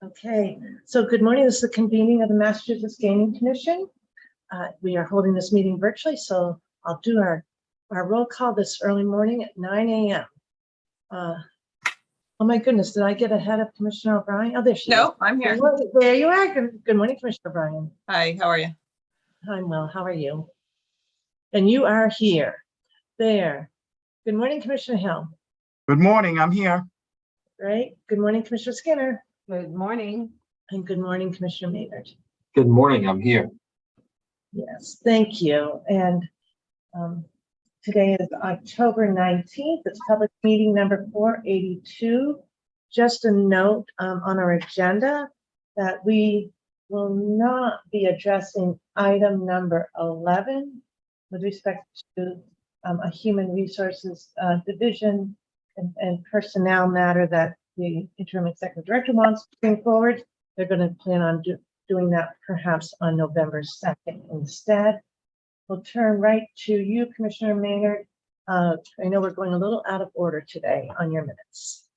Okay, so good morning. This is the convening of the Massachusetts Gaming Commission. We are holding this meeting virtually, so I'll do our roll call this early morning at 9 a.m. Oh my goodness, did I get ahead of Commissioner O'Brien? Oh, there she is. No, I'm here. There you are. Good morning, Commissioner O'Brien. Hi, how are you? I'm well. How are you? And you are here. There. Good morning, Commissioner Hill. Good morning. I'm here. Right. Good morning, Commissioner Skinner. Good morning. And good morning, Commissioner Maynard. Good morning, I'm here. Yes, thank you. And today is October 19th. It's public meeting number 482. Just a note on our agenda that we will not be addressing item number 11 with respect to a human resources division and personnel matter that the interim executive director wants to bring forward. They're going to plan on doing that perhaps on November 2nd instead. We'll turn right to you, Commissioner Maynard. I know we're going a little out of order today on your minutes.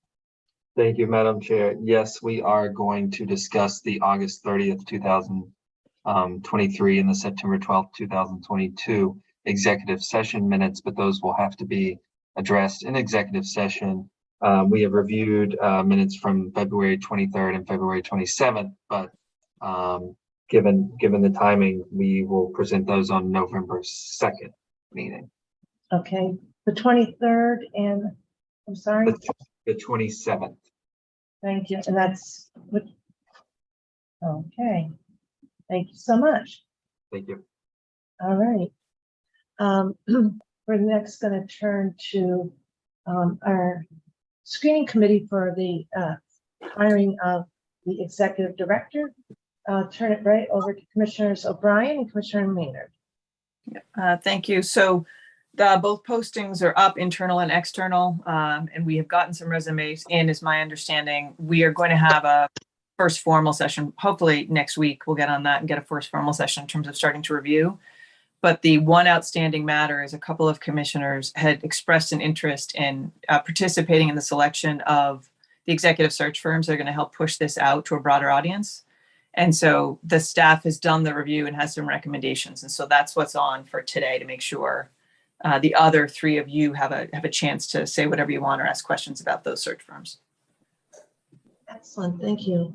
Thank you, Madam Chair. Yes, we are going to discuss the August 30th, 2023 and the September 12th, 2022 executive session minutes, but those will have to be addressed in executive session. We have reviewed minutes from February 23rd and February 27th, but given the timing, we will present those on November 2nd meeting. Okay, the 23rd and I'm sorry, the 27th. Thank you. And that's what, okay. Thank you so much. Thank you. All right. We're next going to turn to our screening committee for the hiring of the executive director. Turn it right over to Commissioners O'Brien and Commissioner Maynard. Thank you. So both postings are up, internal and external, and we have gotten some resumes in, is my understanding. We are going to have a first formal session, hopefully next week. We'll get on that and get a first formal session in terms of starting to review. But the one outstanding matter is a couple of commissioners had expressed an interest in participating in the selection of the executive search firms that are going to help push this out to a broader audience. And so the staff has done the review and has some recommendations. And so that's what's on for today to make sure the other three of you have a chance to say whatever you want or ask questions about those search firms. Excellent, thank you.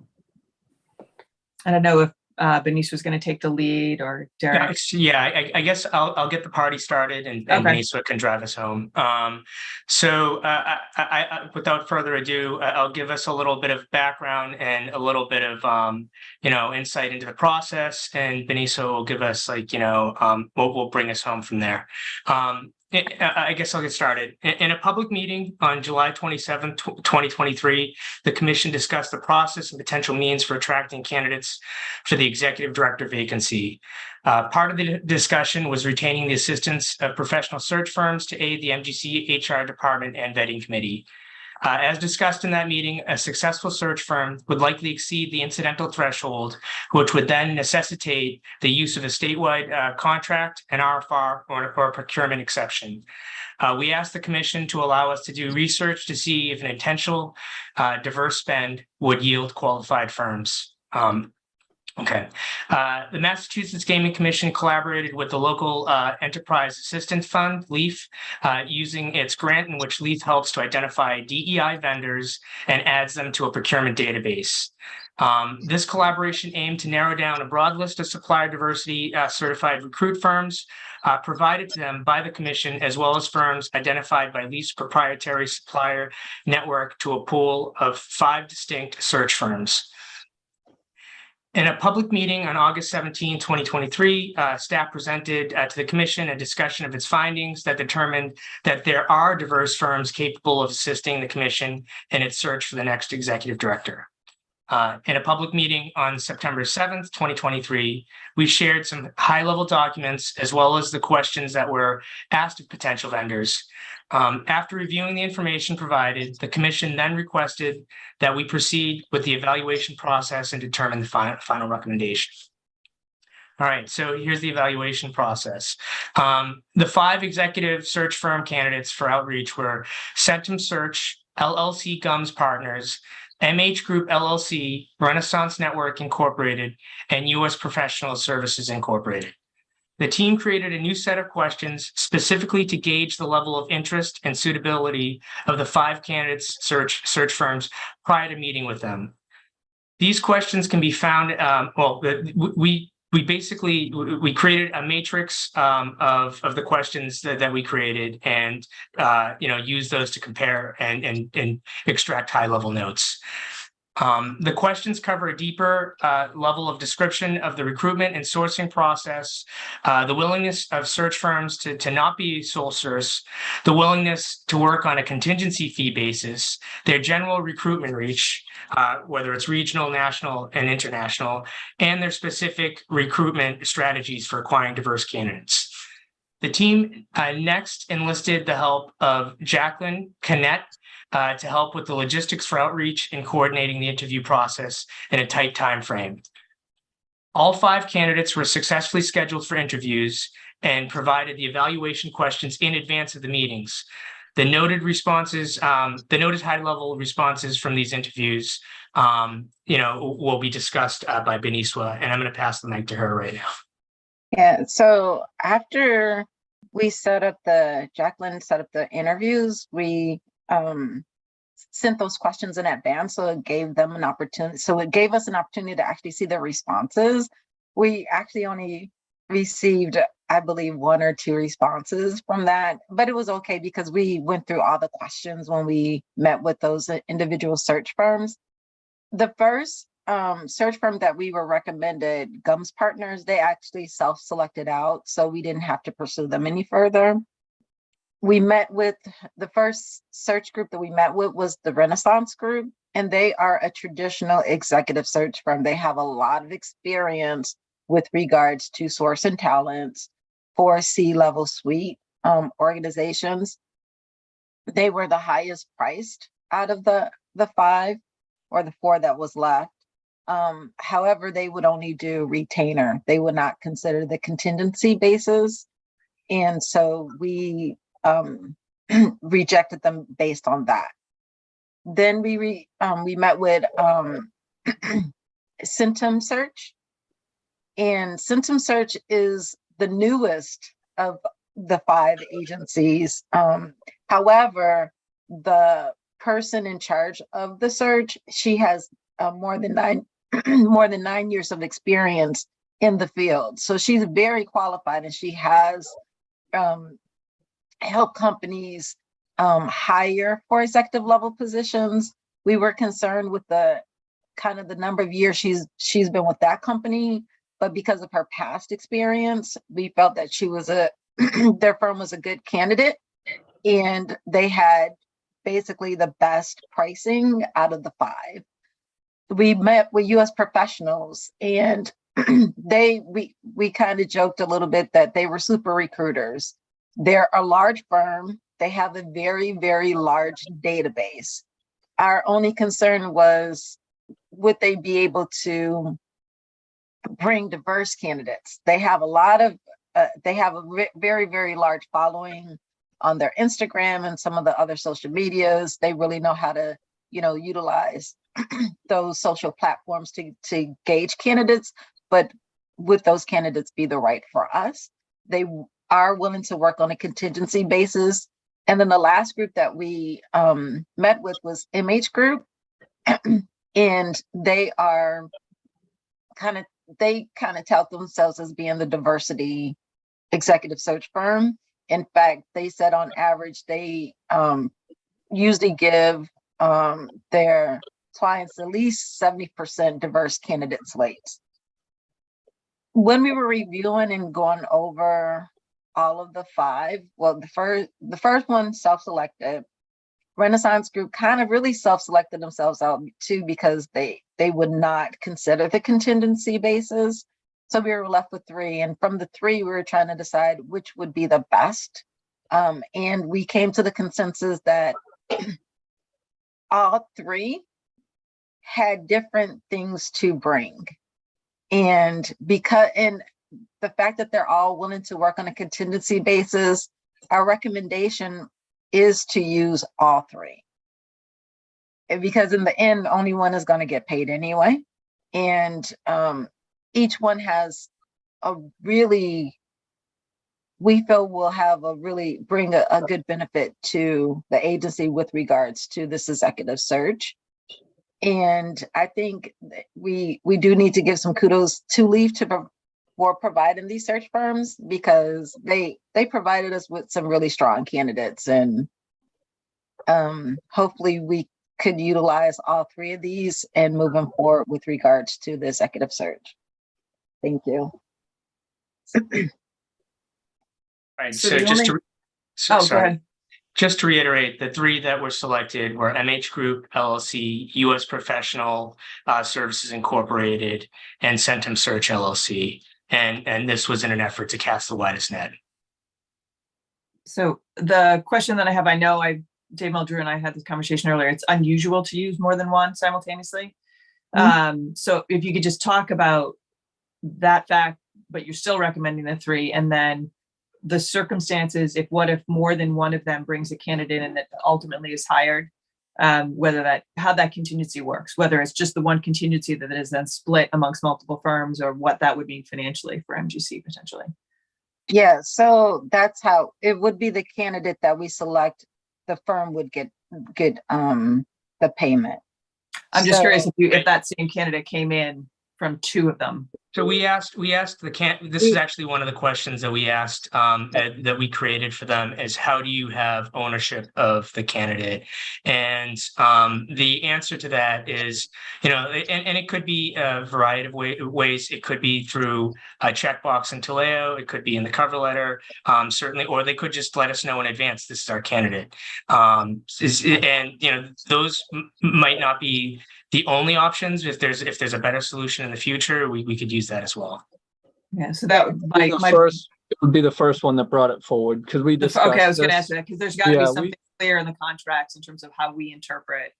I don't know if Benice was going to take the lead or Derek. Yeah, I guess I'll get the party started and Okay. Benice can drive us home. So without further ado, I'll give us a little bit of background and a little bit of insight into the process, and Benice will give us will bring us home from there. I guess I'll get started. In a public meeting on July 27, 2023, the Commission discussed the process and potential means for attracting candidates for the executive director vacancy. Part of the discussion was retaining the assistance of professional search firms to aid the MGC HR department and vetting committee. As discussed in that meeting, a successful search firm would likely exceed the incidental threshold, which would then necessitate the use of a statewide contract, an RFR, or a procurement exception. We asked the Commission to allow us to do research to see if an intentional diverse spend would yield qualified firms. The Massachusetts Gaming Commission collaborated with the local Enterprise Assistance Fund, LEAF, using its grant in which LEAF helps to identify DEI vendors and adds them to a procurement database. This collaboration aimed to narrow down a broad list of supplier diversity certified recruit firms provided to them by the Commission, as well as firms identified by LEAF's proprietary supplier network to a pool of 5 distinct search firms. In a public meeting on August 17, 2023, staff presented to the Commission a discussion of its findings that determined that there are diverse firms capable of assisting the Commission in its search for the next executive director. In a public meeting on September 7th, 2023, we shared some high-level documents as well as the questions that were asked of potential vendors. After reviewing the information provided, the Commission then requested that we proceed with the evaluation process and determine the final recommendation. All right, so here's the evaluation process. The 5 executive search firm candidates for outreach were Centum Search, LLC Gums Partners, MH Group LLC, Renaissance Network Incorporated, and U.S. Professional Services Incorporated. The team created a new set of questions specifically to gauge the level of interest and suitability of the 5 candidates search firms prior to meeting with them. These questions can be found, we created a matrix of the questions that we created and use those to compare and extract high-level notes. The questions cover a deeper level of description of the recruitment and sourcing process, the willingness of search firms to not be sole source, the willingness to work on a contingency fee basis, their general recruitment reach, whether it's regional, national, and international, and their specific recruitment strategies for acquiring diverse candidates. The team next enlisted the help of Jacqueline Canet to help with the logistics for outreach and coordinating the interview process in a tight time frame. All 5 candidates were successfully scheduled for interviews and provided the evaluation questions in advance of the meetings. The noted responses, the noted high-level responses from these interviews, will be discussed by Beniswa, and I'm going to pass the mic to her right now. Yeah, so after Jacqueline set up the interviews, we sent those questions in advance, so it gave them an opportunity. So it gave us an opportunity to actually see their responses. We actually only received, I believe, 1 or 2 responses from that, but it was okay because we went through all the questions when we met with those individual search firms. The first search firm that we were recommended, Gums Partners, they actually self-selected out, so we didn't have to pursue them any further. We met with the first search group that we met with was the Renaissance Group, and they are a traditional executive search firm. They have a lot of experience with regards to sourcing talents for C-level suite organizations. They were the highest priced out of the 5 or the 4 that was left. However, they would only do retainer. They would not consider the contingency basis. And so we rejected them based on that. Then we met with Symptom Search, and Symptom Search is the newest of the 5 agencies. However, the person in charge of the search, she has more than 9 years of experience in the field, so she's very qualified, and she has help companies hire for executive level positions. We were concerned with the number of years she's been with that company, but because of her past experience, we felt that she was their firm was a good candidate, and they had basically the best pricing out of the 5. We met with U.S. Professionals, and we kind of joked a little bit that they were super recruiters. They're a large firm. They have a very, very large database. Our only concern was, would they be able to bring diverse candidates? They have a very, very large following on their Instagram and some of the other social medias. They really know how to, utilize those social platforms to gauge candidates, but would those candidates be the right for us? They are willing to work on a contingency basis. And then the last group that we met with was MH Group, and they are kind of tout themselves as being the diversity executive search firm. In fact, they said on average, they usually give their clients at least 70% diverse candidate slates. When we were reviewing and going over all of the 5, well, the first one self-selected. Renaissance Group kind of really self-selected themselves out too, because they would not consider the contingency basis. So we were left with 3, and from the 3, we were trying to decide which would be the best. And we came to the consensus that all 3 had different things to bring. And the fact that they're all willing to work on a contingency basis, our recommendation is to use all 3. because in the end, only one is going to get paid anyway. And each one has a really, we feel will have a really bring a good benefit to the agency with regards to this executive search. And I think we do need to give some kudos to Leaf for providing these search firms, because they provided us with some really strong candidates, and hopefully we could utilize all three of these and moving forward with regards to the executive search. Thank you. Right, So so the just only- to, so, Oh, go sorry. ahead. Just to reiterate, the three that were selected were MH Group LLC, US Professional Services Incorporated, and Centum Search LLC. And this was in an effort to cast the widest net. So the question that I have, I know Dave Muldrew and I had this conversation earlier. It's unusual to use more than one simultaneously. So if you could just talk about that fact, but you're still recommending the three, and then the circumstances, if more than one of them brings a candidate in that ultimately is hired, how that contingency works, whether it's just the one contingency that is then split amongst multiple firms, or what that would mean financially for MGC potentially. Yeah, so that's how it would be. The candidate that we select, the firm would get the payment. I'm just So- curious if that same candidate came in from two of them. So we asked this is actually one of the questions that we asked, that we created for them, is how do you have ownership of the candidate? And the answer to that is, and it could be a variety of ways. It could be through a checkbox in Taleo. It could be in the cover letter, certainly, or they could just let us know in advance, this is our candidate. Those might not be the only options. If there's a better solution in the future, we could use that as well. Yeah, so that would It would be the first one that brought it forward, because we discussed okay, I was going to this. ask that, because there's got to be Yeah, something clear in the contracts in terms of how we interpret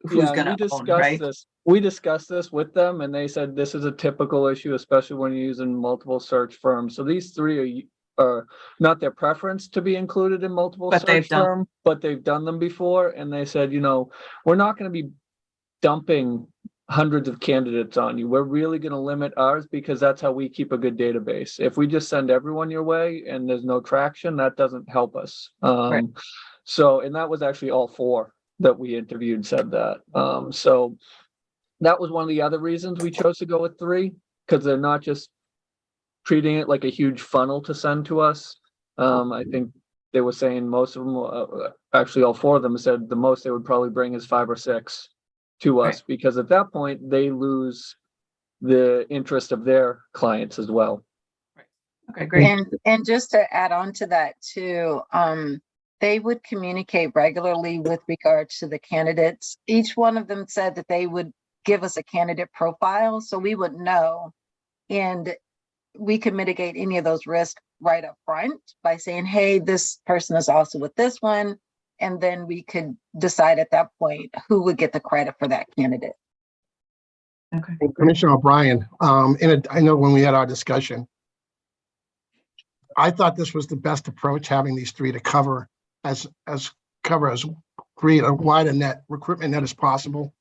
who's Yeah, going we to own, discussed right? this. We discussed this with them, and they said this is a typical issue, especially when you're using multiple search firms. So these three are not their preference to be included in multiple But they've search done- firm, but they've done them before, and they said, we're not going to be dumping hundreds of candidates on you. We're really going to limit ours, because that's how we keep a good database. If we just send everyone your way and there's no traction, that doesn't help us. Right. So, and that was actually all four that we interviewed said that. So that was one of the other reasons we chose to go with three, because they're not just treating it like a huge funnel to send to us. I think they were saying most of them, actually all four of them said the most they would probably bring is 5 or 6 to us, because at that point they lose the interest of their clients as well. Okay, great. And just to add on to that too, they would communicate regularly with regards to the candidates. Each one of them said that they would give us a candidate profile, so we would know, and we could mitigate any of those risks right up front by saying, hey, this person is also with this one. And then we could decide at that point who would get the credit for that candidate. Okay. Commissioner O'Brien, I know when we had our discussion, I thought this was the best approach, having these three to cover as create a wide recruitment net as possible,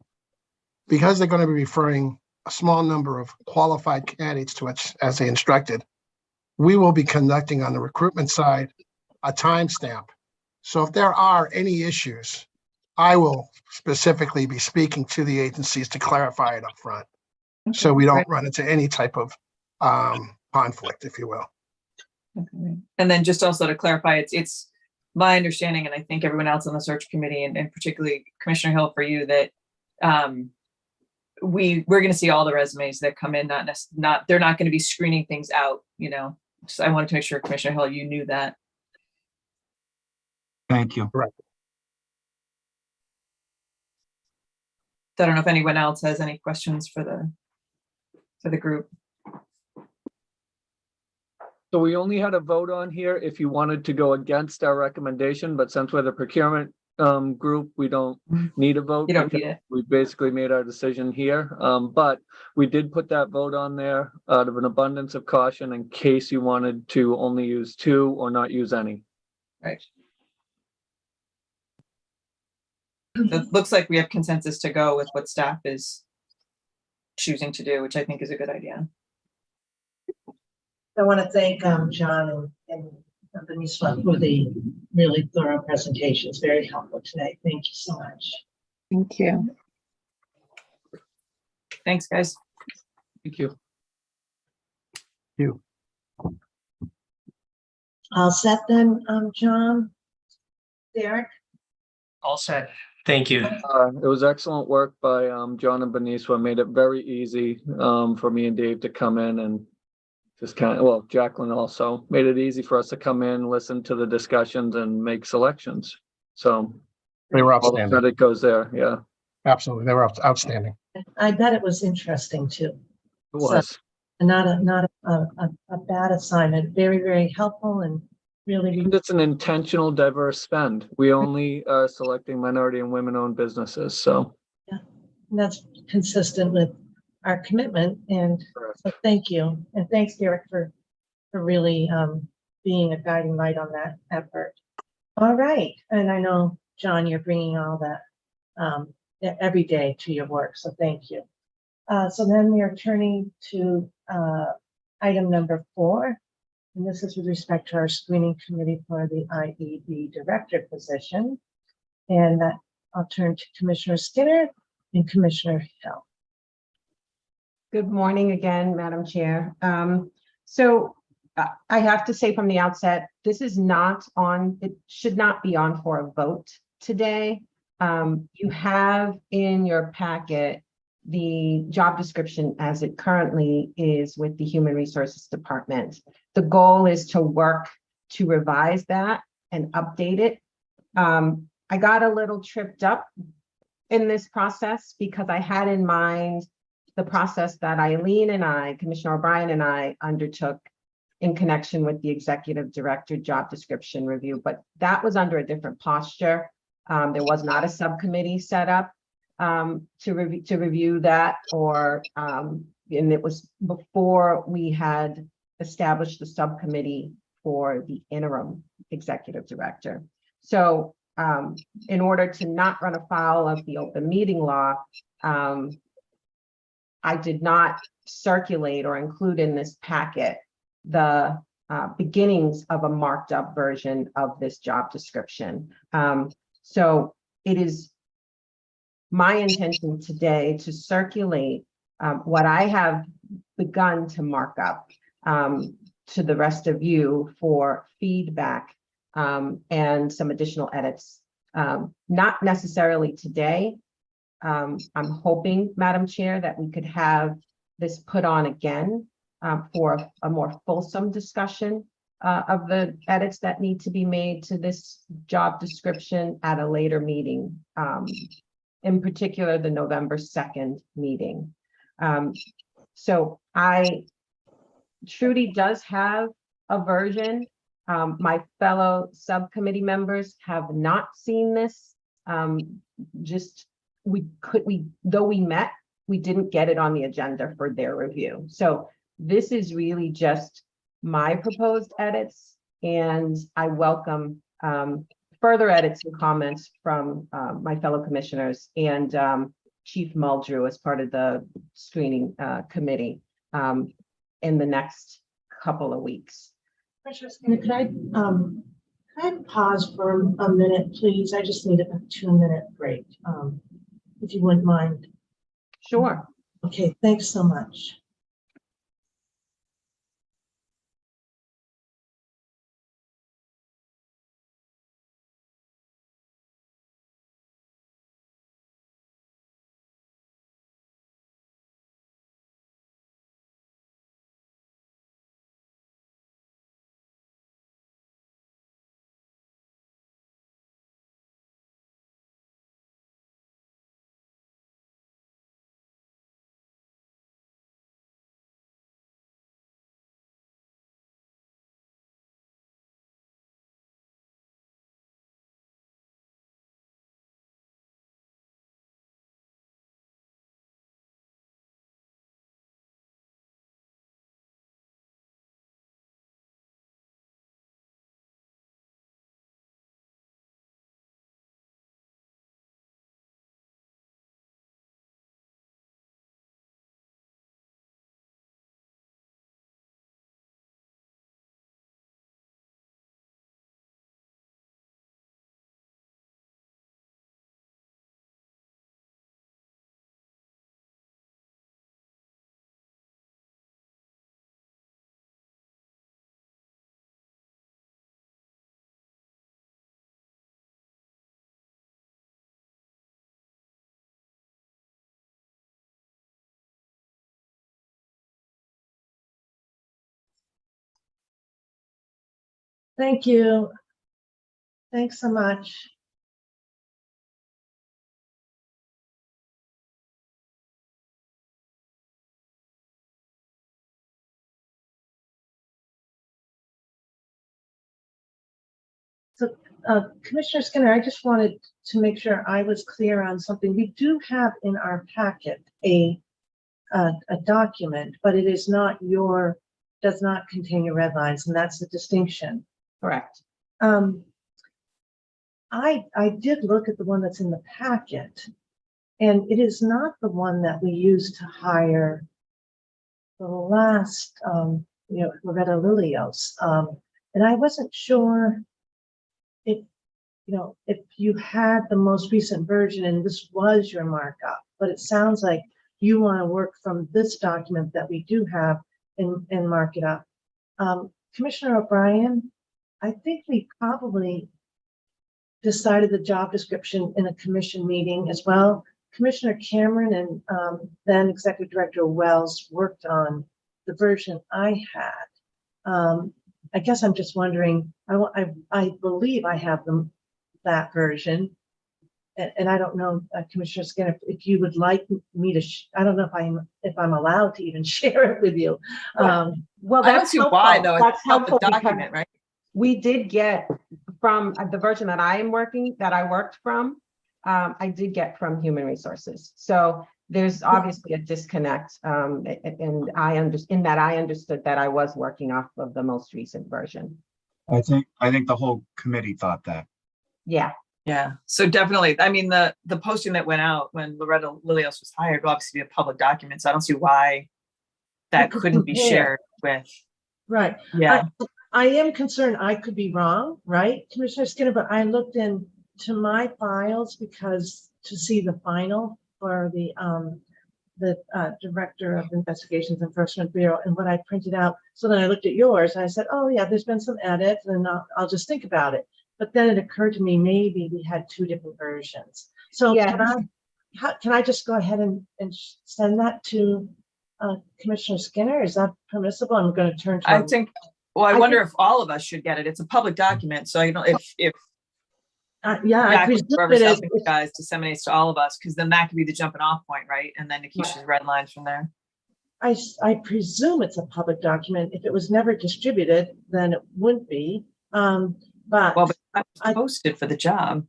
because they're going to be referring a small number of qualified candidates to us as they instructed. We will be conducting on the recruitment side a timestamp. So if there are any issues, I will specifically be speaking to the agencies to clarify it up front, so we don't run into any type of conflict, if you will. Okay. And then just also to clarify, it's my understanding, and I think everyone else on the search committee, and particularly Commissioner Hill for you, that we're going to see all the resumes that come in. They're not going to be screening things out. So I wanted to make sure, Commissioner Hill, you knew that. Thank you. So I don't know if anyone else has any questions for the group. So we only had a vote on here if you wanted to go against our recommendation, but since we're the procurement group, we don't need a vote. You don't need it. We basically made our decision here, but we did put that vote on there out of an abundance of caution in case you wanted to only use 2 or not use any. Right. So it looks like we have consensus to go with what staff is choosing to do, which I think is a good idea. I want to thank John and Beniswa for the really thorough presentations. Very helpful today. Thank you so much. Thank you. Thanks, guys. Thank you. All set then, John? Derek? All set. Thank you. It was excellent work by John and Beniswa. Made it very easy for me and Dave to come in and just well, Jacqueline also made it easy for us to come in, listen to the discussions and make selections. So They were all the outstanding. credit goes there. Yeah, Absolutely. They were outstanding. I bet it was interesting too. it was. Not a bad assignment. Very, very helpful and really. And it's an intentional diverse spend. We only are selecting minority and women-owned businesses. So That's consistent with our commitment, and so thank you. And thanks, Derek, for really being a guiding light on that effort. All right, and I know, John, you're bringing all that every day to your work, so thank you. So then we are turning to item number 4, and this is with respect to our screening committee for the IED director position. And that I'll turn to Commissioner Skinner and Commissioner Hill. Good morning again, Madam Chair. So I have to say from the outset, this is not on, it should not be on for a vote today. You have in your packet the job description as it currently is with the Human Resources Department. The goal is to work to revise that and update it. I got a little tripped up in this process because I had in mind the process that Eileen and I, Commissioner O'Brien and I undertook in connection with the executive director job description review, but that was under a different posture. There was not a subcommittee set up to review that, and it was before we had established the subcommittee for the interim executive director. So in order to not run afoul of the open meeting law, I did not circulate or include in this packet the beginnings of a marked up version of this job description. So it is my intention today to circulate what I have begun to mark up to the rest of you for feedback and some additional edits. Not necessarily today. I'm hoping, Madam Chair, that we could have this put on again for a more fulsome discussion of the edits that need to be made to this job description at a later meeting, in particular the November 2nd meeting. So Trudy does have a version. My fellow subcommittee members have not seen this. Though we met, we didn't get it on the agenda for their review. So this is really just my proposed edits, and I welcome further edits and comments from my fellow commissioners and Chief Muldrew as part of the screening committee in the next couple of weeks. Could I pause for a minute, please? I just need a 2-minute break, if you wouldn't mind. Sure. Okay, thanks so much. Thank you. Thanks so much. So, Commissioner Skinner, I just wanted to make sure I was clear on something. We do have in our packet a document, but it is not does not contain your red lines, and that's the distinction. Correct. I did look at the one that's in the packet, and it is not the one that we used to hire the last, Loretta Lilios. And I wasn't sure if you had the most recent version and this was your markup, but it sounds like you want to work from this document that we do have and mark it up. Commissioner O'Brien, I think we probably decided the job description in a commission meeting as well. Commissioner Cameron and then Executive Director Wells worked on the version I had. I guess I'm just wondering, I believe I have that version. And I don't know, Commissioner Skinner, if you would like me to, I don't know if I'm allowed to even share it with you. Well, I don't that's see why helpful. though. That's It's not the helpful because document, right? we did get from the version that I worked from, I did get from Human Resources. So there's obviously a disconnect, and I understood that I was working off of the most recent version. I think the whole committee thought that. Yeah. Yeah, so definitely, I mean, the posting that went out when Loretta Lilios was hired will obviously be a public document, so I don't see why that couldn't be shared with. Right. Yeah, I am concerned I could be wrong, right, Commissioner Skinner, but I looked into my files because to see the final for the Director of Investigations Enforcement Bureau and what I printed out. So then I looked at yours and I said, oh yeah, there's been some edits and I'll just think about it. But then it occurred to me, maybe we had two different versions. So Yeah. can I just go ahead and send that to Commissioner Skinner? Is that permissible? I'm going to turn to. I think, well, I wonder if all of us should get it. It's a public document, so if I Jack, presume whoever's it is. helping you guys disseminates to all of us, because then that could be the jumping off point, right? And then Nikisha's red lines from there. I presume it's a public document. If it was never distributed, then it wouldn't be. But Well, but that was posted for the job.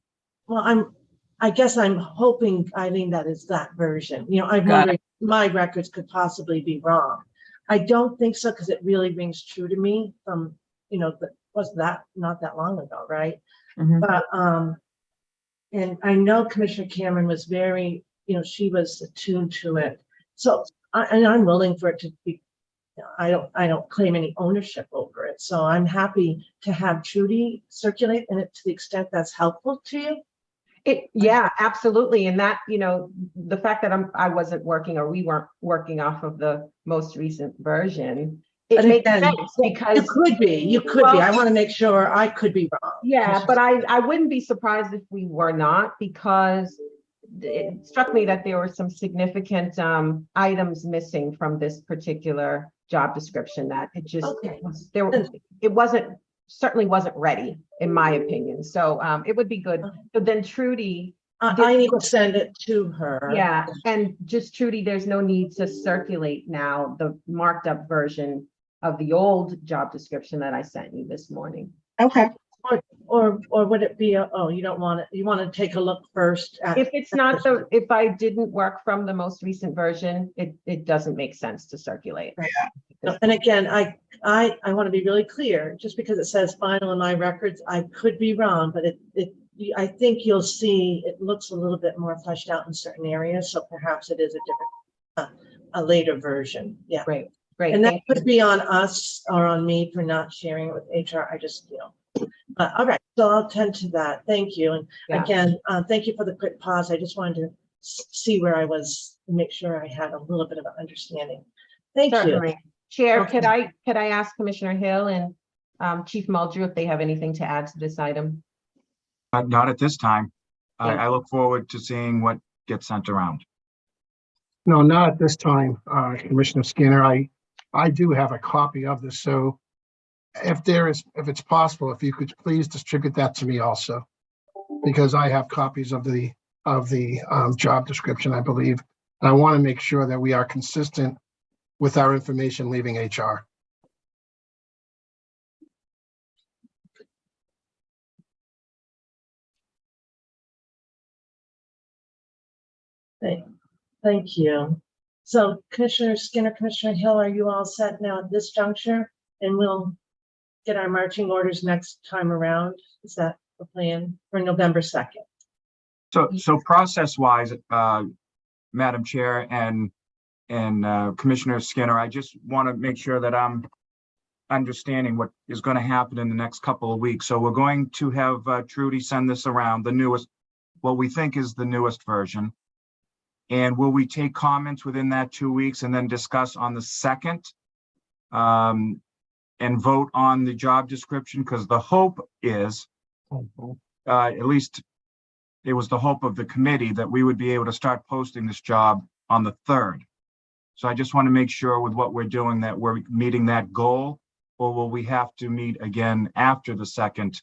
well, I guess I'm hoping, Eileen, that is that version. I'm Got wondering, my records could possibly be wrong. I don't think so, because it really rings true to me from, was that not that long ago, right? Mhm. But, and I know Commissioner Cameron was very, she was attuned to it. So, and I'm willing for it to be, I don't claim any ownership over it. So I'm happy to have Trudy circulate and it to the extent that's helpful to you. Yeah, absolutely. And that, the fact that I wasn't working or we weren't working off of the most recent version, it But makes again, sense because you could be. I want to make sure I could be wrong. yeah, but I wouldn't be surprised if we were not, because it struck me that there were some significant items missing from this particular job description that it just Okay. certainly wasn't ready, in my opinion. So it would be good. So then Trudy, I need to send it to her. yeah, and just Trudy, there's no need to circulate now the marked up version of the old job description that I sent you this morning. Okay. Or would it be, you don't want it, you want to take a look first at. If I didn't work from the most recent version, it doesn't make sense to circulate. Yeah. And again, I want to be really clear, just because it says final in my records, I could be wrong, but I think you'll see it looks a little bit more fleshed out in certain areas. So perhaps it is a different, a later version. Yeah. Great. And that could be on us or on me for not sharing it with HR. I just, all right, so I'll tend to that. Thank you. And again, thank you for the quick pause. I just wanted to see where I was and make sure I had a little bit of an understanding. Thank Certainly. you. Chair, Okay. could I ask Commissioner Hill and Chief Muldrew if they have anything to add to this item? Not at this time. Thank I look forward to seeing what gets sent around. No, not at this time, Commissioner Skinner. I do have a copy of this, so if it's possible, if you could please distribute that to me also. Because I have copies of the job description, I believe. And I want to make sure that we are consistent with our information leaving HR. Thank you. So Commissioner Skinner, Commissioner Hill, are you all set now at this juncture? And we'll get our marching orders next time around. Is that the plan for November 2nd? So process-wise, Madam Chair and Commissioner Skinner, I just want to make sure that I'm understanding what is going to happen in the next couple of weeks. So we're going to have Trudy send this around, the newest, what we think is the newest version. And will we take comments within that 2 weeks and then discuss on the 2nd and vote on the job description? Because the hope is, at least it was the hope of the committee, that we would be able to start posting this job on the 3rd. So I just want to make sure with what we're doing that we're meeting that goal, or will we have to meet again after the 2nd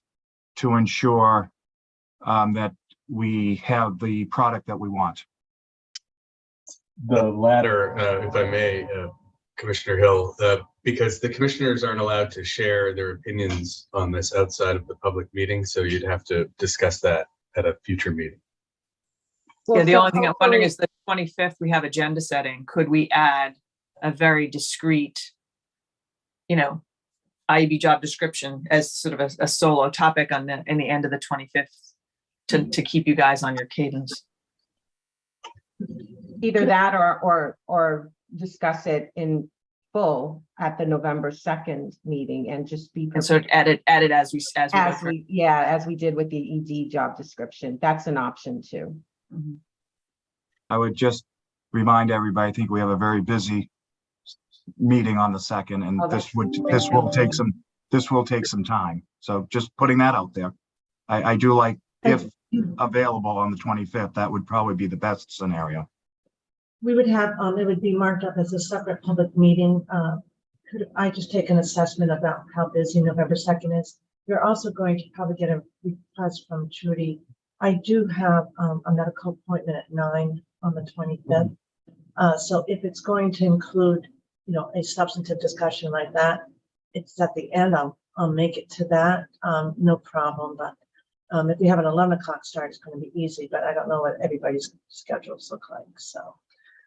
to ensure that we have the product that we want? The latter, if I may, Commissioner Hill, because the commissioners aren't allowed to share their opinions on this outside of the public meeting, so you'd have to discuss that at a future meeting. Yeah, the only thing I'm wondering is the 25th, we have agenda setting. Could we add a very discrete, IEB job description as sort of a solo topic in the end of the 25th to keep you guys on your cadence? Either that or discuss it in full at the November 2nd meeting and just be. And sort of add it as we did with the ED job description. That's an option too. Mhm. I would just remind everybody, I think we have a very busy meeting on the 2nd, and this will take some time. So just putting that out there. I do like, if available on the 25th, that would probably be the best scenario. We would have, it would be marked up as a separate public meeting. Could I just take an assessment about how busy November 2nd is? You're also going to probably get a request from Trudy. I do have a medical appointment at 9 on the 25th. So if it's going to include, a substantive discussion like that, it's at the end, I'll make it to that, no problem. But if we have an 11 o'clock start, it's going to be easy, but I don't know what everybody's schedules look like. So,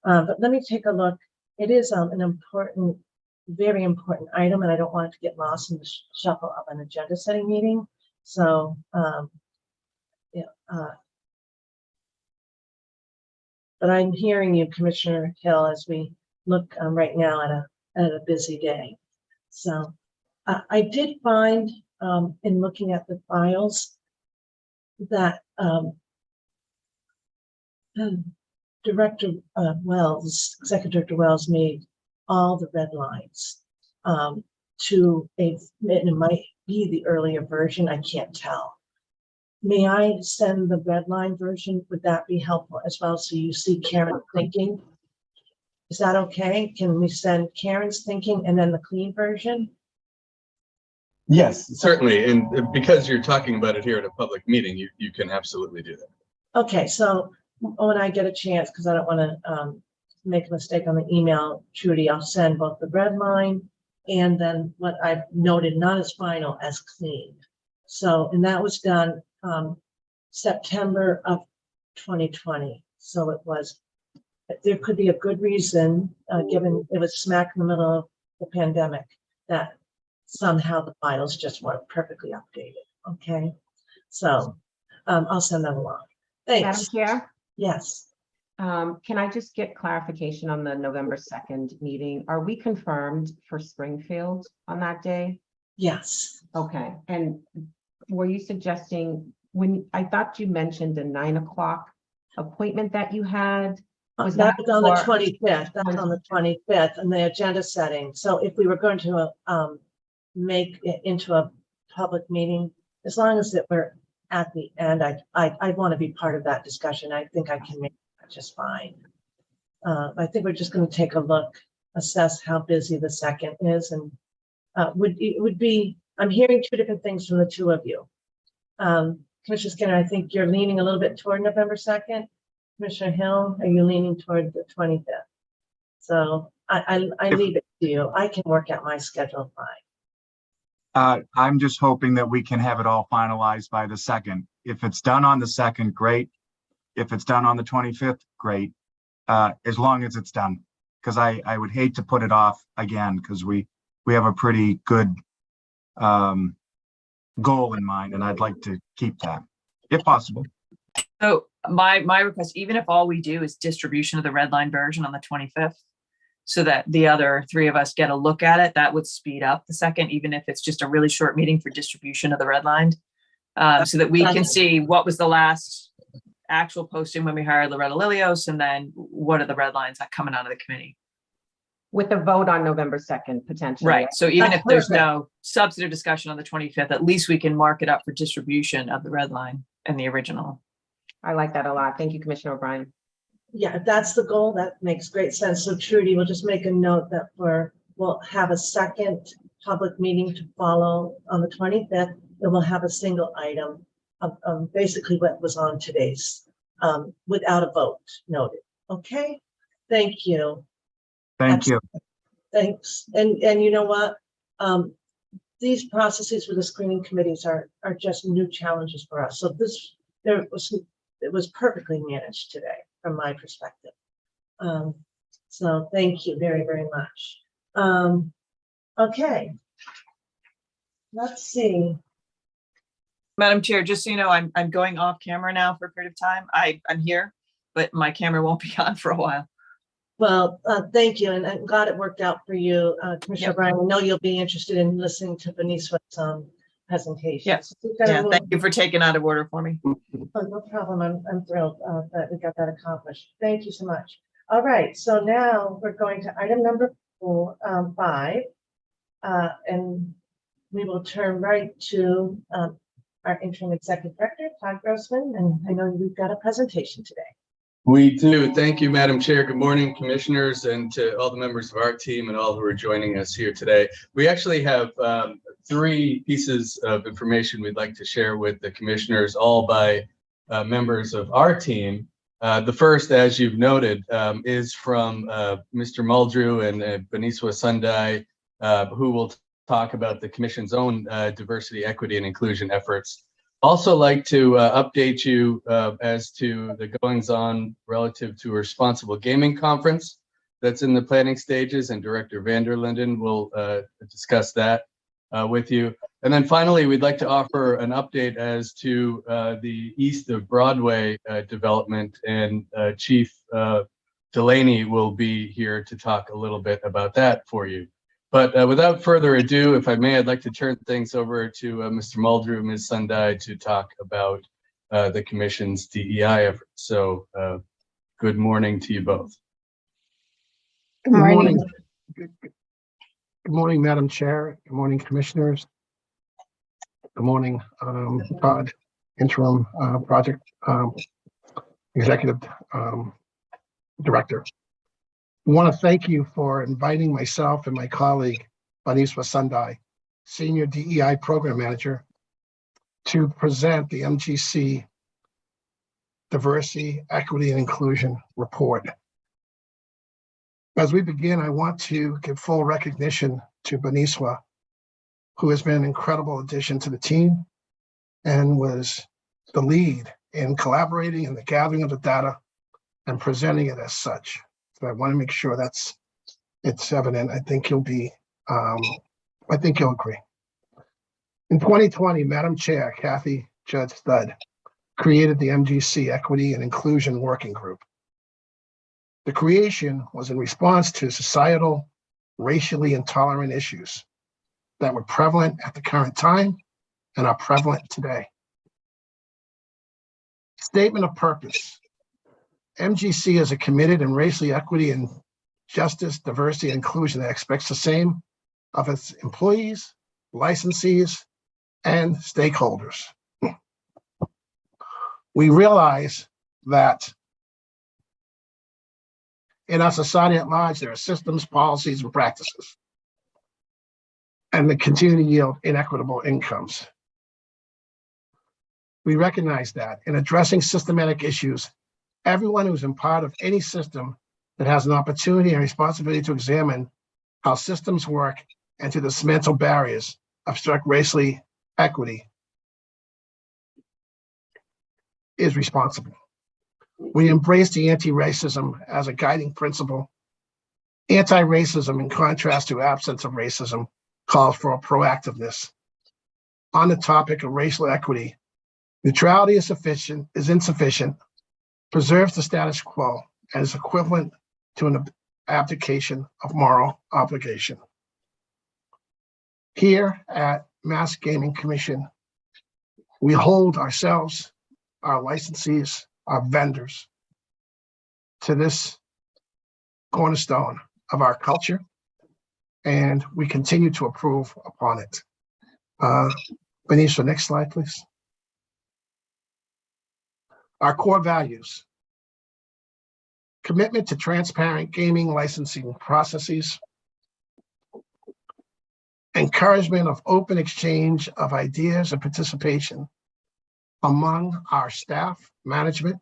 but let me take a look. It is an important, very important item, and I don't want it to get lost in the shuffle of an agenda setting meeting. So, but I'm hearing you, Commissioner Hill, as we look right now at a busy day. So I did find in looking at the files that Director Wells, Executive Director Wells made all the red lines to it might be the earlier version, I can't tell. May I send the red line version? Would that be helpful as well? So you see Karen's thinking. Is that okay? Can we send Karen's thinking and then the clean version? Yes, certainly. And because you're talking about it here at a public meeting, you can absolutely do that. Okay, so when I get a chance, because I don't want to make a mistake on the email, Trudy, I'll send both the red line and then what I've noted, not as final, as clean. So, and that was done September of 2020. So it was, there could be a good reason, given it was smack in the middle of the pandemic, that somehow the files just weren't perfectly updated. Okay, so I'll send that along. Thanks. Madam Chair, Yes. can I just get clarification on the November 2nd meeting? Are we confirmed for Springfield on that day? Yes. Okay, and were you suggesting, when I thought you mentioned a 9 o'clock appointment that you had? Was that was on the for- 25th. That's on the 25th and the agenda setting. So if we were going to make it into a public meeting, as long as it were at the end, I want to be part of that discussion. I think I can make that just fine. I think we're just going to take a look, assess how busy the 2nd is, and it would be, I'm hearing two different things from the two of you. Commissioner Skinner, I think you're leaning a little bit toward November 2nd. Commissioner Hill, are you leaning toward the 25th? So I leave it to you. I can work out my schedule fine. I'm just hoping that we can have it all finalized by the 2nd. If it's done on the 2nd, great. If it's done on the 25th, great. As long as it's done, because I would hate to put it off again, because we have a pretty good goal in mind, and I'd like to keep that if possible. So my request, even if all we do is distribution of the red line version on the 25th, so that the other three of us get a look at it, that would speed up the 2nd, even if it's just a really short meeting for distribution of the red line, so that we can see what was the last actual posting when we hired Loretta Lilios, and then what are the red lines that coming out of the committee. With a vote on November 2nd, potentially. Right. So even That's if there's perfect. no substantive discussion on the 25th, at least we can mark it up for distribution of the red line and the original. I like that a lot. Thank you, Commissioner O'Brien. Yeah, if that's the goal, that makes great sense. So Trudy, we'll just make a note that we'll have a second public meeting to follow on the 25th, and we'll have a single item of basically what was on today's, without a vote noted. Okay, thank you. Thank you. Thanks. And you know what? These processes with the screening committees are just new challenges for us. So it was perfectly managed today from my perspective. So thank you very, very much. Okay. Let's see. Madam Chair, just so you know, I'm going off camera now for a period of time. I'm here, but my camera won't be on for a while. Well, thank you, and I'm glad it worked out for you, Commissioner Yep. O'Brien. I know you'll be interested in listening to Beniswa's presentation. Yes. So we've got a Yeah, little- thank you for taking out of order for me. Oh, no problem. I'm thrilled that we got that accomplished. Thank you so much. All right, so now we're going to item number 5, and we will turn right to our interim executive director, Todd Grossman, and I know we've got a presentation today. We do. Thank you, Madam Chair. Good morning, commissioners, and to all the members of our team and all who are joining us here today. We actually have 3 pieces of information we'd like to share with the commissioners, all by members of our team. The first, as you've noted, is from Mr. Muldrew and Beniswa Sundai, who will talk about the commission's own diversity, equity, and inclusion efforts. Also like to update you as to the goings on relative to a responsible gaming conference that's in the planning stages, and Director Vanderlinden will discuss that with you. And then finally, we'd like to offer an update as to the East of Broadway development, and Chief Delaney will be here to talk a little bit about that for you. But without further ado, if I may, I'd like to turn things over to Mr. Muldrew, Ms. Sundai, to talk about the Commission's DEI efforts. So good morning to you both. Good morning. Good morning, Madam Chair. Good morning, Commissioners. Good morning, Todd, Interim Project Executive Director. I want to thank you for inviting myself and my colleague, Beniswa Sundai, Senior DEI Program Manager, to present the MGC Diversity, Equity, and Inclusion Report. As we begin, I want to give full recognition to Beniswa, who has been an incredible addition to the team and was the lead in collaborating in the gathering of the data and presenting it as such. So I want to make sure it's evident. I think you'll agree. In 2020, Madam Chair Kathy Judge Studd created the MGC Equity and Inclusion Working Group. The creation was in response to societal, racially intolerant issues that were prevalent at the current time and are prevalent today. Statement of purpose. MGC is a committed and racially equity and justice, diversity, and inclusion that expects the same of its employees, licensees, and stakeholders. We realize that in our society at large, there are systems, policies, and practices. and they continue to yield inequitable incomes. We recognize that in addressing systematic issues, everyone who's in part of any system that has an opportunity and responsibility to examine how systems work and to dismantle barriers, obstruct racially equity, is responsible. We embrace the anti-racism as a guiding principle. Anti-racism, in contrast to absence of racism, calls for a proactiveness. On the topic of racial equity, neutrality is insufficient, preserves the status quo, and is equivalent to an abdication of moral obligation. Here at Mass Gaming Commission, we hold ourselves, our licensees, our vendors to this cornerstone of our culture, and we continue to improve upon it. Benicia, next slide, please. Our core values: commitment to transparent gaming licensing processes, encouragement of open exchange of ideas and participation among our staff, management,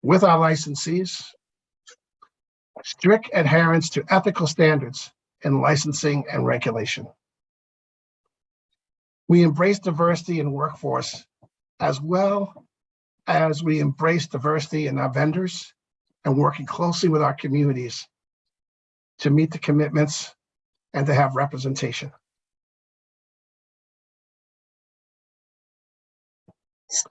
with our licensees, strict adherence to ethical standards in licensing and regulation. We embrace diversity in workforce as well as we embrace diversity in our vendors and working closely with our communities to meet the commitments and to have representation.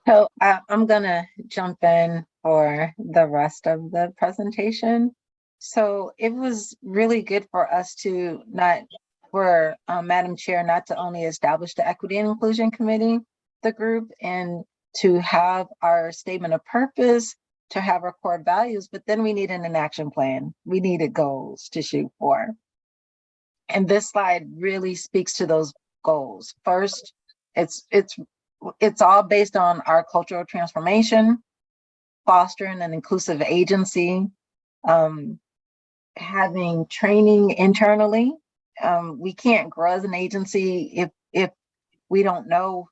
So I'm gonna jump in for the rest of the presentation. So it was really good for us to Madam Chair, not to only establish the Equity and Inclusion Committee, the group, and to have our statement of purpose, to have our core values, but then we needed an action plan. We needed goals to shoot for. And this slide really speaks to those goals. First, it's all based on our cultural transformation, fostering an inclusive agency, having training internally. We can't grow as an agency if we don't know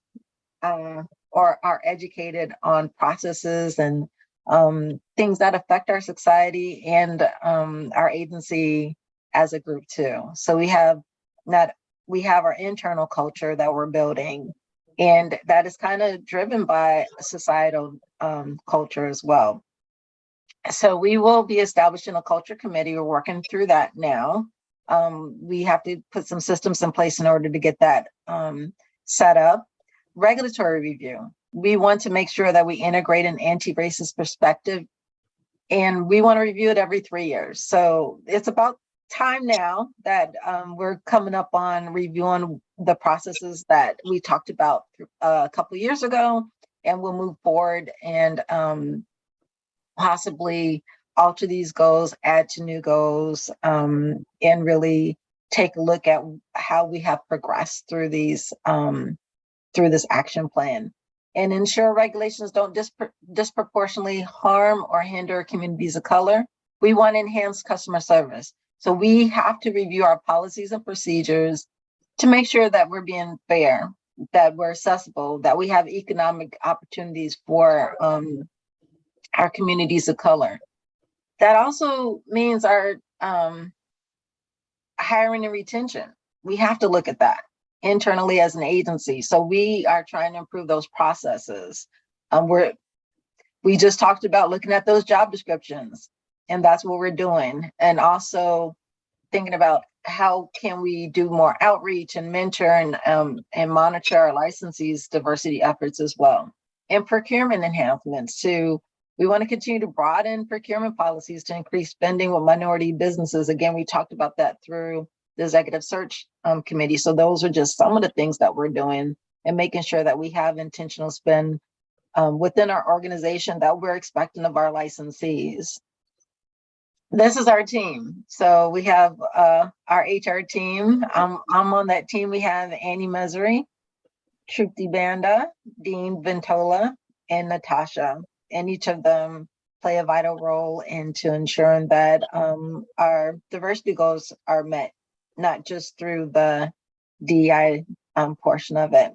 or are educated on processes and things that affect our society and our agency as a group too. So we have our internal culture that we're building, and that is kind of driven by societal culture as well. So we will be establishing a culture committee. We're working through that now. We have to put some systems in place in order to get that set up. Regulatory review. We want to make sure that we integrate an anti-racist perspective, and we want to review it every 3 years. So it's about time now that we're coming up on reviewing the processes that we talked about a couple of years ago, and we'll move forward and possibly alter these goals, add to new goals, and really take a look at how we have progressed through these through this action plan, and ensure regulations don't disproportionately harm or hinder communities of color. We want to enhance customer service. So we have to review our policies and procedures to make sure that we're being fair, that we're accessible, that we have economic opportunities for our communities of color. That also means our hiring and retention. We have to look at that internally as an agency. So we are trying to improve those processes. We just talked about looking at those job descriptions, and that's what we're doing. And also thinking about how can we do more outreach and mentor and monitor our licensees' diversity efforts as well. And procurement enhancements too. We want to continue to broaden procurement policies to increase spending with minority businesses. Again, we talked about that through the executive search committee. So those are just some of the things that we're doing, and making sure that we have intentional spend within our organization that we're expecting of our licensees. This is our team. So we have our HR team. I'm on that team. We have Annie Mesery, Trupti Banda, Dean Ventola, and Natasha. And each of them play a vital role into ensuring that our diversity goals are met not just through the DEI portion of it.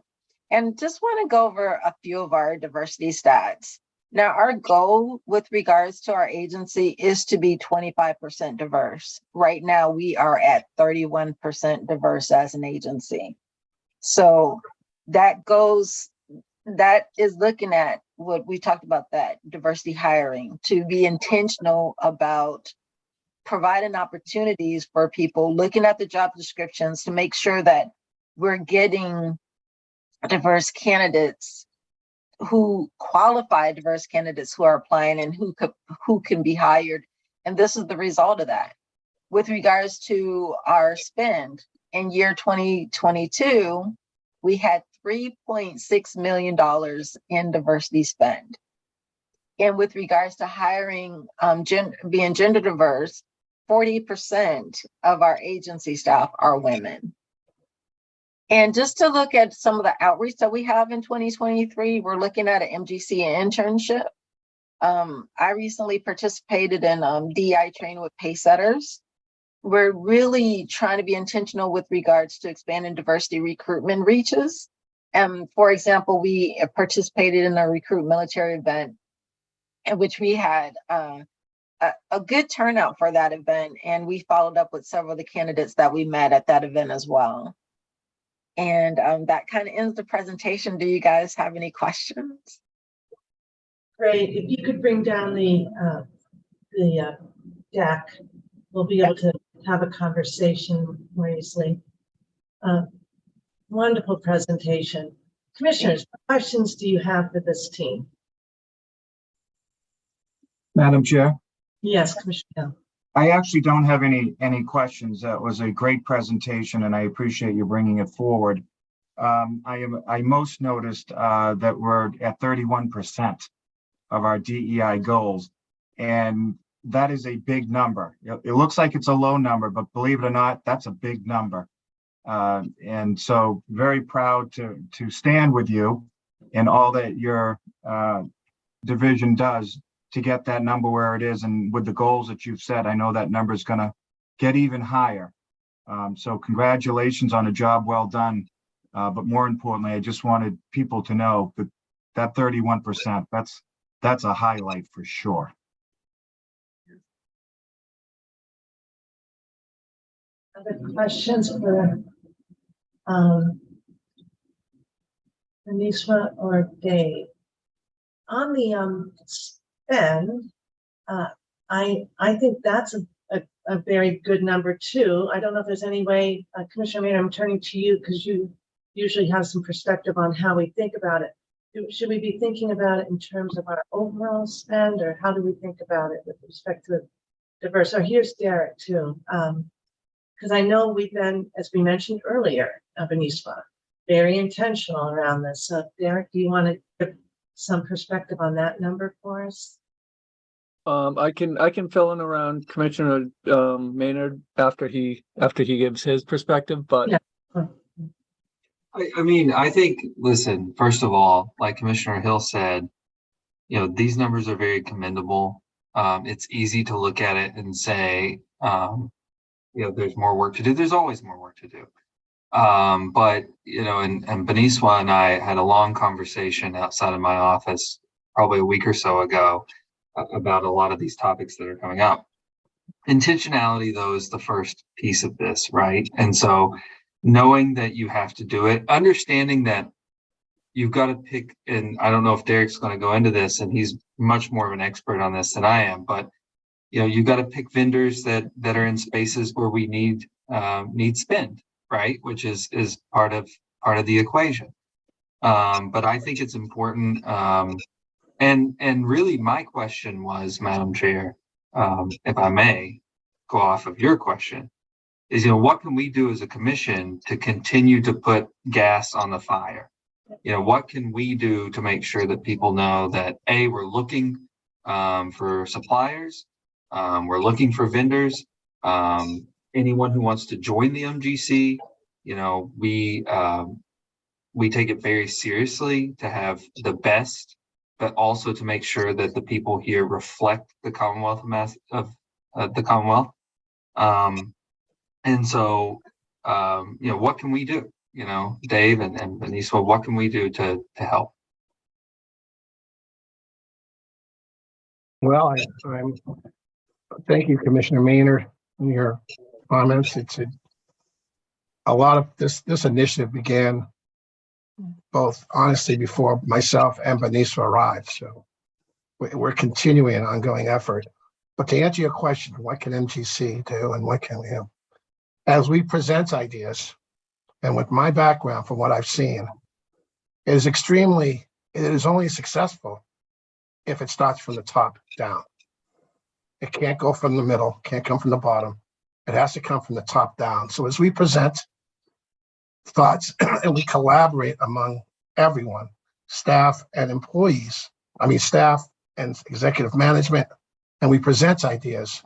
And just want to go over a few of our diversity stats. Now, our goal with regards to our agency is to be 25% diverse. Right now, we are at 31% diverse as an agency. So that is looking at what we talked about, that diversity hiring, to be intentional about providing opportunities for people, looking at the job descriptions to make sure that we're getting diverse candidates who qualify, diverse candidates who are applying and who can be hired. And this is the result of that. With regards to our spend in year 2022, we had $3.6 million in diversity spend. And with regards to hiring, being gender diverse, 40% of our agency staff are women. And just to look at some of the outreach that we have in 2023, we're looking at an MGC internship. I recently participated in DEI training with Pacesetters. We're really trying to be intentional with regards to expanding diversity recruitment reaches. For example, we participated in a recruit military event in which we had a good turnout for that event. And we followed up with several of the candidates that we met at that event as well. And that kind of ends the presentation. Do you guys have any questions? Great. If you could bring down the deck, we'll be able to have a conversation more easily. Wonderful presentation. Commissioners, what questions do you have for this team? Madam Chair, Yes, Commissioner Hill. I actually don't have any questions. That was a great presentation, and I appreciate you bringing it forward. I most noticed that we're at 31% of our DEI goals, and that is a big number. It looks like it's a low number, but believe it or not, that's a big number. And so very proud to stand with you in all that your division does to get that number where it is. And with the goals that you've set, I know that number is going to get even higher. So congratulations on a job well done. But more importantly, I just wanted people to know that that 31%, that's a highlight for sure. Other questions for Anisha or Dave? On the spend, I think that's a very good number too. I don't know if there's any way, Commissioner Maynard, I'm turning to you because you usually have some perspective on how we think about it. Should we be thinking about it in terms of our overall spend, or how do we think about it with respect to diverse? Or here's Derek too. Because I know we've been, as we mentioned earlier, Beniswa, very intentional around this. So Derek, do you want to give some perspective on that number for us? I can fill in around Commissioner Maynard after he gives his perspective, but Yeah. I mean, I think, listen, first of all, like Commissioner Hill said, these numbers are very commendable. It's easy to look at it and say, there's more work to do. There's always more work to do. But, and Beniswa and I had a long conversation outside of my office probably a week or so ago about a lot of these topics that are coming up. Intentionality, though, is the first piece of this, right? And so knowing that you have to do it, understanding that you've got to pick, and I don't know if Derek's going to go into this, and he's much more of an expert on this than I am, but you've got to pick vendors that are in spaces where we need spend, right? Which is part of the equation. But I think it's important. And really my question was, Madam Chair, if I may go off of your question, is, what can we do as a commission to continue to put gas on the fire? What can we do to make sure that people know that, A, we're looking for suppliers, we're looking for vendors, anyone who wants to join the MGC, we take it very seriously to have the best, but also to make sure that the people here reflect the Commonwealth of the Commonwealth. And so, what can we do? Dave and Benicio, what can we do to help? Well, thank you, Commissioner Maynard, in your comments. A lot of this initiative began both honestly before myself and Benicio arrived. So we're continuing an ongoing effort. But to answer your question, what can MGC do and what can we do? As we present ideas, and with my background from what I've seen, it is only successful if it starts from the top down. It can't go from the middle, can't come from the bottom. It has to come from the top down. So as we present thoughts and we collaborate among everyone, staff and employees, staff and executive management, and we present ideas,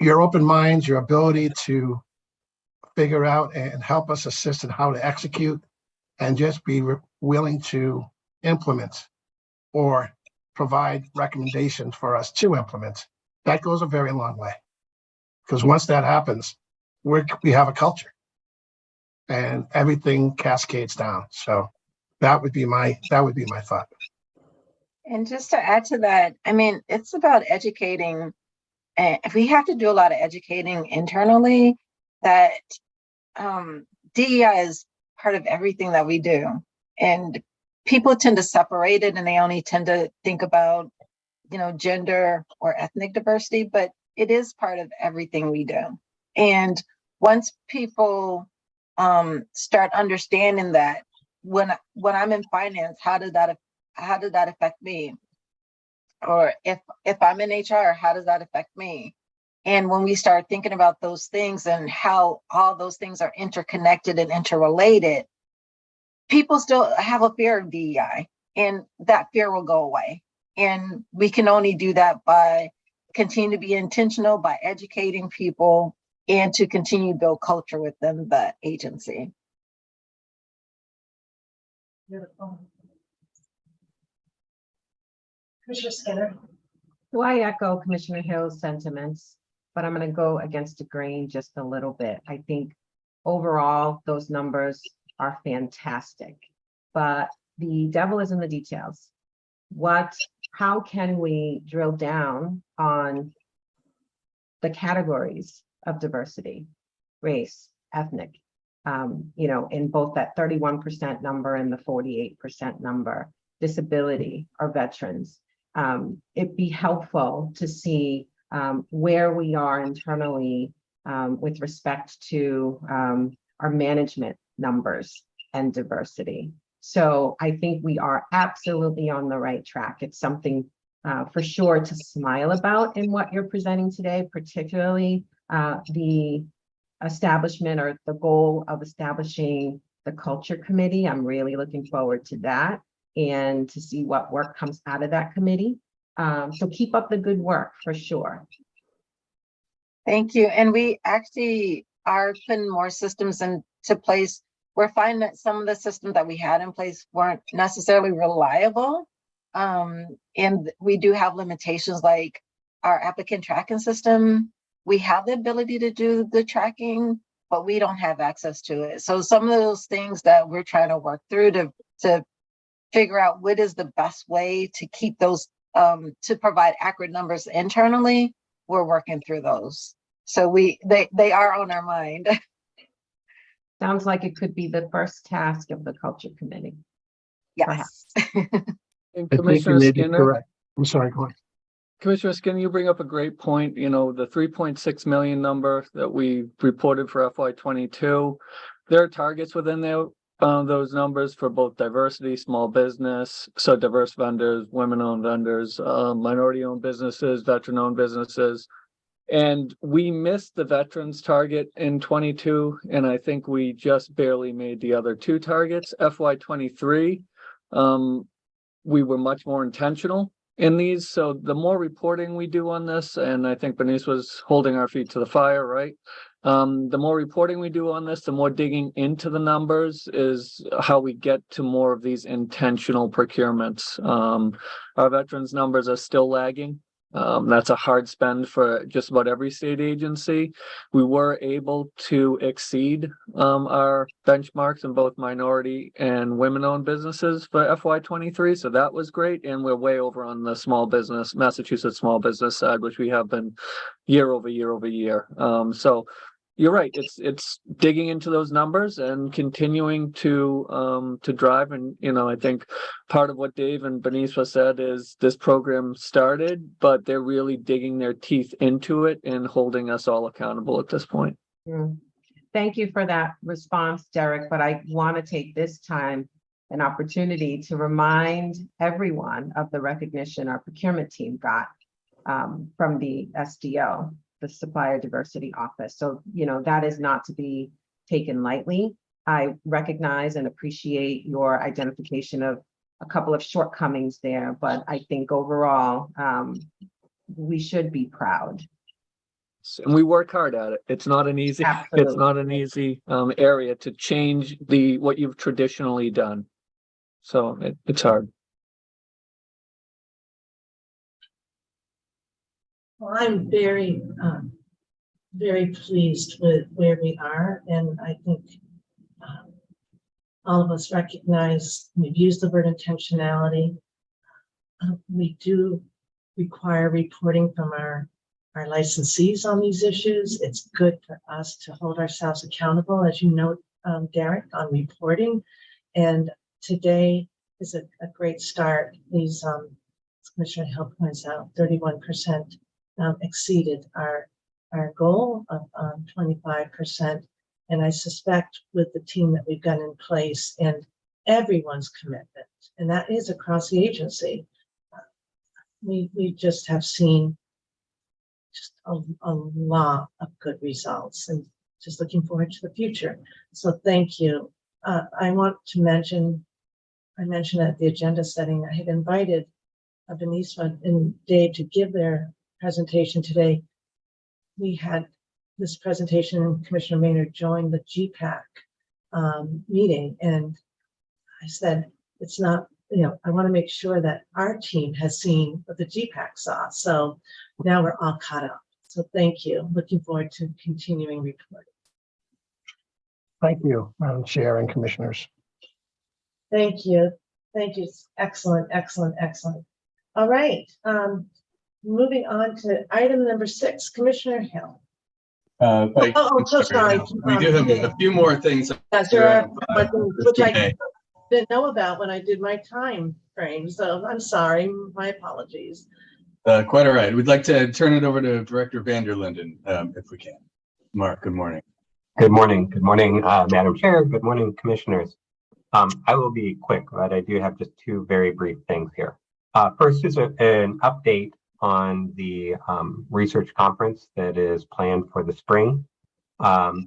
your open minds, your ability to figure out and help us assist in how to execute and just be willing to implement or provide recommendations for us to implement, that goes a very long way. Because once that happens, we have a culture and everything cascades down. So that would be my thought. And just to add to that, it's about educating. If we have to do a lot of educating internally, that DEI is part of everything that we do. And people tend to separate it and they only tend to think about, gender or ethnic diversity, but it is part of everything we do. And once people start understanding that, when I'm in finance, how did that affect me? Or if I'm in HR, how does that affect me? And when we start thinking about those things and how all those things are interconnected and interrelated, people still have a fear of DEI, and that fear will go away. And we can only do that by continue to be intentional, by educating people, and to continue to build culture within the agency. Beautiful. Commissioner Skinner. So I echo Commissioner Hill's sentiments, but I'm going to go against the grain just a little bit. I think overall, those numbers are fantastic, but the devil is in the details. How can we drill down on the categories of diversity, race, ethnic, in both that 31% number and the 48% number, disability or veterans? It'd be helpful to see where we are internally with respect to our management numbers and diversity. So I think we are absolutely on the right track. It's something for sure to smile about in what you're presenting today, particularly the establishment or the goal of establishing the culture committee. I'm really looking forward to that and to see what work comes out of that committee. So keep up the good work for sure. Thank you. And we actually are putting more systems into place. We're finding that some of the systems that we had in place weren't necessarily reliable. And we do have limitations like our applicant tracking system. We have the ability to do the tracking, but we don't have access to it. So some of those things that we're trying to work through to figure out what is the best way to keep those, to provide accurate numbers internally, we're working through those. So they are on our mind. Sounds like it could be the first task of the culture committee. Yes. And I think you Commissioner may be Skinner, correct. I'm sorry, go ahead. Commissioner Skinner, you bring up a great point. The 3.6 million number that we reported for FY22, there are targets within there, those numbers for both diversity, small business, so diverse vendors, women-owned vendors, minority-owned businesses, veteran-owned businesses. And we missed the veterans target in 22, and I think we just barely made the other two targets. FY23, we were much more intentional in these. So the more reporting we do on this, and I think Bernice was holding our feet to the fire, right? The more reporting we do on this, the more digging into the numbers is how we get to more of these intentional procurements. Our veterans numbers are still lagging That's a hard spend for just about every state agency. We were able to exceed our benchmarks in both minority and women-owned businesses for FY23, so that was great. And we're way over on the small business, Massachusetts small business side, which we have been year over year over year. So you're right. It's digging into those numbers and continuing to drive. And I think part of what Dave and Beniswa said is this program started, but they're really digging their teeth into it and holding us all accountable at this point. Thank you for that response, Derek. But I want to take this time an opportunity to remind everyone of the recognition our procurement team got from the SDO, the Supplier Diversity Office. So, that is not to be taken lightly. I recognize and appreciate your identification of a couple of shortcomings there, but I think overall, we should be proud. And we work hard at it. It's not an easy, Absolutely. It's not an easy area to change what you've traditionally done. So it's hard. Well, I'm very, very pleased with where we are, and I think all of us recognize, we've used the word intentionality. We do require reporting from our licensees on these issues. It's good for us to hold ourselves accountable, as you know, Derek, on reporting. And today is a great start. These, as Commissioner Hill points out, 31% exceeded our goal of 25%. And I suspect with the team that we've got in place and everyone's commitment, and that is across the agency, we just have seen just a lot of good results, and just looking forward to the future. So thank you. I want to mention, I mentioned at the agenda setting, I had invited Beniswa and Dave to give their presentation today. We had this presentation and Commissioner Maynard joined the GPAC meeting, and I said, it's not, I want to make sure that our team has seen what the GPAC saw. So now we're all caught up. So thank you. Looking forward to continuing reporting. Thank you, Madam Chair and Commissioners. Thank you. Thank you. Excellent, excellent, excellent. All right. Moving on to item number 6, Commissioner Hill. Thank you. I'm so sorry. We do have a few more things. Yes, there are, which I today. didn't know about when I did my time frame. So I'm sorry. My apologies. Quite all right. We'd like to turn it over to Director Vanderlinden, if we can. Mark, good morning. Good morning. Good morning, Madam Chair. Good morning, Commissioners. I will be quick, but I do have just 2 very brief things here. First is an update on the research conference that is planned for the spring.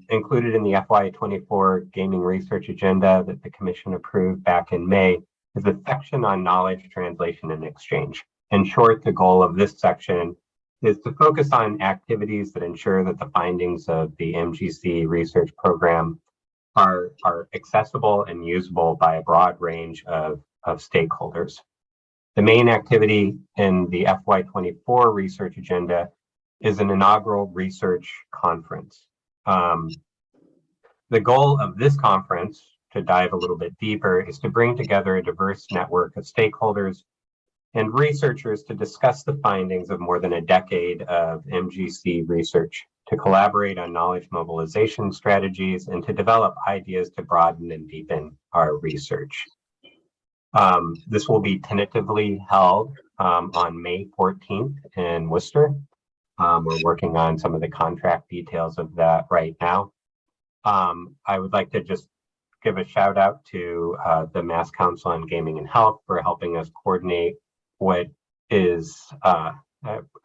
Included in the FY24 gaming research agenda that the Commission approved back in May is a section on knowledge translation and exchange. In short, the goal of this section is to focus on activities that ensure that the findings of the MGC research program are accessible and usable by a broad range of stakeholders. The main activity in the FY24 research agenda is an inaugural research conference. The goal of this conference, to dive a little bit deeper, is to bring together a diverse network of stakeholders and researchers to discuss the findings of more than a decade of MGC research, to collaborate on knowledge mobilization strategies, and to develop ideas to broaden and deepen our research. This will be tentatively held on May 14th in Worcester. We're working on some of the contract details of that right now. I would like to just give a shout out to the Mass Council on Gaming and Health for helping us coordinate what is a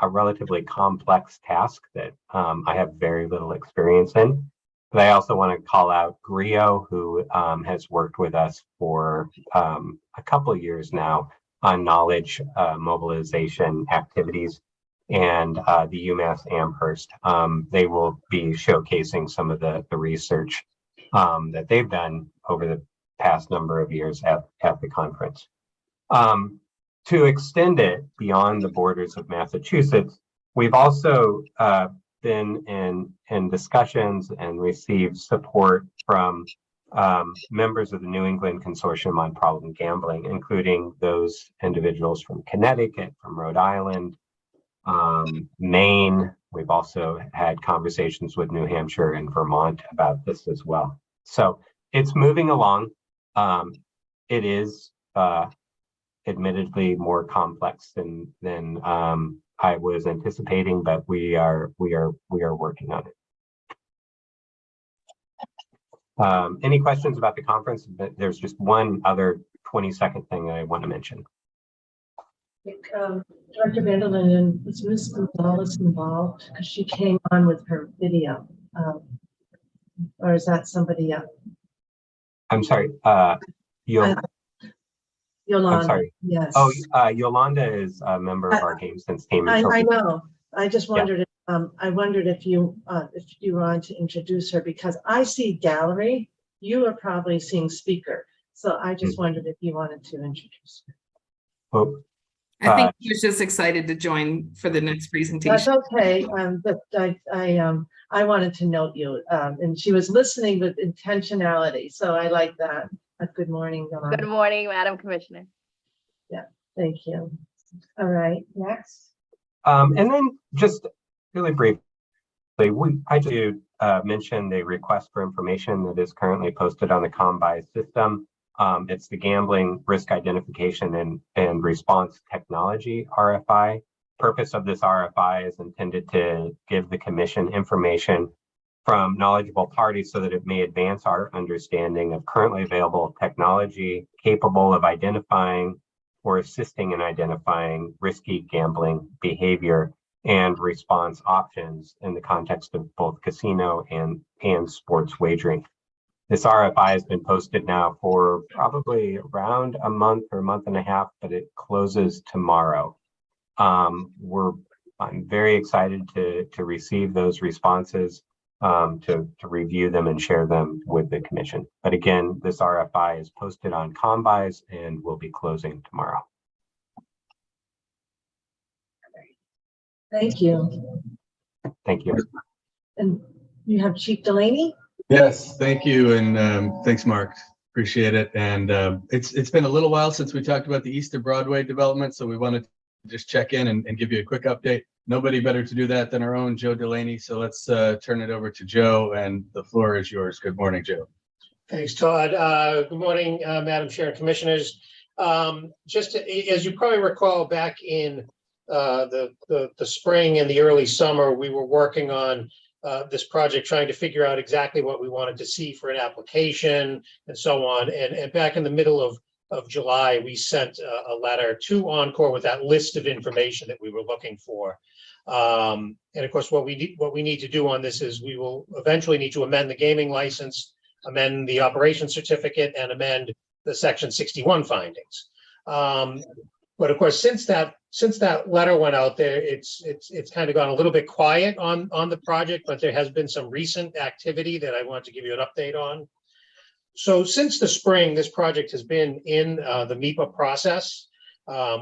relatively complex task that I have very little experience in. But I also want to call out Grio, who has worked with us for a couple of years now on knowledge mobilization activities, and the UMass Amherst. They will be showcasing some of the research that they've done over the past number of years at the conference. to extend it beyond the borders of Massachusetts, we've also been in discussions and received support from members of the New England Consortium on Problem Gambling, including those individuals from Connecticut, from Rhode Island, Maine. We've also had conversations with New Hampshire and Vermont about this as well. So it's moving along. It is admittedly more complex than I was anticipating, but we are working on it. Any questions about the conference? There's just one other 20-second thing that I want to mention. Director Vanderlyn, and was Ms. Gonzalez involved because she came on with her video, or is that somebody else? I'm sorry. Yolanda. I'm sorry. Yes. Oh, Yolanda is a member of our Game Sense team. I know. I just wondered. I wondered if you wanted to introduce her, because I see gallery. You are probably seeing speaker, so I just wondered if you wanted to introduce her. Well, I think she was just excited to join for the next presentation. That's okay. But I wanted to note you, and she was listening with intentionality, so I like that. Good morning, Yolanda. Good morning, Madam Commissioner. Yeah, thank you. All right, next. And then just really briefly, I do mention the request for information that is currently posted on the ComBuy system. It's the Gambling Risk Identification and Response Technology RFI. Purpose of this RFI is intended to give the Commission information from knowledgeable parties so that it may advance our understanding of currently available technology capable of identifying or assisting in identifying risky gambling behavior and response options in the context of both casino and sports wagering. This RFI has been posted now for probably around a month or a month and a half, but it closes tomorrow. I'm very excited to receive those responses, to review them and share them with the Commission. But again, this RFI is posted on ComBuy and will be closing tomorrow. Thank you. Thank you. And you have Chief Delaney? Yes, thank you. And thanks, Mark. Appreciate it. And it's been a little while since we talked about the East of Broadway development, so we wanted to just check in and give you a quick update. Nobody better to do that than our own Joe Delaney. So let's turn it over to Joe, and the floor is yours. Good morning, Joe. Thanks, Todd. Good morning, Madam Chair and Commissioners. As you probably recall, back in the spring and the early summer, we were working on this project, trying to figure out exactly what we wanted to see for an application and so on. And back in the middle of July, we sent a letter to Encore with that list of information that we were looking for. And of course, what we need to do on this is we will eventually need to amend the gaming license, amend the operation certificate, and amend the Section 61 findings. But of course, since that letter went out there, it's kind of gone a little bit quiet on the project, but there has been some recent activity that I want to give you an update on. So since the spring, this project has been in the MIPA process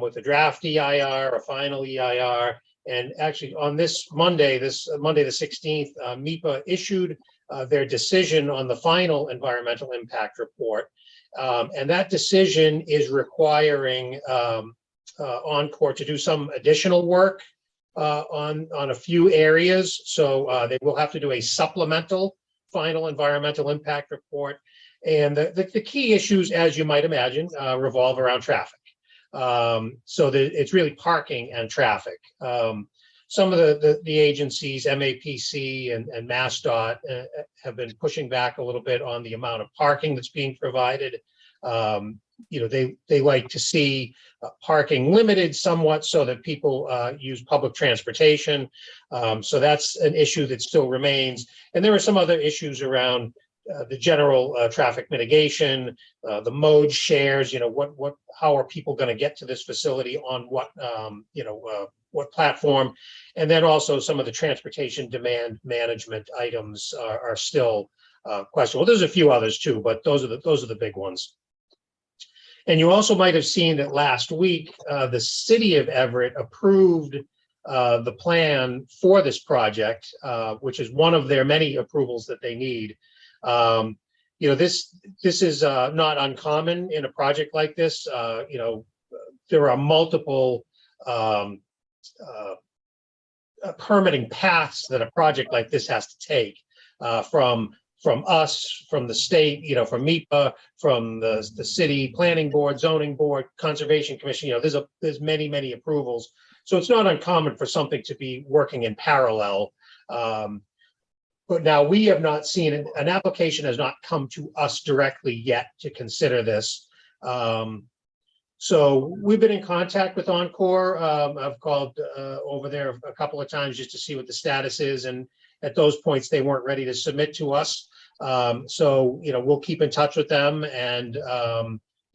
with a draft EIR, a final EIR, and actually on this Monday the 16th, MIPA issued their decision on the final environmental impact report. And that decision is requiring Encore to do some additional work on a few areas. So they will have to do a supplemental final environmental impact report. And the key issues, as you might imagine, revolve around traffic. So it's really parking and traffic. Some of the agencies, MAPC and MassDOT, have been pushing back a little bit on the amount of parking that's being provided. They like to see parking limited somewhat so that people use public transportation. So that's an issue that still remains. And there are some other issues around the general traffic mitigation, the mode shares. How are people going to get to this facility on what platform? And then also some of the transportation demand management items are still questionable. There's a few others too, but those are the big ones. And you also might have seen that last week, the city of Everett approved the plan for this project, which is one of their many approvals that they need. This is not uncommon in a project like this. There are multiple permitting paths that a project like this has to take, from us, from the state, from MIPA, from the city planning board, zoning board, conservation commission. There's many approvals, so it's not uncommon for something to be working in parallel. But now we have not seen an application has not come to us directly yet to consider this. So we've been in contact with Encore. I've called over there a couple of times just to see what the status is, and at those points they weren't ready to submit to us. So we'll keep in touch with them, and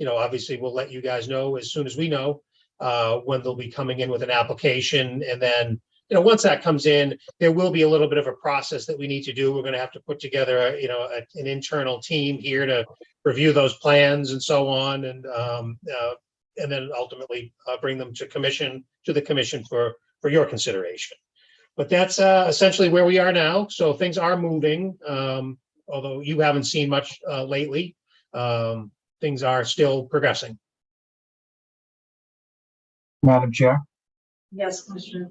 obviously we'll let you guys know as soon as we know when they'll be coming in with an application. And then once that comes in, there will be a little bit of a process that we need to do. We're going to have to put together an internal team here to review those plans and so on, and then ultimately bring them to the commission for your consideration. But that's essentially where we are now. So things are moving, although you haven't seen much lately. Things are still progressing. Madam Chair. Yes, Commissioner.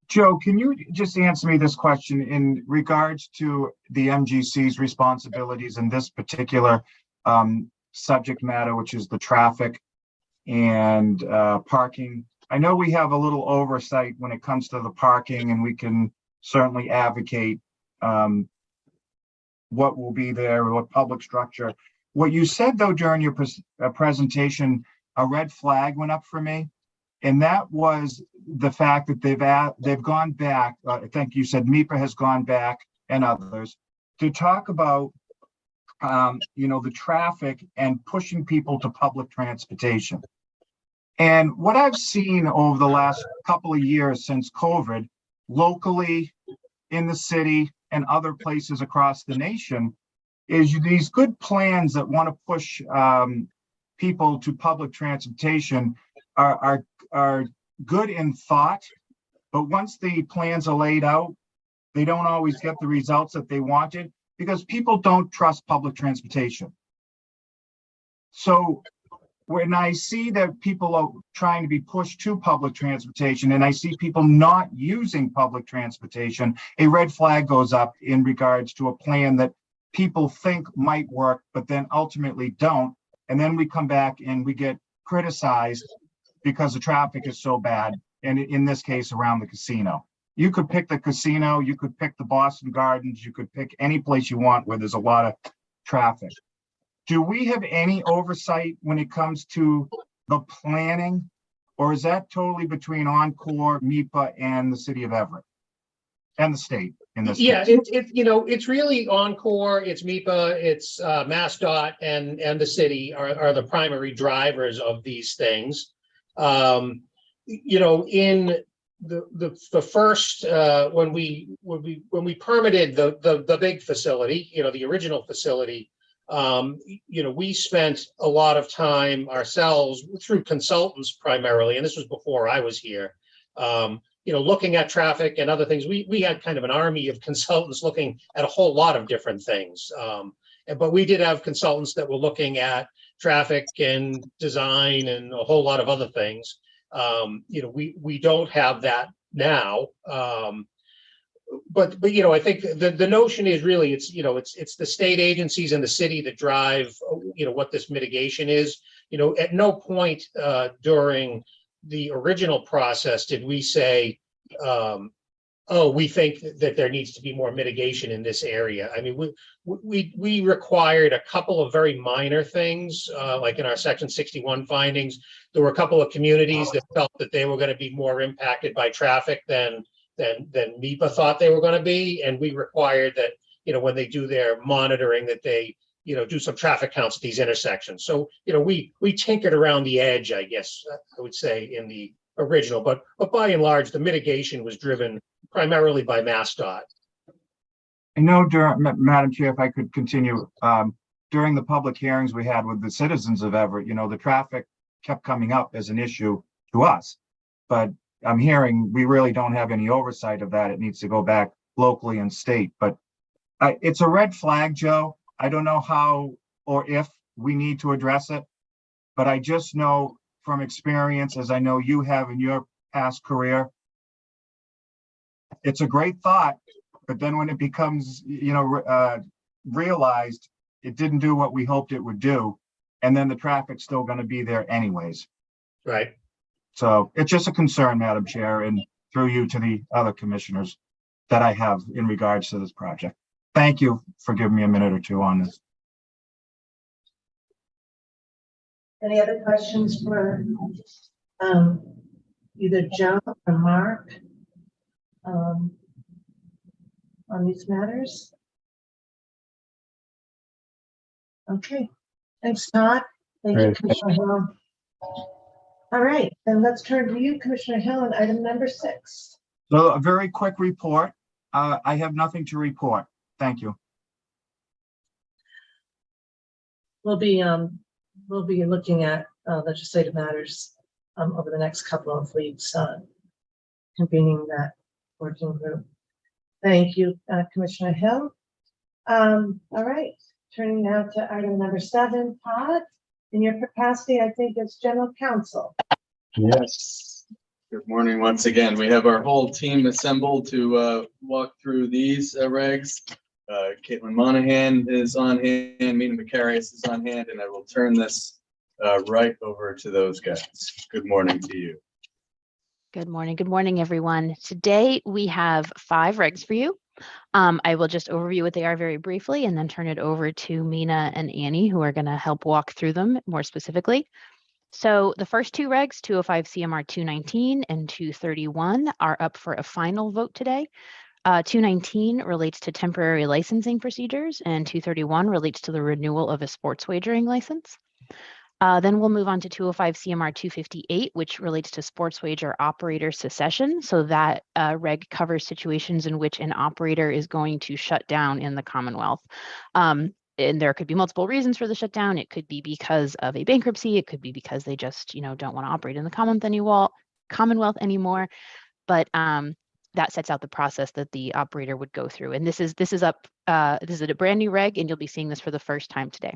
Joe, can you just answer me this question in regards to the MGC's responsibilities in this particular subject matter, which is the traffic and parking? I know we have a little oversight when it comes to the parking, and we can certainly advocate what will be there, what public structure. What you said, though, during your presentation, a red flag went up for me, and that was the fact that they've gone back. I think you said MIPA has gone back, and others, to talk about the traffic and pushing people to public transportation. And what I've seen over the last couple of years since COVID, locally in the city and other places across the nation, is these good plans that want to push people to public transportation are good in thought, but once the plans are laid out, they don't always get the results that they wanted because people don't trust public transportation. So when I see that people are trying to be pushed to public transportation and I see people not using public transportation, a red flag goes up in regards to a plan that people think might work, but then ultimately don't. And then we come back and we get criticized because the traffic is so bad. And in this case, around the casino. You could pick the casino, you could pick the Boston Gardens, you could pick any place you want where there's a lot of traffic. Do we have any oversight when it comes to the planning, or is that totally between Encore, MIPA, and the city of Everett and the state in this Yeah, case? it's really Encore, it's MIPA, it's MassDOT, and the city are the primary drivers of these things. In the first when we permitted the big facility, the original facility, we spent a lot of time ourselves through consultants primarily, and this was before I was here, looking at traffic and other things. We had kind of an army of consultants looking at a whole lot of different things. But we did have consultants that were looking at traffic and design and a whole lot of other things. We don't have that now. But I think the notion is really it's the state agencies and the city that drive what this mitigation is. At no point during the original process did we say, we think that there needs to be more mitigation in this area. I mean, we required a couple of very minor things, like in our Section 61 findings. There were a couple of communities that felt that they were going to be more impacted by traffic than MIPA thought they were going to be, and we required that when they do their monitoring that they do some traffic counts at these intersections. So we tinkered around the edge, I guess I would say, in the original, but by and large the mitigation was driven primarily by MassDOT. I know, Madam Chair, if I could continue, during the public hearings we had with the citizens of Everett, the traffic kept coming up as an issue to us. But I'm hearing we really don't have any oversight of that. It needs to go back locally and state. But it's a red flag, Joe. I don't know how or if we need to address it, but I just know from experience, as I know you have in your past career, it's a great thought, but then when it becomes, realized, it didn't do what we hoped it would do, and then the traffic's still going to be there anyways. Right. So it's just a concern, Madam Chair, and through you to the other commissioners that I have in regards to this project. Thank you for giving me a minute or two on this. Any other questions for either Joe or Mark on these matters? Okay, thanks, Todd. Thank you, Great. Commissioner Hill. All right, then let's turn to you, Commissioner Hill, on item number 6. So a very quick report. I have nothing to report. Thank you. We'll be looking at legislative matters over the next couple of weeks, convening that working group. Thank you, Commissioner Hill. All right, turning now to item number 7, Todd, in your capacity, I think, as General Counsel. Yes. Good morning once again. We have our whole team assembled to walk through these regs. Caitlin Monahan is on hand, Mina Macarius is on hand, and I will turn this right over to those guys. Good morning to you. Good morning, everyone. Today we have 5 regs for you. I will just overview what they are very briefly and then turn it over to Mina and Annie, who are going to help walk through them more specifically. So the first 2 regs, 205 CMR 219 and 231, are up for a final vote today. 219 relates to temporary licensing procedures, and 231 relates to the renewal of a sports wagering license. Then we'll move on to 205 CMR 258, which relates to sports wager operator secession. So that reg covers situations in which an operator is going to shut down in the Commonwealth. And there could be multiple reasons for the shutdown. It could be because of a bankruptcy. It could be because they just, don't want to operate in the Commonwealth anymore. But that sets out the process that the operator would go through. And this is a brand new reg, and you'll be seeing this for the first time today.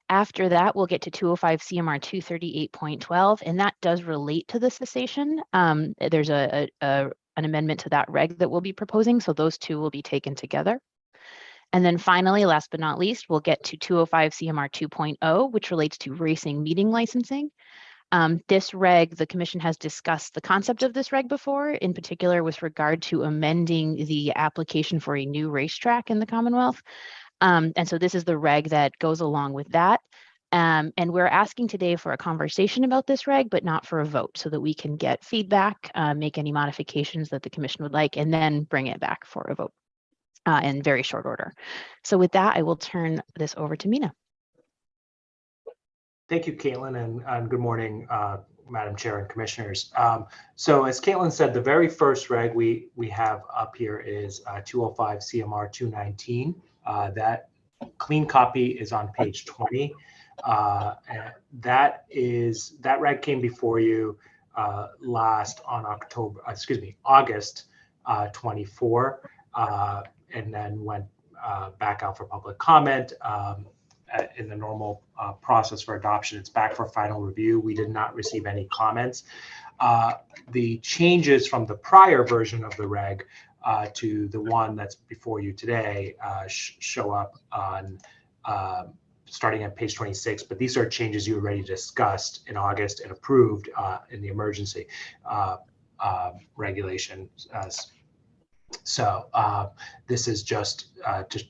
After that, we'll get to 205 CMR 238.12, and that does relate to the cessation. There's an amendment to that reg that we'll be proposing, so those 2 will be taken together. And then finally, last but not least, we'll get to 205 CMR 2.0, which relates to racing meeting licensing. This reg, the commission has discussed the concept of this reg before, in particular with regard to amending the application for a new racetrack in the Commonwealth. And so this is the reg that goes along with that. And we're asking today for a conversation about this reg, but not for a vote, so that we can get feedback, make any modifications that the commission would like, and then bring it back for a vote in very short order. So with that, I will turn this over to Mina. Thank you, Caitlin, and good morning, Madam Chair and Commissioners. So as Caitlin said, the very first reg we have up here is 205 CMR 219. That clean copy is on page 20. That reg came before you last on August 24, and then went back out for public comment. In the normal process for adoption, it's back for final review. We did not receive any comments. The changes from the prior version of the reg to the one that's before you today show up on starting at page 26, but these are changes you already discussed in August and approved in the emergency regulation. So this is just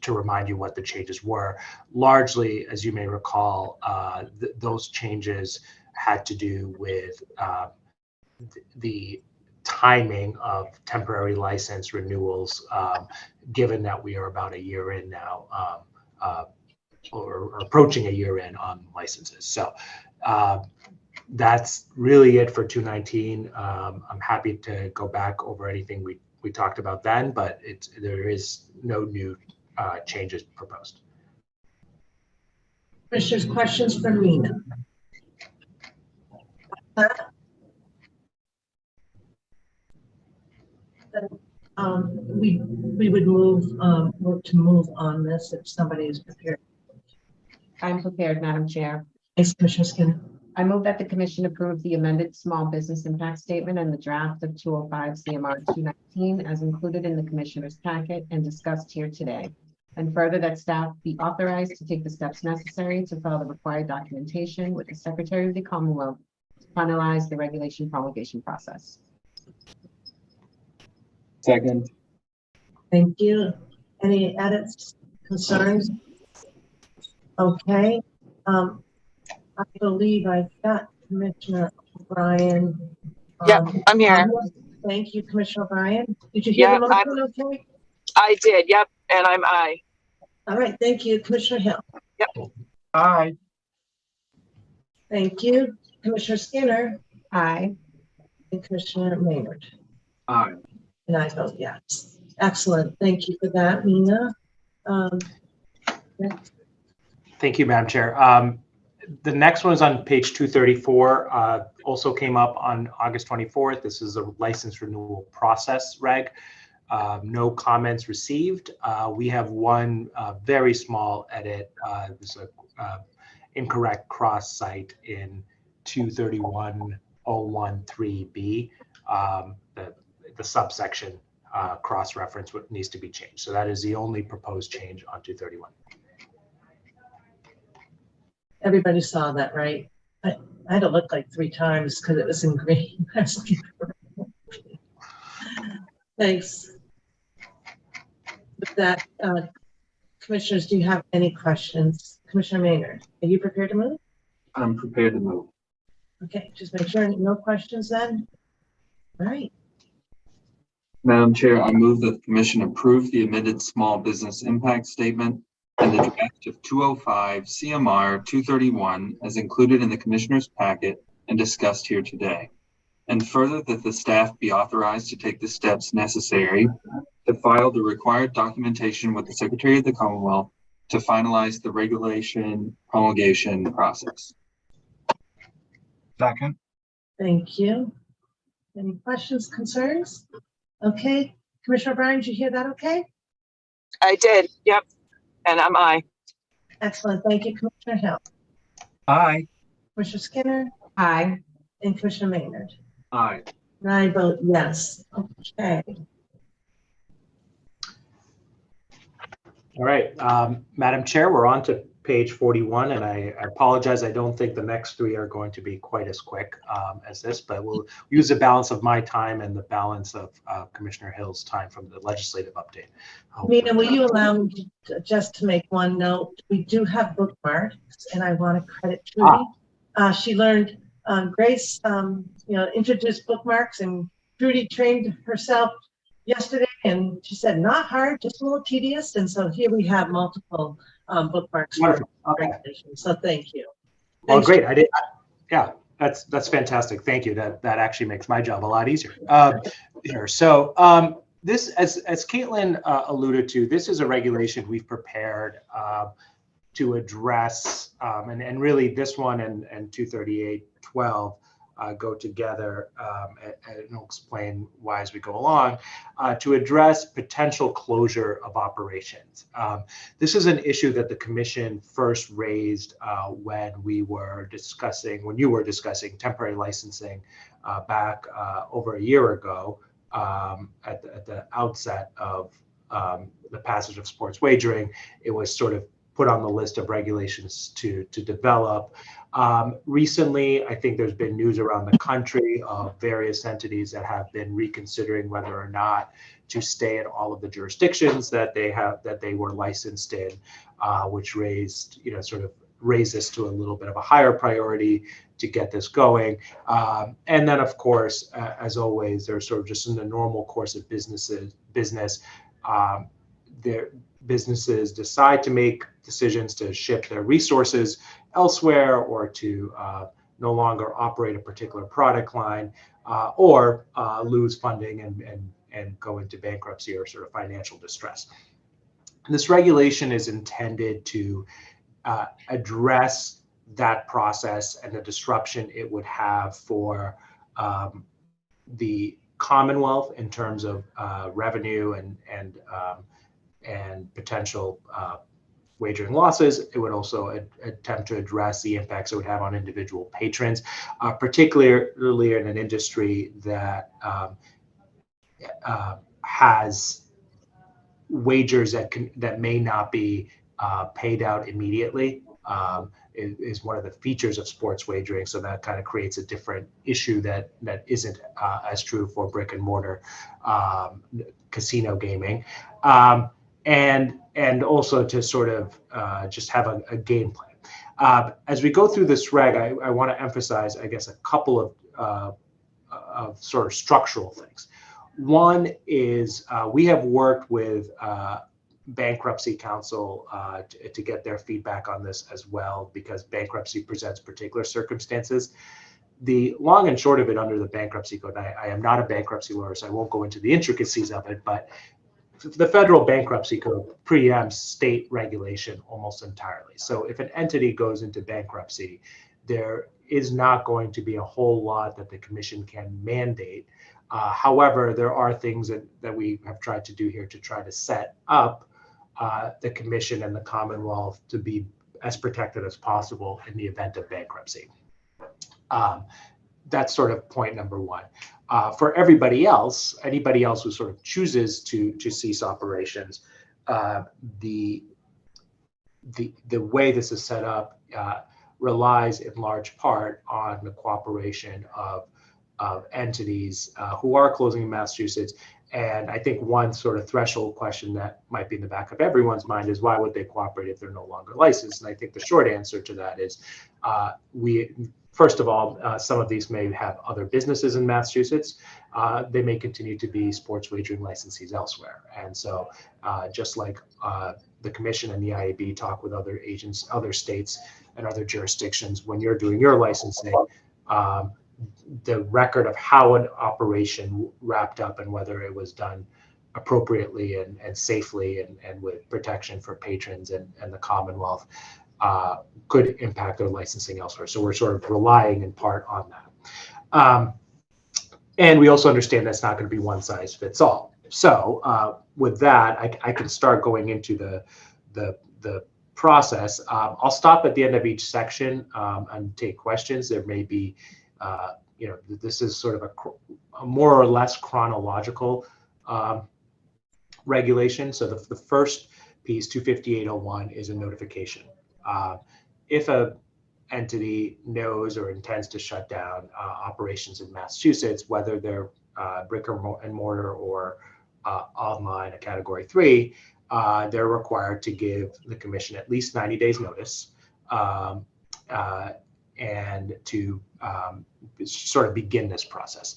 to remind you what the changes were. Largely, as you may recall, those changes had to do with the timing of temporary license renewals, given that we are about a year in now, or approaching a year in on licenses. So that's really it for 219. I'm happy to go back over anything we talked about then, but there is no new changes proposed. Commissioners, questions for Mina? We would work to move on this if somebody is prepared. I'm prepared, Madam Chair. Thanks, Commissioner Skinner. I move that the commission approve the amended small business impact statement and the draft of 205 CMR 219 as included in the commissioner's packet and discussed here today. And further, that staff be authorized to take the steps necessary to file the required documentation with the Secretary of the Commonwealth to finalize the regulation promulgation process. Second. Thank you. Any edits, concerns? Okay. I believe I've got Commissioner O'Brien. Yep, I'm here. Thank you, Commissioner O'Brien. Did you hear Yep, the motion okay? I did, yep, and I'm aye. All right, thank you, Commissioner Hill. Yep. Aye. Thank you, Commissioner Skinner. Aye. And Commissioner Maynard. Aye. And I vote yes. Excellent. Thank you for that, Mina. Thank you, Madam Chair. The next one is on page 234, also came up on August 24th. This is a license renewal process reg. No comments received. We have one very small edit. There's a incorrect cross site in 231.013B. The subsection cross reference needs to be changed. So that is the only proposed change on 231. Everybody saw that, right? I had to look like 3 times because it was in green. Thanks. With that, commissioners, do you have any questions? Commissioner Maynard, are you prepared to move? I'm prepared to move. Okay, just make sure no questions then. All right. Madam Chair, I move that the commission approve the amended small business impact statement and the draft of 205 CMR 231 as included in the commissioner's packet and discussed here today. And further, that the staff be authorized to take the steps necessary to file the required documentation with the Secretary of the Commonwealth to finalize the regulation promulgation process. Second. Thank you. Any questions, concerns? Okay, Commissioner O'Brien, did you hear that okay? I did, yep, and I'm aye. Excellent, thank you, Commissioner Hill. Aye. Commissioner Skinner? Aye. And Commissioner Maynard? Aye. And I vote yes. Okay. All right, Madam Chair, we're on to page 41, and I apologize. I don't think the next 3 are going to be quite as quick as this, but we'll use the balance of my time and the balance of Commissioner Hill's time from the legislative update. Mina, will you allow me just to make one note? We do have bookmarks, and I want to credit Trudy. She learned, Grace, introduced bookmarks, and Trudy trained herself yesterday, and she said, not hard, just a little tedious. And so here we have multiple bookmarks. Wonderful. Okay. So thank you. Well, great. Yeah, that's fantastic. Thank you. That actually makes my job a lot easier. Here. So this, as Caitlin alluded to, this is a regulation we've prepared to address, and really this one and 238.12 go together, and I'll explain why as we go along, to address potential closure of operations. This is an issue that the commission first raised when you were discussing temporary licensing back over a year ago at the outset of the passage of sports wagering. It was sort of put on the list of regulations to develop. Recently, I think there's been news around the country of various entities that have been reconsidering whether or not to stay in all of the jurisdictions that they were licensed in, which raised this to a little bit of a higher priority to get this going. And then, of course, as always, they're sort of just in the normal course of business, businesses decide to make decisions to shift their resources elsewhere or to no longer operate a particular product line or lose funding and go into bankruptcy or sort of financial distress. And this regulation is intended to address that process and the disruption it would have for the Commonwealth in terms of revenue and potential wagering losses. It would also attempt to address the impacts it would have on individual patrons, particularly in an industry that has wagers that may not be paid out immediately. Is one of the features of sports wagering, so that kind of creates a different issue that isn't as true for brick and mortar casino gaming, and also to sort of just have a game plan. As we go through this reg, I want to emphasize, I guess, a couple of sort of structural things. One is we have worked with bankruptcy counsel to get their feedback on this as well, because bankruptcy presents particular circumstances. The long and short of it under the bankruptcy code, I am not a bankruptcy lawyer, so I won't go into the intricacies of it, but the federal bankruptcy code preempts state regulation almost entirely. So if an entity goes into bankruptcy, there is not going to be a whole lot that the commission can mandate. However, there are things that we have tried to do here to try to set up the commission and the Commonwealth to be as protected as possible in the event of bankruptcy. That's sort of point number one. For everybody else, anybody else who sort of chooses to cease operations, the way this is set up relies in large part on the cooperation of entities who are closing in Massachusetts. And I think one sort of threshold question that might be in the back of everyone's mind is, why would they cooperate if they're no longer licensed? And I think the short answer to that is first of all, some of these may have other businesses in Massachusetts. They may continue to be sports wagering licensees elsewhere. And so just like the commission and the IAB talk with other agents, other states and other jurisdictions, when you're doing your licensing, the record of how an operation wrapped up and whether it was done appropriately and safely and with protection for patrons and the Commonwealth could impact their licensing elsewhere. So we're sort of relying in part on that. And we also understand that's not going to be one size fits all. So with that, I can start going into the process. I'll stop at the end of each section and take questions. There may be this is sort of a more or less chronological regulation. So the first piece, 258.01, is a notification. If a entity knows or intends to shut down operations in Massachusetts, whether they're brick and mortar or online, a category 3, they're required to give the commission at least 90 days notice and to sort of begin this process.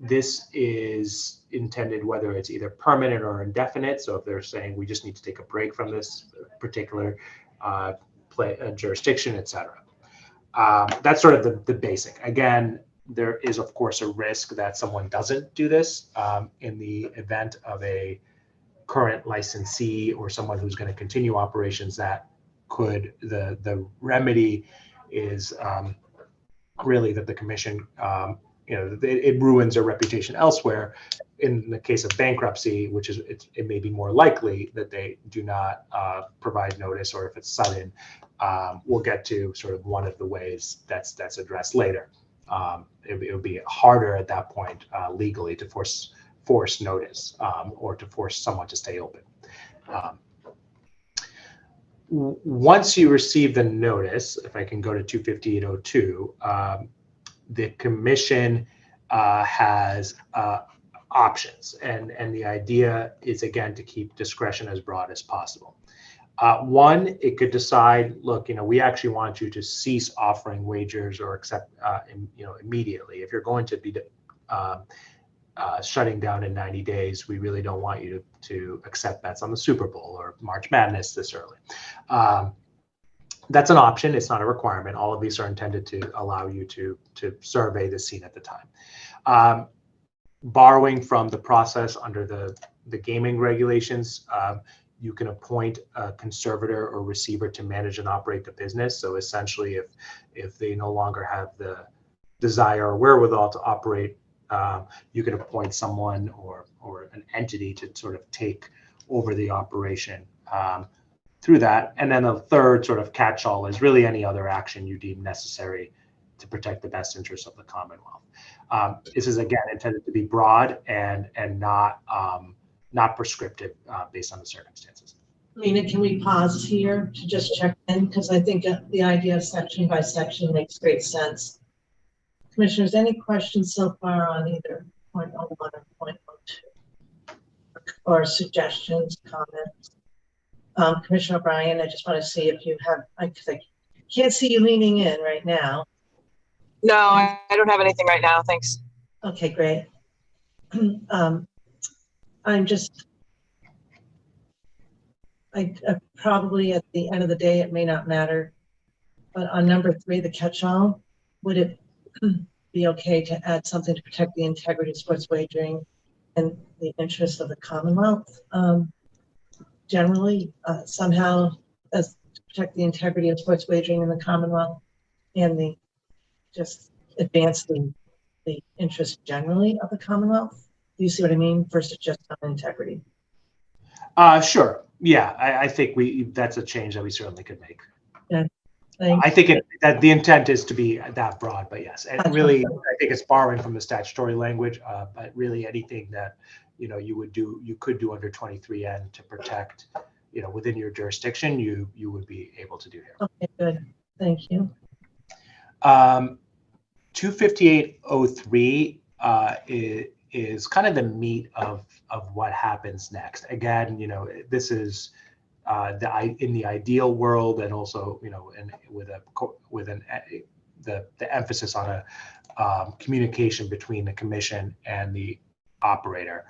This is intended whether it's either permanent or indefinite. So if they're saying we just need to take a break from this particular jurisdiction, et cetera. That's sort of the basic. Again, there is, of course, a risk that someone doesn't do this in the event of a current licensee or someone who's going to continue operations. That could, the remedy is really that the commission, it ruins their reputation elsewhere. In the case of bankruptcy, which is, it may be more likely that they do not provide notice, or if it's sudden, we'll get to sort of one of the ways that's addressed later. It would be harder at that point legally to force notice or to force someone to stay open. Once you receive the notice, if I can go to 258.02, the commission has options, and the idea is, again, to keep discretion as broad as possible. One, it could decide, look, we actually want you to cease offering wagers or accept, immediately. If you're going to be shutting down in 90 days, we really don't want you to accept bets on the Super Bowl or March Madness this early. That's an option. It's not a requirement. All of these are intended to allow you to survey the scene at the time. Borrowing from the process under the gaming regulations, you can appoint a conservator or receiver to manage and operate the business. So essentially, if they no longer have the desire or wherewithal to operate, you can appoint someone or an entity to sort of take over the operation through that. And then a third sort of catch-all is really any other action you deem necessary to protect the best interests of the Commonwealth. This is again intended to be broad and not prescriptive based on the circumstances. Mina, can we pause here to just check in? Because I think the idea of section by section makes great sense. Commissioners, any questions so far on either point 01 or point 02? Or suggestions, comments? Commissioner O'Brien, I just want to see if you have, I can't see you leaning in right now. No, I don't have anything right now. Thanks. Okay, great. I'm just, I probably at the end of the day, it may not matter, but on number 3, the catch-all, would it be okay to add something to protect the integrity of sports wagering and the interests of the Commonwealth? Generally, somehow, as to protect the integrity of sports wagering in the Commonwealth and the just advance the interest generally of the Commonwealth. Do you see what I mean? Versus just on integrity. Sure. Yeah, I think that's a change that we certainly could make. Yeah. Thanks. I think that the intent is to be that broad, but yes, and really, I think it's borrowing from the statutory language. But really, anything that you could do under 23N to protect, within your jurisdiction, you would be able to do here. Okay, good. Thank you. 25803 is kind of the meat of what happens next. Again, this is in the ideal world, and also and the emphasis on a communication between the commission and the operator.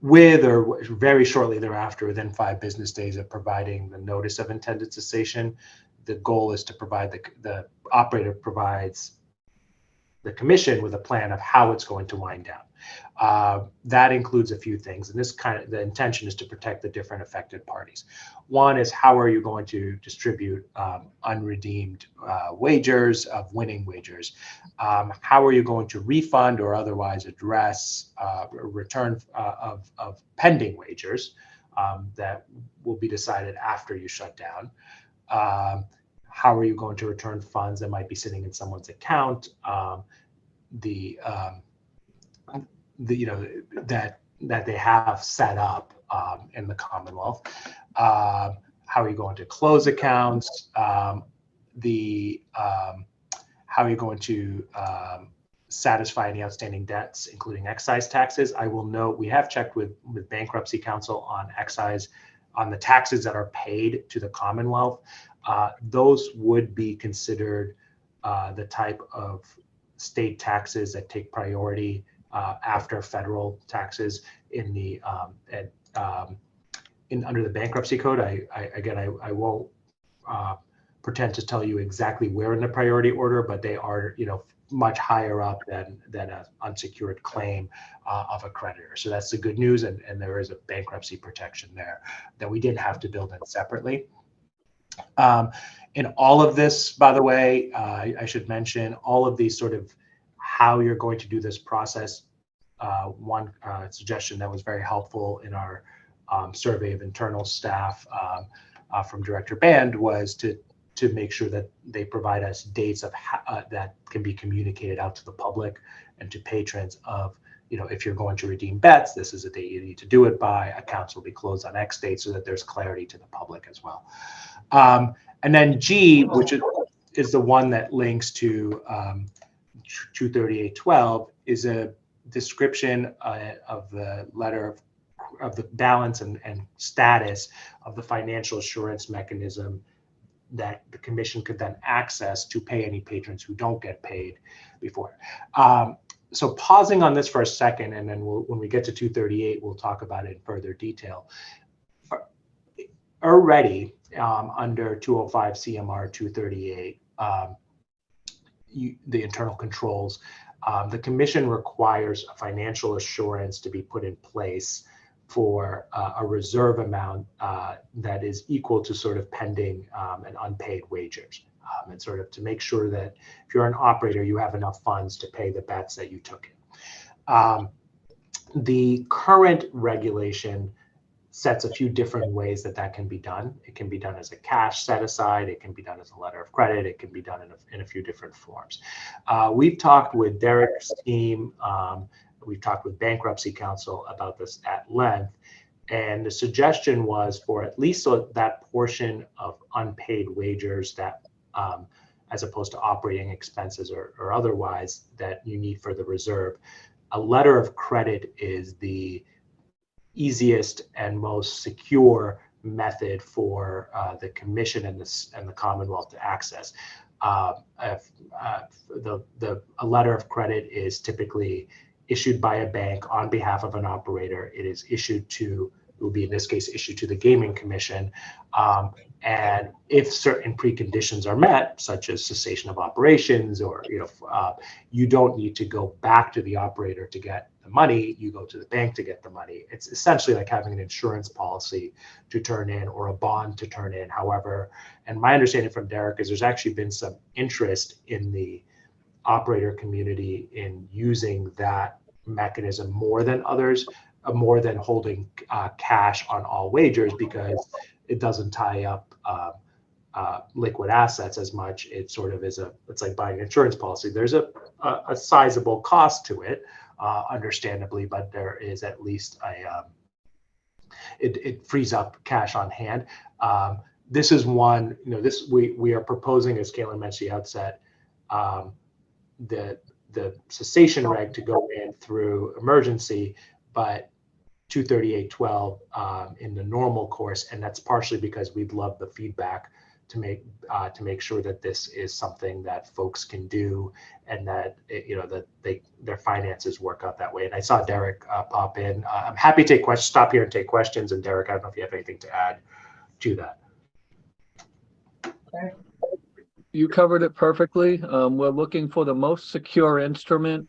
With or very shortly thereafter, within 5 business days of providing the notice of intended cessation, the goal is to provide the operator provides the commission with a plan of how it's going to wind down. That includes a few things, and the intention is to protect the different affected parties. One is, how are you going to distribute unredeemed wagers of winning wagers? How are you going to refund or otherwise address return of pending wagers that will be decided after you shut down? How are you going to return funds that might be sitting in someone's account? That they have set up in the Commonwealth. How are you going to close accounts? How are you going to satisfy any outstanding debts, including excise taxes? I will note we have checked with Bankruptcy Counsel on excise, on the taxes that are paid to the Commonwealth. Those would be considered the type of state taxes that take priority after federal taxes under the bankruptcy code. I won't pretend to tell you exactly where in the priority order, but they are much higher up than an unsecured claim of a creditor. So that's the good news, and there is a bankruptcy protection there that we didn't have to build in separately. In all of this, by the way, I should mention all of these sort of how you're going to do this process. One suggestion that was very helpful in our survey of internal staff from Director Band was to make sure that they provide us dates of that can be communicated out to the public and to patrons of, if you're going to redeem bets, this is a date you need to do it by. Accounts will be closed on X date, so that there's clarity to the public as well. And then G, which is the one that links to 23812, is a description of the letter of the balance and status of the financial assurance mechanism that the commission could then access to pay any patrons who don't get paid before. So pausing on this for a second, and then when we get to 238, we'll talk about it in further detail. Already, under 205 CMR 238, the internal controls, the commission requires a financial assurance to be put in place for a reserve amount that is equal to sort of pending and unpaid wagers. And sort of to make sure that if you're an operator, you have enough funds to pay the bets that you took in. The current regulation sets a few different ways that can be done. It can be done as a cash set aside. It can be done as a letter of credit. It can be done in a few different forms. We've talked with Derek's team. We've talked with bankruptcy counsel about this at length. And the suggestion was for at least that portion of unpaid wagers that, as opposed to operating expenses or otherwise, that you need for the reserve, a letter of credit is the easiest and most secure method for the commission and the Commonwealth to access. A letter of credit is typically issued by a bank on behalf of an operator. It is issued to, it will be in this case issued to the Gaming Commission. And if certain preconditions are met, such as cessation of operations, or you don't need to go back to the operator to get the money, you go to the bank to get the money. It's essentially like having an insurance policy to turn in or a bond to turn in. However, and my understanding from Derek is there's actually been some interest in the operator community in using that mechanism more than others, more than holding cash on all wagers, because it doesn't tie up liquid assets as much. It sort of is it's like buying an insurance policy. There's a sizable cost to it, understandably, but there is at least it frees up cash on hand. This is one, we are proposing, as Caitlin mentioned at the outset, the cessation reg to go in through emergency, but 238.12 in the normal course, and that's partially because we'd love the feedback to make sure that this is something that folks can do, and that their finances work out that way. And I saw Derek pop in. I'm happy to take questions. Stop here and take questions. And Derek, I don't know if you have anything to add to that. You covered it perfectly. We're looking for the most secure instrument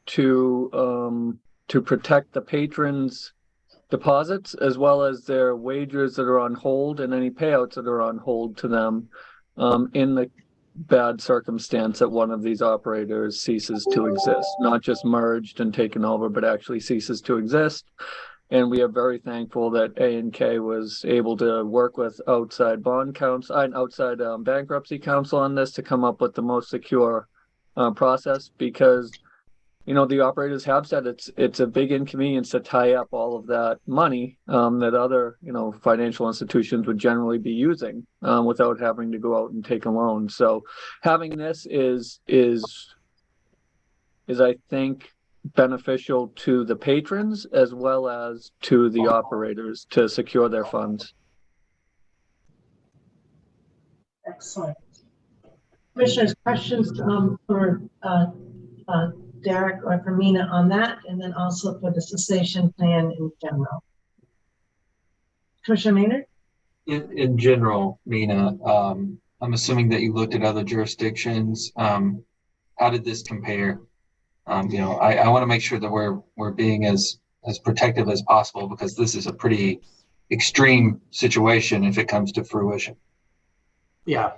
to protect the patrons' deposits, as well as their wagers that are on hold and any payouts that are on hold to them in the bad circumstance that one of these operators ceases to exist, not just merged and taken over, but actually ceases to exist. And we are very thankful that A&K was able to work with outside bond counsel and outside bankruptcy counsel on this to come up with the most secure process, because the operators have said it's a big inconvenience to tie up all of that money that other financial institutions would generally be using without having to go out and take a loan. So having this is I think beneficial to the patrons as well as to the operators to secure their funds. Excellent. Commissioners, questions for Derek or for Mina on that, and then also for the cessation plan in general. Commissioner Maynard? In general, Mina, I'm assuming that you looked at other jurisdictions. How did this compare? I want to make sure that we're being as protective as possible, because this is a pretty extreme situation if it comes to fruition. Yeah.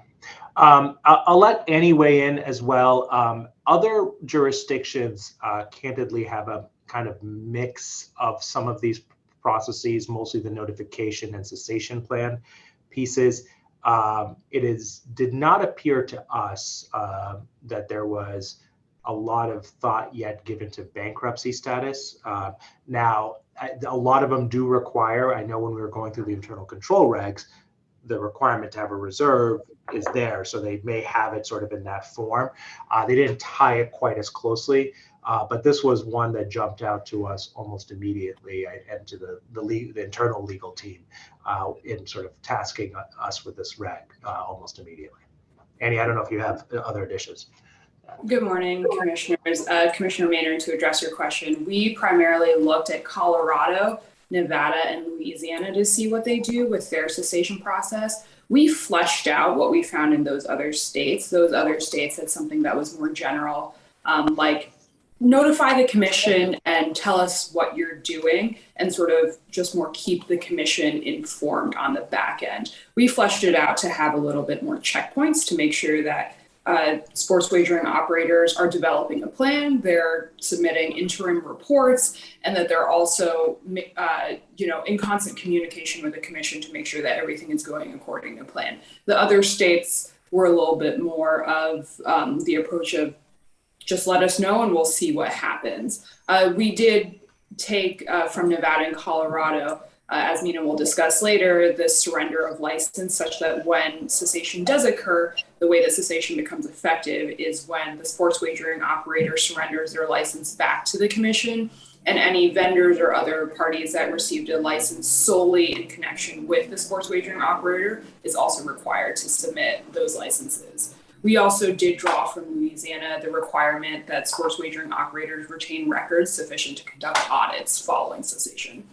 I'll let Annie weigh in as well. Other jurisdictions candidly have a kind of mix of some of these processes, mostly the notification and cessation plan pieces. It did not appear to us that there was a lot of thought yet given to bankruptcy status. Now, a lot of them do require, I know when we were going through the internal control regs, the requirement to have a reserve is there. So they may have it sort of in that form. They didn't tie it quite as closely, but this was one that jumped out to us almost immediately, and to the internal legal team in sort of tasking us with this reg almost immediately. Annie, I don't know if you have other additions. Good morning, commissioners. Commissioner Maynard, to address your question, we primarily looked at Colorado, Nevada, and Louisiana to see what they do with their cessation process. We fleshed out what we found in those other states. Those other states had something that was more general, like notify the commission and tell us what you're doing and sort of just more keep the commission informed on the back end. We fleshed it out to have a little bit more checkpoints to make sure that sports wagering operators are developing a plan, they're submitting interim reports, and that they're also, in constant communication with the commission to make sure that everything is going according to plan. The other states were a little bit more of the approach of just let us know and we'll see what happens. We did take from Nevada and Colorado, as Mina will discuss later, the surrender of license, such that when cessation does occur, the way that cessation becomes effective is when the sports wagering operator surrenders their license back to the commission, and any vendors or other parties that received a license solely in connection with the sports wagering operator is also required to submit those licenses. We also did draw from Louisiana the requirement that sports wagering operators retain records sufficient to conduct audits following cessation.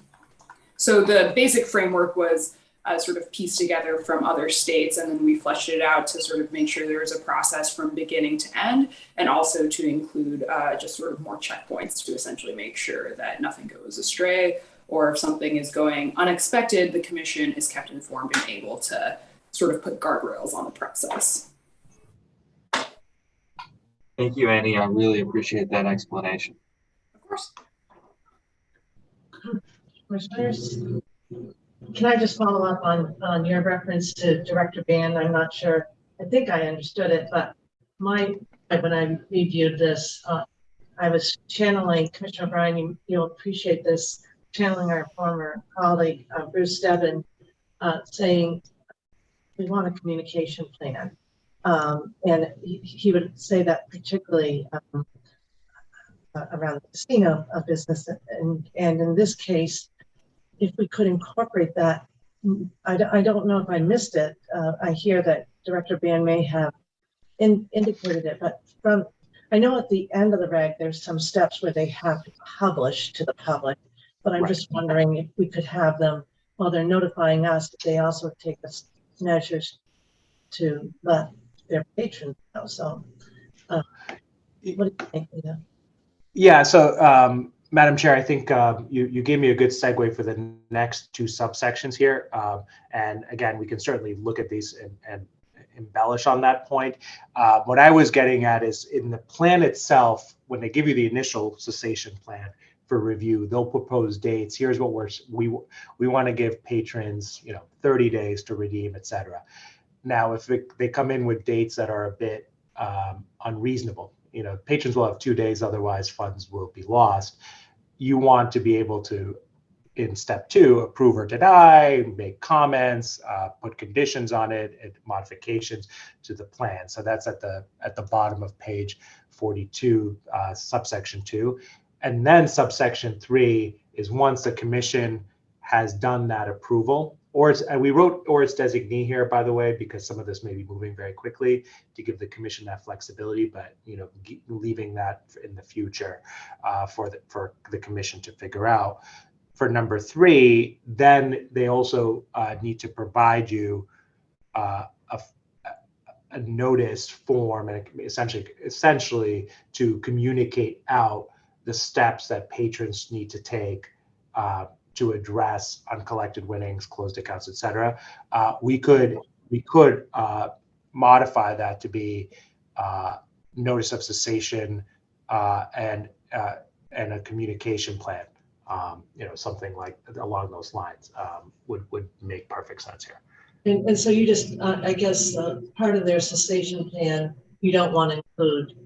So the basic framework was sort of pieced together from other states, and then we fleshed it out to sort of make sure there was a process from beginning to end, and also to include just sort of more checkpoints to essentially make sure that nothing goes astray, or if something is going unexpected, the commission is kept informed and able to sort of put guardrails on the process. Thank you, Annie. I really appreciate that explanation. Of course. Commissioners, can I just follow up on your reference to Director Ban? I'm not sure. I think I understood it, but when I reviewed this, I was channeling Commissioner O'Brien. You'll appreciate this. Channeling our former colleague Bruce Stebbin, saying we want a communication plan, and he would say that particularly around the casino business, and in this case, if we could incorporate that. I don't know if I missed it. I hear that Director Ban may have indicated it, but I know at the end of the reg, there's some steps where they have to publish to the public, but I'm just wondering if we could have them, while they're notifying us, that they also take the measures to let their patrons know. So what do you think, Lita? Yeah, so Madam Chair, I think you gave me a good segue for the next two subsections here. And again, we can certainly look at these and embellish on that point. What I was getting at is in the plan itself, when they give you the initial cessation plan for review, they'll propose dates. Here's what we want to give patrons, 30 days to redeem, et cetera. Now, if they come in with dates that are a bit unreasonable, patrons will have 2 days, otherwise funds will be lost. You want to be able to, in step 2, approve or deny, make comments, put conditions on it, and modifications to the plan. So that's at the bottom of page 42, subsection 2. And then subsection 3 is once the commission has done that approval, and we wrote or its designee here, by the way, because some of this may be moving very quickly to give the commission that flexibility, but leaving that in the future for the commission to figure out. For number 3, then they also need to provide you a notice form, and essentially to communicate out the steps that patrons need to take to address uncollected winnings, closed accounts, et cetera. We could modify that to be notice of cessation and a communication plan. Something like along those lines would make perfect sense here. And so you just, I guess, part of their cessation plan, you don't want to include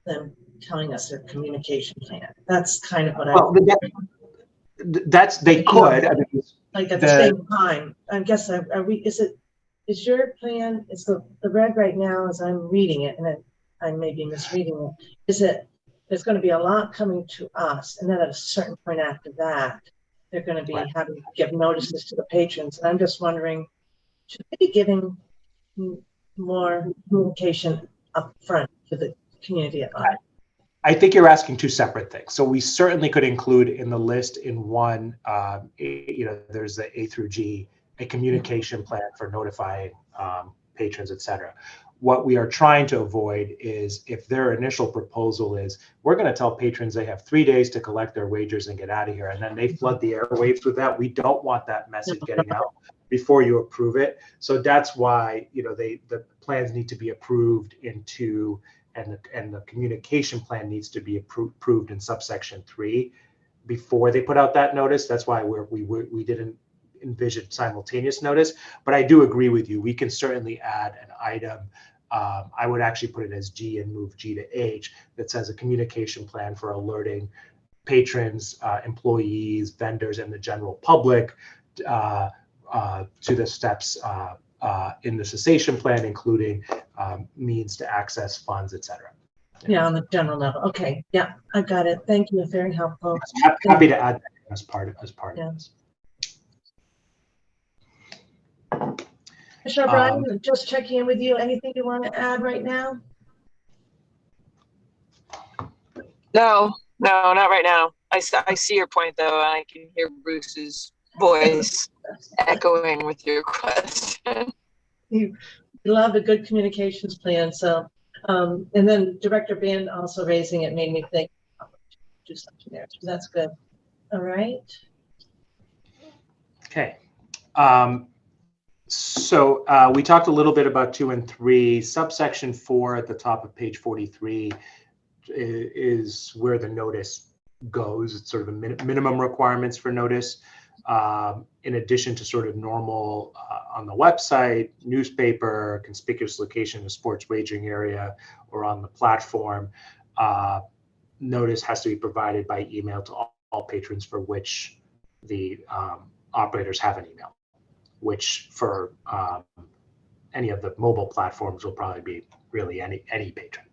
them telling us their communication plan. That's kind of what they could. I mean, like at the same time, I guess, is your plan, is the reg right now, as I'm reading it, and I may be misreading it, is it, there's going to be a lot coming to us, and then at a certain point after that, they're going to be having to give notices to the patrons. And I'm just wondering, should they be giving more communication up front to the community at large? I think you're asking two separate things. So we certainly could include in the list in one, there's the A through G, a communication plan for notifying patrons, et cetera. What we are trying to avoid is if their initial proposal is, we're going to tell patrons they have 3 days to collect their wagers and get out of here, and then they flood the airwaves with that. We don't want that message getting out before you approve it. So that's why, the plans need to be approved into, and the communication plan needs to be approved in subsection 3 before they put out that notice. That's why we didn't envision simultaneous notice, but I do agree with you. We can certainly add an item. I would actually put it as G and move G to H that says a communication plan for alerting patrons, employees, vendors, and the general public to the steps in the cessation plan, including means to access funds, etc. Yeah, on the general level. Okay, yeah, I got it. Thank you. Very helpful. Happy to add that as part of this. Commissioner O'Brien, just checking in with you. Anything you want to add right now? No, not right now. I see your point though, and I can hear Bruce's voice echoing with your question. You love a good communications plan. So, and then Director Band also raising it made me think, oh, do something there. So that's good. All right. Okay. So we talked a little bit about 2 and 3. Subsection 4 at the top of page 43 is where the notice goes. It's sort of a minimum requirements for notice. In addition to sort of normal on the website, newspaper, conspicuous location in a sports wagering area, or on the platform, notice has to be provided by email to all patrons for which the operators have an email, which for any of the mobile platforms will probably be really any patron.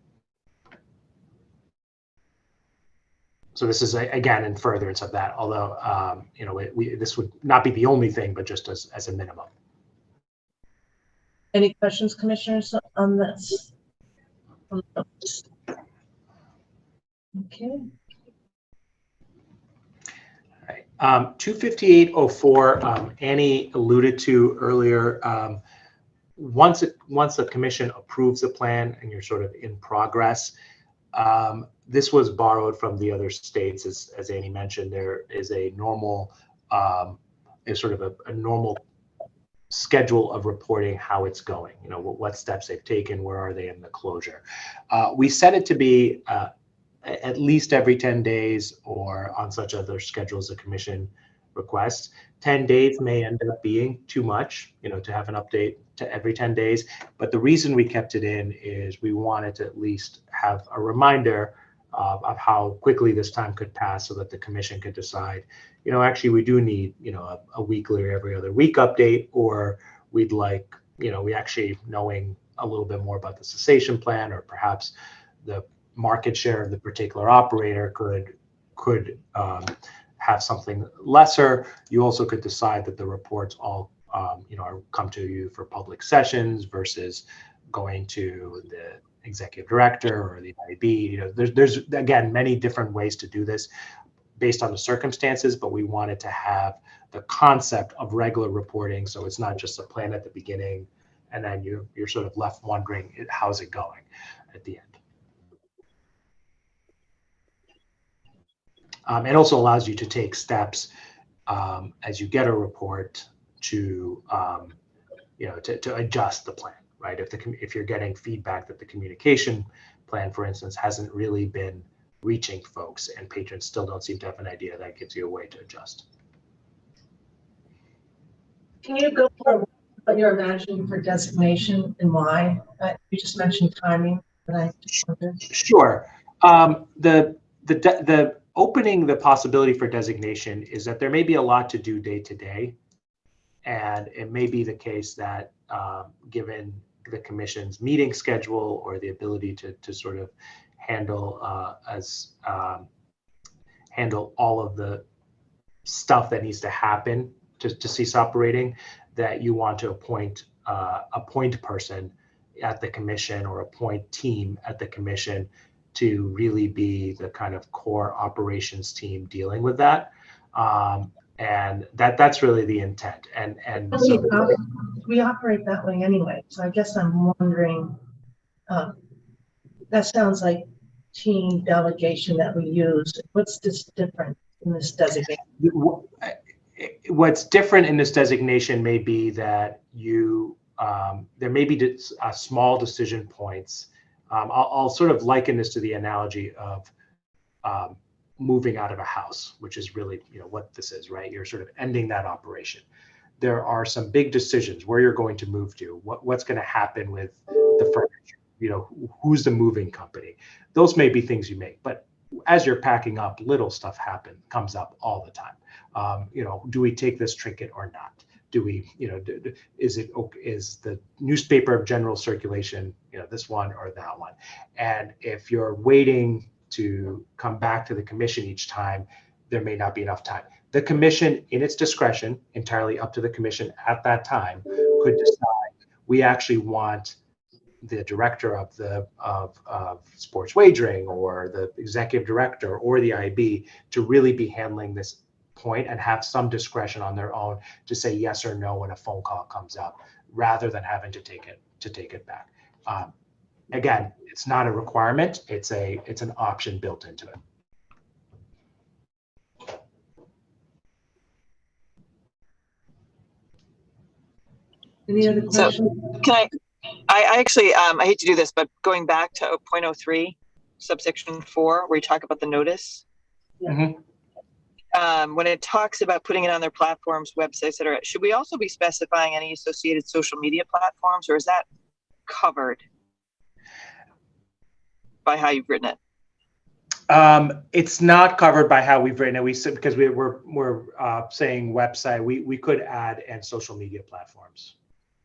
So this is again in furtherance of that, although this would not be the only thing, but just as a minimum. Any questions, commissioners, on this? Okay. 25804, Annie alluded to earlier. Once the commission approves the plan and you're sort of in progress, this was borrowed from the other states. As Annie mentioned, there is a normal, a normal schedule of reporting how it's going. What steps they've taken, where are they in the closure. We set it to be at least every 10 days or on such other schedules the commission requests. 10 days may end up being too much, to have an update to every 10 days. But the reason we kept it in is we wanted to at least have a reminder of how quickly this time could pass so that the commission could decide, actually we do need, a weekly or every other week update, or we'd like, we actually knowing a little bit more about the cessation plan, or perhaps the market share of the particular operator could have something lesser. You also could decide that the reports all come to you for public sessions versus going to the executive director or the IB. There's again many different ways to do this based on the circumstances, but we wanted to have the concept of regular reporting, so it's not just a plan at the beginning and then you're sort of left wondering how's it going at the end. It also allows you to take steps as you get a report to to adjust the plan, right? If you're getting feedback that the communication plan, for instance, hasn't really been reaching folks and patrons still don't seem to have an idea, that gives you a way to adjust. Can you go for what you're imagining for designation and why? You just mentioned timing, but I just wondered. Sure. The opening the possibility for designation is that there may be a lot to do day to day, and it may be the case that given the commission's meeting schedule or the ability to sort of handle handle all of the stuff that needs to happen to cease operating, that you want to appoint a point person at the commission or a point team at the commission to really be the kind of core operations team dealing with that. And that's really the intent. And so we operate that way anyway. So I guess I'm wondering That sounds like team delegation that we use. What's this different in this designation? What's different in this designation may be that there may be small decision points. I'll sort of liken this to the analogy of moving out of a house, which is really, what this is, right? You're sort of ending that operation. There are some big decisions where you're going to move to, what's going to happen with the furniture, who's the moving company. Those may be things you make, but as you're packing up, little stuff comes up all the time. Do we take this trinket or not? Do we, is the newspaper of general circulation, this one or that one? And if you're waiting to come back to the commission each time, there may not be enough time. The commission, in its discretion, entirely up to the commission at that time, could decide we actually want the director of sports wagering or the executive director or the IB to really be handling this point and have some discretion on their own to say yes or no when a phone call comes up, rather than having to take it back. Again, it's not a requirement; it's an option built into it. Any other questions? So can I actually, I hate to do this, but going back to 0.03, subsection 4, where you talk about the notice. When it talks about putting it on their platforms, websites, etc., should we also be specifying any associated social media platforms, or is that covered by how you've written it? It's not covered by how we've written it. We said, because we're saying website, we could add and social media platforms.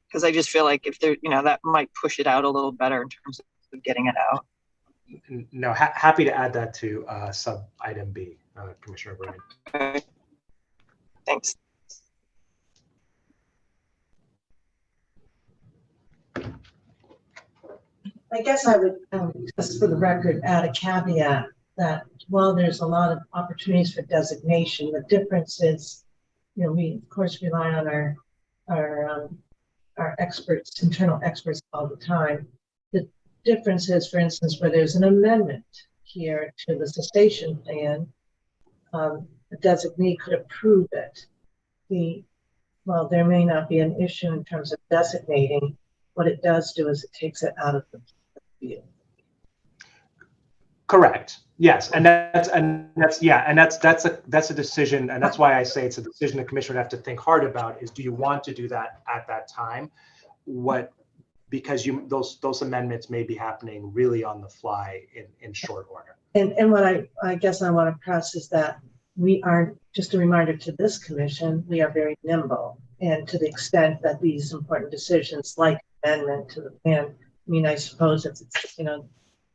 Because I just feel like if there, that might push it out a little better in terms of getting it out. No, happy to add that to sub item B, Commissioner O'Brien. Okay. Thanks. I guess I would, just for the record, add a caveat that while there's a lot of opportunities for designation, the difference is, we of course rely on our experts, internal experts all the time. The difference is, for instance, where there's an amendment here to the cessation plan, the designee could approve it. Well, there may not be an issue in terms of designating. What it does do is it takes it out of the view. Correct. Yes, and that's a decision, and that's why I say it's a decision the commissioner would have to think hard about. Is, do you want to do that at that time? Because those amendments may be happening really on the fly in short order. And what I guess I want to press is that we are, just a reminder to this commission, we are very nimble, and to the extent that these important decisions, like amendment to the plan, I suppose if it's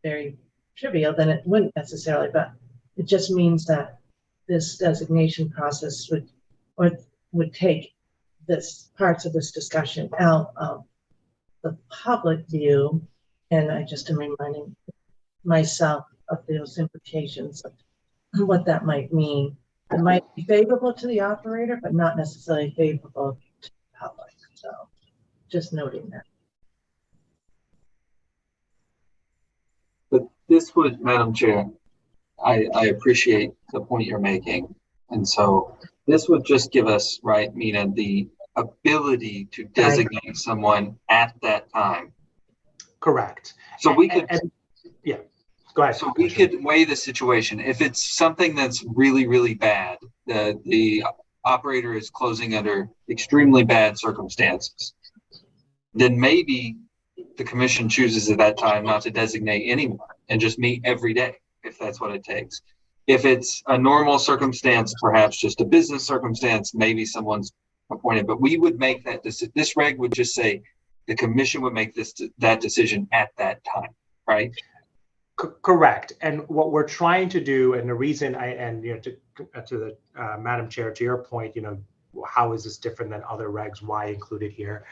very trivial, then it wouldn't necessarily, but it just means that this designation process would take parts of this discussion out of the public view, and I just am reminding myself of those implications of what that might mean. It might be favorable to the operator, but not necessarily favorable to the public. So just noting that. But this would, Madam Chair, I appreciate the point you're making. And so this would just give us, right, Mina, the ability to designate someone at that time. Correct. So we could, yeah, go ahead. So we could weigh the situation. If it's something that's really, really bad, the operator is closing under extremely bad circumstances, then maybe the commission chooses at that time not to designate anyone and just meet every day, if that's what it takes. If it's a normal circumstance, perhaps just a business circumstance, maybe someone's appointed, but we would make that decision. This reg would just say the commission would make that decision at that time, right? Correct. And what we're trying to do, and the reason to the Madam Chair, to your point, how is this different than other regs? Why include it here?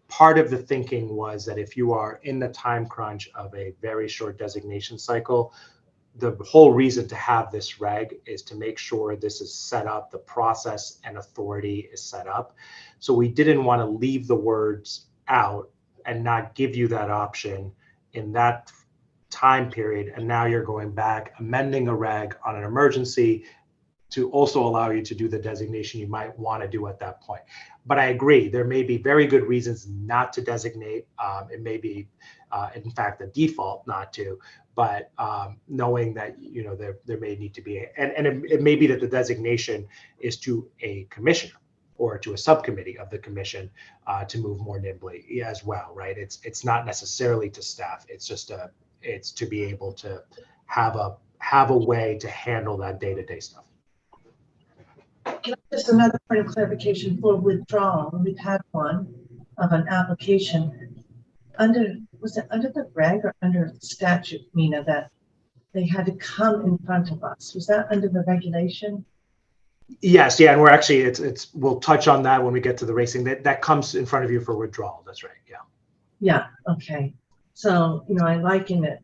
Part of the thinking was that if you are in the time crunch of a very short designation cycle, the whole reason to have this reg is to make sure this is set up, the process and authority is set up. So we didn't want to leave the words out and not give you that option in that time period, and now you're going back, amending a reg on an emergency to also allow you to do the designation you might want to do at that point. But I agree, there may be very good reasons not to designate. It may be, in fact, the default not to, but knowing that, you know, there may need to be, and it may be that the designation is to a commissioner or to a subcommittee of the commission to move more nimbly as well, right? It's not necessarily to staff. It's just it's to be able to have a way to handle that day-to-day stuff. Just another point of clarification for withdrawal. We've had one of an application was it under the reg or under statute, Mina, that they had to come in front of us? Was that under the regulation? Yes, yeah, and we're actually, we'll touch on that when we get to the racing. That comes in front of you for withdrawal. That's right, yeah. Yeah, okay. So, you know, I liken it.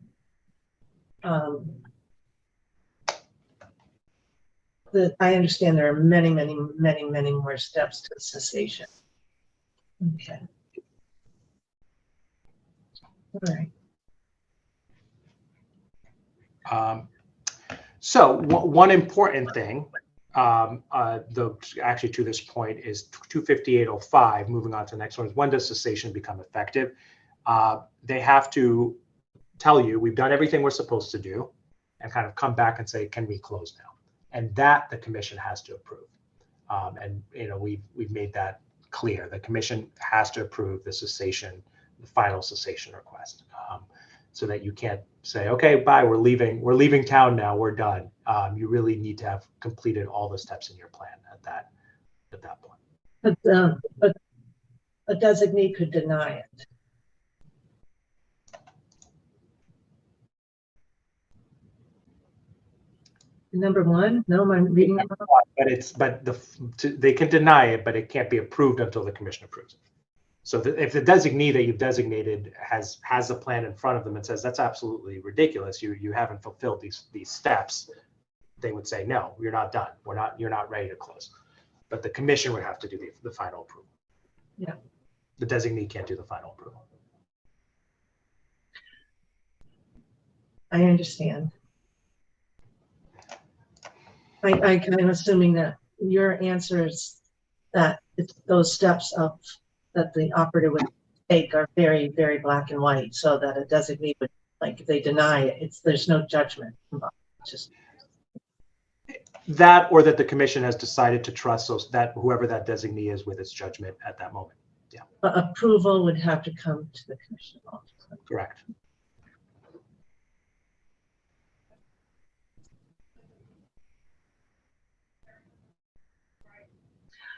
I understand there are many, many, many, many more steps to cessation. Okay. All right. So one important thing, actually to this point, is 25805. Moving on to the next one is, when does cessation become effective? They have to tell you, we've done everything we're supposed to do, and kind of come back and say, can we close now? And that the commission has to approve. And you know, we've made that clear. The commission has to approve the cessation, the final cessation request, so that you can't say, okay, bye, we're leaving town now, we're done. You really need to have completed all the steps in your plan at that point. But a designee could deny it. Number one, no, I'm reading it wrong. They can deny it, but it can't be approved until the commission approves it. So if the designee that you've designated has a plan in front of them and says that's absolutely ridiculous, you haven't fulfilled these steps, they would say, no, you're not done. You're not ready to close. But the commission would have to do the final approval. Yeah. The designee can't do the final approval. I understand. I'm assuming that your answer is that it's those steps that the operator would take are very, very black and white, so that a designee would, like, if they deny it, there's no judgment involved. Just that, or that the commission has decided to trust that whoever that designee is with its judgment at that moment. Yeah. Approval would have to come to the commission. Correct.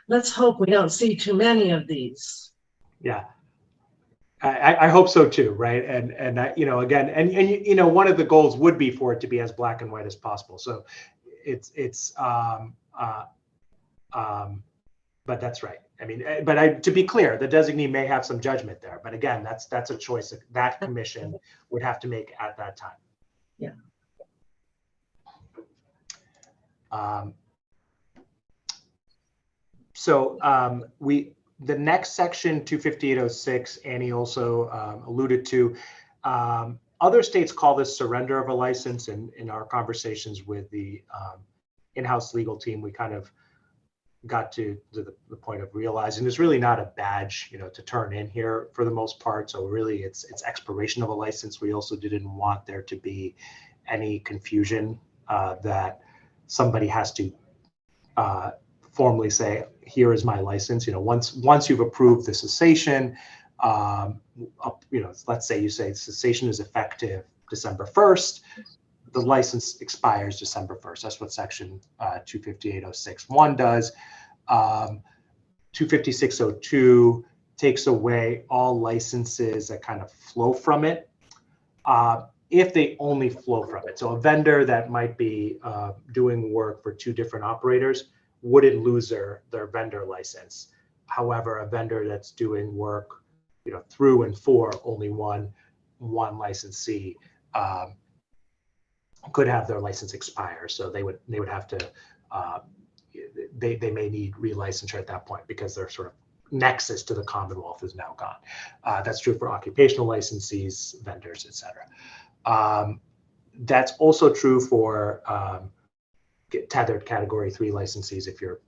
Let's hope we don't see too many of these. Yeah, I hope so too, right? And you know, again, and you know, one of the goals would be for it to be as black and white as possible. So but that's right. I mean, but to be clear, the designee may have some judgment there, but again, that's a choice that commission would have to make at that time. Yeah. So the next section, 25806, Annie also alluded to. Other states call this surrender of a license, and in our conversations with the in-house legal team, we kind of got to the point of realizing there's really not a badge, you know, to turn in here for the most part. So really, it's expiration of a license. We also didn't want there to be any confusion that somebody has to formally say, here is my license. You know, once you've approved the cessation, you know, let's say you say cessation is effective December 1st, the license expires December 1st. That's what section 25806.1 does. 25602 takes away all licenses that kind of flow from it, if they only flow from it. So a vendor that might be doing work for two different operators wouldn't lose their vendor license. However, a vendor that's doing work, you know, through and for only one licensee could have their license expire. So they would have to they may need relicensure at that point, because they're sort of nexus to the Commonwealth is now gone. That's true for occupational licensees, vendors, et cetera. That's also true for tethered Category 3 licensees if to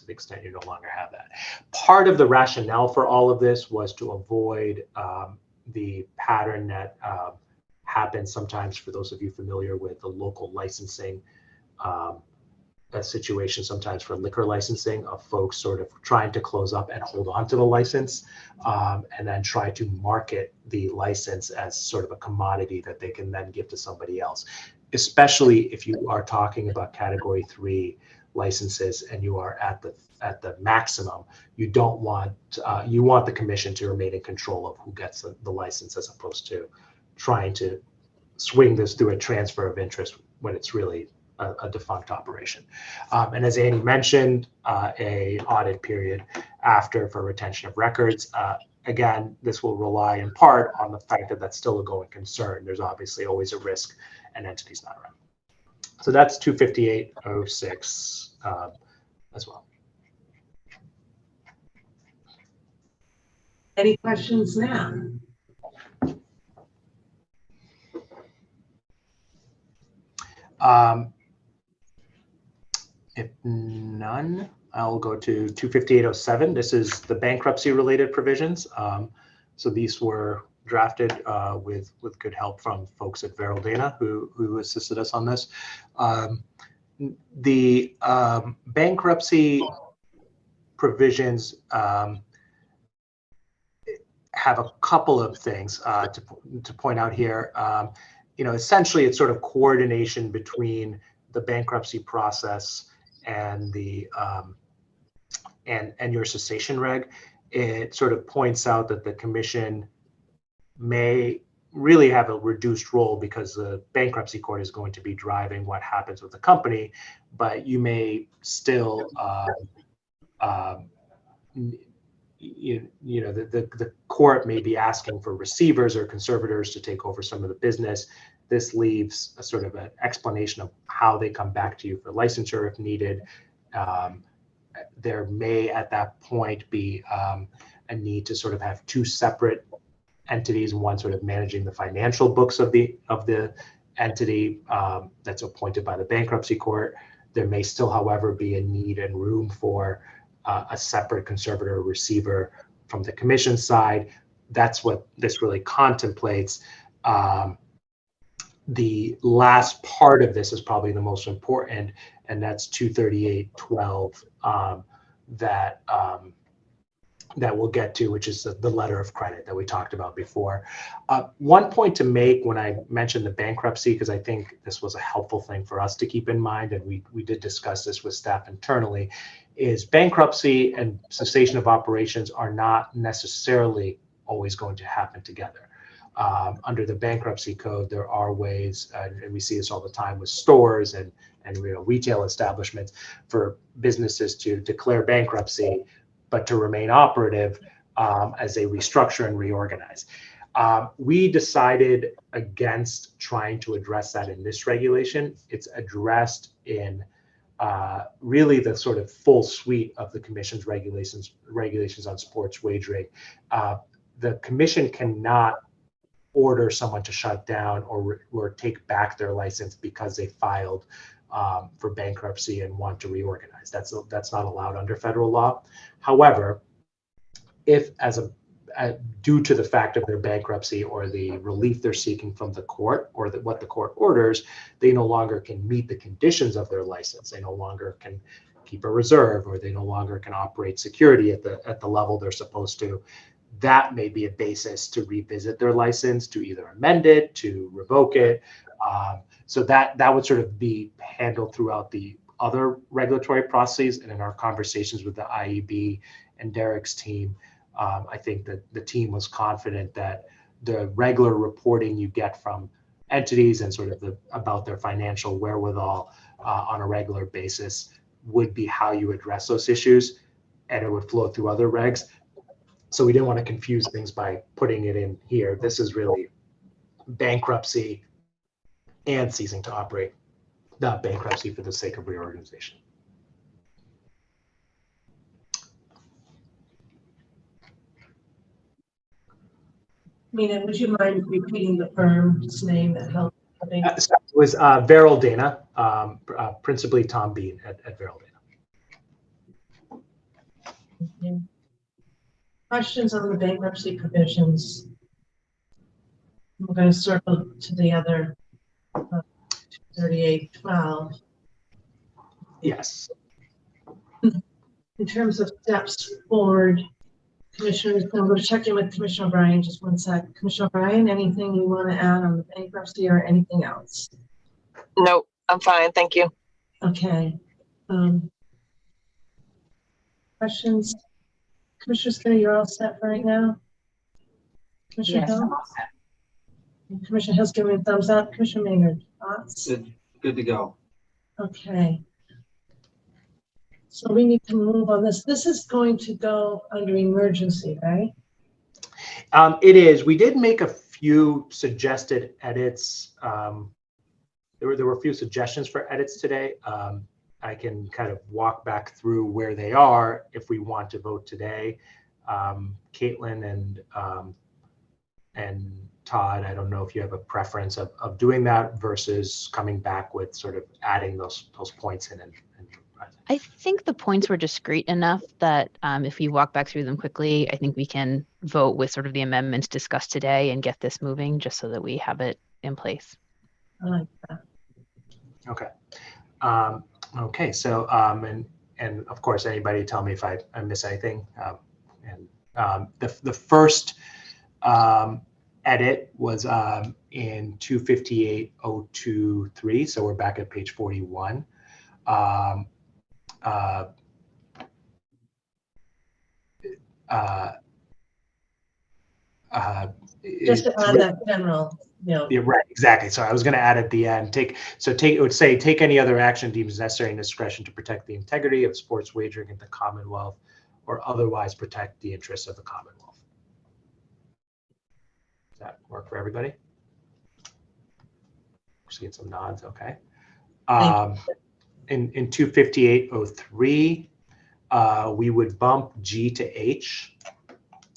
the extent you no longer have that. Part of the rationale for all of this was to avoid the pattern that happens sometimes, for those of you familiar with the local licensing a situation sometimes for liquor licensing, of folks sort of trying to close up and hold on to the license, and then try to market the license as sort of a commodity that they can then give to somebody else. Especially if you are talking about Category 3 licenses and you are at the maximum, you don't want you want the commission to remain in control of who gets the license, as opposed to trying to swing this through a transfer of interest when it's really a defunct operation. And as Annie mentioned, a audit period after for retention of records. Again, this will rely in part on the fact that that's still a going concern. There's obviously always a risk an entity's not around. So that's 25806 as well. Any questions now? If none, I'll go to 25807. This is the bankruptcy related provisions. So these were drafted with good help from folks at Veraldana who assisted us on this. The bankruptcy provisions have a couple of things to point out here. Essentially, it's sort of coordination between the bankruptcy process and the and your cessation reg. It sort of points out that the commission may really have a reduced role because the bankruptcy court is going to be driving what happens with the company, but you may still the court may be asking for receivers or conservators to take over some of the business. This leaves a sort of an explanation of how they come back to you for licensure if needed. There may at that point be a need to sort of have two separate entities, one sort of managing the financial books of the entity that's appointed by the bankruptcy court. There may still, however, be a need and room for a separate conservator or receiver from the commission side. That's what this really contemplates. The last part of this is probably the most important, and that's 23812 that we'll get to, which is the letter of credit that we talked about before. One point to make when I mentioned the bankruptcy, because I think this was a helpful thing for us to keep in mind, and we did discuss this with staff internally, is bankruptcy and cessation of operations are not necessarily always going to happen together. Under the bankruptcy code, there are ways, and we see this all the time with stores and retail establishments, for businesses to declare bankruptcy, but to remain operative as they restructure and reorganize. We decided against trying to address that in this regulation. It's addressed in really the sort of full suite of the commission's regulations on sports wagering. The commission cannot order someone to shut down or take back their license because they filed for bankruptcy and want to reorganize. That's not allowed under federal law. However, if due to the fact of their bankruptcy or the relief they're seeking from the court or what the court orders, they no longer can meet the conditions of their license. They no longer can keep a reserve, or they no longer can operate security at the level they're supposed to. That may be a basis to revisit their license, to either amend it, to revoke it. So that would sort of be handled throughout the other regulatory processes. And in our conversations with the IEB and Derek's team, I think that the team was confident that the regular reporting you get from entities and sort of about their financial wherewithal on a regular basis would be how you address those issues, and it would flow through other regs. So we didn't want to confuse things by putting it in here. This is really bankruptcy and ceasing to operate, not bankruptcy for the sake of reorganization. Mina, would you mind repeating the firm's name that helped? So it was Veryl Dana, principally Tom Bean at Veryl Dana. Questions on the bankruptcy provisions? We're going to circle to the other 3812. Yes. In terms of steps forward, Commissioners, I'm going to check in with Commissioner O'Brien just one sec. Commissioner O'Brien, anything you want to add on the bankruptcy or anything else? No, I'm fine. Thank you. Okay. Questions? Commissioner Skinner, you're all set for right now? Commissioner Yes, Hill? I'm all set. Commissioner Hill's giving me a thumbs up. Commissioner Maynard, thoughts? Good to go. Okay. So we need to move on this. This is going to go under emergency, right? It is. We did make a few suggested edits. There were a few suggestions for edits today. I can kind of walk back through where they are if we want to vote today. Caitlin and Todd, I don't know if you have a preference of doing that versus coming back with sort of adding those points in. I think the points were discrete enough that if we walk back through them quickly, I think we can vote with sort of the amendments discussed today and get this moving just so that we have it in place. I like that. Okay. Okay. So, and of course, anybody tell me if I miss anything. The first edit was in 258.023. So we're back at page 41. Just to add that general, Yeah, right, exactly. So I was going to add at the end, it would say, take any other action deemed necessary in discretion to protect the integrity of sports wagering in the Commonwealth or otherwise protect the interests of the Commonwealth. Does that work for everybody? Just get some nods, okay. In 258.03, we would bump G to H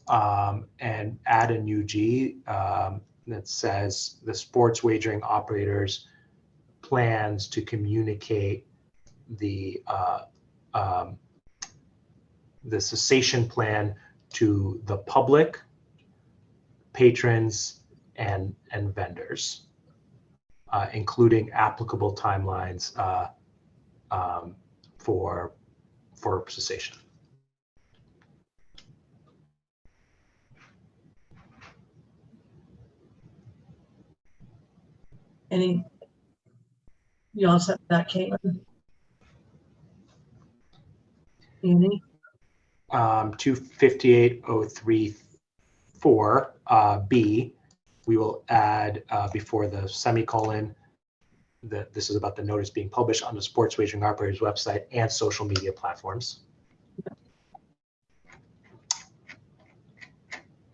and add a new G that says the sports wagering operators plans to communicate the cessation plan to the public, patrons, and vendors, including applicable timelines for cessation. You all set with that, Caitlin? Andy? 258.034 B, we will add before the semicolon, this is about the notice being published on the sports wagering operators website and social media platforms.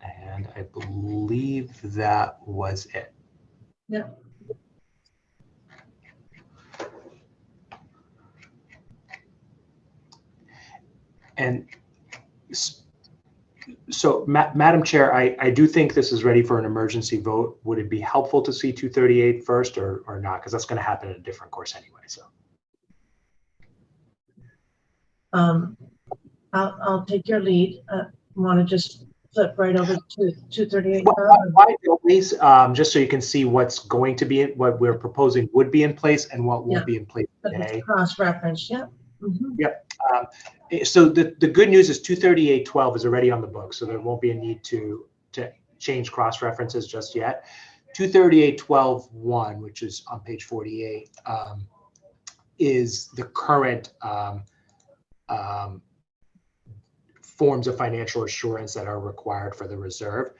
And I believe that was it. Yeah. And so, Madam Chair, I do think this is ready for an emergency vote. Would it be helpful to see 238 first or not? Because that's going to happen in a different course anyway. So, I'll take your lead. Want to just flip right over to 238? Why please? Just so you can see what's going to be, what we're proposing would be in place and what won't be in place today. Cross-reference, yeah. Mm-hmm. Yep. So the good news is 238.12 is already on the book, so there won't be a need to change cross references just yet. 238.12.1, which is on page 48, is the current forms of financial assurance that are required for the reserve.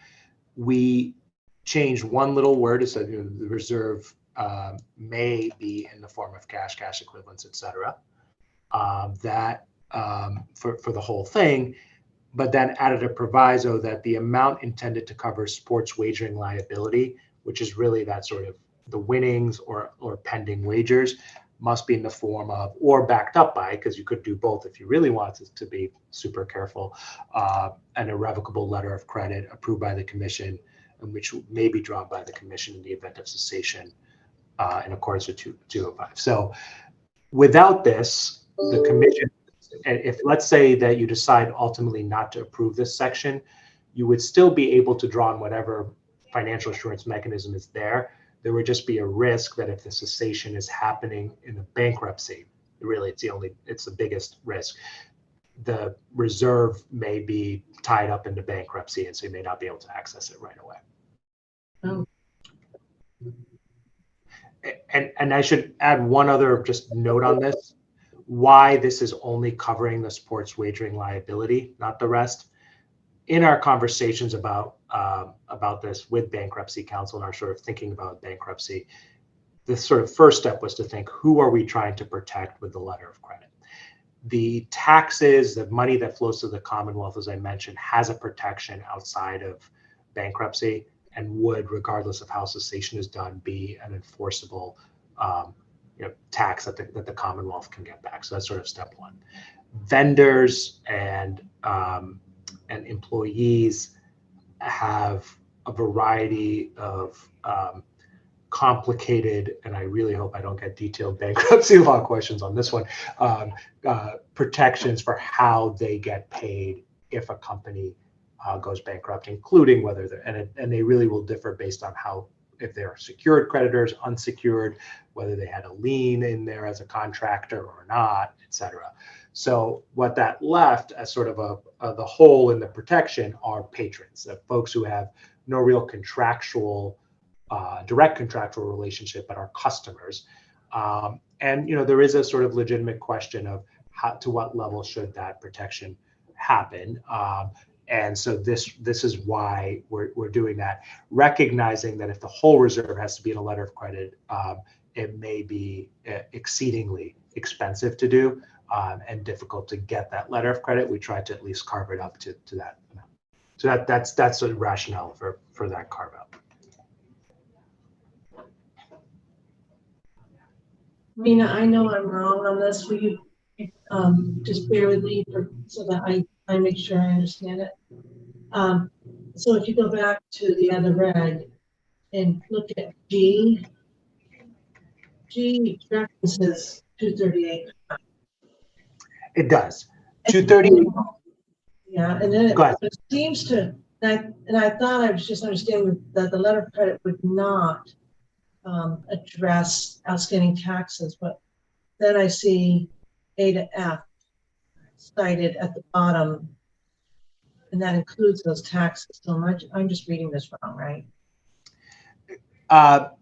We changed one little word. It said the reserve may be in the form of cash equivalents, etc. For the whole thing, but then added a proviso that the amount intended to cover sports wagering liability, which is really that sort of the winnings or pending wagers, must be in the form of or backed up by, because you could do both if you really wanted to be super careful, an irrevocable letter of credit approved by the commission and which may be drawn by the commission in the event of cessation in accordance with 205. So without this, the commission, if let's say that you decide ultimately not to approve this section, you would still be able to draw on whatever financial assurance mechanism is there. There would just be a risk that if the cessation is happening in a bankruptcy, really it's the biggest risk. The reserve may be tied up into bankruptcy, and so you may not be able to access it right away. Oh. And I should add one other just note on this, why this is only covering the sports wagering liability, not the rest. In our conversations about this with bankruptcy counsel and our sort of thinking about bankruptcy, the sort of first step was to think, who are we trying to protect with the letter of credit? The taxes, the money that flows to the Commonwealth, as I mentioned, has a protection outside of bankruptcy and would, regardless of how cessation is done, be an enforceable tax that the Commonwealth can get back. So that's sort of step one. Vendors and employees have a variety of complicated, and I really hope I don't get detailed bankruptcy law questions on this one, protections for how they get paid if a company goes bankrupt, including whether they're, and they really will differ based on how, if they're secured creditors, unsecured, whether they had a lien in there as a contractor or not, et cetera. So what that left as sort of the hole in the protection are patrons, the folks who have no real contractual, direct contractual relationship, but are customers. And there is a sort of legitimate question of to what level should that protection happen. And so this is why we're doing that, recognizing that if the whole reserve has to be in a letter of credit, it may be exceedingly expensive to do and difficult to get that letter of credit. We tried to at least carve it up to that amount. So that's the rationale for that carve out. Mina, I know I'm wrong on this. Will you just bear with me so that I make sure I understand it? So if you go back to the other reg and look at G references 238. It does. 238. Yeah, and then it seems to, and I thought I was just understanding that the letter of credit would not address outstanding taxes, but then I see A to F cited at the bottom, and that includes those taxes. So I'm just reading this wrong, right?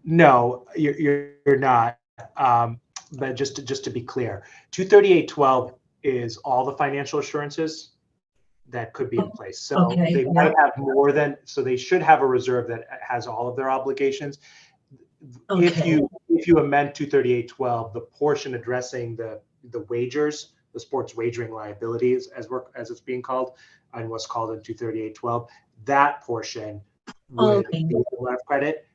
No, you're not. But just to be clear, 238.12 is all the financial assurances that could be in place. So they might have more than, so they should have a reserve that has all of their obligations. If you amend 238.12, the portion addressing the wagers, the sports wagering liabilities, as it's being called, and what's called in 238.12, that portion would be a letter of credit,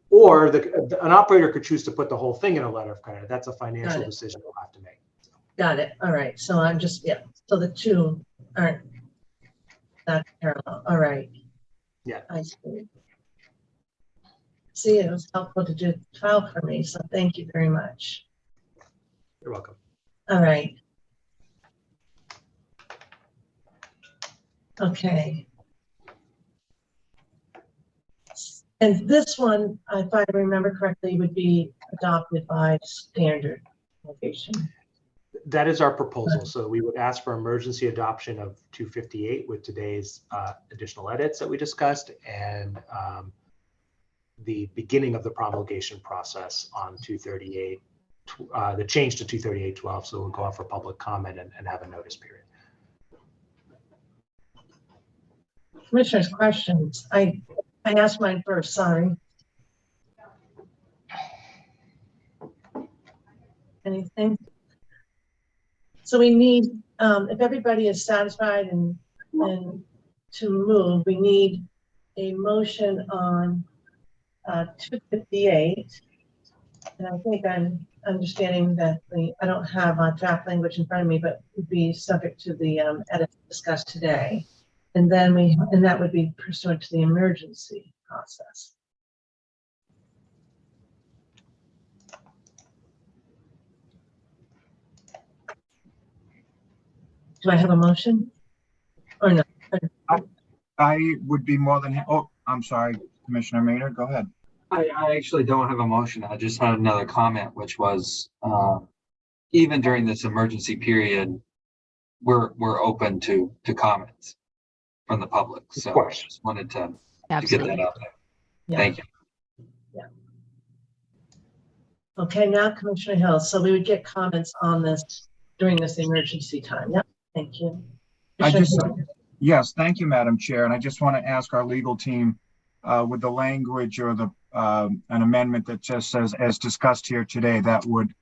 or an operator could choose to put the whole thing in a letter of credit. That's a financial decision we'll have to make. Got it. All right. So I'm just, so the two aren't that parallel. All right. Yeah. I see. See, it was helpful to do the trial for me, so thank you very much. You're welcome. All right. Okay. And this one, if I remember correctly, would be adopted by standard location. That is our proposal. So we would ask for emergency adoption of 258 with today's additional edits that we discussed, and the beginning of the promulgation process on 238, the change to 238.12. So we'll go out for public comment and have a notice period. Commissioners, questions? I asked mine first, sorry. Anything? So we need, if everybody is satisfied and to move, we need a motion on 258. And I think I'm understanding that I don't have draft language in front of me, but would be subject to the edits discussed today. And then that would be pursuant to the emergency process. Do I have a motion? Or no? I would be more than, oh, I'm sorry, Commissioner Maynard, go ahead. I actually don't have a motion. I just had another comment, which was, even during this emergency period, we're open to comments from the public. So I just wanted to get that out there. Yeah. Thank you. Yeah. Okay, now Commissioner Hill. So we would get comments on this during this emergency time. Yeah, thank you. Yes, thank you, Madam Chair. And I just want to ask our legal team with the language or the an amendment that just says, as discussed here today, that would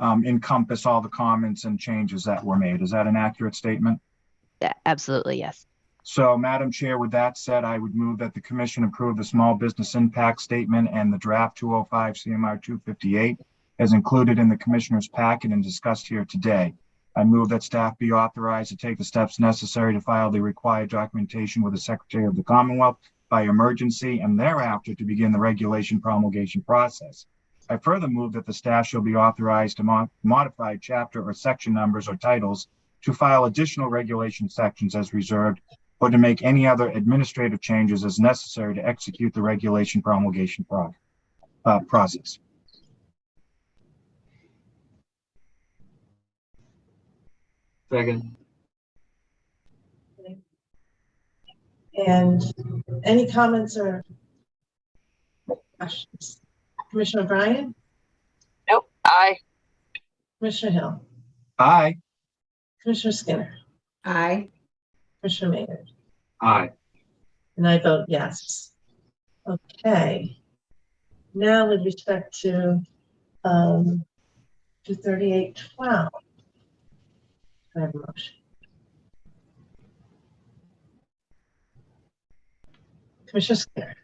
encompass all the comments and changes that were made. Is that an accurate statement? Yeah, absolutely, yes. So, Madam Chair, with that said, I would move that the Commission approve the small business impact statement and the draft 205 CMR 258 as included in the Commissioner's packet and discussed here today. I move that staff be authorized to take the steps necessary to file the required documentation with the Secretary of the Commonwealth by emergency and thereafter to begin the regulation promulgation process. I further move that the staff shall be authorized to modify chapter or section numbers or titles to file additional regulation sections as reserved or to make any other administrative changes as necessary to execute the regulation promulgation process. Second. And any comments or questions? Commissioner O'Brien? Nope. Aye. Commissioner Hill? Aye. Commissioner Skinner? Aye. Commissioner Maynard? Aye. And I vote yes. Okay. Now with respect to 23812, I have a motion. Commissioner Skinner?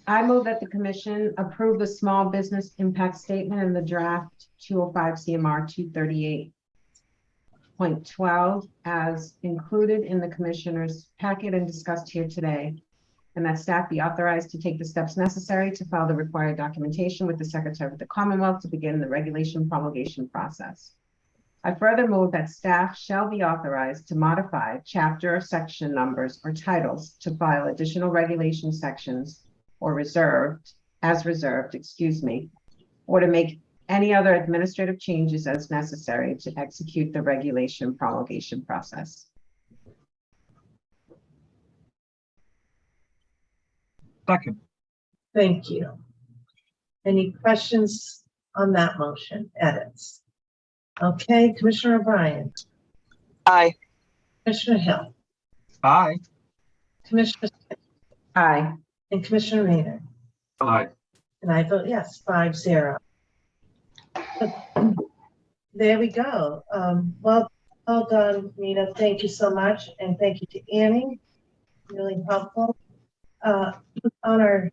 I move that the commission approve the small business impact statement in the draft 205 CMR 238.12 as included in the commissioner's packet and discussed here today, and that staff be authorized to take the steps necessary to file the required documentation with the Secretary of the Commonwealth to begin the regulation promulgation process. I further move that staff shall be authorized to modify chapter or section numbers or titles to file additional regulation sections or reserved, or to make any other administrative changes as necessary to execute the regulation promulgation process. Second. Thank you. Any questions on that motion? Edits? Okay, Commissioner O'Brien? Aye. Commissioner Hill? Aye. Commissioner Skinner? Aye. And Commissioner Maynard? Aye. And I vote yes, 5-0. There we go. Well done, Nina. Thank you so much. And thank you to Annie. Really helpful. On our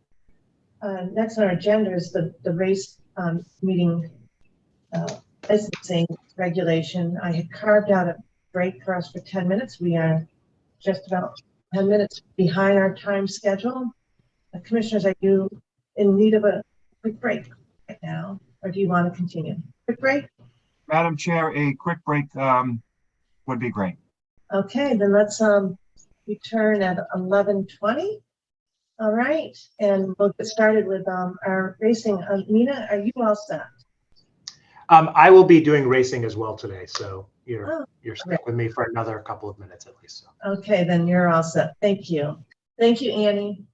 next on our agenda is the race meeting licensing regulation. I had carved out a break for us for 10 minutes. We are just about 10 minutes behind our time schedule. Commissioners, are you in need of a quick break right now, or do you want to continue? Quick break? Madam Chair, a quick break would be great. Okay, then let's return at 11:20. All right, and we'll get started with our racing. Nina, are you all set? I will be doing racing as well today, so you're great. stuck with me for another couple of minutes at least. So. Okay, then you're all set. Thank you. Thank you, Annie.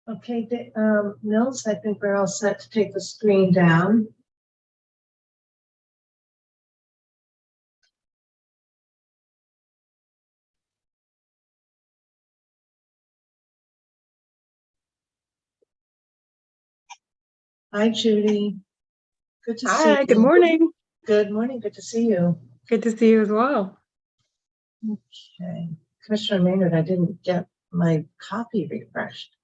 Okay, Nils, I think we're all set to take the screen down. Hi, Judy. Good to see you. Hi, good morning. Good morning. Good to see you. Good to see you as well. Okay. Commissioner Maynard, I didn't get my copy refreshed.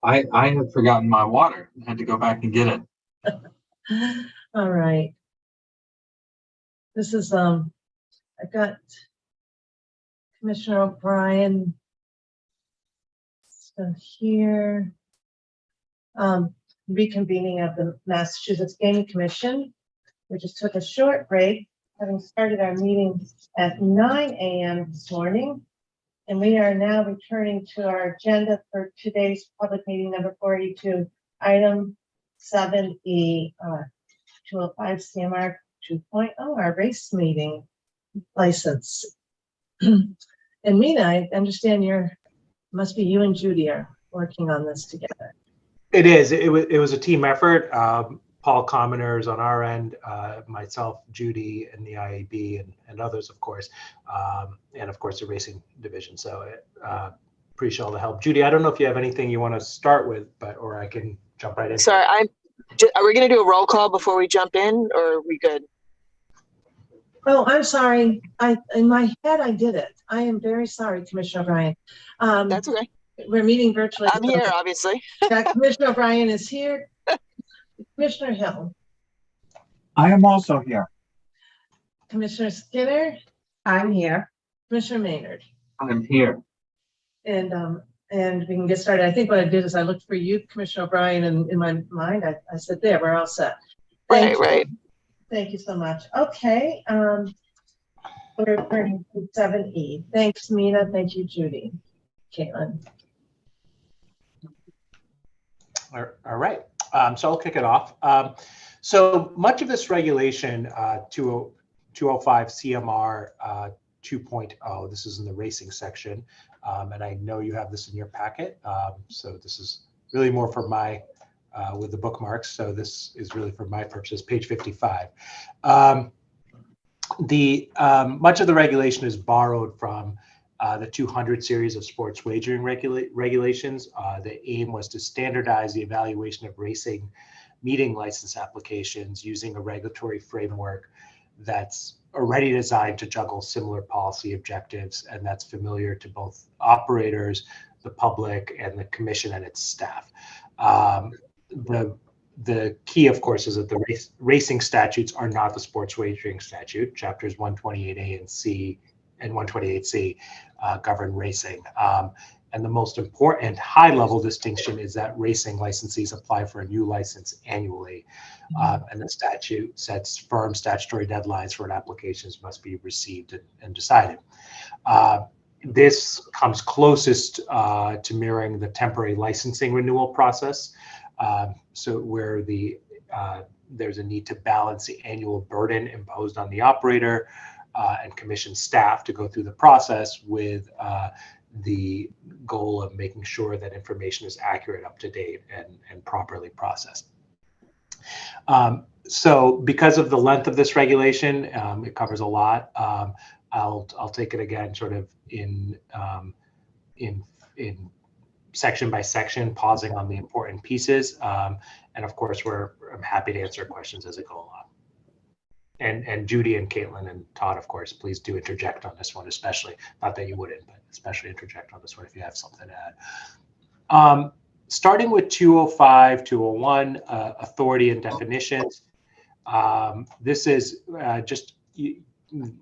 I had forgotten my water. I had to go back and get it. All right. This is, I've got Commissioner O'Brien still here. Reconvening of the Massachusetts Gaming Commission. We just took a short break, having started our meeting at 9 a.m. this morning. And we are now returning to our agenda for today's public meeting number 482, item 7E, 205 CMR 2.0, our race meeting license. And Mina, I understand must be you and Judy are working on this together. It is. It was a team effort. Paul Commoners on our end, myself, Judy, and the IAB, and others, of course, and of course the racing division. So appreciate all the help. Judy, I don't know if you have anything you want to start with, or I can jump right in. Sorry, are we going to do a roll call before we jump in, or are we good? Oh, I'm sorry. In my head, I did it. I am very sorry, Commissioner O'Brien. That's okay. We're meeting virtually. I'm here, obviously. Commissioner O'Brien is here. Commissioner Hill. I am also here. Commissioner Skinner. I'm here. Commissioner Maynard. I'm here. And we can get started. I think what I did is I looked for you, Commissioner O'Brien, and in my mind, I said, there, we're all set. Right. Thank you so much. Okay. We're turning to 7E. Thanks, Mina. Thank you, Judy. Caitlin. All right. So I'll kick it off. So much of this regulation, 205 CMR 2.0, this is in the racing section, and I know you have this in your packet. So this is really more for my, with the bookmarks. So this is really for my purposes, page 55. Much of the regulation is borrowed from the 200 series of sports wagering regulations. The aim was to standardize the evaluation of racing meeting license applications using a regulatory framework that's already designed to juggle similar policy objectives, and that's familiar to both operators, the public, and the commission and its staff. The key, of course, is that the racing statutes are not the sports wagering statute. Chapters 128A and C and 128C govern racing. And the most important high-level distinction is that racing licensees apply for a new license annually. And the statute sets firm statutory deadlines for when applications must be received and decided. This comes closest to mirroring the temporary licensing renewal process. So where there's a need to balance the annual burden imposed on the operator and commission staff to go through the process with the goal of making sure that information is accurate, up to date, and properly processed. So because of the length of this regulation, it covers a lot. I'll take it again sort of in section by section, pausing on the important pieces. And of course, I'm happy to answer questions as I go along. And Judy and Caitlin and Todd, of course, please do interject on this one, especially, not that you wouldn't, but especially interject on this one if you have something to add. Starting with 205, 201, authority and definitions. This is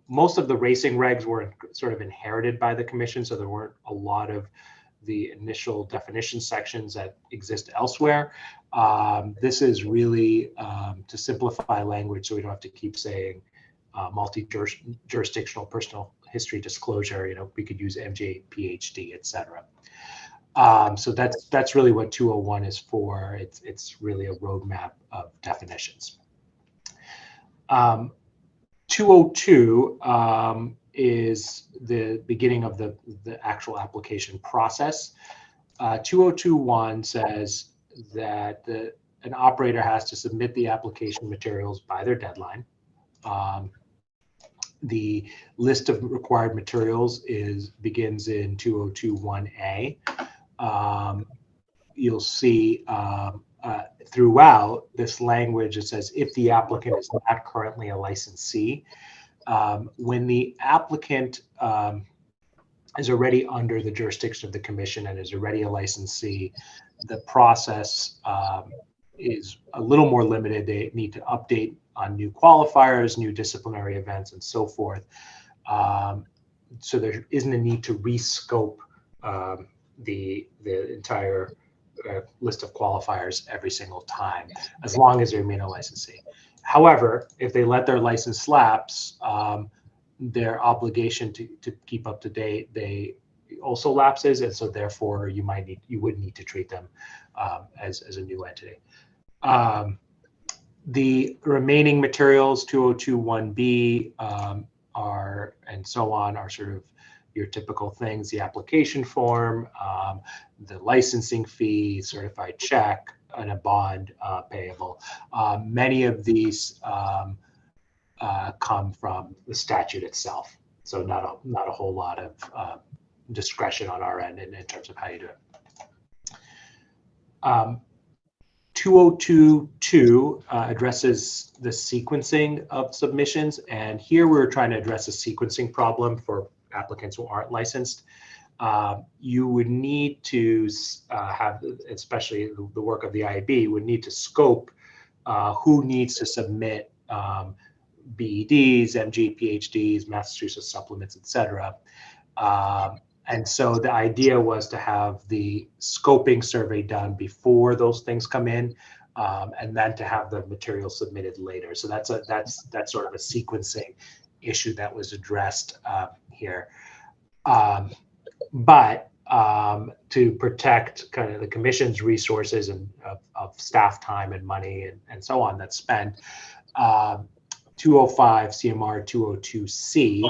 most of the racing regs were sort of inherited by the commission, so there weren't a lot of the initial definition sections that exist elsewhere. This is really to simplify language so we don't have to keep saying multi-jurisdictional personal history disclosure. We could use MJ, PhD, etc. So that's really what 201 is for. It's really a roadmap of definitions. 202 is the beginning of the actual application process. 2021 says that an operator has to submit the application materials by their deadline. The list of required materials begins in 2021A. You'll see throughout this language, it says if the applicant is not currently a licensee. When the applicant is already under the jurisdiction of the commission and is already a licensee, the process is a little more limited. They need to update on new qualifiers, new disciplinary events, and so forth. So there isn't a need to rescope the entire list of qualifiers every single time, as long as they remain a licensee. However, if they let their license lapse, their obligation to keep up to date, they also lapses, and so therefore you would need to treat them as a new entity. The remaining materials, 2021B, and so on, are sort of your typical things: the application form, the licensing fee, certified check, and a bond payable. Many of these come from the statute itself, so not a whole lot of discretion on our end in terms of how you do it. 2022 addresses the sequencing of submissions, and here we're trying to address a sequencing problem for applicants who aren't licensed. You would need to have, especially the work of the IAB, would need to scope who needs to submit BEDs, MG, PhDs, Massachusetts supplements, etc. And so the idea was to have the scoping survey done before those things come in, and then to have the material submitted later. So that's sort of a sequencing issue that was addressed here. But to protect kind of the commission's resources and of staff time and money and so on that's spent, 205 CMR 202C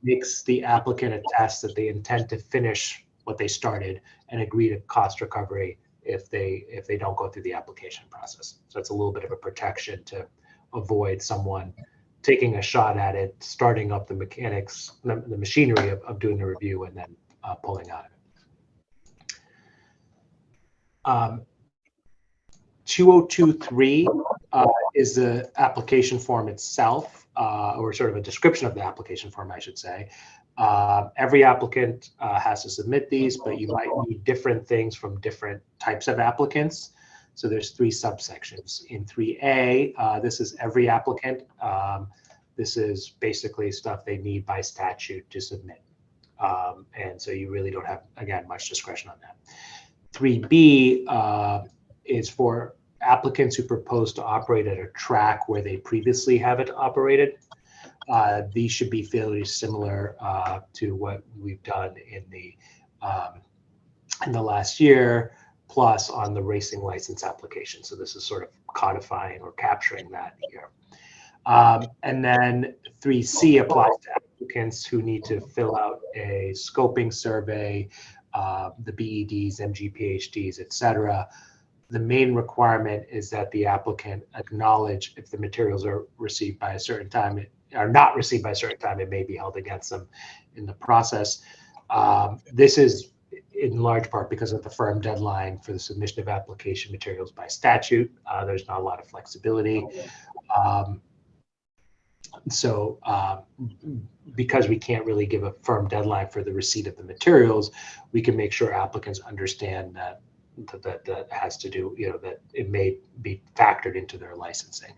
makes the applicant attest that they intend to finish what they started and agree to cost recovery if they don't go through the application process. So it's a little bit of a protection to avoid someone taking a shot at it, starting up the mechanics, the machinery of doing the review, and then pulling out of it. 2023 is the application form itself, or sort of a description of the application form, I should say. Every applicant has to submit these, but you might need different things from different types of applicants. So there's 3 subsections. In 3A, this is every applicant. This is basically stuff they need by statute to submit. And so you really don't have, again, much discretion on that. 3B is for applicants who propose to operate at a track where they previously have it operated. These should be fairly similar to what we've done in the last year, plus on the racing license application. So this is sort of codifying or capturing that here. And then 3C applies to applicants who need to fill out a scoping survey, the BEDs, MG, PhDs, etc. The main requirement is that the applicant acknowledge if the materials are received by a certain time, are not received by a certain time, it may be held against them in the process. This is in large part because of the firm deadline for the submission of application materials by statute. There's not a lot of flexibility. So because we can't really give a firm deadline for the receipt of the materials, we can make sure applicants understand that has to do, that it may be factored into their licensing.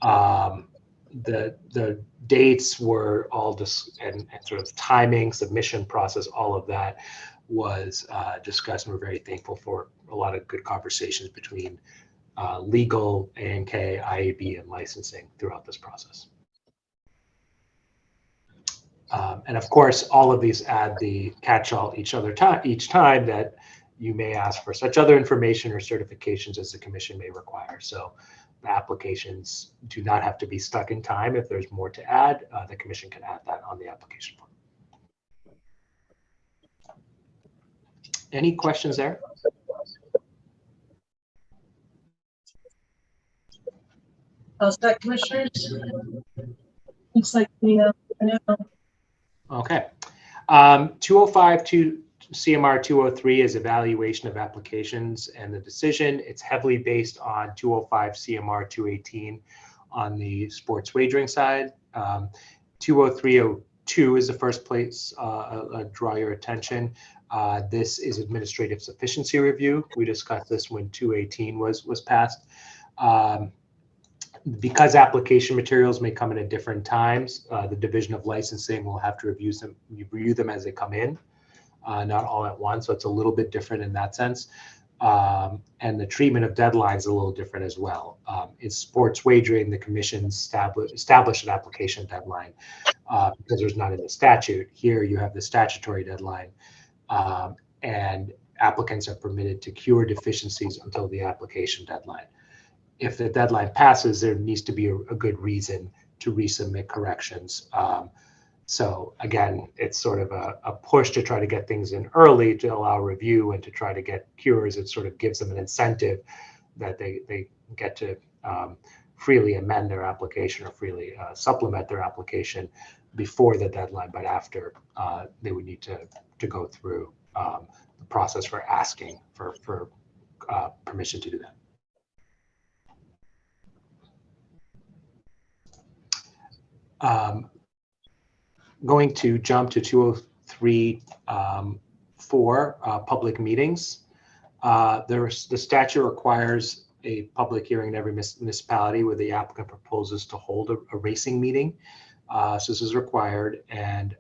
The dates were all and sort of timing, submission process, all of that was discussed, and we're very thankful for a lot of good conversations between legal, A&K, IAB, and licensing throughout this process. And of course, all of these add the catch-all each time that you may ask for such other information or certifications as the commission may require. So the applications do not have to be stuck in time. If there's more to add, the commission can add that on the application form. Any questions there? How's that, commissioners? Looks like we know. Okay. 205 to CMR 203 is evaluation of applications and the decision. It's heavily based on 205 CMR 218 on the sports wagering side. 20302 is the first place draw your attention. This is administrative sufficiency review. We discussed this when 218 was passed. Because application materials may come in at different times, the Division of Licensing will have to review them as they come in, not all at once. So it's a little bit different in that sense. And the treatment of deadlines is a little different as well. In sports wagering, the commission established an application deadline because there's not in the statute. Here you have the statutory deadline, and applicants are permitted to cure deficiencies until the application deadline. If the deadline passes, there needs to be a good reason to resubmit corrections. So again, it's sort of a push to try to get things in early to allow review and to try to get cures. It sort of gives them an incentive that they get to freely amend their application or freely supplement their application before the deadline, but after they would need to go through the process for asking for permission to do that. Going to jump to 203.4 public meetings. The statute requires a public hearing in every municipality where the applicant proposes to hold a racing meeting. So this is required, and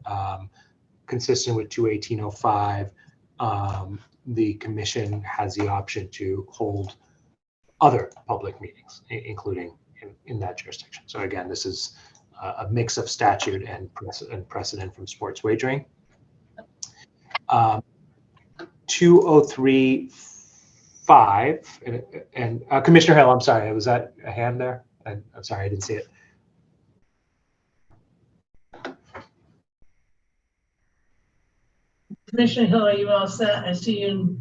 consistent with 218.05, the commission has the option to hold other public meetings, including in that jurisdiction. So again, this is a mix of statute and precedent from sports wagering. 203.5, and Commissioner Hill, I'm sorry, was that a hand there? I'm sorry, I didn't see it. Commissioner Hill, are you all set? I see you.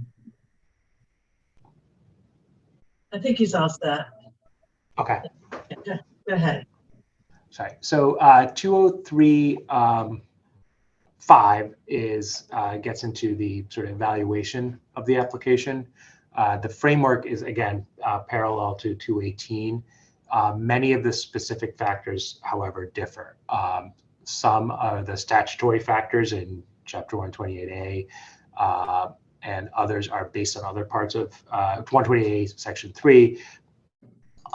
I think he's all set. Okay. Go ahead. Sorry. So 203.5 is gets into the sort of evaluation of the application. The framework is again parallel to 218. Many of the specific factors, however, differ. Some are the statutory factors in Chapter 128A, and others are based on other parts of 128A Section 3.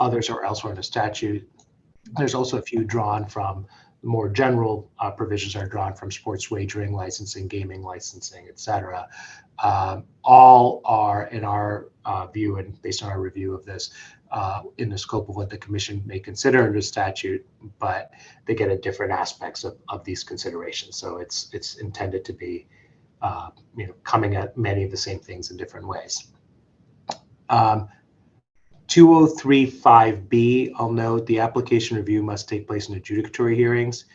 Others are elsewhere in the statute. There's also a few drawn from more general provisions are drawn from sports wagering, licensing, gaming licensing, et cetera. All are, in our view and based on our review of this, in the scope of what the commission may consider under statute, but they get at different aspects of these considerations. So it's intended to be coming at many of the same things in different ways. 203.5B, I'll note the application review must take place in adjudicatory hearings.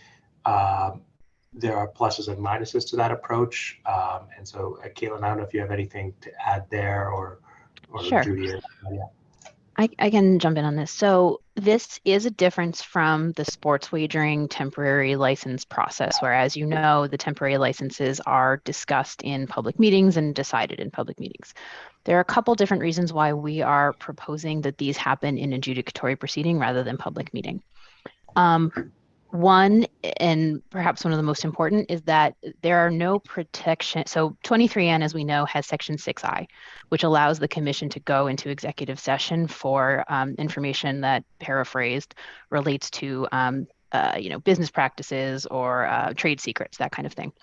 There are pluses and minuses to that approach. And so, Caitlin, I don't know if you have anything to add there or Sure. Judy. Yeah. I can jump in on this. So this is a difference from the sports wagering temporary license process, where, as you know, the temporary licenses are discussed in public meetings and decided in public meetings. There are a couple different reasons why we are proposing that these happen in adjudicatory proceeding rather than public meeting. One, and perhaps one of the most important, is that there are no protection. So 23N, as we know, has Section 6I, which allows the commission to go into executive session for information that, paraphrased, relates to business practices or trade secrets, that kind of thing.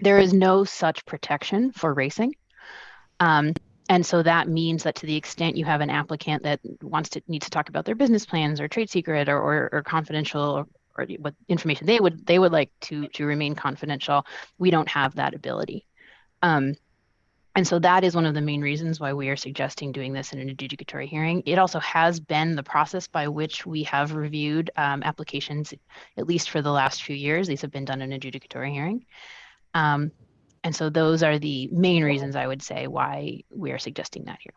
There is no such protection for racing. And so that means that to the extent you have an applicant that needs to talk about their business plans or trade secret or confidential or what information they would like to remain confidential, we don't have that ability. And so that is one of the main reasons why we are suggesting doing this in an adjudicatory hearing. It also has been the process by which we have reviewed applications, at least for the last few years. These have been done in an adjudicatory hearing. And so those are the main reasons I would say why we are suggesting that here.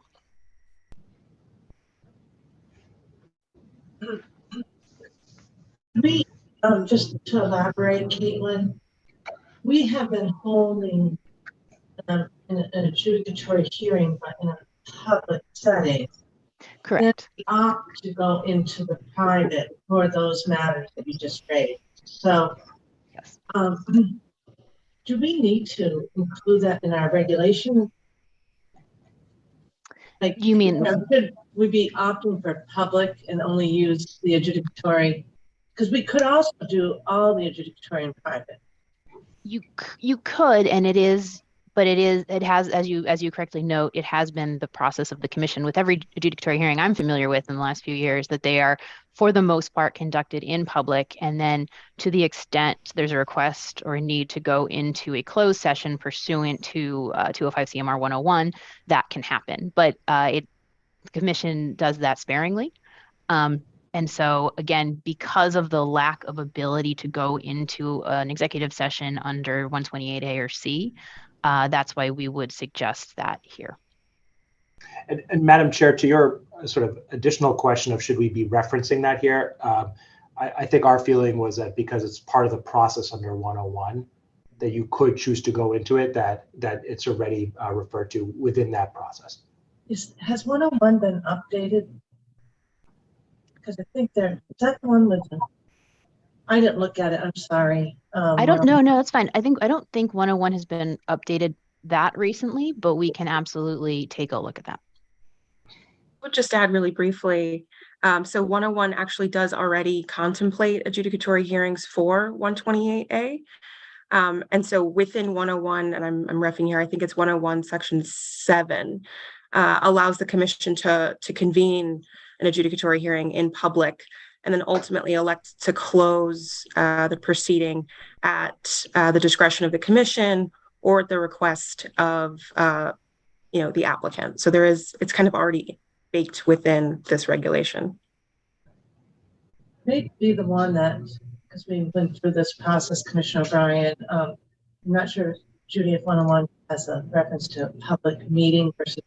We, just to elaborate, Caitlin, we have been holding an adjudicatory hearing, but in a public setting. Correct. Then we opt to go into the private for those matters that you just raised. So, yes. Do we need to include that in our regulation? Like, you mean, could we be opting for public and only use the adjudicatory? Because we could also do all the adjudicatory in private. You could, and it is, but it has, as you correctly note, it has been the process of the commission with every adjudicatory hearing I'm familiar with in the last few years that they are, for the most part, conducted in public. And then to the extent there's a request or a need to go into a closed session pursuant to 205 CMR 101, that can happen. But the commission does that sparingly. And so again, because of the lack of ability to go into an executive session under 128A or C, that's why we would suggest that here. And Madam Chair, to your sort of additional question of should we be referencing that here, I think our feeling was that because it's part of the process under 101, that you could choose to go into it, that it's already referred to within that process. Has 101 been updated? Because I think is that the one with I didn't look at it, I'm sorry. I don't know, no, that's fine. I don't think 101 has been updated that recently, but we can absolutely take a look at that. I'll just add really briefly. So 101 actually does already contemplate adjudicatory hearings for 128A. And so within 101, and I'm referring here, I think it's 101 section 7, allows the commission to convene an adjudicatory hearing in public and then ultimately elect to close the proceeding at the discretion of the commission or at the request of the applicant. So it's kind of already baked within this regulation. Maybe the one that, because we went through this process, Commissioner O'Brien, I'm not sure, Judy, if 101 has a reference to a public meeting versus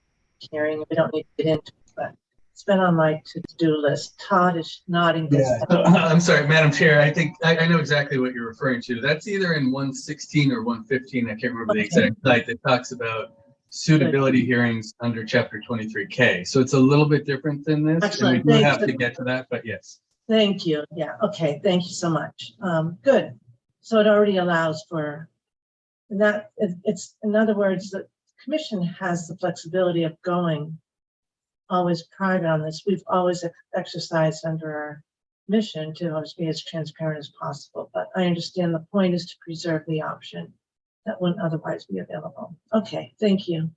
hearing. We don't need to get into it, but it's been on my to-do list. Todd is nodding. Yeah, so, I'm sorry, Madam Chair. I think I know exactly what you're referring to. That's either in 116 or 115. I can't remember the exact site that talks about suitability hearings under Chapter 23K. So it's a little bit different than this. Excellent. And we do have to get to that, but yes. Thank you. Yeah. Okay. Thank you so much. Good. So it already allows for that. It's in other words, the commission has the flexibility of going always private on this. We've always exercised under our mission to always be as transparent as possible. But I understand the point is to preserve the option that wouldn't otherwise be available. Okay. Thank you.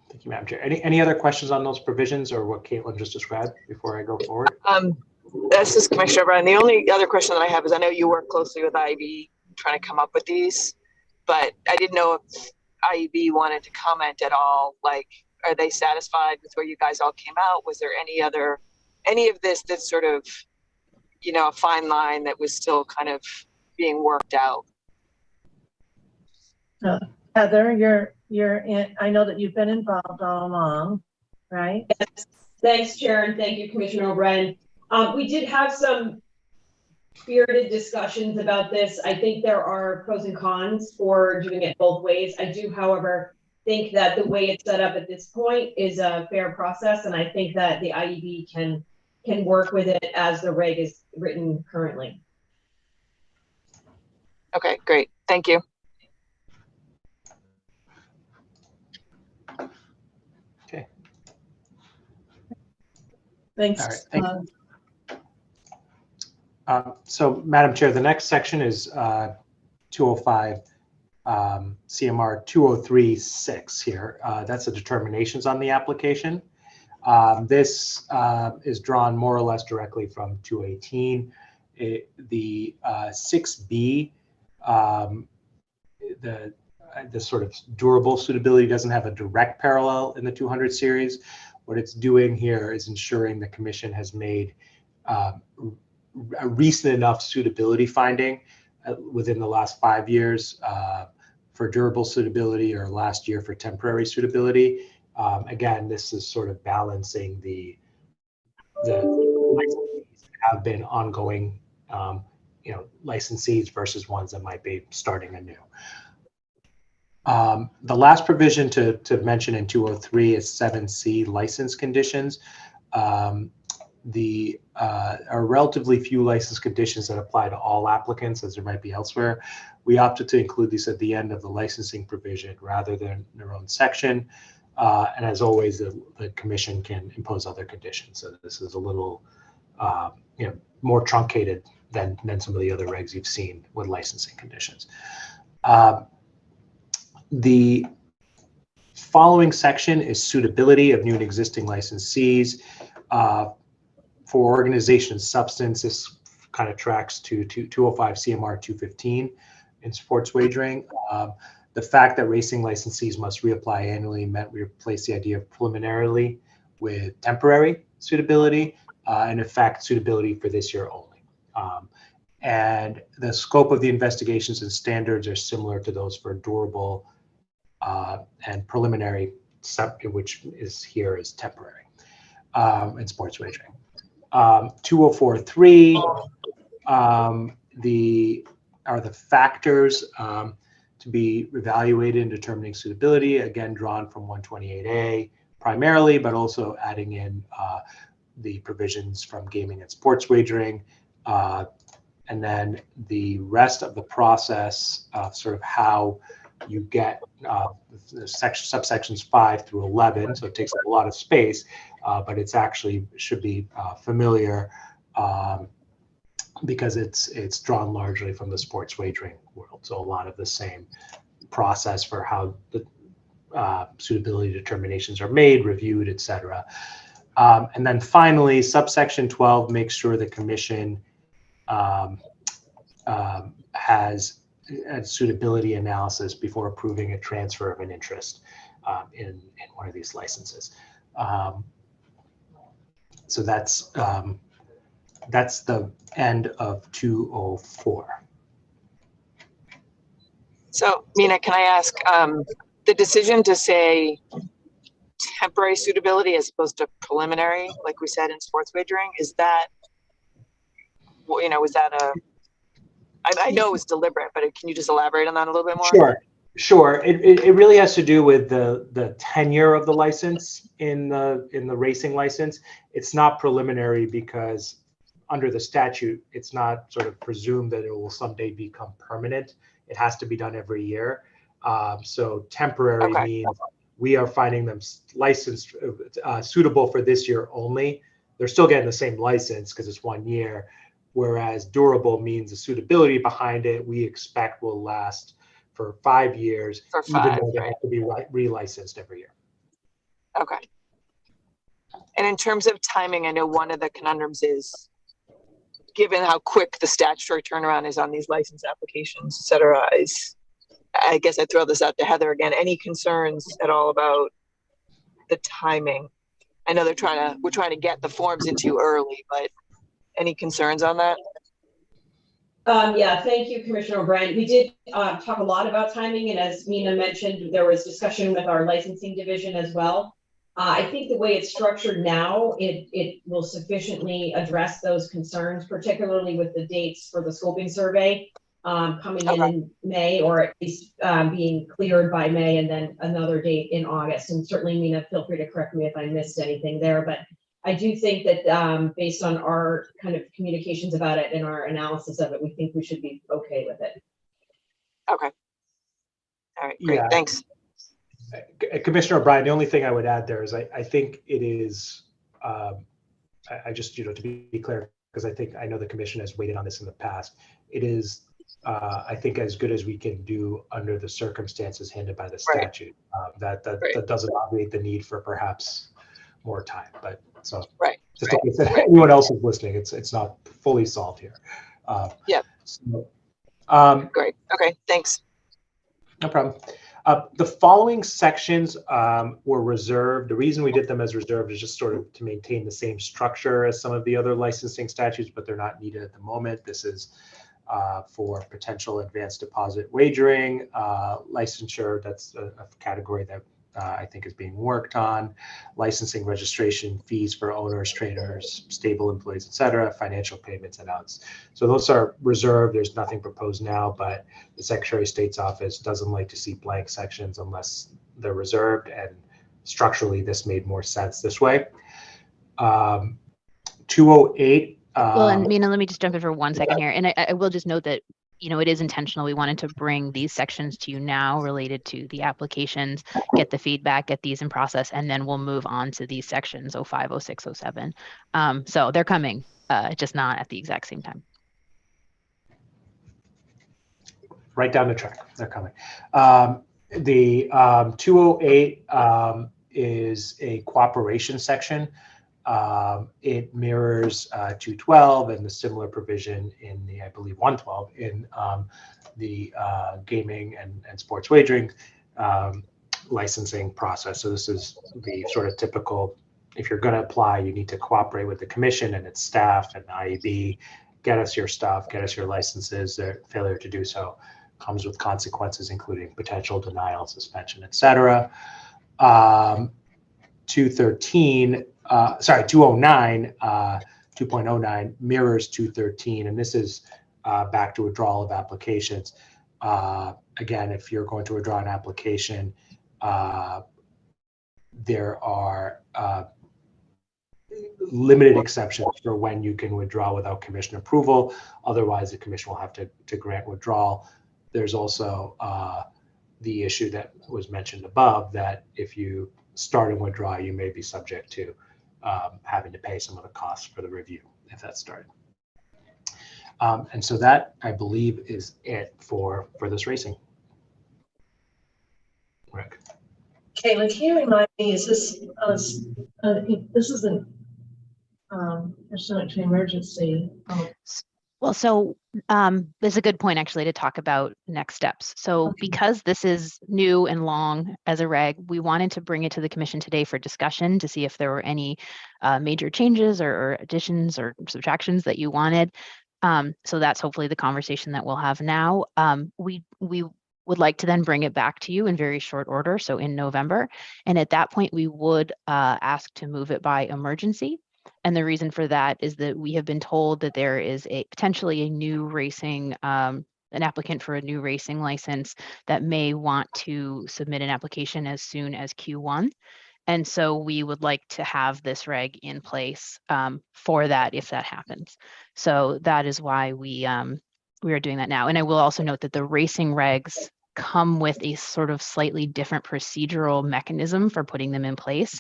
Thank you, Madam Chair. Any other questions on those provisions or what Caitlin just described before I go forward? This is Commissioner O'Brien. The only other question that I have is I know you work closely with IEB trying to come up with these, but I didn't know if IEB wanted to comment at all. Like, are they satisfied with where you guys all came out? Was there any of this that's sort of, a fine line that was still kind of being worked out? Heather, you're in, I know that you've been involved all along, right? Yes. Thanks, Chair, and thank you, Commissioner O'Brien. We did have some spirited discussions about this. I think there are pros and cons for doing it both ways. I do, however, think that the way it's set up at this point is a fair process, and I think that the IEB can work with it as the reg is written currently. Okay, great. Thank you. Okay. Thanks. All right, thank you. So, Madam Chair, the next section is 205 CMR 203-6 here. That's the determinations on the application. This is drawn more or less directly from 218. The 6B, the sort of durable suitability doesn't have a direct parallel in the 200 series. What it's doing here is ensuring the commission has made a recent enough suitability finding within the last 5 years for durable suitability, or last year for temporary suitability. Again, this is sort of balancing the licensees that have been ongoing, licensees versus ones that might be starting anew. The last provision to mention in 203 is 7C license conditions. There are relatively few license conditions that apply to all applicants, as there might be elsewhere. We opted to include these at the end of the licensing provision rather than their own section. And as always, the commission can impose other conditions. So this is a little more truncated than some of the other regs you've seen with licensing conditions. The following section is suitability of new and existing licensees. For organization substance, this kind of tracks to 205 CMR 215 in sports wagering. The fact that racing licensees must reapply annually meant we replaced the idea of preliminarily with temporary suitability, and in fact, suitability for this year only. And the scope of the investigations and standards are similar to those for durable and preliminary, which is here is temporary in sports wagering. 2043 are the factors to be evaluated in determining suitability, again drawn from 128A primarily, but also adding in the provisions from gaming and sports wagering. And then the rest of the process of sort of how you get the subsections 5 through 11, so it takes up a lot of space, but it's actually should be familiar because it's drawn largely from the sports wagering world. So a lot of the same process for how the suitability determinations are made, reviewed, etc. And then finally, subsection 12 makes sure the commission has a suitability analysis before approving a transfer of an interest in one of these licenses. So that's the end of 204. So, Mina, can I ask, the decision to say temporary suitability as opposed to preliminary, like we said in sports wagering, is that, was that I know it was deliberate, but can you just elaborate on that a little bit more? Sure. It really has to do with the tenure of the license in the racing license. It's not preliminary because under the statute, it's not sort of presumed that it will someday become permanent. It has to be done every year. So temporary means we are finding them licensed, suitable for this year only. They're still getting the same license because it's 1 year. Whereas durable means the suitability behind it, we expect will last for 5 years, even though they have to be relicensed every year. Okay. And in terms of timing, I know one of the conundrums is, given how quick the statutory turnaround is on these license applications, et cetera, I guess I throw this out to Heather again. Any concerns at all about the timing? I know we're trying to get the forms into you early, but any concerns on that? Yeah, thank you, Commissioner O'Brien. We did talk a lot about timing, and as Mina mentioned, there was discussion with our licensing division as well. I think the way it's structured now, it will sufficiently address those concerns, particularly with the dates for the scoping survey coming in May, or at least being cleared by May, and then another date in August. And certainly, Mina, feel free to correct me if I missed anything there, but I do think that based on our kind of communications about it and our analysis of it, we think we should be okay with it. Okay. All right, great, thanks. Commissioner O'Brien, the only thing I would add there is I think it is, I just, to be clear, because I know the commission has waited on this in the past. It is, I think, as good as we can do under the circumstances handed by the statute. That doesn't obviate the need for perhaps more time, but so just in case anyone else is listening, it's not fully solved here. Great. Okay, thanks. No problem. The following sections were reserved. The reason we did them as reserved is just sort of to maintain the same structure as some of the other licensing statutes, but they're not needed at the moment. This is for potential advanced deposit wagering, licensure, that's a category that I think is being worked on, licensing, registration, fees for owners, traders, stable employees, et cetera, financial payments and outs. So those are reserved. There's nothing proposed now, but the Secretary of State's office doesn't like to see blank sections unless they're reserved, and structurally this made more sense this way. 208. Well, and Mina, let me just jump in for 1 second here. And I will just note that, you know, it is intentional. We wanted to bring these sections to you now related to the applications, get the feedback, get these in process, and then we'll move on to these sections 05, 06, 07. So they're coming, just not at the exact same time. Right down the track, they're coming. The 208 is a cooperation section. It mirrors 212 and the similar provision in the, I believe, 112 in the gaming and sports wagering licensing process. So this is the sort of typical, if you're going to apply, you need to cooperate with the commission and its staff and IEB, get us your stuff, get us your licenses. Their failure to do so comes with consequences, including potential denial, suspension, et cetera. 209, 2.09 mirrors 213, and this is back to withdrawal of applications. Again, if you're going to withdraw an application, there are limited exceptions for when you can withdraw without commission approval. Otherwise, the commission will have to grant withdrawal. There's also the issue that was mentioned above, that if you start and withdraw, you may be subject to having to pay some of the costs for the review if that's started. And so that, I believe, is it for this racing. Rick. Caitlin, can you remind me, is this, this isn't pursuant to emergency? Well, so there's a good point actually to talk about next steps. So because this is new and long as a reg, we wanted to bring it to the commission today for discussion to see if there were any major changes or additions or subtractions that you wanted. So that's hopefully the conversation that we'll have now. We would like to then bring it back to you in very short order, so in November. And at that point, we would ask to move it by emergency. And the reason for that is that we have been told that there is potentially a new racing, an applicant for a new racing license that may want to submit an application as soon as Q1. And so we would like to have this reg in place for that if that happens. So that is why we are doing that now. And I will also note that the racing regs come with a sort of slightly different procedural mechanism for putting them in place.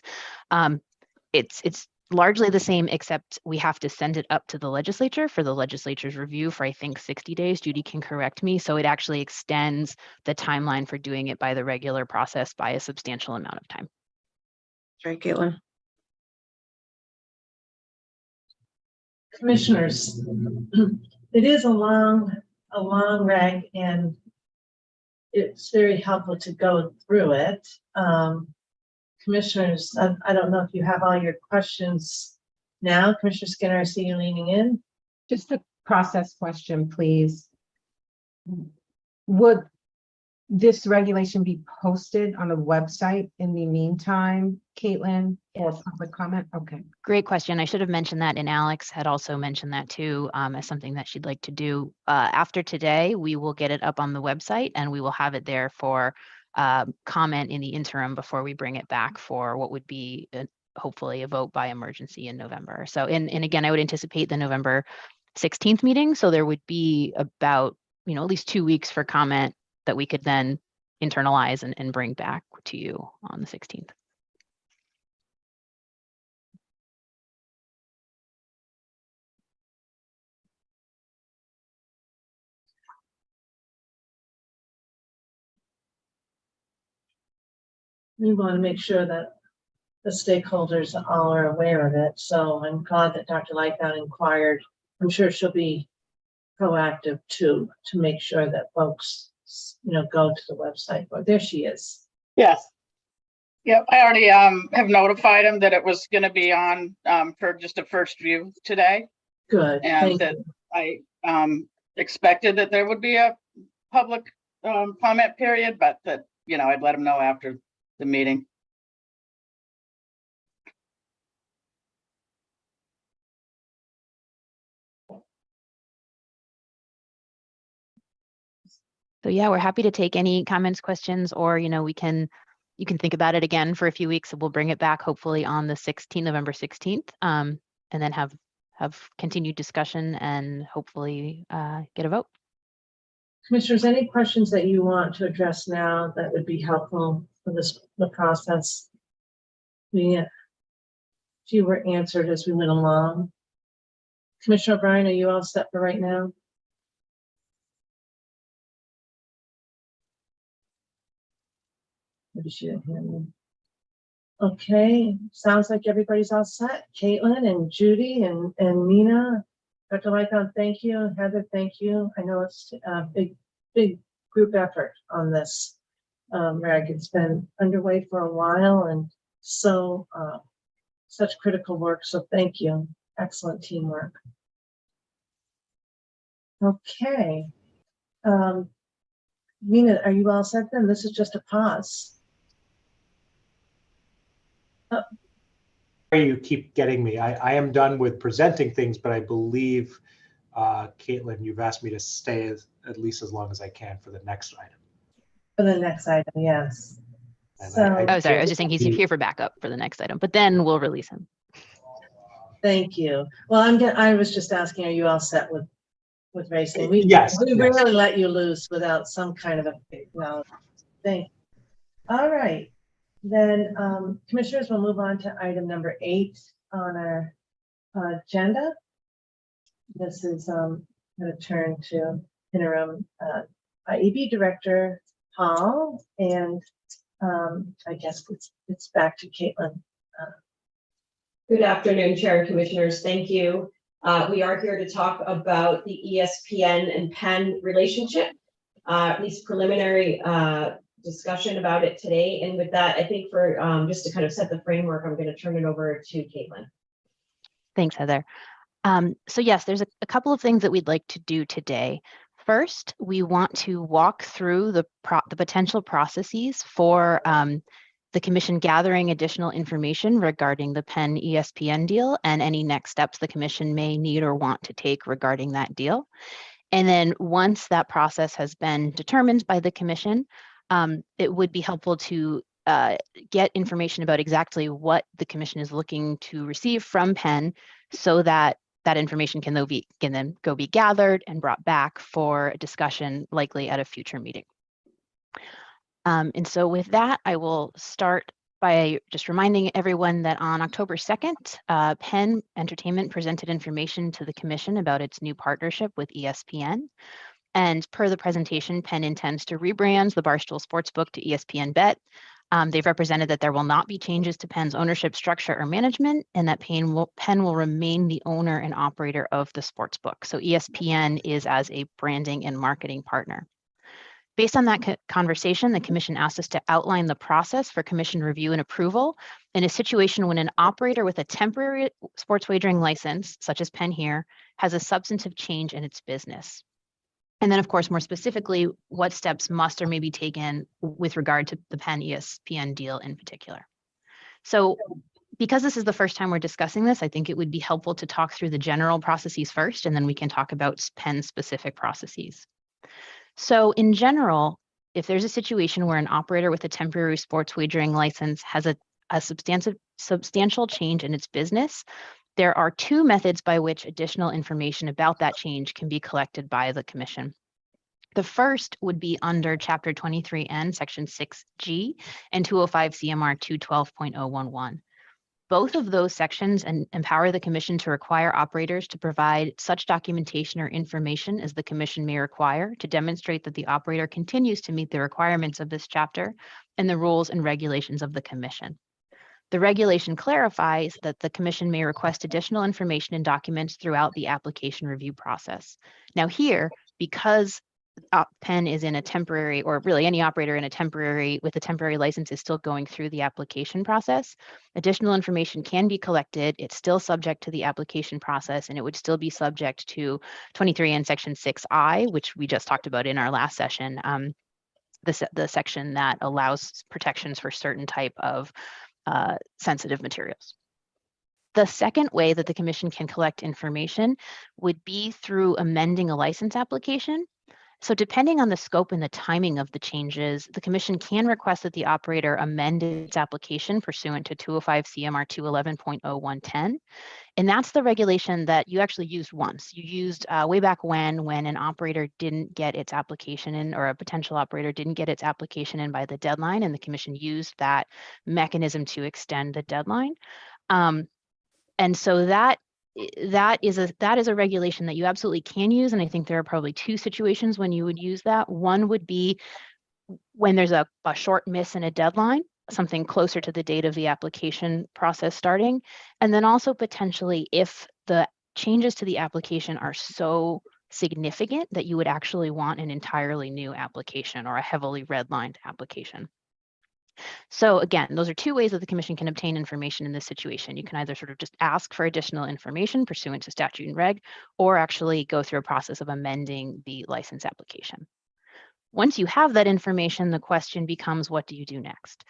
It's largely the same, except we have to send it up to the legislature for the legislature's review for, I think, 60 days. Judy can correct me. So it actually extends the timeline for doing it by the regular process by a substantial amount of time. Right, Caitlin. Commissioners, it is a long reg, and it's very helpful to go through it. Commissioners, I don't know if you have all your questions now. Commissioner Skinner, I see you leaning in. Just a process question, please. Would this regulation be posted on the website in the meantime, Caitlin, or public comment? Okay. Great question. I should have mentioned that, and Alex had also mentioned that too, as something that she'd like to do. After today, we will get it up on the website and we will have it there for comment in the interim before we bring it back for what would be hopefully a vote by emergency in November. So, and again, I would anticipate the November 16th meeting. So there would be about, at least 2 weeks for comment that we could then internalize and bring back to you on the 16th. We want to make sure that the stakeholders all are aware of it. So I'm glad that Dr. Lightfoot inquired. I'm sure she'll be proactive too, to make sure that folks, go to the website. Or there she is. Yes. Yep, I already have notified him that it was going to be on for just a first view today. Good. And Thank that you. I expected that there would be a public comment period, but that, I'd let them know after the meeting. So yeah, we're happy to take any comments, questions, or, you can think about it again for a few weeks. We'll bring it back hopefully on the 16th, November 16th, and then have continued discussion and hopefully get a vote. Commissioners, any questions that you want to address now that would be helpful for the process? Few were answered as we went along. Commissioner O'Brien, are you all set for right now? Maybe she didn't hear me. Okay, sounds like everybody's all set. Caitlin and Judy and Nina, Dr. Lycon, thank you. Heather, thank you. I know it's a big group effort on this reg. It's been underway for a while and so such critical work. So thank you. Excellent teamwork. Okay. Nina, are you all set then? This is just a pause. You keep getting me. I am done with presenting things, but I believe, Caitlin, you've asked me to stay at least as long as I can for the next item. For the next item, yes. And So, Oh, sorry. I was just saying he's here for backup for the next item, but then we'll release him. thank you. Well, I was just asking, are you all set with racing? Yes. We rarely let you loose without some kind of a thing. All right. Then commissioners will move on to item number 8 on our agenda. This is going to turn to interim IEB Director Hall, and I guess it's back to Caitlin. Good afternoon, Chair and Commissioners. Thank you. We are here to talk about the ESPN and Penn relationship, at least preliminary discussion about it today. And with that, I think for just to kind of set the framework, I'm going to turn it over to Caitlin. Thanks, Heather. So yes, there's a couple of things that we'd like to do today. First, we want to walk through the potential processes for the Commission gathering additional information regarding the Penn ESPN deal and any next steps the Commission may need or want to take regarding that deal. And then once that process has been determined by the Commission, it would be helpful to get information about exactly what the Commission is looking to receive from Penn so that that information can then go be gathered and brought back for discussion, likely at a future meeting. And so with that, I will start by just reminding everyone that on October 2nd, Penn Entertainment presented information to the Commission about its new partnership with ESPN. And per the presentation, Penn intends to rebrand the Barstool Sportsbook to ESPN Bet. They've represented that there will not be changes to Penn's ownership structure or management, and that Penn will remain the owner and operator of the sportsbook. So ESPN is as a branding and marketing partner. Based on that conversation, the Commission asked us to outline the process for Commission review and approval in a situation when an operator with a temporary sports wagering license, such as Penn here, has a substantive change in its business. And then, of course, more specifically, what steps must or may be taken with regard to the Penn ESPN deal in particular. So because this is the first time we're discussing this, I think it would be helpful to talk through the general processes first, and then we can talk about Penn specific processes. So in general, if there's a situation where an operator with a temporary sports wagering license has a substantial change in its business, there are 2 methods by which additional information about that change can be collected by the Commission. The first would be under Chapter 23N, Section 6G, and 205 CMR 212.011. Both of those sections empower the Commission to require operators to provide such documentation or information as the Commission may require to demonstrate that the operator continues to meet the requirements of this chapter and the rules and regulations of the Commission. The regulation clarifies that the Commission may request additional information and documents throughout the application review process. Now here, because Penn is in a temporary, or really any operator in a temporary, with a temporary license is still going through the application process. Additional information can be collected. It's still subject to the application process, and it would still be subject to 23 and Section 6I, which we just talked about in our last session, the section that allows protections for certain type of sensitive materials. The second way that the commission can collect information would be through amending a license application. So depending on the scope and the timing of the changes, the commission can request that the operator amend its application pursuant to 205 CMR 211.0110. And that's the regulation that you actually used once. You used way back when an operator didn't get its application in, or a potential operator didn't get its application in by the deadline, and the commission used that mechanism to extend the deadline. And so that is a regulation that you absolutely can use. And I think there are probably two situations when you would use that. One would be when there's a short miss in a deadline, something closer to the date of the application process starting. And then also potentially if the changes to the application are so significant that you would actually want an entirely new application or a heavily redlined application. So again, those are two ways that the commission can obtain information in this situation. You can either sort of just ask for additional information pursuant to statute and reg, or actually go through a process of amending the license application. Once you have that information, the question becomes, what do you do next?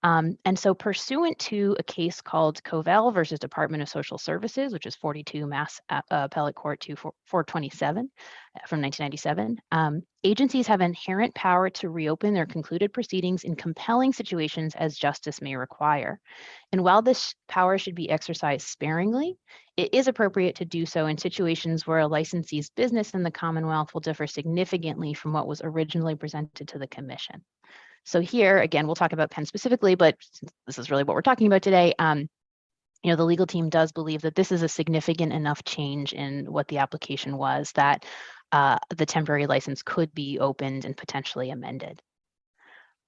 And so pursuant to a case called Covell versus Department of Social Services, which is 42 Mass Appellate Court 427 from 1997, agencies have inherent power to reopen their concluded proceedings in compelling situations as justice may require. And while this power should be exercised sparingly, it is appropriate to do so in situations where a licensee's business in the Commonwealth will differ significantly from what was originally presented to the commission. So here, again, we'll talk about Penn specifically, but this is really what we're talking about today. The legal team does believe that this is a significant enough change in what the application was that the temporary license could be opened and potentially amended.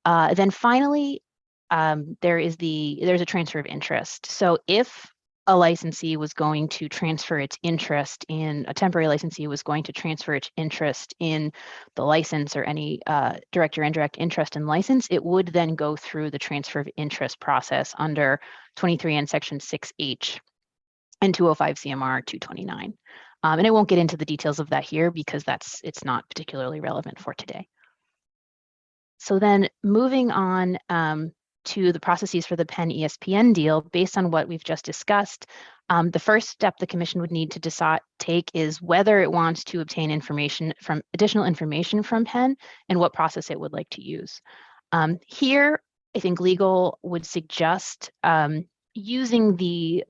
Then finally, there's a transfer of interest. So if a licensee was going to transfer its interest in, a temporary licensee was going to transfer its interest in the license or any direct or indirect interest in license, it would then go through the transfer of interest process under 23 and Section 6H and 205 CMR 229. And I won't get into the details of that here because it's not particularly relevant for today. So then moving on to the processes for the Penn ESPN deal, based on what we've just discussed, the first step the commission would need to take is whether it wants to obtain additional information from Penn and what process it would like to use. Here, I think legal would suggest using the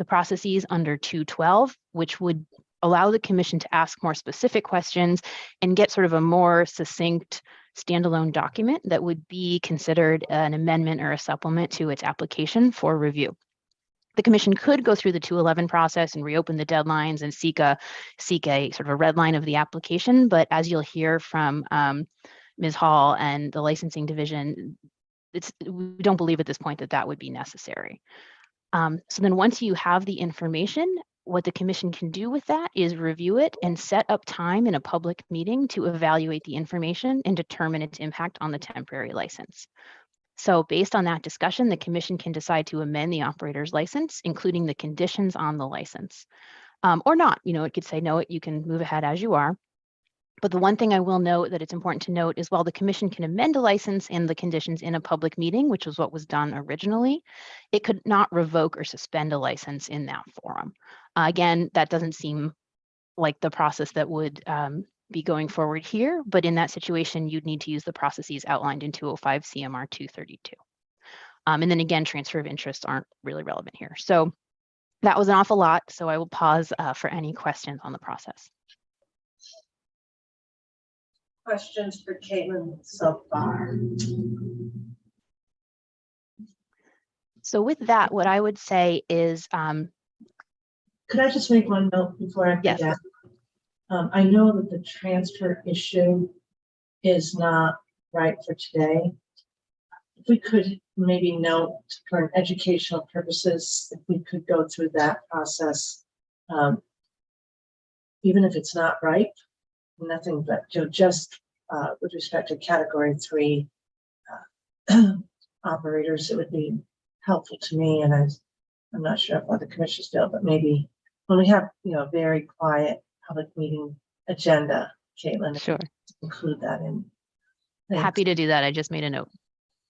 processes under 212, which would allow the commission to ask more specific questions and get sort of a more succinct standalone document that would be considered an amendment or a supplement to its application for review. The commission could go through the 211 process and reopen the deadlines and seek a sort of a red line of the application. But as you'll hear from Ms. Hall and the licensing division, we don't believe at this point that that would be necessary. So then once you have the information, what the commission can do with that is review it and set up time in a public meeting to evaluate the information and determine its impact on the temporary license. So based on that discussion, the commission can decide to amend the operator's license, including the conditions on the license, or not. It could say, no, you can move ahead as you are. But the one thing I will note that it's important to note is while the commission can amend a license and the conditions in a public meeting, which was what was done originally, it could not revoke or suspend a license in that forum. Again, that doesn't seem like the process that would be going forward here, but in that situation, you'd need to use the processes outlined in 205 CMR 232. And then again, transfer of interests aren't really relevant here. So that was an awful lot, so I will pause for any questions on the process. Questions for Caitlin so far? So with that, what I would say is, could I just make one note before I forget? Yes. I know that the transfer issue is not right for today. If we could maybe note for educational purposes, if we could go through that process, even if it's not right, nothing but just with respect to category 3 operators, it would be helpful to me. And I'm not sure if other commissioners feel, but maybe when we have, a very quiet public meeting agenda, Caitlin, Sure. include that in. Thanks. Happy to do that. I just made a note.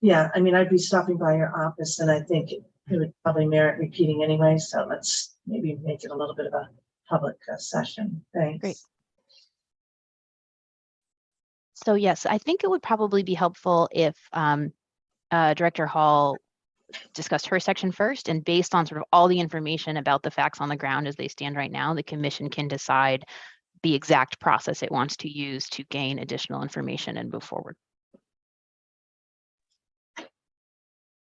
Yeah, I mean, I'd be stopping by your office and I think it would probably merit repeating anyway. So let's maybe make it a little bit of a public session. Thanks. Great. So yes, I think it would probably be helpful if Director Hall discussed her section first, and based on sort of all the information about the facts on the ground as they stand right now, the commission can decide the exact process it wants to use to gain additional information and move forward.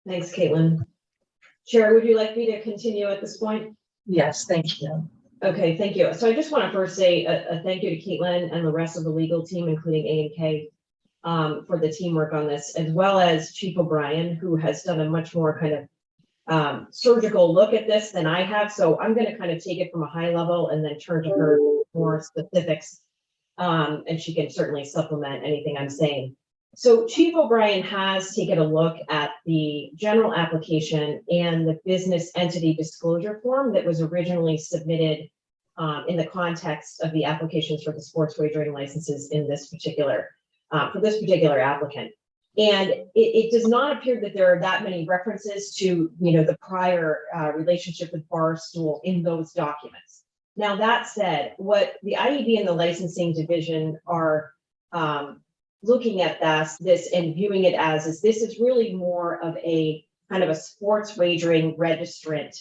Thanks, Caitlin. Chair, would you like me to continue at this point? Yes, thank you. Okay, thank you. So I just want to first say a thank you to Caitlin and the rest of the legal team, including A&K, for the teamwork on this, as well as Chief O'Brien, who has done a much more kind of surgical look at this than I have. So I'm going to kind of take it from a high level and then turn to her more specifics, and she can certainly supplement anything I'm saying. So Chief O'Brien has taken a look at the general application and the business entity disclosure form that was originally submitted in the context of the applications for the sports wagering licenses in this particular, for this particular applicant. And it does not appear that there are that many references to, the prior relationship with Barstool in those documents. Now, that said, what the IEB and the licensing division are looking at this and viewing it as is this is really more of a kind of a sports wagering registrant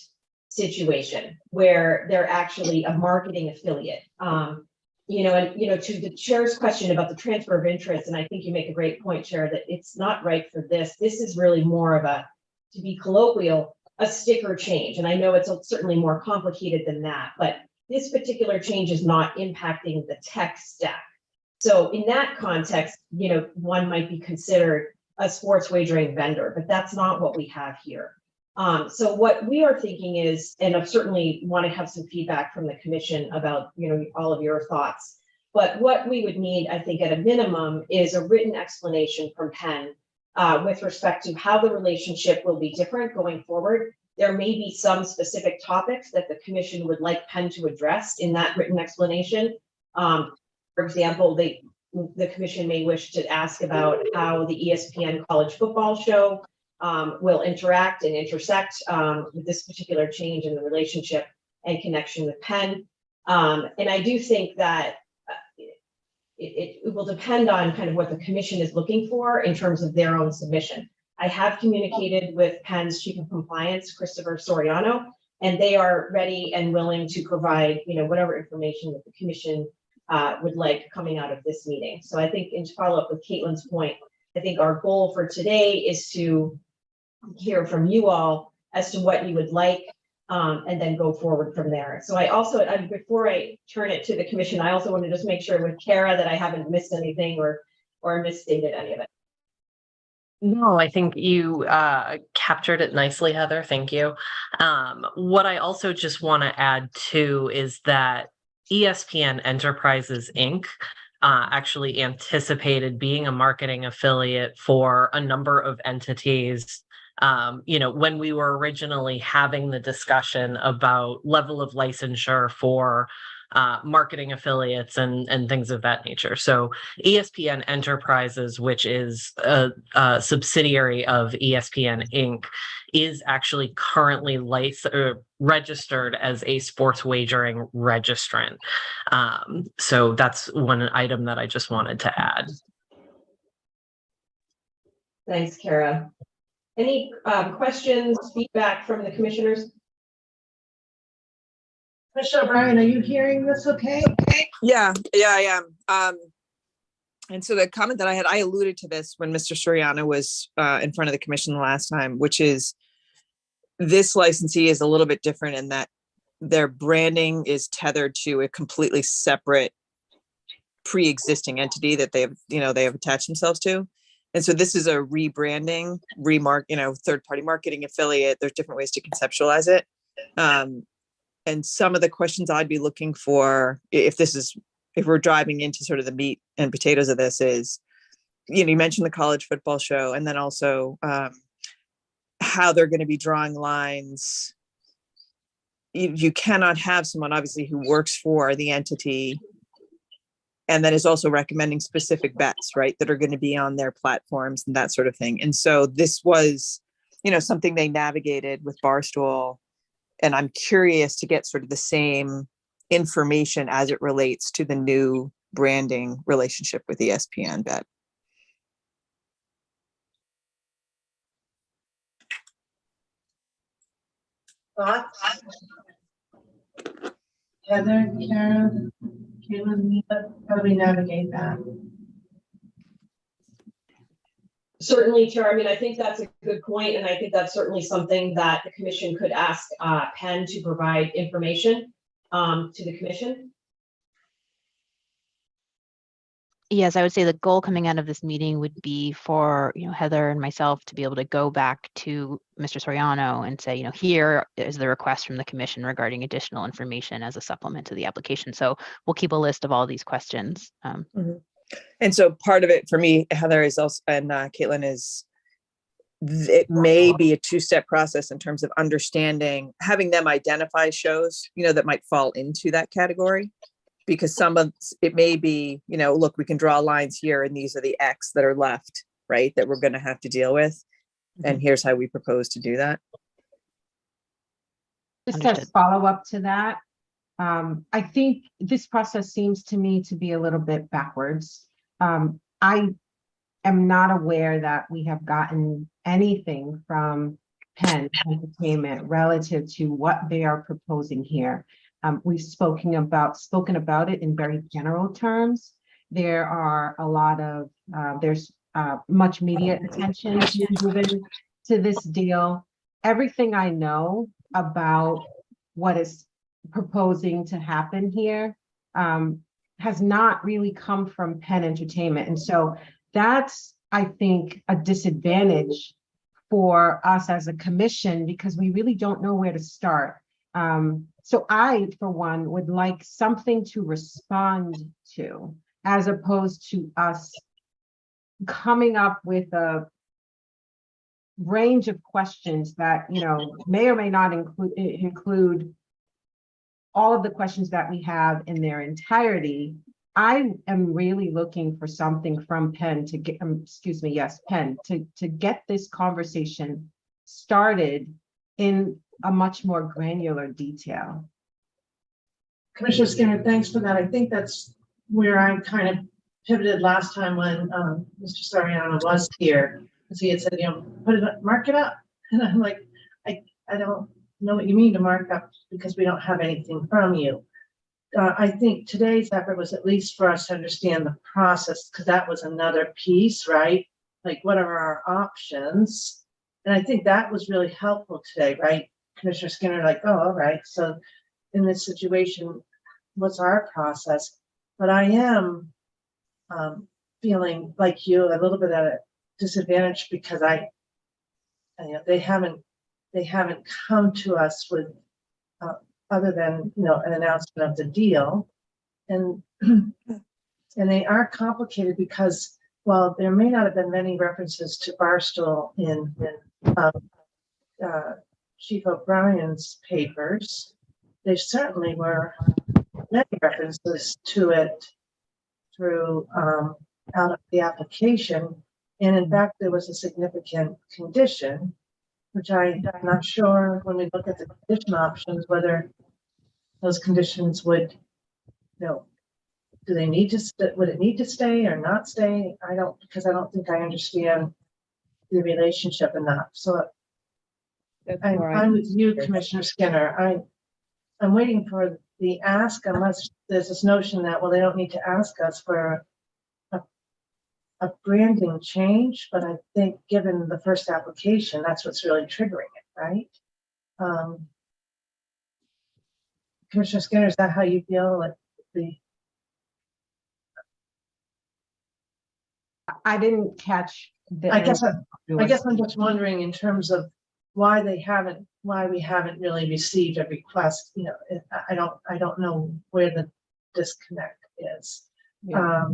situation where they're actually a marketing affiliate. To the chair's question about the transfer of interest, and I think you make a great point, Chair, that it's not right for this. This is really more of a, to be colloquial, a sticker change. And I know it's certainly more complicated than that, but this particular change is not impacting the tech stack. So in that context, one might be considered a sports wagering vendor, but that's not what we have here. So what we are thinking is, and I certainly want to have some feedback from the commission about, all of your thoughts, but what we would need, I think at a minimum, is a written explanation from Penn with respect to how the relationship will be different going forward. There may be some specific topics that the commission would like Penn to address in that written explanation. For example, the commission may wish to ask about how the ESPN college football show will interact and intersect with this particular change in the relationship and connection with Penn. And I do think that it will depend on kind of what the commission is looking for in terms of their own submission. I have communicated with Penn's Chief of Compliance, Christopher Soriano, and they are ready and willing to provide, whatever information that the commission would like coming out of this meeting. So I think, and to follow up with Caitlin's point, I think our goal for today is to hear from you all as to what you would like, and then go forward from there. So I also, before I turn it to the commission, I also want to just make sure with Kara that I haven't missed anything or misstated any of it. No, I think you captured it nicely, Heather. Thank you. What I also just want to add too is that ESPN Enterprises, Inc. Actually anticipated being a marketing affiliate for a number of entities. When we were originally having the discussion about level of licensure for marketing affiliates and things of that nature. So ESPN Enterprises, which is a subsidiary of ESPN Inc., is actually currently registered as a sports wagering registrant. So that's one item that I just wanted to add. Thanks, Kara. Any questions, feedback from the commissioners? Commissioner O'Brien, are you hearing this okay? Yeah, I am. And so the comment that I had, I alluded to this when Mr. Soriano was in front of the commission the last time, which is this licensee is a little bit different in that their branding is tethered to a completely separate pre-existing entity that they have attached themselves to. And so this is a rebranding, third-party marketing affiliate. There's different ways to conceptualize it. And some of the questions I'd be looking for, if this is if we're driving into sort of the meat and potatoes of this is, you mentioned the college football show, and then also how they're going to be drawing lines. You cannot have someone obviously who works for the entity and then is also recommending specific bets, right, that are going to be on their platforms and that sort of thing. And so this was, something they navigated with Barstool. And I'm curious to get sort of the same information as it relates to the new branding relationship with ESPN Bet. Thoughts? Heather, Karen, Caitlin, how do we navigate that? Certainly, Chair. I mean, I think that's a good point, and I think that's certainly something that the commission could ask Penn to provide information to the commission. Yes, I would say the goal coming out of this meeting would be for, Heather and myself to be able to go back to Mr. Soriano and say, here is the request from the commission regarding additional information as a supplement to the application. So we'll keep a list of all these questions. And so part of it for me, Heather, is also, and Caitlin, is it may be a two-step process in terms of understanding, having them identify shows, that might fall into that category. Because it may be, look, we can draw lines here and these are the X that are left, right, that we're going to have to deal with. And here's how we propose to do that. Just to follow up to that, I think this process seems to me to be a little bit backwards. I am not aware that we have gotten anything from Penn Entertainment relative to what they are proposing here. We've spoken about it in very general terms. There are a lot of, there's much media attention being given to this deal. Everything I know about what is proposing to happen here has not really come from Penn Entertainment. And so that's, I think, a disadvantage for us as a commission because we really don't know where to start. So I, for one, would like something to respond to, as opposed to us coming up with a range of questions that, may or may not include all of the questions that we have in their entirety. I am really looking for something from Penn to get, Penn, to get this conversation started in a much more granular detail. Commissioner Skinner, thanks for that. I think that's where I kind of pivoted last time when Mr. Soriano was here. Because he had said, mark it up. And I'm like, I don't know what you mean to mark up because we don't have anything from you. I think today's effort was at least for us to understand the process, because that was another piece, right? Like, what are our options? And I think that was really helpful today, right? Commissioner Skinner, like, oh, all right. So in this situation, what's our process? But I am feeling like you a little bit at a disadvantage because they haven't come to us with other than an announcement of the deal, and they are complicated because while there may not have been many references to Barstool in Chief O'Brien's papers, there certainly were many references to it through out of the application. And in fact, there was a significant condition, which I'm not sure when we look at the condition options, whether those conditions would, do they need to, would it need to stay or not stay? Because I don't think I understand the relationship enough. So I'm with you, Commissioner Skinner. I'm waiting for the ask, unless there's this notion that, well, they don't need to ask us for a branding change, but I think given the first application, that's what's really triggering it, right? Commissioner Skinner, is that how you feel? Like I didn't catch the. I guess I'm just wondering in terms of why we haven't really received a request. I don't know where the disconnect is. Yeah.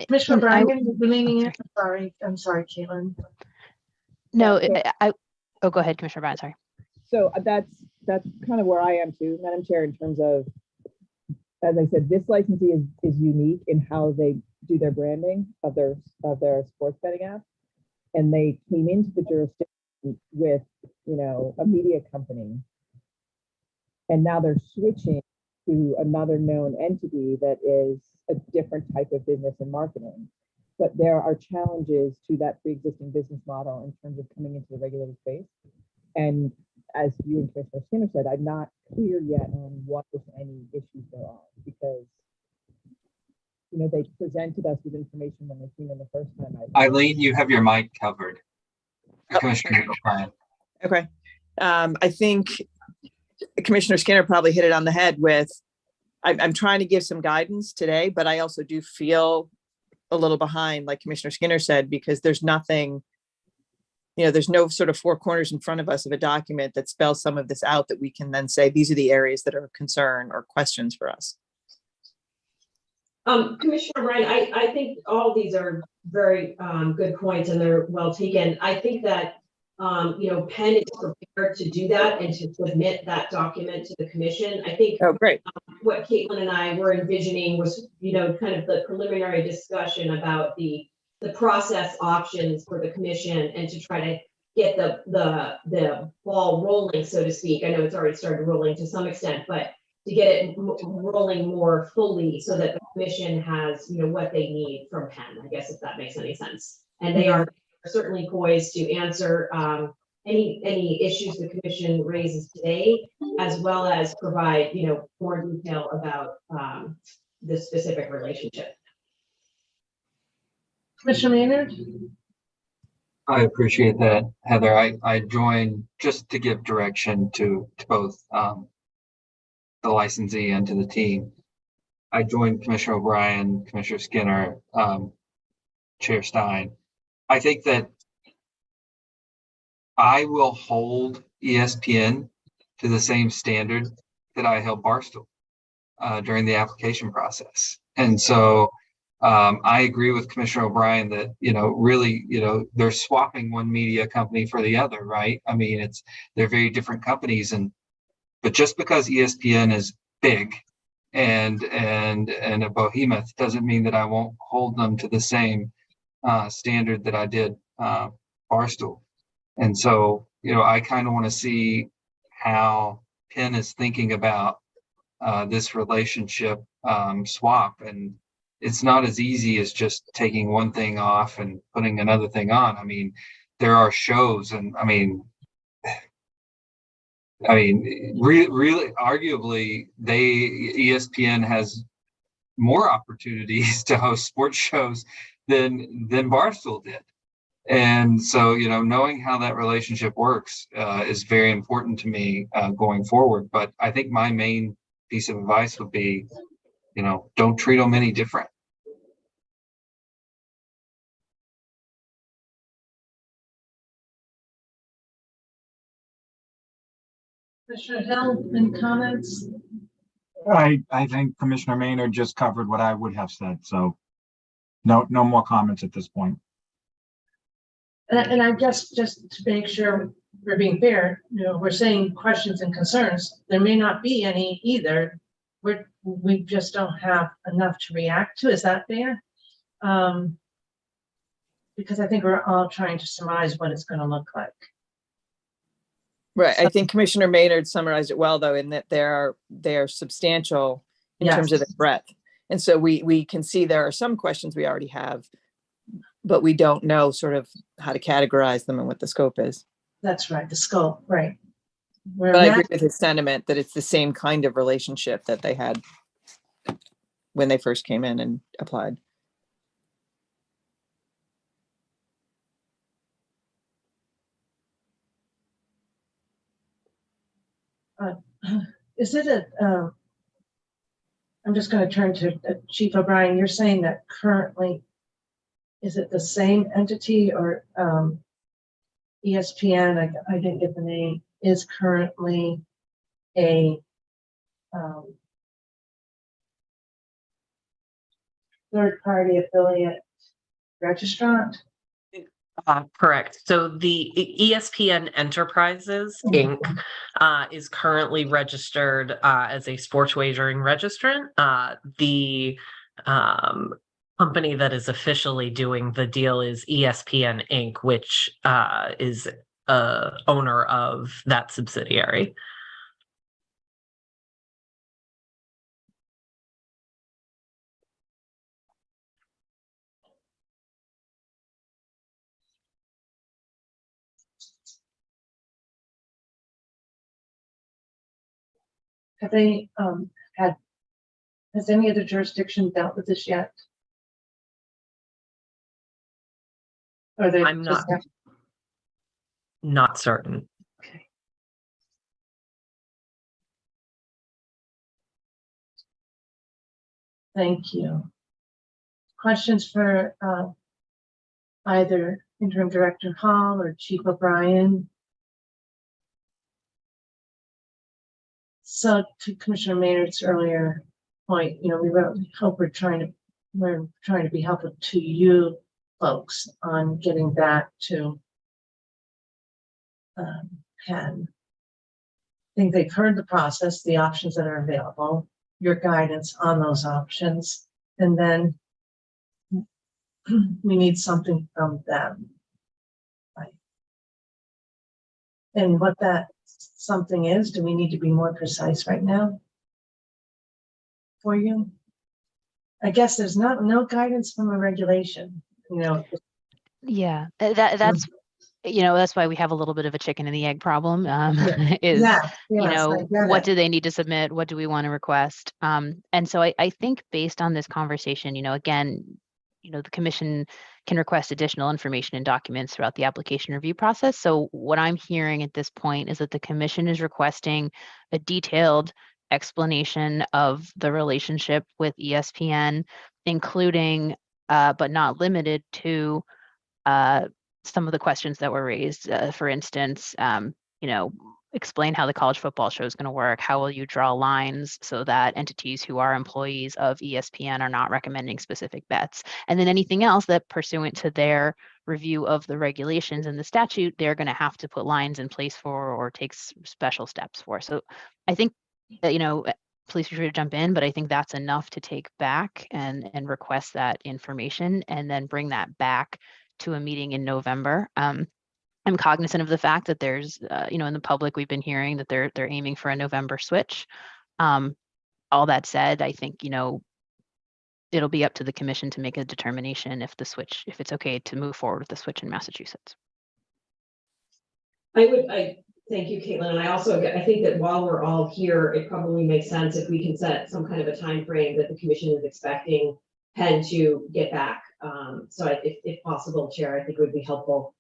Commissioner And I- Bryan, remaining in, I'm sorry, Caitlin. No, so- oh, go ahead, Commissioner Bryan, sorry. So that's kind of where I am too, Madam Chair, in terms of, as I said, this licensee is unique in how they do their branding of their sports betting app. And they came into the jurisdiction with, a media company. And now they're switching to another known entity that is a different type of business and marketing. But there are challenges to that pre-existing business model in terms of coming into the regulated space. And as you and Commissioner Skinner said, I'm not clear yet on what, if any, issues there are, because they presented us with information when they came in the first time. Eileen, you have your mic covered. Commissioner O'Brien. Okay. I think Commissioner Skinner probably hit it on the head with, I'm trying to give some guidance today, but I also do feel a little behind, like Commissioner Skinner said, because there's nothing, there's no sort of four corners in front of us of a document that spells some of this out that we can then say, these are the areas that are of concern or questions for us. Commissioner Ryan, I think all these are very good points and they're well taken. I think that, Penn is prepared to do that and to submit that document to the commission. I think great. What Caitlin and I were envisioning was, kind of the preliminary discussion about the process options for the commission and to try to get the ball rolling, so to speak. I know it's already started rolling to some extent, but to get it rolling more fully so that the commission has, what they need from Penn, I guess, if that makes any sense. And they are certainly poised to answer any issues the commission raises today, as well as provide, more detail about the specific relationship. Commissioner Maynard? I appreciate that, Heather. I joined just to give direction to both the licensee and to the team. I joined Commissioner O'Brien, Commissioner Skinner, Chair Stein. I think that I will hold ESPN to the same standard that I held Barstool during the application process. And so I agree with Commissioner O'Brien that, really, they're swapping one media company for the other, right? I mean, they're very different companies, but just because ESPN is big and a behemoth doesn't mean that I won't hold them to the same standard that I did Barstool. And so, I kind of want to see how Penn is thinking about this relationship swap. And it's not as easy as just taking one thing off and putting another thing on. I mean, there are shows, and really, arguably, ESPN has more opportunities to host sports shows than Barstool did. And so, knowing how that relationship works is very important to me going forward. But I think my main piece of advice would be, don't treat them any different. Commissioner Hill, any comments? I think Commissioner Maynard just covered what I would have said, so no more comments at this point. And I guess just to make sure we're being fair, we're saying questions and concerns. There may not be any either. We just don't have enough to react to. Is that fair? Because I think we're all trying to surmise what it's going to look like. Right. I think Commissioner Maynard summarized it well, though, in that they are substantial in terms of the breadth. And so we can see there are some questions we already have, but we don't know sort of how to categorize them and what the scope is. That's right, the scope, right. But I agree with his sentiment that it's the same kind of relationship that they had when they first came in and applied. Is it I'm just going to turn to Chief O'Brien. You're saying that currently, is it the same entity or ESPN, I didn't get the name, is currently a third-party affiliate registrant? Correct. So the ESPN Enterprises Inc. Is currently registered as a sports wagering registrant. The company that is officially doing the deal is ESPN Inc., which is owner of that subsidiary. Have they has any other jurisdiction dealt with this yet? Or they I'm just not certain. Okay. Thank you. Questions for either Interim Director Hall or Chief O'Brien? So to Commissioner Maynard's earlier point, we really hope we're trying to be helpful to you folks on getting back to Penn. I think they've heard the process, the options that are available, your guidance on those options, and then we need something from them. Right. And what that something is, do we need to be more precise right now for you? I guess there's no guidance from a regulation, Yeah, that's that's why we have a little bit of a chicken and the egg problem. Is what do they need to submit? What do we want to request? And so I think based on this conversation, again, the commission can request additional information and documents throughout the application review process. So what I'm hearing at this point is that the commission is requesting a detailed explanation of the relationship with ESPN, including but not limited to some of the questions that were raised. For instance, explain how the college football show is going to work. How will you draw lines so that entities who are employees of ESPN are not recommending specific bets? And then anything else that pursuant to their review of the regulations and the statute, they're going to have to put lines in place for or take special steps for. So I think that, please feel free to jump in, but I think that's enough to take back and request that information and then bring that back to a meeting in November. I'm cognizant of the fact that there's, in the public, we've been hearing that they're aiming for a November switch. All that said, I think, it'll be up to the commission to make a determination if it's okay to move forward with the switch in Massachusetts. I thank you, Caitlin. And I think that while we're all here, it probably makes sense if we can set some kind of a time frame that the commission is expecting Penn to get back. So if possible, Chair, I think it would be helpful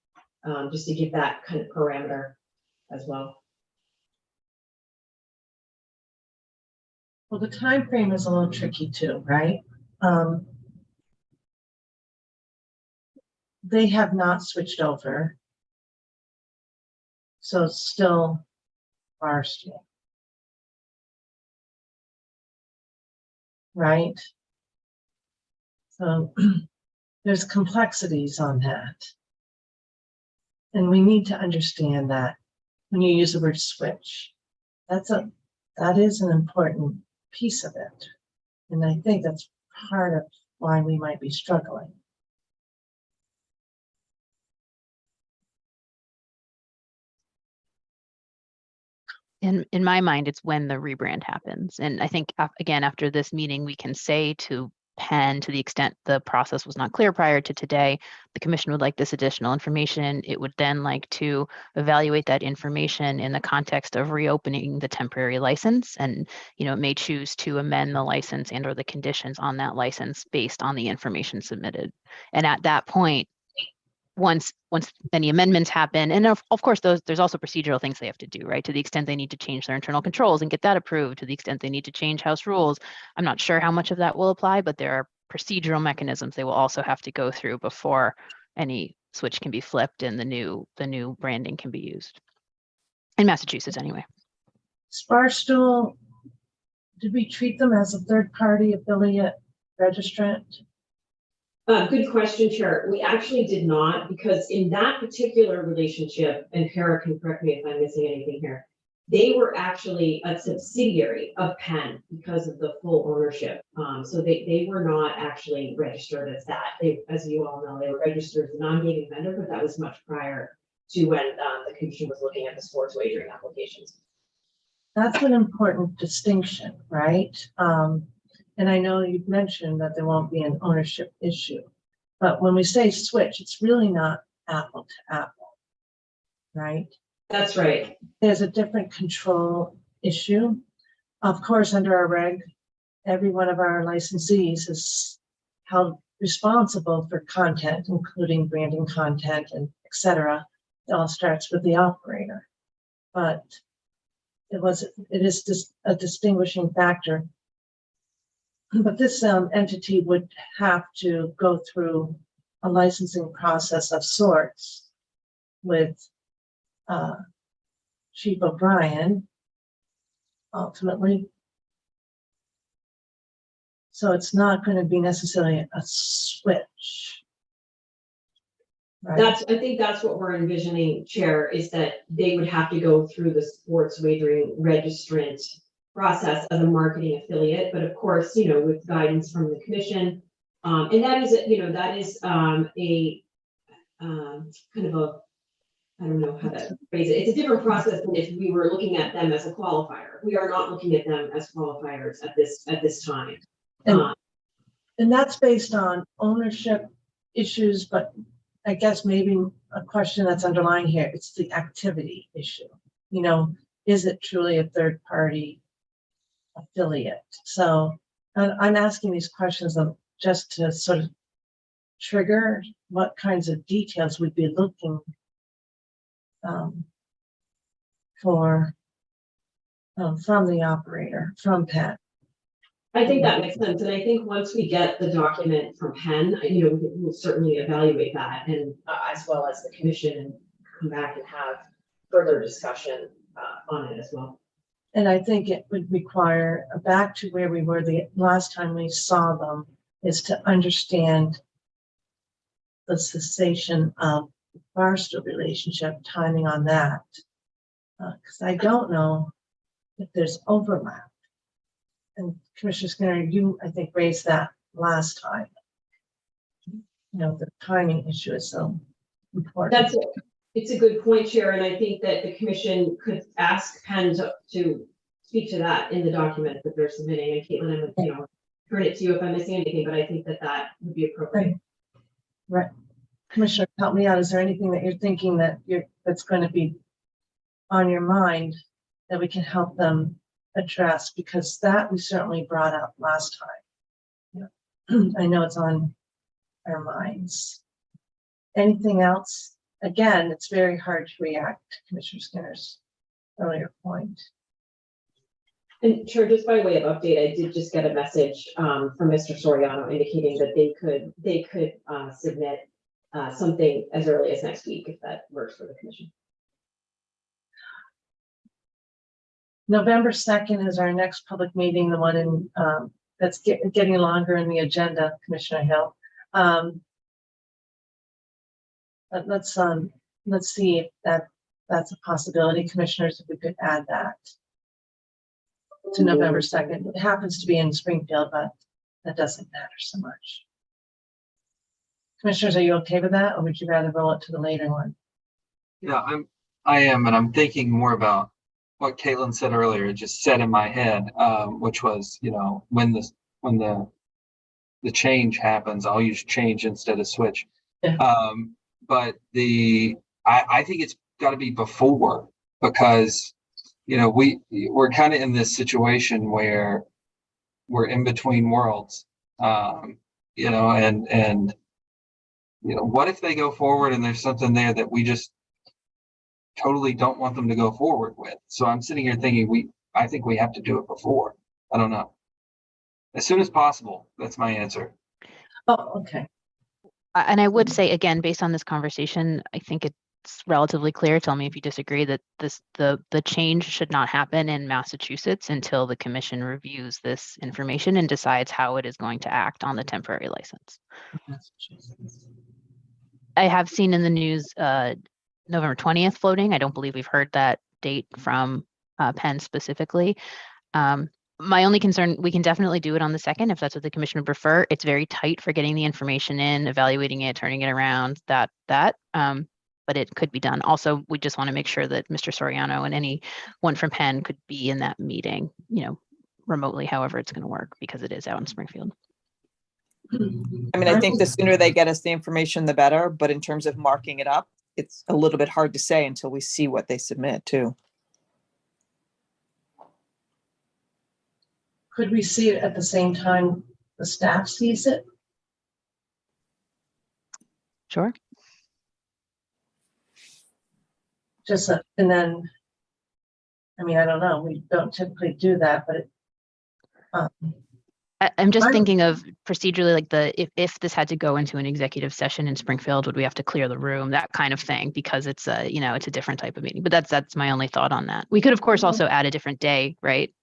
just to give that kind of parameter as well. Well, the time frame is a little tricky too, right? They have not switched over, so it's still varsity, right? So there's complexities on that. And we need to understand that when you use the word switch, that is an important piece of it. And I think that's part of why we might be struggling. In my mind, it's when the rebrand happens. And I think, again, after this meeting, we can say to Penn, to the extent the process was not clear prior to today, the commission would like this additional information. It would then like to evaluate that information in the context of reopening the temporary license. And, it may choose to amend the license and or the conditions on that license based on the information submitted. And at that point, once any amendments happen, and of course, there's also procedural things they have to do, right? To the extent they need to change their internal controls and get that approved, to the extent they need to change House rules. I'm not sure how much of that will apply, but there are procedural mechanisms they will also have to go through before any switch can be flipped and the new branding can be used. In Massachusetts, anyway. Barstool, did we treat them as a third-party affiliate registrant? Good question, Chair. We actually did not, because in that particular relationship, and Kara can correct me if I'm missing anything here, they were actually a subsidiary of Penn because of the full ownership. So they were not actually registered as that. They, as you all know, they were registered as a non-gaming vendor, but that was much prior to when the commission was looking at the sports wagering applications. That's an important distinction, right? And I know you've mentioned that there won't be an ownership issue, but when we say switch, it's really not apple to apple, right? That's right. There's a different control issue. Of course, under our reg, every one of our licensees is held responsible for content, including branding content and et cetera. It all starts with the operator, but it is just a distinguishing factor. But this entity would have to go through a licensing process of sorts with Chief O'Brien, ultimately. So it's not going to be necessarily a switch. Right? I think that's what we're envisioning, Chair, is that they would have to go through the sports wagering registrant process as a marketing affiliate, but of course, with guidance from the commission. And that is, that is a kind of a, I don't know how to phrase it. It's a different process than if we were looking at them as a qualifier. We are not looking at them as qualifiers at this time. And that's based on ownership issues, but I guess maybe a question that's underlying here, it's the activity issue. Is it truly a third party affiliate? So I'm asking these questions just to sort of trigger what kinds of details we'd be looking for from the operator, from Penn. I think that makes sense. And I think once we get the document from Penn, we'll certainly evaluate that, and as well as the commission, and come back and have further discussion on it as well. And I think it would require, back to where we were the last time we saw them, is to understand the cessation of the Barstool relationship, timing on that. Because I don't know if there's overlap. And Commissioner Skinner, you, I think, raised that last time. The timing issue is so important. It's a good point, Chair, and I think that the commission could ask Penn to speak to that in the document that they're submitting. And Caitlin, I would, turn it to you if I'm missing anything, but I think that would be appropriate. Right. Commissioner, help me out. Is there anything that you're thinking that's going to be on your mind that we can help them address? Because that we certainly brought up last time. I know it's on our minds. Anything else? Again, it's very hard to react to Commissioner Skinner's earlier point. And Chair, just by way of update, I did just get a message from Mr. Soriano indicating that they could submit something as early as next week, if that works for the commission. November 2nd is our next public meeting, the one in that's getting longer in the agenda, Commissioner Hill. But let's see if that's a possibility, commissioners, if we could add that to November 2nd. It happens to be in Springfield, but that doesn't matter so much. Commissioners, are you okay with that, or would you rather roll it to the later one? Yeah, I am, and I'm thinking more about what Caitlin said earlier. It just set in my head, which was, when the change happens, I'll use change instead of switch. Yeah. But I think it's got to be before, because we're kind of in this situation where we're in between worlds, and what if they go forward and there's something there that we just totally don't want them to go forward with? So I'm sitting here thinking I think we have to do it before. I don't know. As soon as possible. That's my answer. Oh, okay. And I would say, again, based on this conversation, I think relatively clear. Tell me if you disagree that the change should not happen in Massachusetts until the commission reviews this information and decides how it is going to act on the temporary license. I have seen in the news November 20th floating. I don't believe we've heard that date from Penn specifically. My only concern, we can definitely do it on the 2nd if that's what the commission would prefer. It's very tight for getting the information in, evaluating it, turning it around, but it could be done. Also, we just want to make sure that Mr. Soriano and anyone from Penn could be in that meeting, remotely, however it's going to work, because it is out in Springfield. I mean, I think the sooner they get us the information, the better, but in terms of marking it up, it's a little bit hard to say until we see what they submit too. Could we see it at the same time the staff sees it? Sure. And then, I mean, I don't know, we don't typically do that, but I'm just thinking of procedurally, like if this had to go into an executive session in Springfield, would we have to clear the room, that kind of thing, because it's it's a different type of meeting. But that's my only thought on that. We could, of course, also add a different day, right?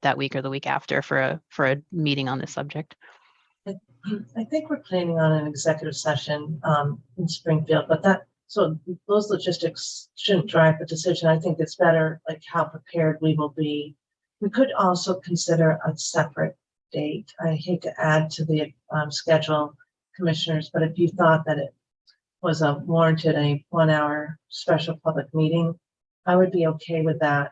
That week or the week after for a meeting on this subject. I think we're planning on an executive session in Springfield, but so those logistics shouldn't drive the decision. I think it's better like how prepared we will be. We could also consider a separate date. I hate to add to the schedule, commissioners, but if you thought that it was warranted a 1-hour special public meeting, I would be okay with that.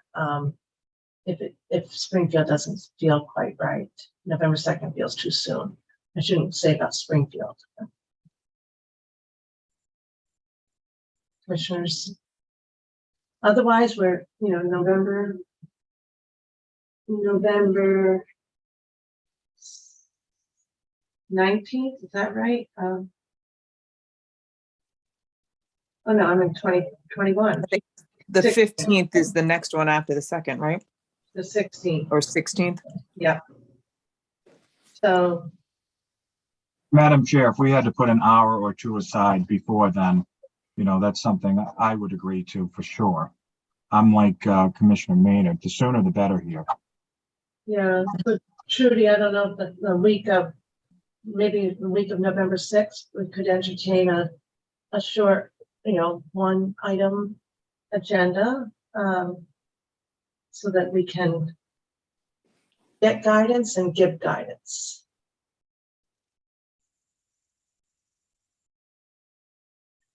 If Springfield doesn't feel quite right, November 2nd feels too soon. I shouldn't say about Springfield. Commissioners. Otherwise, we're, November 19th, is that right? Oh no, I'm in 2021. I think the 15th is the next one after the 2nd, right? The 16th. Or 16th? Yeah. So. Madam Chair, if we had to put an hour or two aside before then, that's something I would agree to for sure. I'm like Commissioner Maynard, the sooner the better here. Yeah, but Trudy, I don't know if the week of November 6th, we could entertain a short, 1 item agenda so that we can get guidance and give guidance.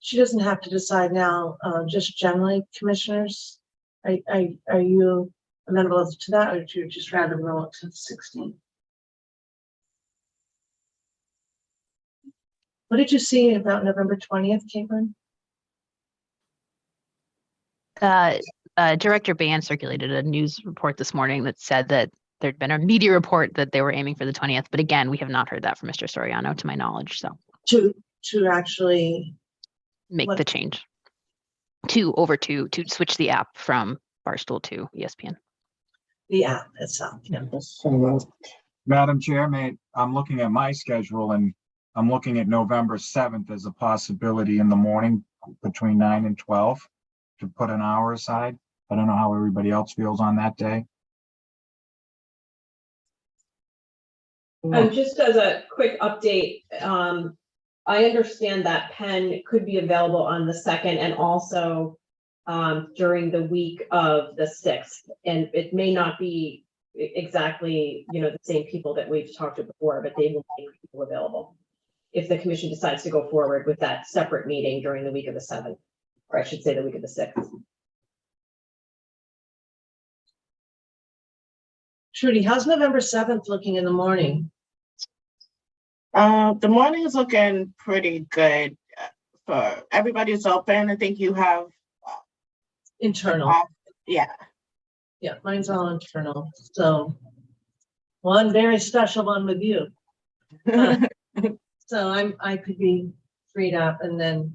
She doesn't have to decide now, just generally, commissioners. Are you amenable to that, or would you just rather roll it to the 16th? What did you see about November 20th, Caitlin? Director Ban circulated a news report this morning that said that there'd been a media report that they were aiming for the 20th, but again, we have not heard that from Mr. Soriano, to my knowledge. So to actually make the change to switch the app from Barstool to ESPN. The app itself. Yeah. Madam Chair, I'm looking at my schedule and I'm looking at November 7th as a possibility in the morning between 9 and 12 to put an hour aside. I don't know how everybody else feels on that day. Just as a quick update, I understand that Penn could be available on the 2nd and also during the week of the 6th. And it may not be exactly, the same people that we've talked to before, but they will make people available if the commission decides to go forward with that separate meeting during the week of the 7th, or I should say the week of the 6th. Trudy, how's November 7th looking in the morning? The morning is looking pretty good for everybody's open. I think you have internal. Yeah. Yeah, mine's all internal. So one very special one with you. So I could be freed up, and then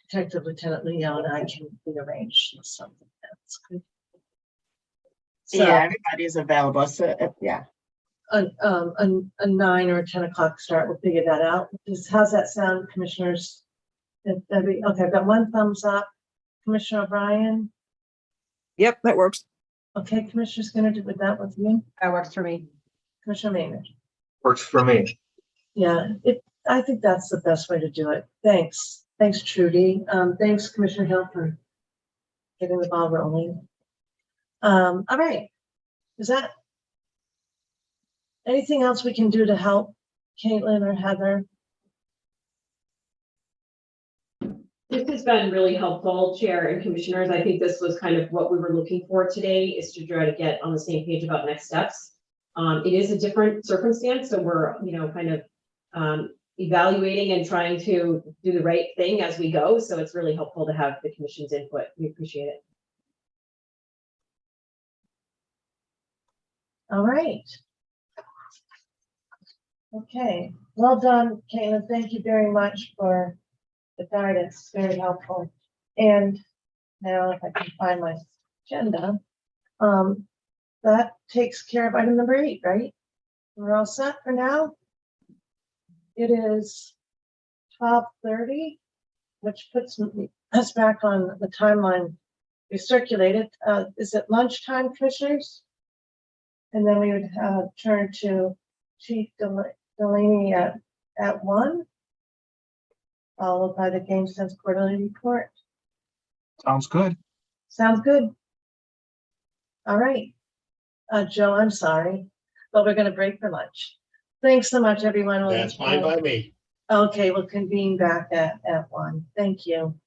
Detective Lieutenant Leo and I can rearrange something. That's good. So, yeah, everybody's available. So yeah. A 9 or 10 o'clock start, we'll figure that out. How's that sound, commissioners? Okay, I've got one thumbs up. Commissioner O'Brien. Yep, that works. Okay, Commissioner Skinner, did that with you? That works for me. Commissioner Maynard. Works for me. Yeah, I think that's the best way to do it. Thanks. Thanks, Trudy. Thanks, Commissioner Hill, for getting the ball rolling. All right. Is that anything else we can do to help Caitlin or Heather? This has been really helpful, Chair and Commissioners. I think this was kind of what we were looking for today, is to try to get on the same page about next steps. It is a different circumstance, so we're, kind of evaluating and trying to do the right thing as we go. So it's really helpful to have the commission's input. We appreciate it. All right. Okay, well done, Caitlin. Thank you very much for the guidance, very helpful. And now if I can find my agenda, that takes care of item number 8, right? We're all set for now. It is 12:30, which puts us back on the timeline we circulated. Is it lunchtime, commissioners? And then we would turn to Chief Delaney at 1. Followed by the Game Sense quarterly report. Sounds good. Sounds good. All right. Joe, I'm sorry, but we're going to break for lunch. Thanks so much, everyone. That's fine by me. Okay, we'll convene back at 1. Thank you.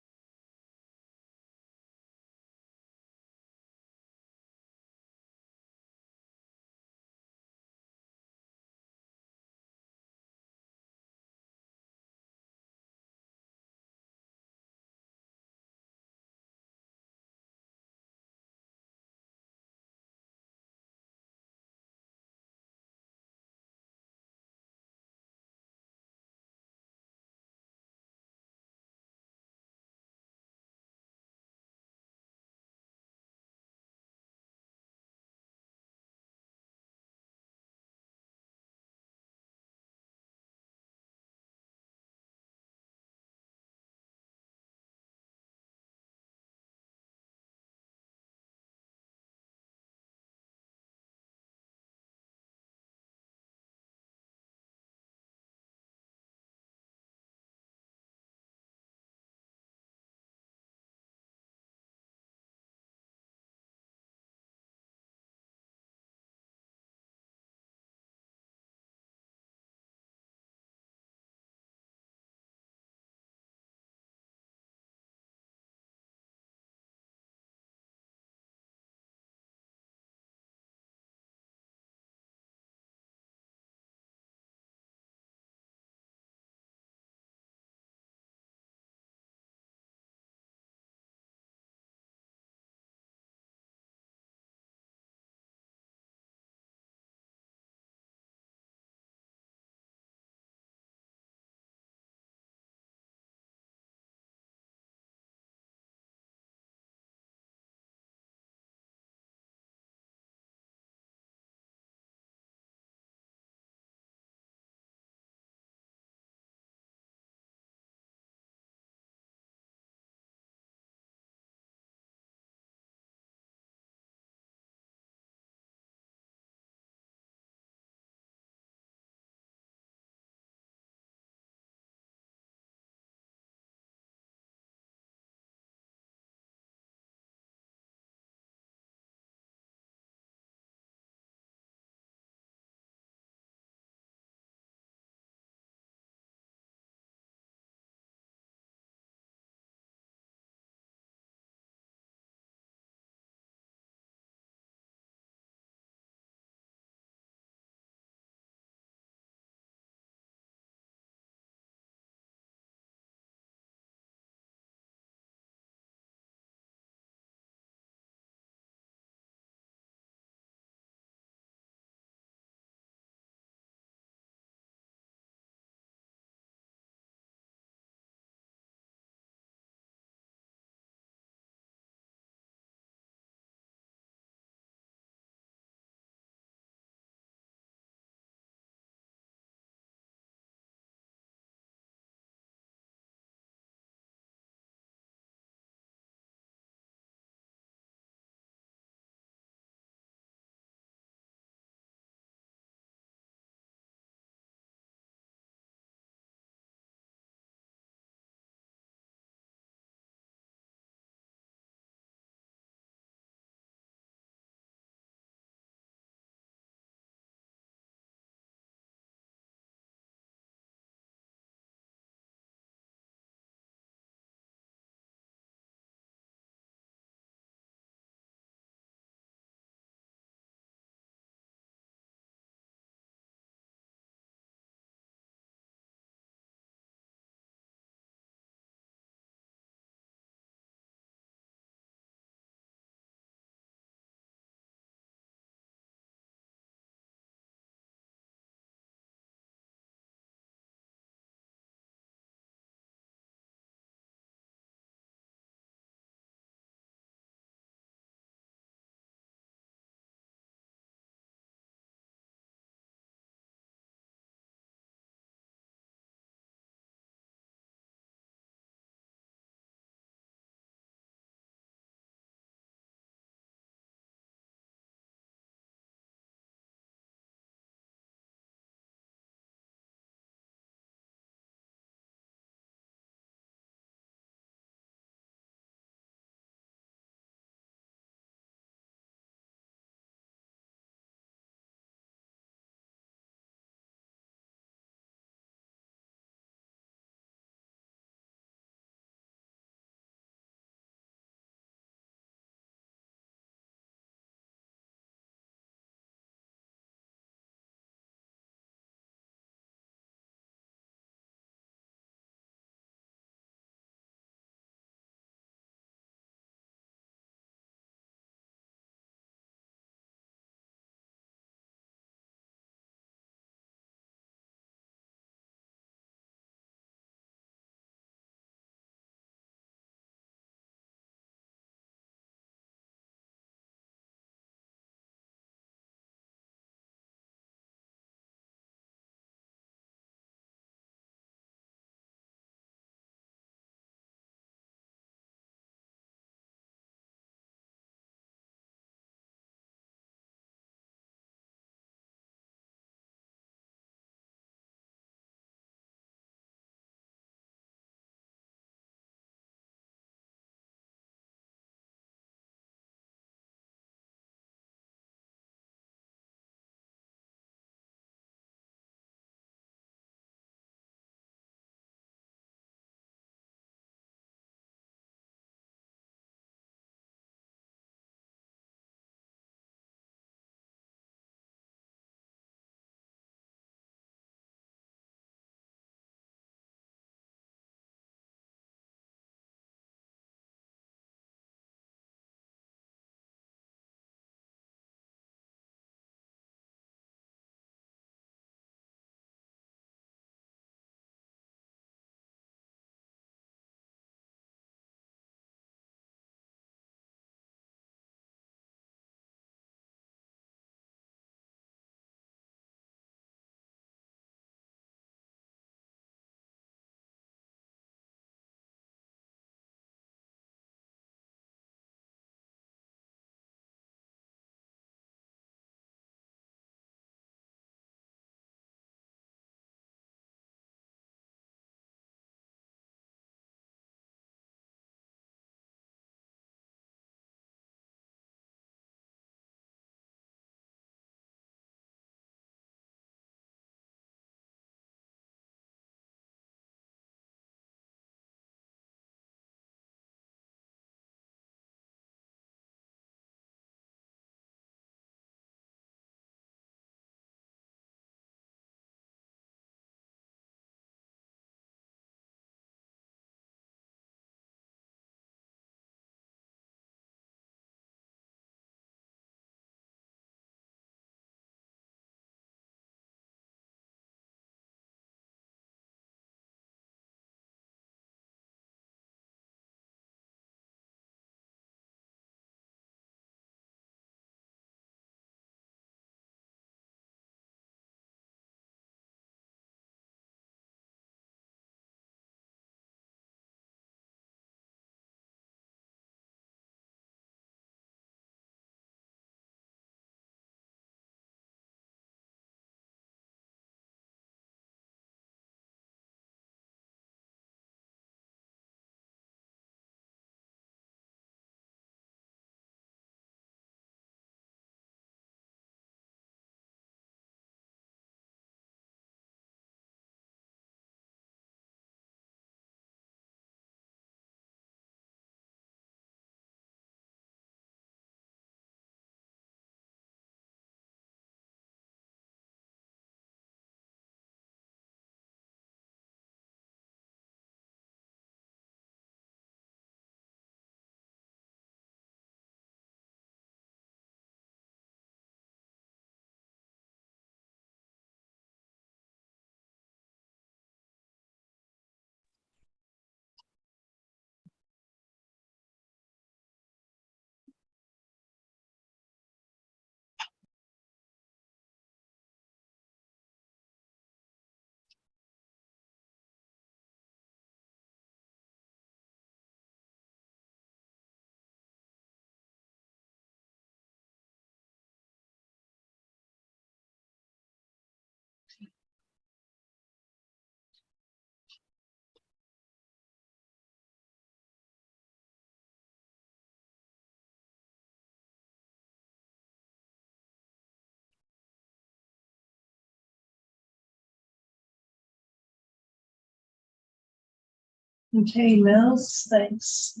Okay, Mills, thanks.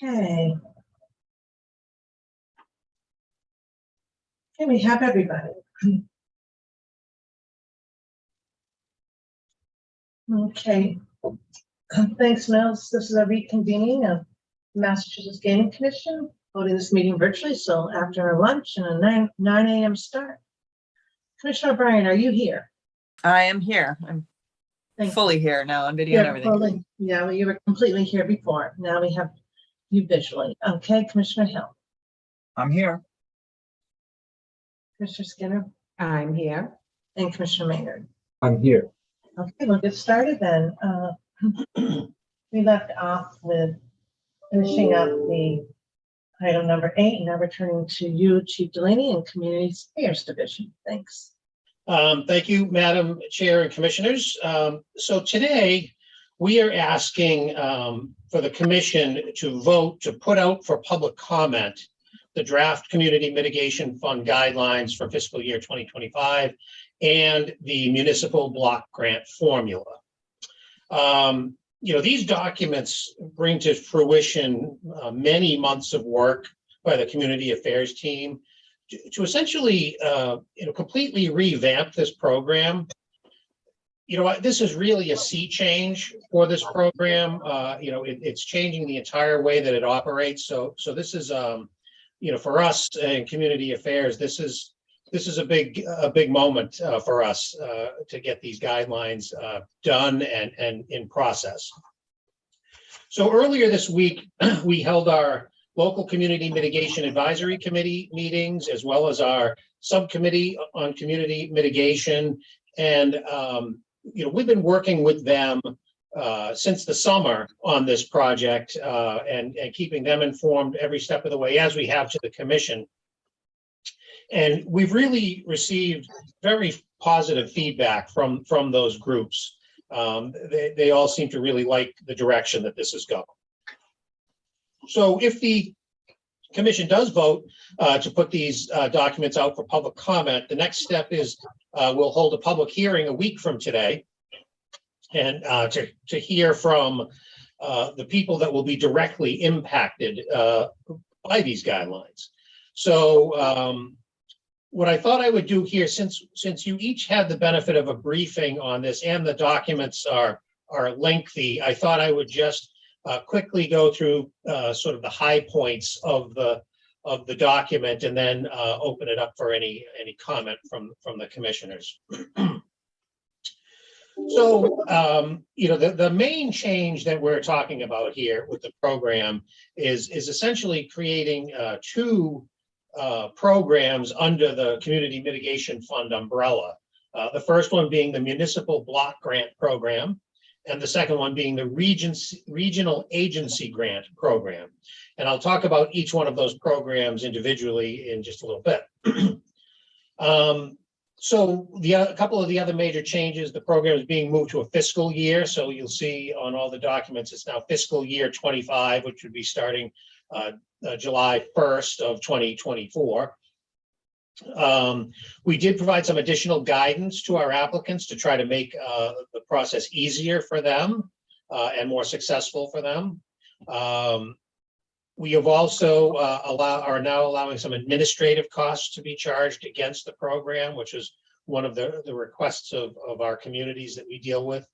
Okay. Okay, we have everybody. Okay. Thanks, Mills. This is a reconvening of Massachusetts Gaming Commission, holding this meeting virtually, so after our lunch and a 9 a.m. start. Commissioner O'Brien, are you here? I am here. I'm Thank fully here now on video and everything. fully. Yeah, well, you were completely here before. Now we have you visually. Okay, Commissioner Hill. I'm here. Commissioner Skinner I'm here. and Commissioner Maynard. I'm here. Okay, we'll get started then. We left off with finishing up the item number 8, now returning to you, Chief Delaney, and Community Affairs Division. Thanks. Thank you, Madam Chair and Commissioners. So today, we are asking for the commission to vote to put out for public comment the draft Community Mitigation Fund guidelines for fiscal year 2025 and the municipal block grant formula. These documents bring to fruition many months of work by the Community Affairs team to essentially, completely revamp this program. This is really a sea change for this program. It's changing the entire way that it operates. So this is, for us in Community Affairs, this is a big moment for us to get these guidelines done and in process. So earlier this week, we held our local Community Mitigation Advisory Committee meetings, as well as our subcommittee on community mitigation. And, we've been working with them since the summer on this project and keeping them informed every step of the way, as we have to the commission. And we've really received very positive feedback from those groups. They all seem to really like the direction that this is going. So if the commission does vote to put these documents out for public comment, the next step is we'll hold a public hearing a week from today, and to hear from the people that will be directly impacted by these guidelines. So what I thought I would do here, since you each had the benefit of a briefing on this and the documents are lengthy, I thought I would just quickly go through sort of the high points of the document and then open it up for any comment from the commissioners. So, the main change that we're talking about here with the program is essentially creating two programs under the Community Mitigation Fund umbrella. The first one being the Municipal Block Grant Program, and the second one being the Regional Agency Grant Program. And I'll talk about each one of those programs individually in just a little bit. So a couple of the other major changes, the program is being moved to a fiscal year. So you'll see on all the documents, it's now fiscal year 25, which would be starting July 1st of 2024. We did provide some additional guidance to our applicants to try to make the process easier for them and more successful for them. We have also are now allowing some administrative costs to be charged against the program, which is one of the requests of our communities that we deal with.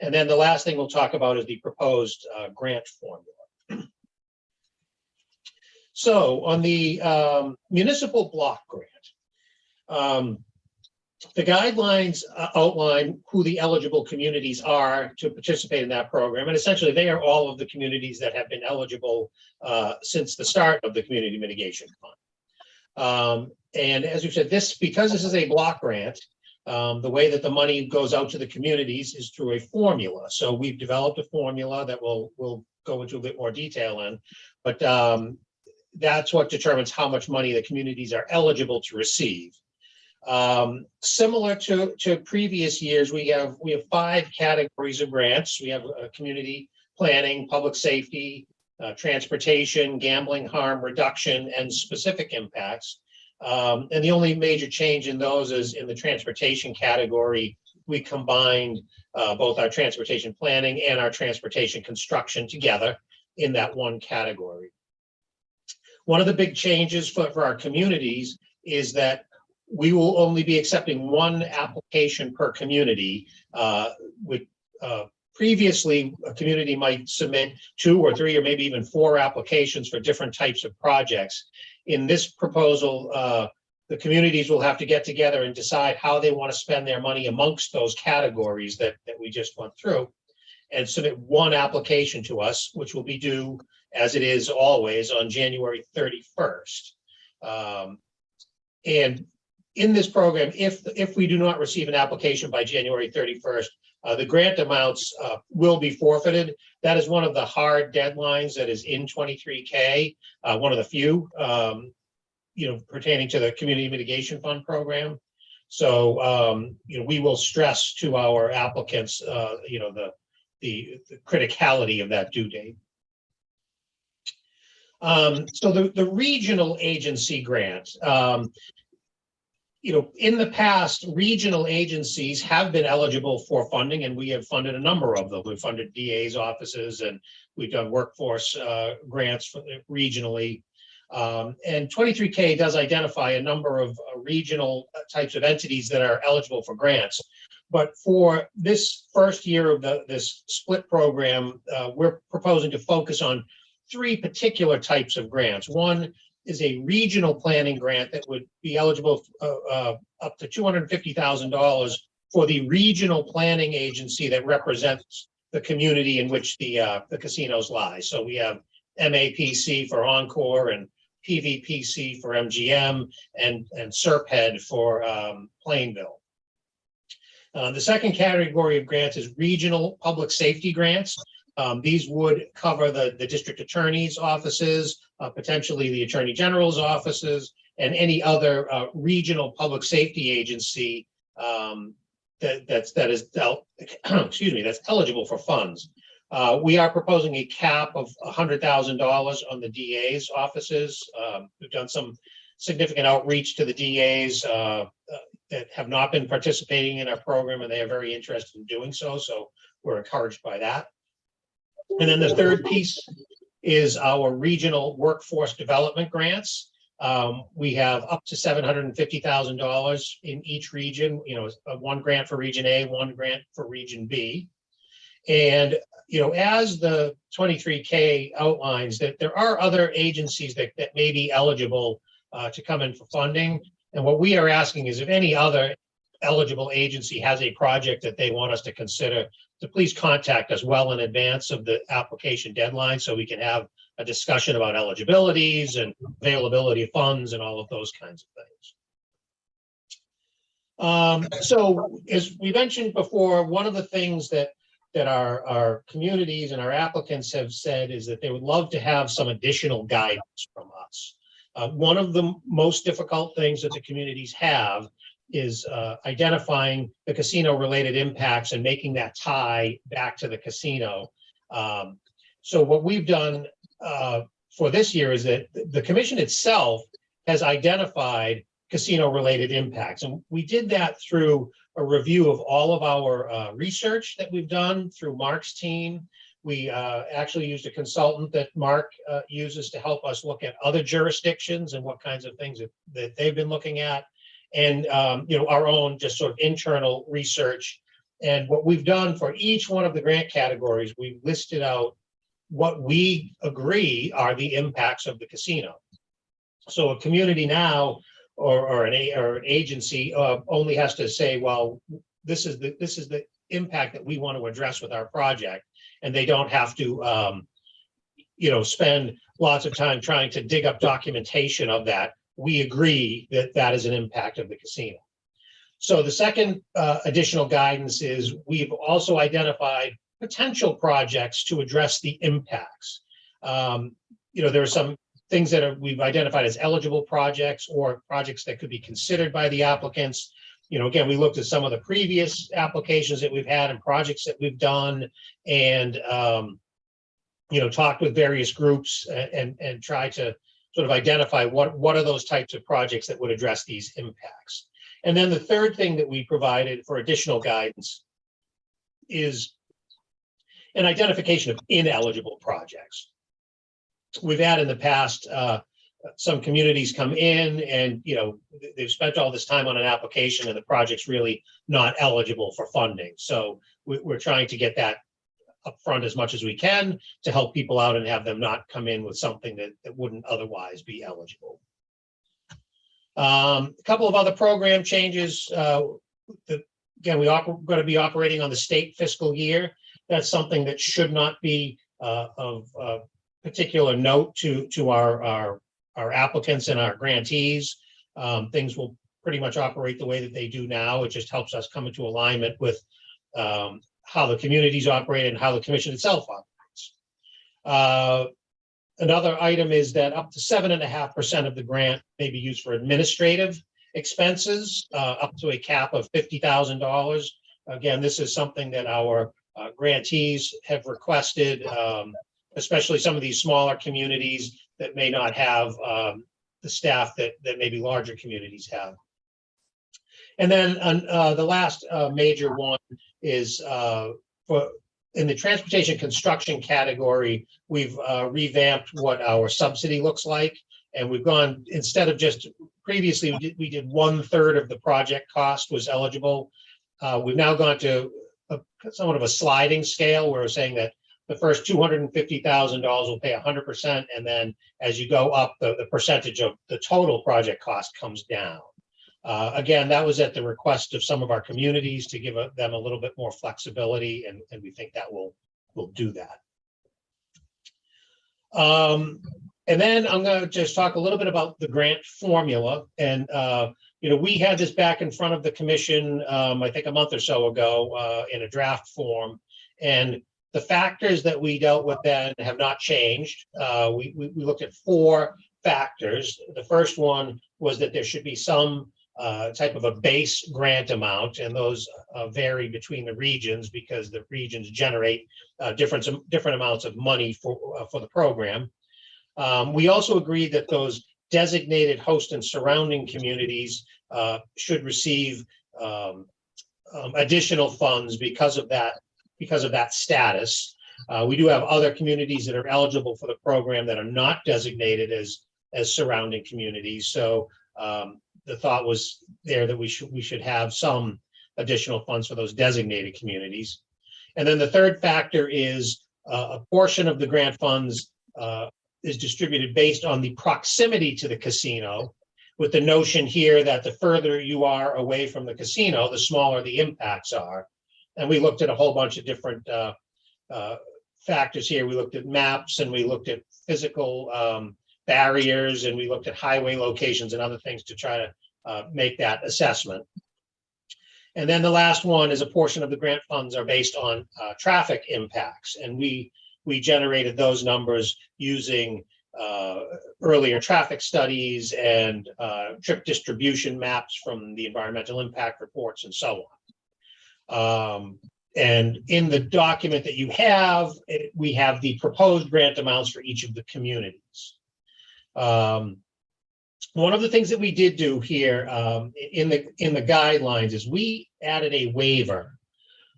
And then the last thing we'll talk about is the proposed grant formula. So on the municipal block grant, the guidelines outline who the eligible communities are to participate in that program. And essentially, they are all of the communities that have been eligible since the start of the Community Mitigation Fund. And as you said, because this is a block grant, the way that the money goes out to the communities is through a formula. So we've developed a formula that we'll go into a bit more detail in. But that's what determines how much money the communities are eligible to receive. Similar to previous years, we have 5 categories of grants. We have community planning, public safety, transportation, gambling harm reduction, and specific impacts. And the only major change in those is in the transportation category, we combined both our transportation planning and our transportation construction together in that one category. One of the big changes for our communities is that we will only be accepting one application per community. Previously, a community might submit 2 or 3 or maybe even 4 applications for different types of projects. In this proposal, the communities will have to get together and decide how they want to spend their money amongst those categories that we just went through, and submit one application to us, which will be due, as it is always, on January 31st. And in this program, if we do not receive an application by January 31st, the grant amounts will be forfeited. That is one of the hard deadlines that is in 23K, one of the few, pertaining to the Community Mitigation Fund program. So, we will stress to our applicants, the criticality of that due date. So the regional agency grant, in the past, regional agencies have been eligible for funding, and we have funded a number of them. We've funded DA's offices, and we've done workforce grants regionally. And 23K does identify a number of regional types of entities that are eligible for grants. But for this first year of this split program, we're proposing to focus on 3 particular types of grants. One is a regional planning grant that would be eligible up to $250,000 for the regional planning agency that represents the community in which the casinos lie. So we have MAPC for Encore and PVPC for MGM and SERPED for Plainville. The second category of grants is regional public safety grants. These would cover the district attorney's offices, potentially the attorney general's offices, and any other regional public safety agency that's eligible for funds. We are proposing a cap of $100,000 on the DA's offices. We've done some significant outreach to the DAs that have not been participating in our program, and they are very interested in doing so. So we're encouraged by that. And then the third piece is our regional workforce development grants. We have up to $750,000 in each region, one grant for region A, one grant for region B. And, as the 23K outlines, that there are other agencies that may be eligible to come in for funding. And what we are asking is if any other eligible agency has a project that they want us to consider, to please contact us well in advance of the application deadline so we can have a discussion about eligibilities and availability of funds and all of those kinds of things. So as we mentioned before, one of the things that our communities and our applicants have said is that they would love to have some additional guidance from us. One of the most difficult things that the communities have is identifying the casino-related impacts and making that tie back to the casino. So what we've done for this year is that the commission itself has identified casino-related impacts. And we did that through a review of all of our research that we've done through Mark's team. We actually used a consultant that Mark uses to help us look at other jurisdictions and what kinds of things that they've been looking at. And our own just sort of internal research. And what we've done for each one of the grant categories, we've listed out what we agree are the impacts of the casino. So a community now or an agency only has to say, well, this is the impact that we want to address with our project, and they don't have to spend lots of time trying to dig up documentation of that. We agree that that is an impact of the casino. So the second additional guidance is we've also identified potential projects to address the impacts. There are some things that we've identified as eligible projects or projects that could be considered by the applicants. Again, we looked at some of the previous applications that we've had and projects that we've done, and talked with various groups and tried to sort of identify what are those types of projects that would address these impacts. And then the third thing that we provided for additional guidance is an identification of ineligible projects. We've had in the past, some communities come in and, they've spent all this time on an application and the project's really not eligible for funding. So we're trying to get that upfront as much as we can to help people out and have them not come in with something that wouldn't otherwise be eligible. A couple of other program changes. Again, we're going to be operating on the state fiscal year. That's something that should not be of particular note to our applicants and our grantees. Things will pretty much operate the way that they do now. It just helps us come into alignment with how the communities operate and how the commission itself operates. Another item is that up to 7.5% of the grant may be used for administrative expenses, up to a cap of $50,000. Again, this is something that our grantees have requested, especially some of these smaller communities that may not have the staff that maybe larger communities have. And then the last major one is in the transportation construction category, we've revamped what our subsidy looks like. And we've gone, instead of just previously, we did 1/3 of the project cost was eligible. We've now gone to somewhat of a sliding scale where we're saying that the first $250,000 will pay 100%. And then as you go up, the percentage of the total project cost comes down. Again, that was at the request of some of our communities to give them a little bit more flexibility, and we think that will do that. And then I'm going to just talk a little bit about the grant formula. And, we had this back in front of the commission, I think a month or so ago in a draft form. And the factors that we dealt with then have not changed. We looked at 4 factors. The first one was that there should be some type of a base grant amount, and those vary between the regions because the regions generate different amounts of money for the program. We also agreed that those designated host and surrounding communities should receive additional funds because of that status. We do have other communities that are eligible for the program that are not designated as surrounding communities. So the thought was there that we should have some additional funds for those designated communities. And then the third factor is a portion of the grant funds is distributed based on the proximity to the casino, with the notion here that the further you are away from the casino, the smaller the impacts are. And we looked at a whole bunch of different factors here. We looked at maps, and we looked at physical barriers, and we looked at highway locations and other things to try to make that assessment. And then the last one is a portion of the grant funds are based on traffic impacts. And we generated those numbers using earlier traffic studies and trip distribution maps from the environmental impact reports and so on. And in the document that you have, we have the proposed grant amounts for each of the communities. One of the things that we did do here in the guidelines is we added a waiver.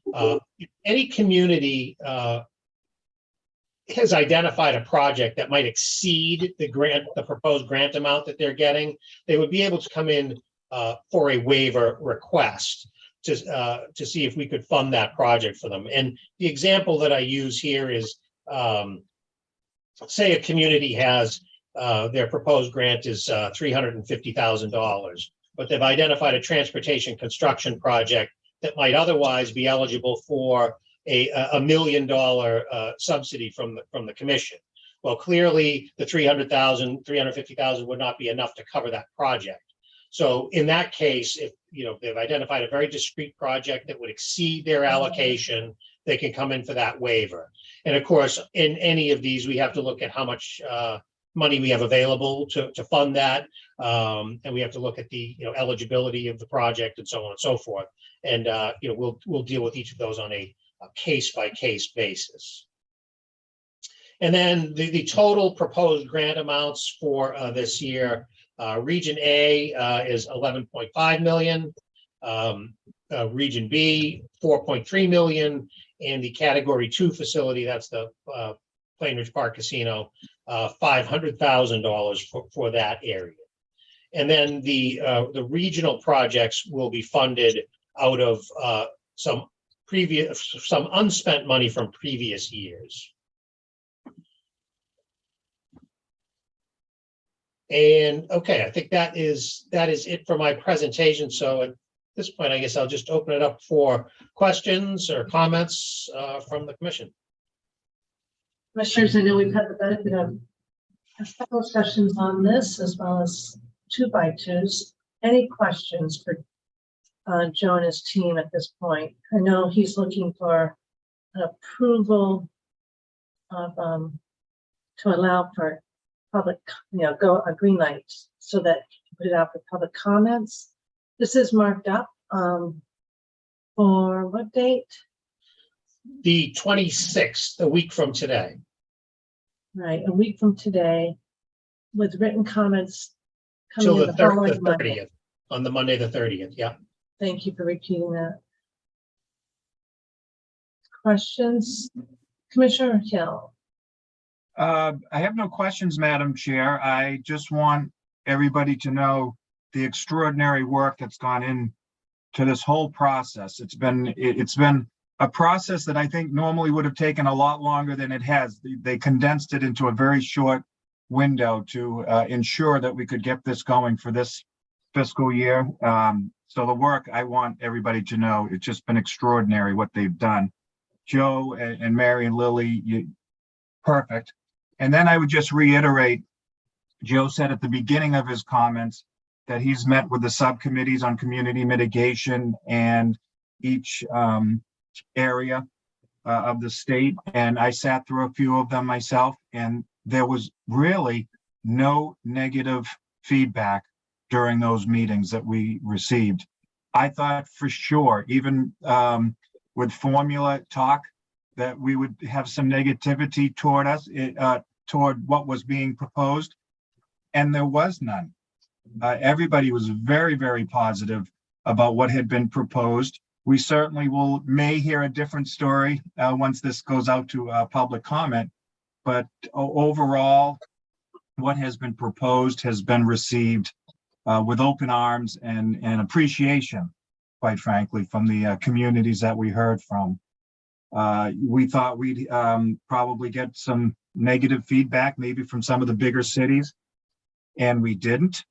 If any community has identified a project that might exceed the proposed grant amount that they're getting, they would be able to come in for a waiver request to see if we could fund that project for them. And the example that I use here is, say a community has their proposed grant is $350,000, but they've identified a transportation construction project that might otherwise be eligible for a $1 million subsidy from the commission. Well, clearly the $350,000 would not be enough to cover that project. So in that case, if they've identified a very discrete project that would exceed their allocation, they can come in for that waiver. And of course, in any of these, we have to look at how much money we have available to fund that, and we have to look at the eligibility of the project and so on and so forth. And we'll deal with each of those on a case-by-case basis. And then the total proposed grant amounts for this year, Region A is 11.5 million, Region B, 4.3 million, and the Category 2 facility, that's the Plain Ridge Park Casino, $500,000 for that area. And then the regional projects will be funded out of some unspent money from previous years. And okay, I think that is it for my presentation. So at this point, I guess I'll just open it up for questions or comments from the commission. Commissioners, I know we've had the benefit of a couple of sessions on this as well as 2x2s. Any questions for Joe and his team at this point? I know he's looking for an approval of to allow for public, go a green light so that you can put it out for public comments. This is marked up for what date? The 26th, a week from today. Right, a week from today, with written comments Till coming in the the following 30th, Monday. on the Monday, the 30th, yeah. Thank you for repeating that. Questions? Commissioner Hill. I have no questions, Madam Chair. I just want everybody to know the extraordinary work that's gone into this whole process. It's been a process that I think normally would have taken a lot longer than it has. They condensed it into a very short window to ensure that we could get this going for this fiscal year. So the work, I want everybody to know, it's just been extraordinary what they've done. Joe and Mary and Lily, perfect. And then I would just reiterate, Joe said at the beginning of his comments that he's met with the subcommittees on community mitigation and each area of the state. And I sat through a few of them myself, and there was really no negative feedback during those meetings that we received. I thought for sure, even with formula talk, that we would have some negativity toward us, toward what was being proposed, and there was none. Everybody was very, very positive about what had been proposed. We certainly may hear a different story once this goes out to public comment, but overall, what has been proposed has been received with open arms and appreciation, quite frankly, from the communities that we heard from. We thought we'd probably get some negative feedback, maybe from some of the bigger cities, and we didn't.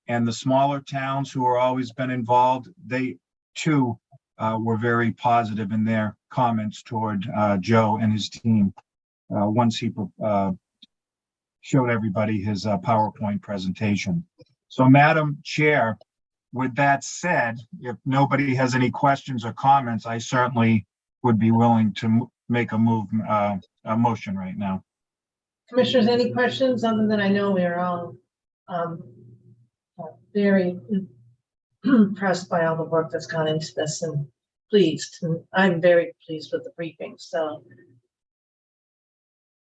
And the smaller towns who are always been involved, they too were very positive in their comments toward Joe and his team once he showed everybody his PowerPoint presentation. So, Madam Chair, with that said, if nobody has any questions or comments, I certainly would be willing to make a motion right now. Commissioners, any questions other than I know we are all very impressed by all the work that's gone into this and pleased. And I'm very pleased with the briefing. So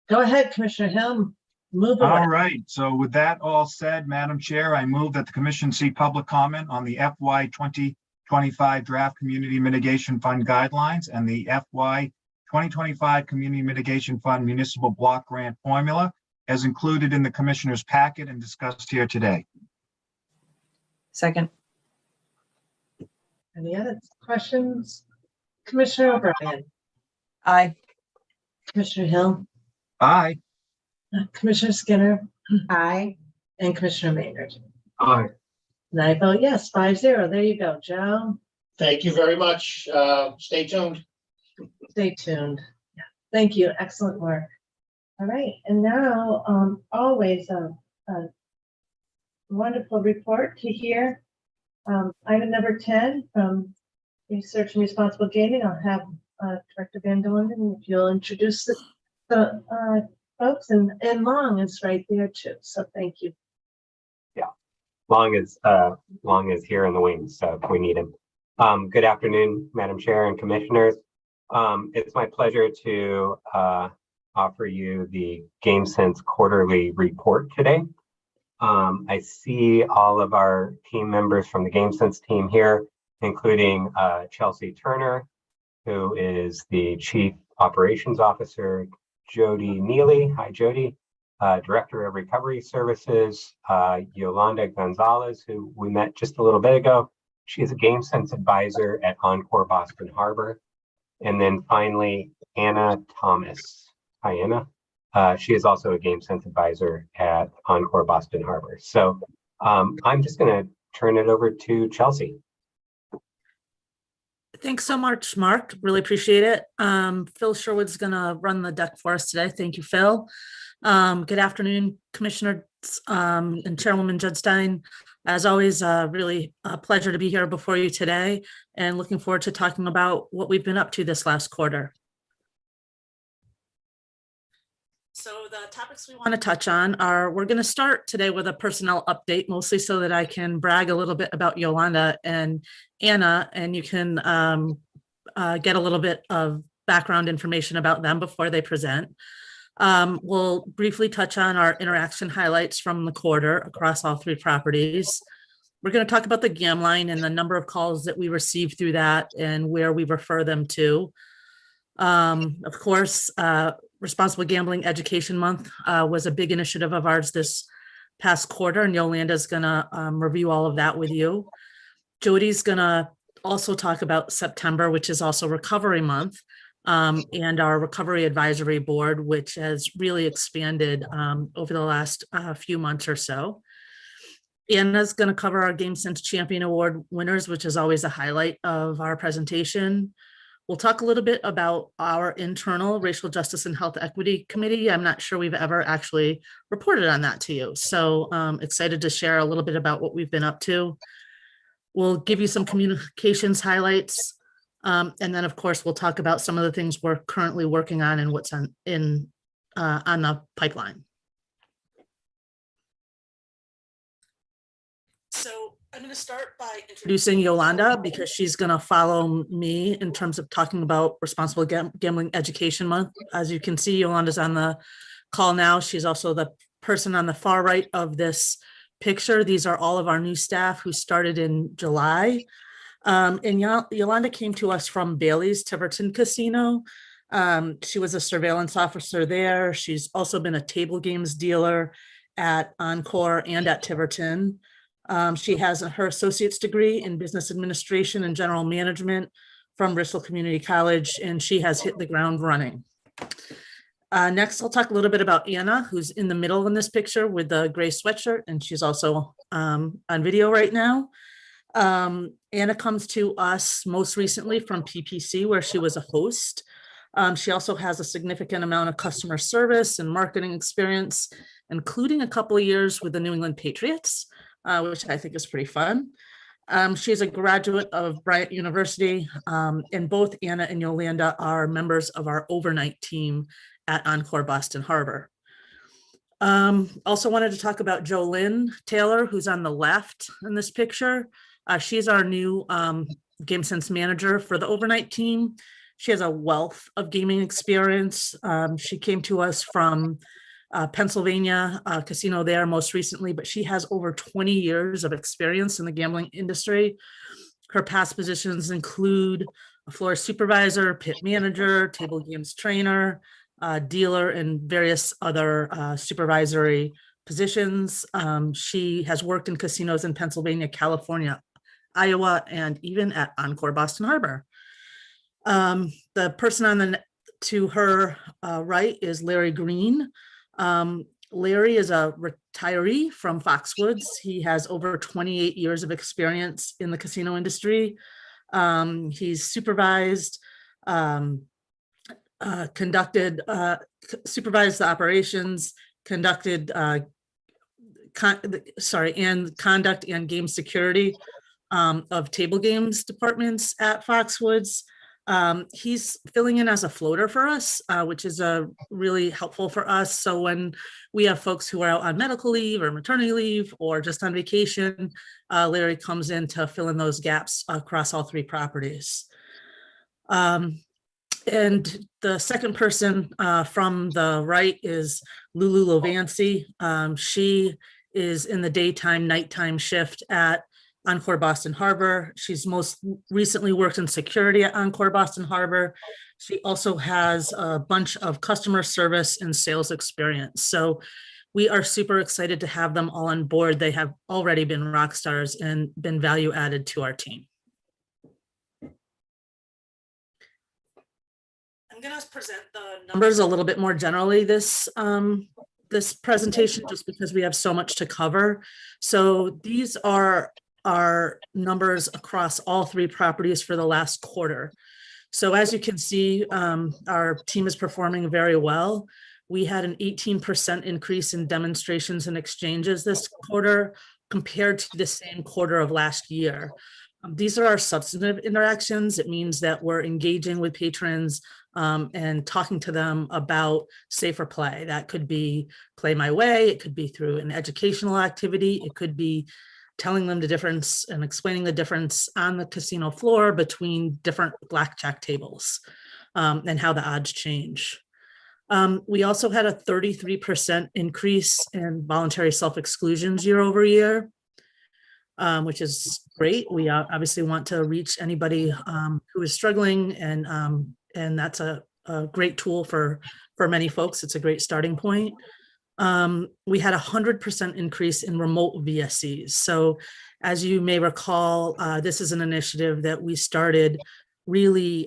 go ahead, Commissioner Hill. Move away. All right. So with that all said, Madam Chair, I move that the commission seek public comment on the FY 2025 Draft Community Mitigation Fund Guidelines and the FY 2025 Community Mitigation Fund Municipal Block Grant Formula as included in the commissioner's packet and discussed here today. Second. Any other questions? Commissioner O'Brien. Aye. Commissioner Hill. Aye. Commissioner Skinner. Aye. And Commissioner Maynard. Aye. And I vote yes, 5-0. There you go, Joe. Thank you very much. Stay tuned. Stay tuned. Yeah. Thank you. Excellent work. All right. And now, always a wonderful report to hear. Item number 10 from Research and Responsible Gaming. I'll have Director Van der Linden, if you'll introduce the folks, and Long is right there too. So thank you. Yeah, Long is here in the wings, so if we need him. Good afternoon, Madam Chair and Commissioners. It's my pleasure to offer you the GameSense quarterly report today. I see all of our team members from the GameSense team here, including Chelsea Turner, who is the Chief Operations Officer, Jody Neely. Hi, Jody. Director of Recovery Services, Yolanda Gonzalez, who we met just a little bit ago. She is a GameSense advisor at Encore Boston Harbor. And then finally, Anna Thomas. Hi, Anna. She is also a GameSense advisor at Encore Boston Harbor. So I'm just going to turn it over to Chelsea. Thanks so much, Mark. Really appreciate it. Phil Sherwood's going to run the deck for us today. Thank you, Phil. Good afternoon, Commissioners and Chairwoman Judstein. As always, really a pleasure to be here before you today and looking forward to talking about what we've been up to this last quarter. So the topics we want to touch on are, we're going to start today with a personnel update, mostly so that I can brag a little bit about Yolanda and Anna, and you can get a little bit of background information about them before they present. We'll briefly touch on our interaction highlights from the quarter across all 3 properties. We're going to talk about the GAM line and the number of calls that we receive through that and where we refer them to. Of course, Responsible Gambling Education Month was a big initiative of ours this past quarter, and Yolanda's going to review all of that with you. Jody's going to also talk about September, which is also Recovery Month, and our Recovery Advisory Board, which has really expanded over the last few months or so. Anna's going to cover our GameSense Champion Award winners, which is always a highlight of our presentation. We'll talk a little bit about our internal Racial Justice and Health Equity Committee. I'm not sure we've ever actually reported on that to you. So excited to share a little bit about what we've been up to. We'll give you some communications highlights. And then, of course, we'll talk about some of the things we're currently working on and what's on the pipeline. So I'm going to start by introducing Yolanda, because she's going to follow me in terms of talking about Responsible Gambling Education Month. As you can see, Yolanda's on the call now. She's also the person on the far right of this picture. These are all of our new staff who started in July. And Yolanda came to us from Bailey's Tiverton Casino. She was a surveillance officer there. She's also been a table games dealer at Encore and at Tiverton. She has her associate's degree in business administration and general management from Bristol Community College, and she has hit the ground running. Next, I'll talk a little bit about Anna, who's in the middle in this picture with the gray sweatshirt, and she's also on video right now. Anna comes to us most recently from PPC, where she was a host. She also has a significant amount of customer service and marketing experience, including a couple of years with the New England Patriots, which I think is pretty fun. She's a graduate of Bryant University, and both Anna and Yolanda are members of our overnight team at Encore Boston Harbor. Also wanted to talk about Jolynn Taylor, who's on the left in this picture. She's our new GameSense manager for the overnight team. She has a wealth of gaming experience. She came to us from Pennsylvania, casino there most recently, but she has over 20 years of experience in the gambling industry. Her past positions include a floor supervisor, pit manager, table games trainer, dealer, and various other supervisory positions. She has worked in casinos in Pennsylvania, California, Iowa, and even at Encore Boston Harbor. The person on to her right is Larry Green. Larry is a retiree from Foxwoods. He has over 28 years of experience in the casino industry. He's supervised, supervised the operations, conducted conduct and game security of table games departments at Foxwoods. He's filling in as a floater for us, which is really helpful for us. So when we have folks who are out on medical leave or maternity leave or just on vacation, Larry comes in to fill in those gaps across all 3 properties. And the second person from the right is Lulu Lovancy. She is in the daytime, nighttime shift at Encore Boston Harbor. She's most recently worked in security at Encore Boston Harbor. She also has a bunch of customer service and sales experience. So we are super excited to have them all on board. They have already been rock stars and been value added to our team. I'm going to present the numbers a little bit more generally this presentation, just because we have so much to cover. So these are our numbers across all 3 properties for the last quarter. So as you can see, our team is performing very well. We had an 18% increase in demonstrations and exchanges this quarter compared to the same quarter of last year. These are our substantive interactions. It means that we're engaging with patrons and talking to them about safer play. That could be Play My Way. It could be through an educational activity. It could be telling them the difference and explaining the difference on the casino floor between different blackjack tables and how the odds change. We also had a 33% increase in voluntary self-exclusions year over year, which is great. We obviously want to reach anybody who is struggling, and that's a great tool for many folks. It's a great starting point. We had 100% increase in remote VSCs. So as you may recall, this is an initiative that we started really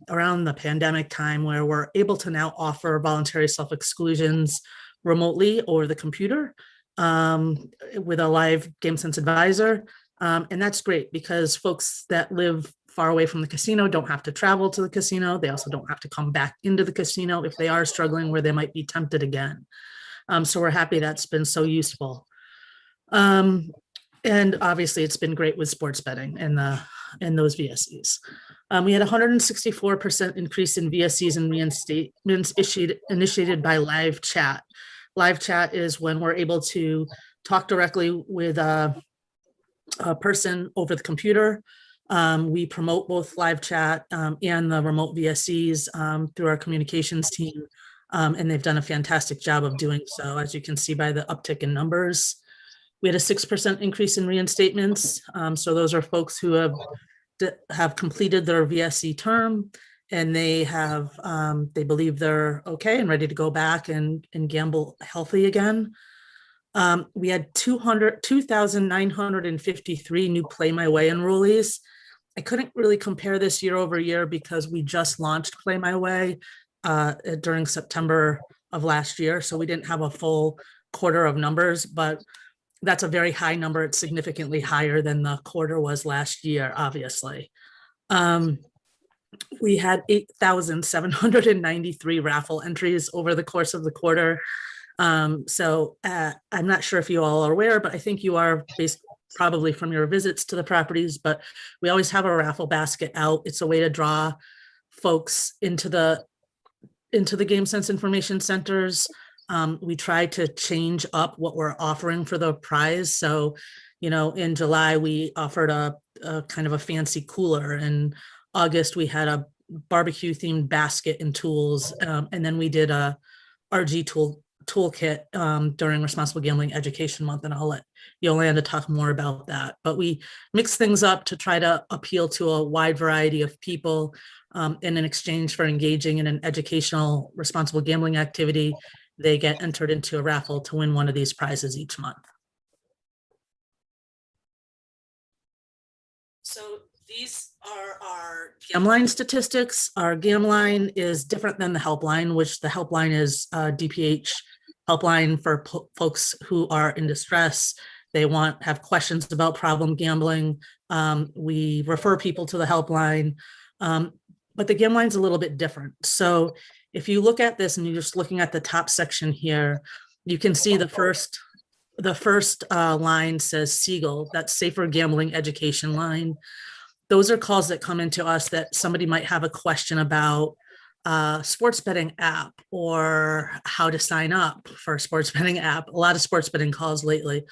around the pandemic time, where we're able to now offer voluntary self-exclusions remotely over the computer with a live GameSense advisor. And that's great because folks that live far away from the casino don't have to travel to the casino. They also don't have to come back into the casino if they are struggling, where they might be tempted again. So we're happy that's been so useful. And obviously it's been great with sports betting and those VSCs. We had 164% increase in VSCs and reinstatements initiated by live chat. Live chat is when we're able to talk directly with a person over the computer. We promote both live chat and the remote VSCs through our communications team. And they've done a fantastic job of doing so, as you can see by the uptick in numbers. We had a 6% increase in reinstatements. So those are folks who have completed their VSC term, and they believe they're okay and ready to go back and gamble healthy again. We had 2,953 new Play My Way enrollees. I couldn't really compare this year over year because we just launched Play My Way during September of last year. So we didn't have a full quarter of numbers, but that's a very high number. It's significantly higher than the quarter was last year, obviously. We had 8,793 raffle entries over the course of the quarter. So I'm not sure if you all are aware, but I think you are based probably from your visits to the properties, but we always have a raffle basket out. It's a way to draw folks into the GameSense information centers. We try to change up what we're offering for the prize. So, in July, we offered a kind of a fancy cooler. In August, we had a barbecue themed basket and tools. And then we did a RG toolkit during Responsible Gambling Education Month. And I'll let Yolanda talk more about that. But we mix things up to try to appeal to a wide variety of people in exchange for engaging in an educational responsible gambling activity. They get entered into a raffle to win one of these prizes each month. So these are our GamLine statistics. Our GamLine is different than the helpline, which the helpline is DPH helpline for folks who are in distress. They have questions about problem gambling. We refer people to the helpline, but the GamLine is a little bit different. So if you look at this and you're just looking at the top section here, you can see the first line says Siegel, that's Safer Gambling Education line. Those are calls that come into us that somebody might have a question about a sports betting app or how to sign up for a sports betting app. A lot of sports betting calls lately.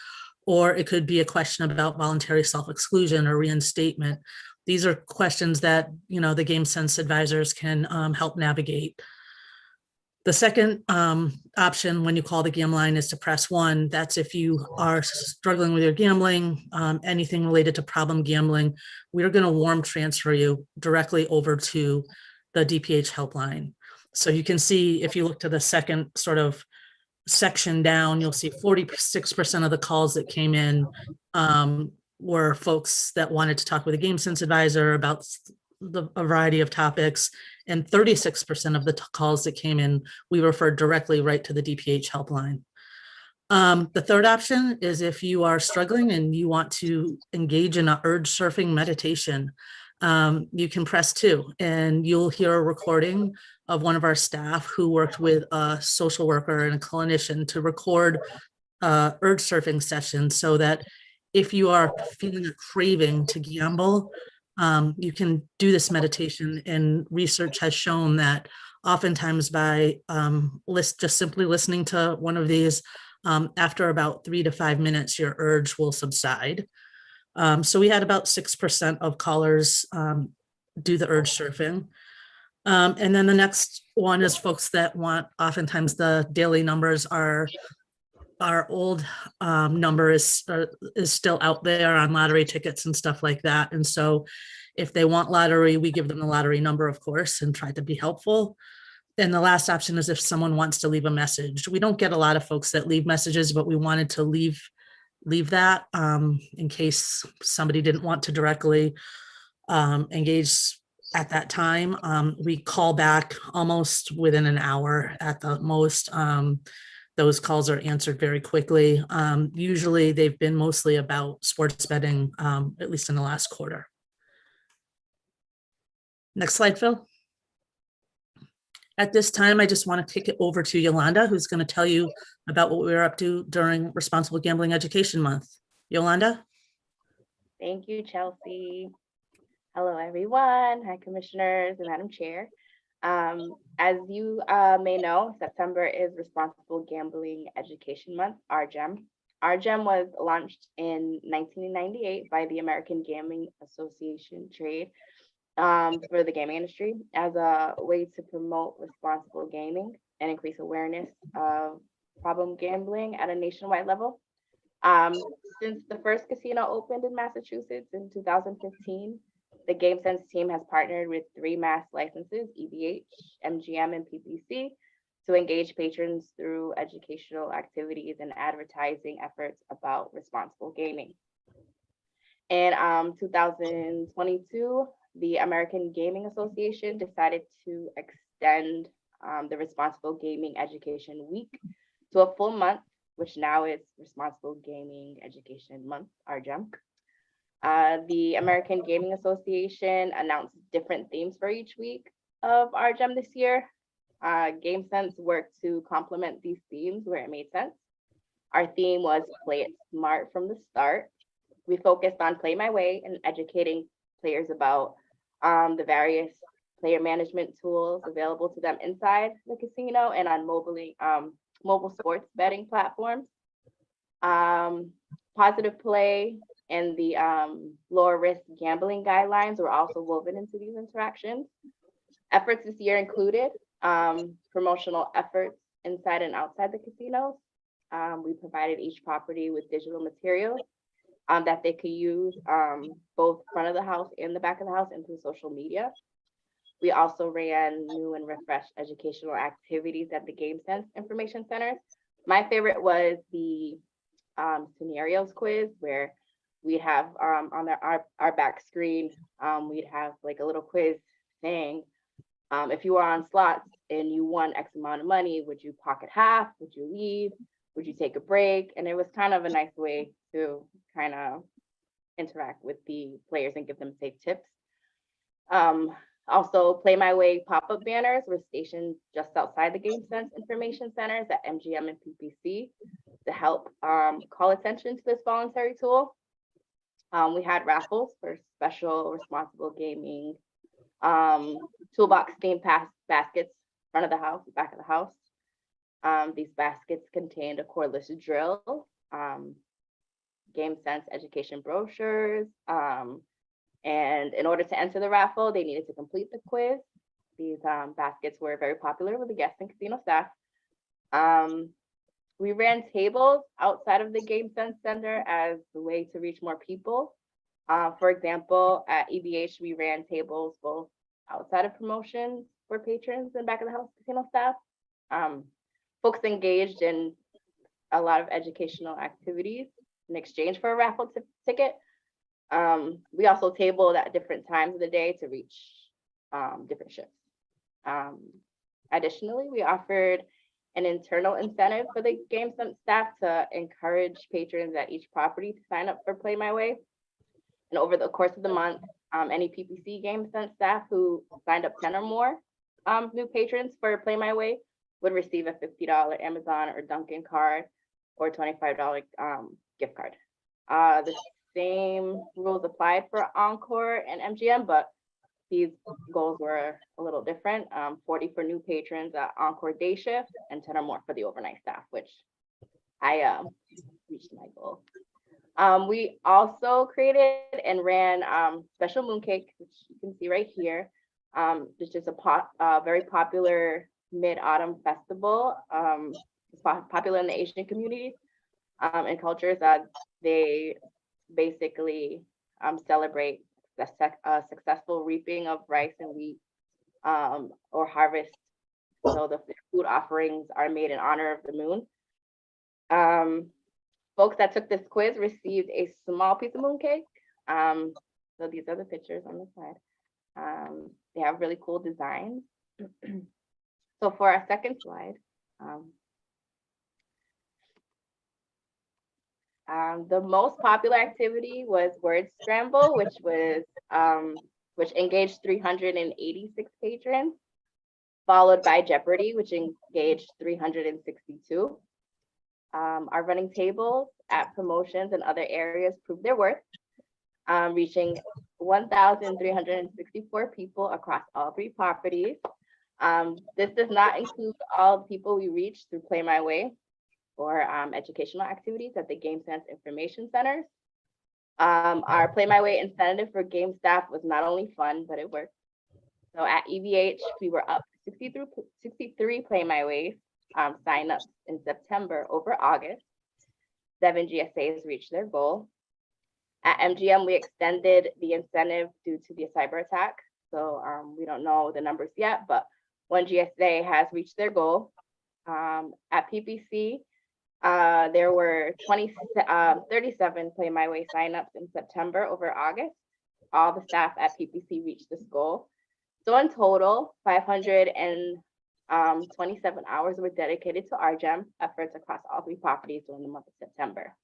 Or it could be a question about voluntary self-exclusion or reinstatement. These are questions that, the Game Sense advisors can help navigate. The second option when you call the GAM line is to press 1. That's if you are struggling with your gambling, anything related to problem gambling, we're going to warm transfer you directly over to the DPH helpline. So you can see, if you look to the second sort of section down, you'll see 46% of the calls that came in were folks that wanted to talk with a Game Sense advisor about a variety of topics, and 36% of the calls that came in, we referred directly right to the DPH helpline. The third option is if you are struggling and you want to engage in an urge surfing meditation, you can press 2 and you'll hear a recording of one of our staff who worked with a social worker and a clinician to record urge surfing sessions, so that if you are feeling a craving to gamble, you can do this meditation. And research has shown that oftentimes by just simply listening to one of these, after about 3 to 5 minutes, your urge will subside. So we had about 6% of callers do the urge surfing. And then the next one is folks that want, oftentimes the daily numbers are, our old number is still out there on lottery tickets and stuff like that. And so if they want lottery, we give them the lottery number, of course, and try to be helpful. And the last option is if someone wants to leave a message. We don't get a lot of folks that leave messages, but we wanted to leave that in case somebody didn't want to directly engage at that time. We call back almost within an hour at the most. Those calls are answered very quickly. Usually they've been mostly about sports betting, at least in the last quarter. Next slide, Phil. At this time, I just want to kick it over to Yolanda, who's going to tell you about what we were up to during Responsible Gambling Education Month. Yolanda? Thank you, Chelsea. Hello, everyone. Hi, Commissioners and Madam Chair. As you may know, September is Responsible Gambling Education Month, RGEM. RGEM was launched in 1998 by the American Gaming Association Trade for the gaming industry as a way to promote responsible gaming and increase awareness of problem gambling at a nationwide level. Since the first casino opened in Massachusetts in 2015, the Game Sense team has partnered with 3 mass licenses, EBH, MGM, and PPC, to engage patrons through educational activities and advertising efforts about responsible gaming. In 2022, the American Gaming Association decided to extend the Responsible Gaming Education Week to a full month, which now is Responsible Gaming Education Month, RGEM. The American Gaming Association announced different themes for each week of RGEM this year. Game Sense worked to complement these themes where it made sense. Our theme was Play It Smart from the Start. We focused on Play My Way and educating players about the various player management tools available to them inside the casino and on mobile sports betting platforms. Positive play and the lower risk gambling guidelines were also woven into these interactions. Efforts this year included promotional efforts inside and outside the casinos. We provided each property with digital materials that they could use both front of the house and the back of the house and through social media. We also ran new and refreshed educational activities at the Game Sense Information Centers. My favorite was the scenarios quiz, where we'd have on our back screen, we'd have like a little quiz saying, if you were on slots and you won X amount of money, would you pocket half? Would you leave? Would you take a break? And it was kind of a nice way to kind of interact with the players and give them safe tips. Also, Play My Way pop-up banners were stationed just outside the Game Sense Information Centers at MGM and PPC to help call attention to this voluntary tool. We had raffles for special responsible gaming toolbox themed baskets, front of the house, back of the house. These baskets contained a cordless drill, Game Sense education brochures, And in order to enter the raffle, they needed to complete the quiz. These baskets were very popular with the guests and casino staff. We ran tables outside of the Game Center as a way to reach more people. For example, at EVH, we ran tables both outside of promotions for patrons and back of the house casino staff. Folks engaged in a lot of educational activities in exchange for a raffle ticket. We also tabled at different times of the day to reach different shifts. Additionally, we offered an internal incentive for the Game staff to encourage patrons at each property to sign up for Play My Way. And over the course of the month, any PPC Game staff who signed up 10 or more new patrons for Play My Way would receive a $50 Amazon or Dunkin' card or $25 gift card. The same rules applied for Encore and MGM, but these goals were a little different. 40 for new patrons at Encore day shift and 10 or more for the overnight staff, which I reached my goal. We also created and ran Special Mooncake, which you can see right here. Which is a very popular mid-autumn festival. It's popular in the Asian communities and cultures. They basically celebrate the successful reaping of rice and wheat or harvest. So the food offerings are made in honor of the moon. Folks that took this quiz received a small piece of mooncake. So these are the pictures on the side. They have really cool designs. So for our second slide, the most popular activity was Word Scramble, which engaged 386 patrons, followed by Jeopardy, which engaged 362. Our running tables at promotions and other areas proved their worth, reaching 1,364 people across all 3 properties. This does not include all the people we reached through Play My Way or educational activities at the Game Sense Information Centers. Our Play My Way incentive for game staff was not only fun, but it worked. So at EVH, we were up 63 Play My Ways sign-ups in September over August. 7 GSAs reached their goal. At MGM, we extended the incentive due to the cyber attack. So we don't know the numbers yet, but 1 GSA has reached their goal. At PPC, there were 37 Play My Way signups in September over August. All the staff at PPC reached this goal. So in total, 527 hours were dedicated to RGEM efforts across all 3 properties during the month of September.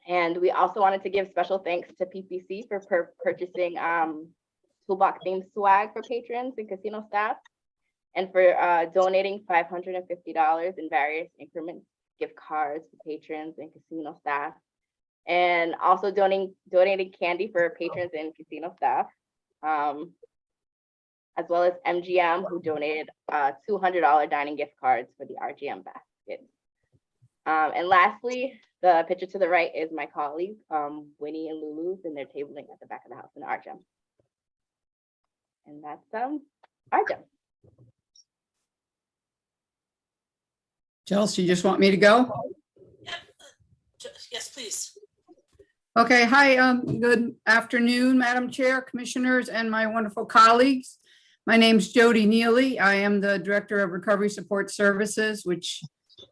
And we also wanted to give special thanks to PPC for purchasing toolbox themed swag for patrons and casino staff, and for donating $550 in various increments, gift cards to patrons and casino staff, and also donating candy for patrons and casino staff, as well as MGM, who donated $200 dining gift cards for the RGM basket. And lastly, the picture to the right is my colleagues, Winnie and Lulu's, and they're tabling at the back of the house in RGEM. And that's RGEM. Chelsea, you just want me to go? Yes, please. Okay, hi, good afternoon, Madam Chair, Commissioners, and my wonderful colleagues. My name's Jody Neely. I am the Director of Recovery Support Services, which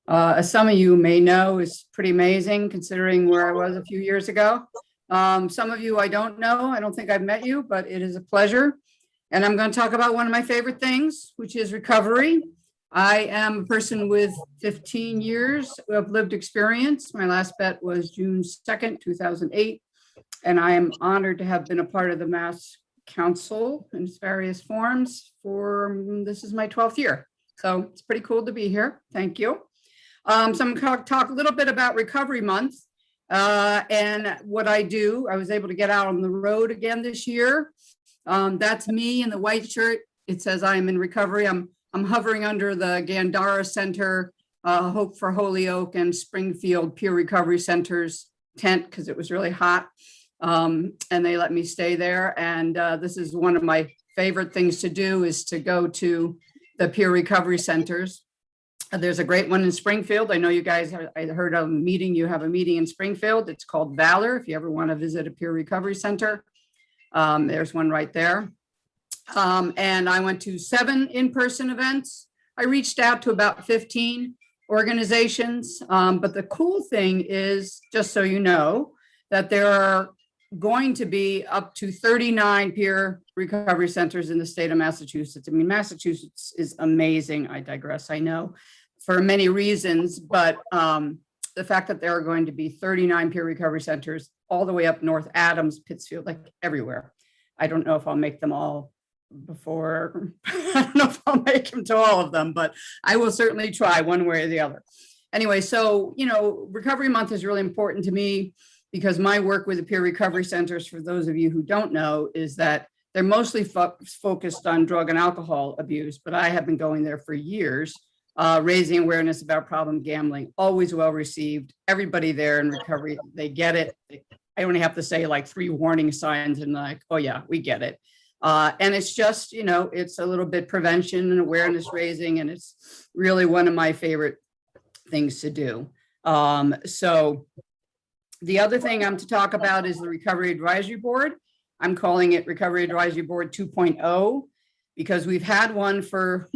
as some of you may know is pretty amazing considering where I was a few years ago. Some of you I don't know, I don't think I've met you, but it is a pleasure. And I'm going to talk about one of my favorite things, which is recovery. I am a person with 15 years of lived experience. My last bet was June 2nd, 2008. And I am honored to have been a part of the Mass Council in its various forms this is my 12th year. So it's pretty cool to be here. Thank you. So I'm going to talk a little bit about Recovery Month and what I do. I was able to get out on the road again this year. That's me in the white shirt. It says I am in recovery. I'm hovering under the Gandara Center, Hope for Holyoke and Springfield Peer Recovery Centers tent because it was really hot. And they let me stay there. And this is one of my favorite things to do, is to go to the peer recovery centers. There's a great one in Springfield. I know you guys, I heard of a meeting, you have a meeting in Springfield. It's called Valor. If you ever want to visit a peer recovery center, there's one right there. And I went to 7 in-person events. I reached out to about 15 organizations. But the cool thing is, just so you know, that there are going to be up to 39 peer recovery centers in the state of Massachusetts. I mean, Massachusetts is amazing. I digress, I know, for many reasons, but the fact that there are going to be 39 peer recovery centers all the way up North Adams, Pittsfield, like everywhere. I don't know if I'll make them all before, I don't know if I'll make them to all of them, but I will certainly try one way or the other. Anyway, so, you know, Recovery Month is really important to me, because my work with the peer recovery centers, for those of you who don't know, is that they're mostly focused on drug and alcohol abuse, but I have been going there for years, raising awareness about problem gambling. Always well received. Everybody there in recovery, they get it. I only have to say like 3 warning signs and like, oh yeah, we get it. And it's just, you know, it's a little bit prevention and awareness raising, and it's really one of my favorite things to do. So the other thing I'm to talk about is the Recovery Advisory Board. I'm calling it Recovery Advisory Board 2.0, because we've had one for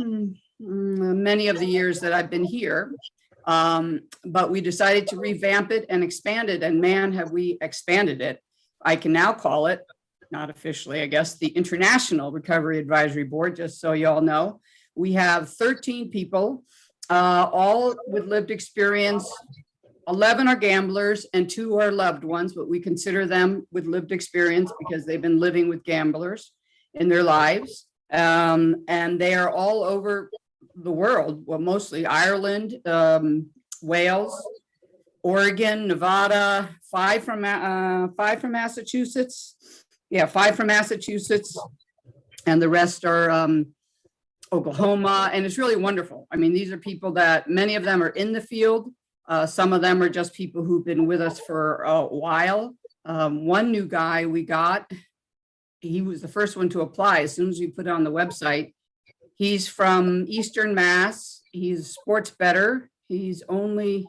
many of the years that I've been here. But we decided to revamp it and expand it, and man, have we expanded it. I can now call it, not officially, I guess, the International Recovery Advisory Board, just so you all know. We have 13 people, all with lived experience. 11 are gamblers and 2 are loved ones, but we consider them with lived experience because they've been living with gamblers in their lives. And they are all over the world, well, mostly Ireland, Wales, Oregon, Nevada, 5 from Massachusetts. Yeah, 5 from Massachusetts, and the rest are Oklahoma. And it's really wonderful. I mean, these are people that, many of them are in the field. Some of them are just people who've been with us for a while. One new guy we got, he was the first one to apply as soon as we put it on the website. He's from Eastern Mass. He's a sports bettor. He's only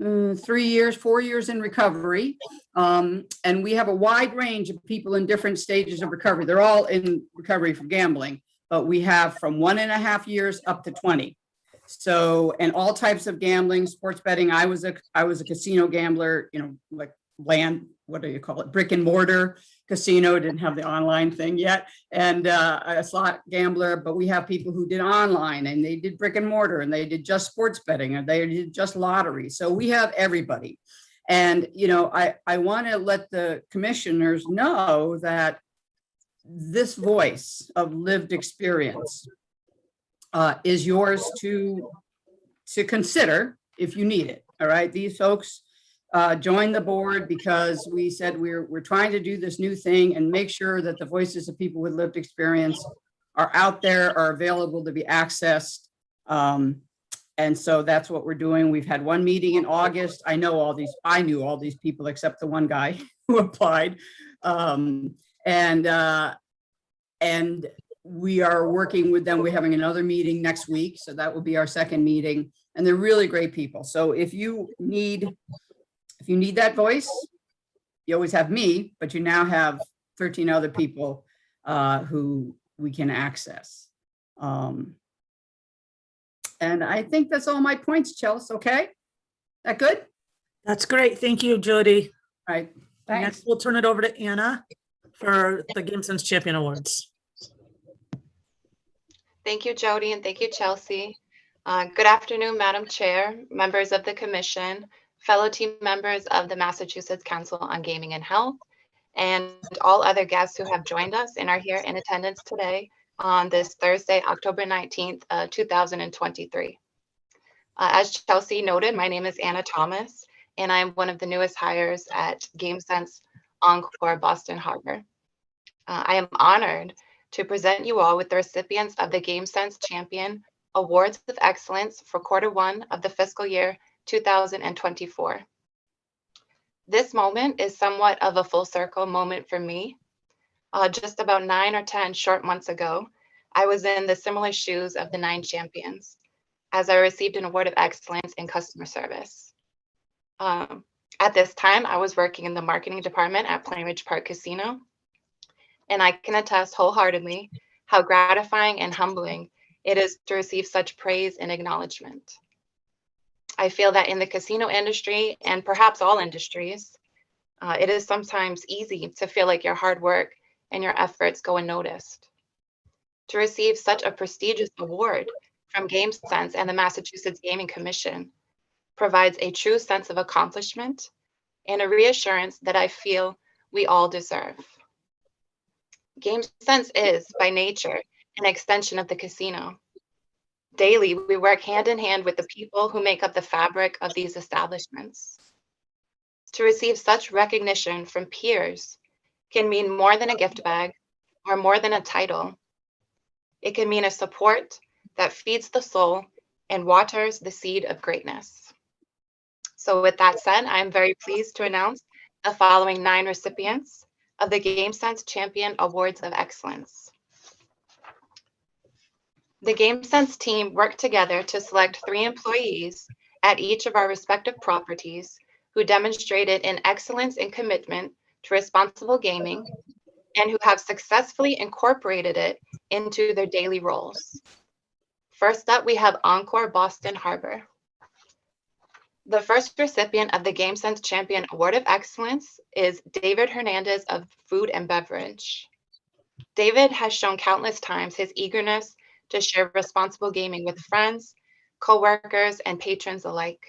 4 years in recovery. And we have a wide range of people in different stages of recovery. They're all in recovery from gambling, but we have from 1.5 years up to 20. So, and all types of gambling, sports betting. I was a casino gambler, you know, like land, what do you call it? Brick and mortar casino, didn't have the online thing yet. And a slot gambler, but we have people who did online, and they did brick and mortar, and they did just sports betting, and they did just lottery. So we have everybody. And, you know, I want to let the commissioners know that this voice of lived experience is yours to consider if you need it. All right, these folks joined the board because we said we're trying to do this new thing and make sure that the voices of people with lived experience are out there, are available to be accessed. And so that's what we're doing. We've had one meeting in August. I knew all these people except the one guy who applied. And we are working with them. We're having another meeting next week. So that will be our second meeting. And they're really great people. So if you need that voice, you always have me, but you now have 13 other people who we can access. And I think that's all my points, Chelsea. Okay? That good? That's great. Thank you, Jody. All right. Thanks. Next, we'll turn it over to Anna for the Game Sense Champion Awards. Thank you, Jody, and thank you, Chelsea. Good afternoon, Madam Chair, members of the Commission, fellow team members of the Massachusetts Council on Gaming and Health, and all other guests who have joined us and are here in attendance today on this Thursday, October 19th, 2023. As Chelsea noted, my name is Anna Thomas, and I'm one of the newest hires at GameSense Encore Boston Harbor. I am honored to present you all with the recipients of the GameSense Champion Awards of Excellence for Quarter 1 of the fiscal year 2024. This moment is somewhat of a full circle moment for me. Just about 9 or 10 short months ago, I was in the similar shoes of the 9 champions as I received an award of excellence in customer service. At this time, I was working in the marketing department at Plainridge Park Casino, and I can attest wholeheartedly how gratifying and humbling it is to receive such praise and acknowledgement. I feel that in the casino industry, and perhaps all industries, it is sometimes easy to feel like your hard work and your efforts go unnoticed. To receive such a prestigious award from GameSense and the Massachusetts Gaming Commission provides a true sense of accomplishment and a reassurance that I feel we all deserve. GameSense is, by nature, an extension of the casino. Daily, we work hand in hand with the people who make up the fabric of these establishments. To receive such recognition from peers can mean more than a gift bag or more than a title. It can mean a support that feeds the soul and waters the seed of greatness. So with that said, I'm very pleased to announce the following 9 recipients of the GameSense Champion Awards of Excellence. The GameSense team worked together to select 3 employees at each of our respective properties who demonstrated an excellence and commitment to responsible gaming and who have successfully incorporated it into their daily roles. First up, we have Encore Boston Harbor. The first recipient of the GameSense Champion Award of Excellence is David Hernandez of Food and Beverage. David has shown countless times his eagerness to share responsible gaming with friends, coworkers, and patrons alike.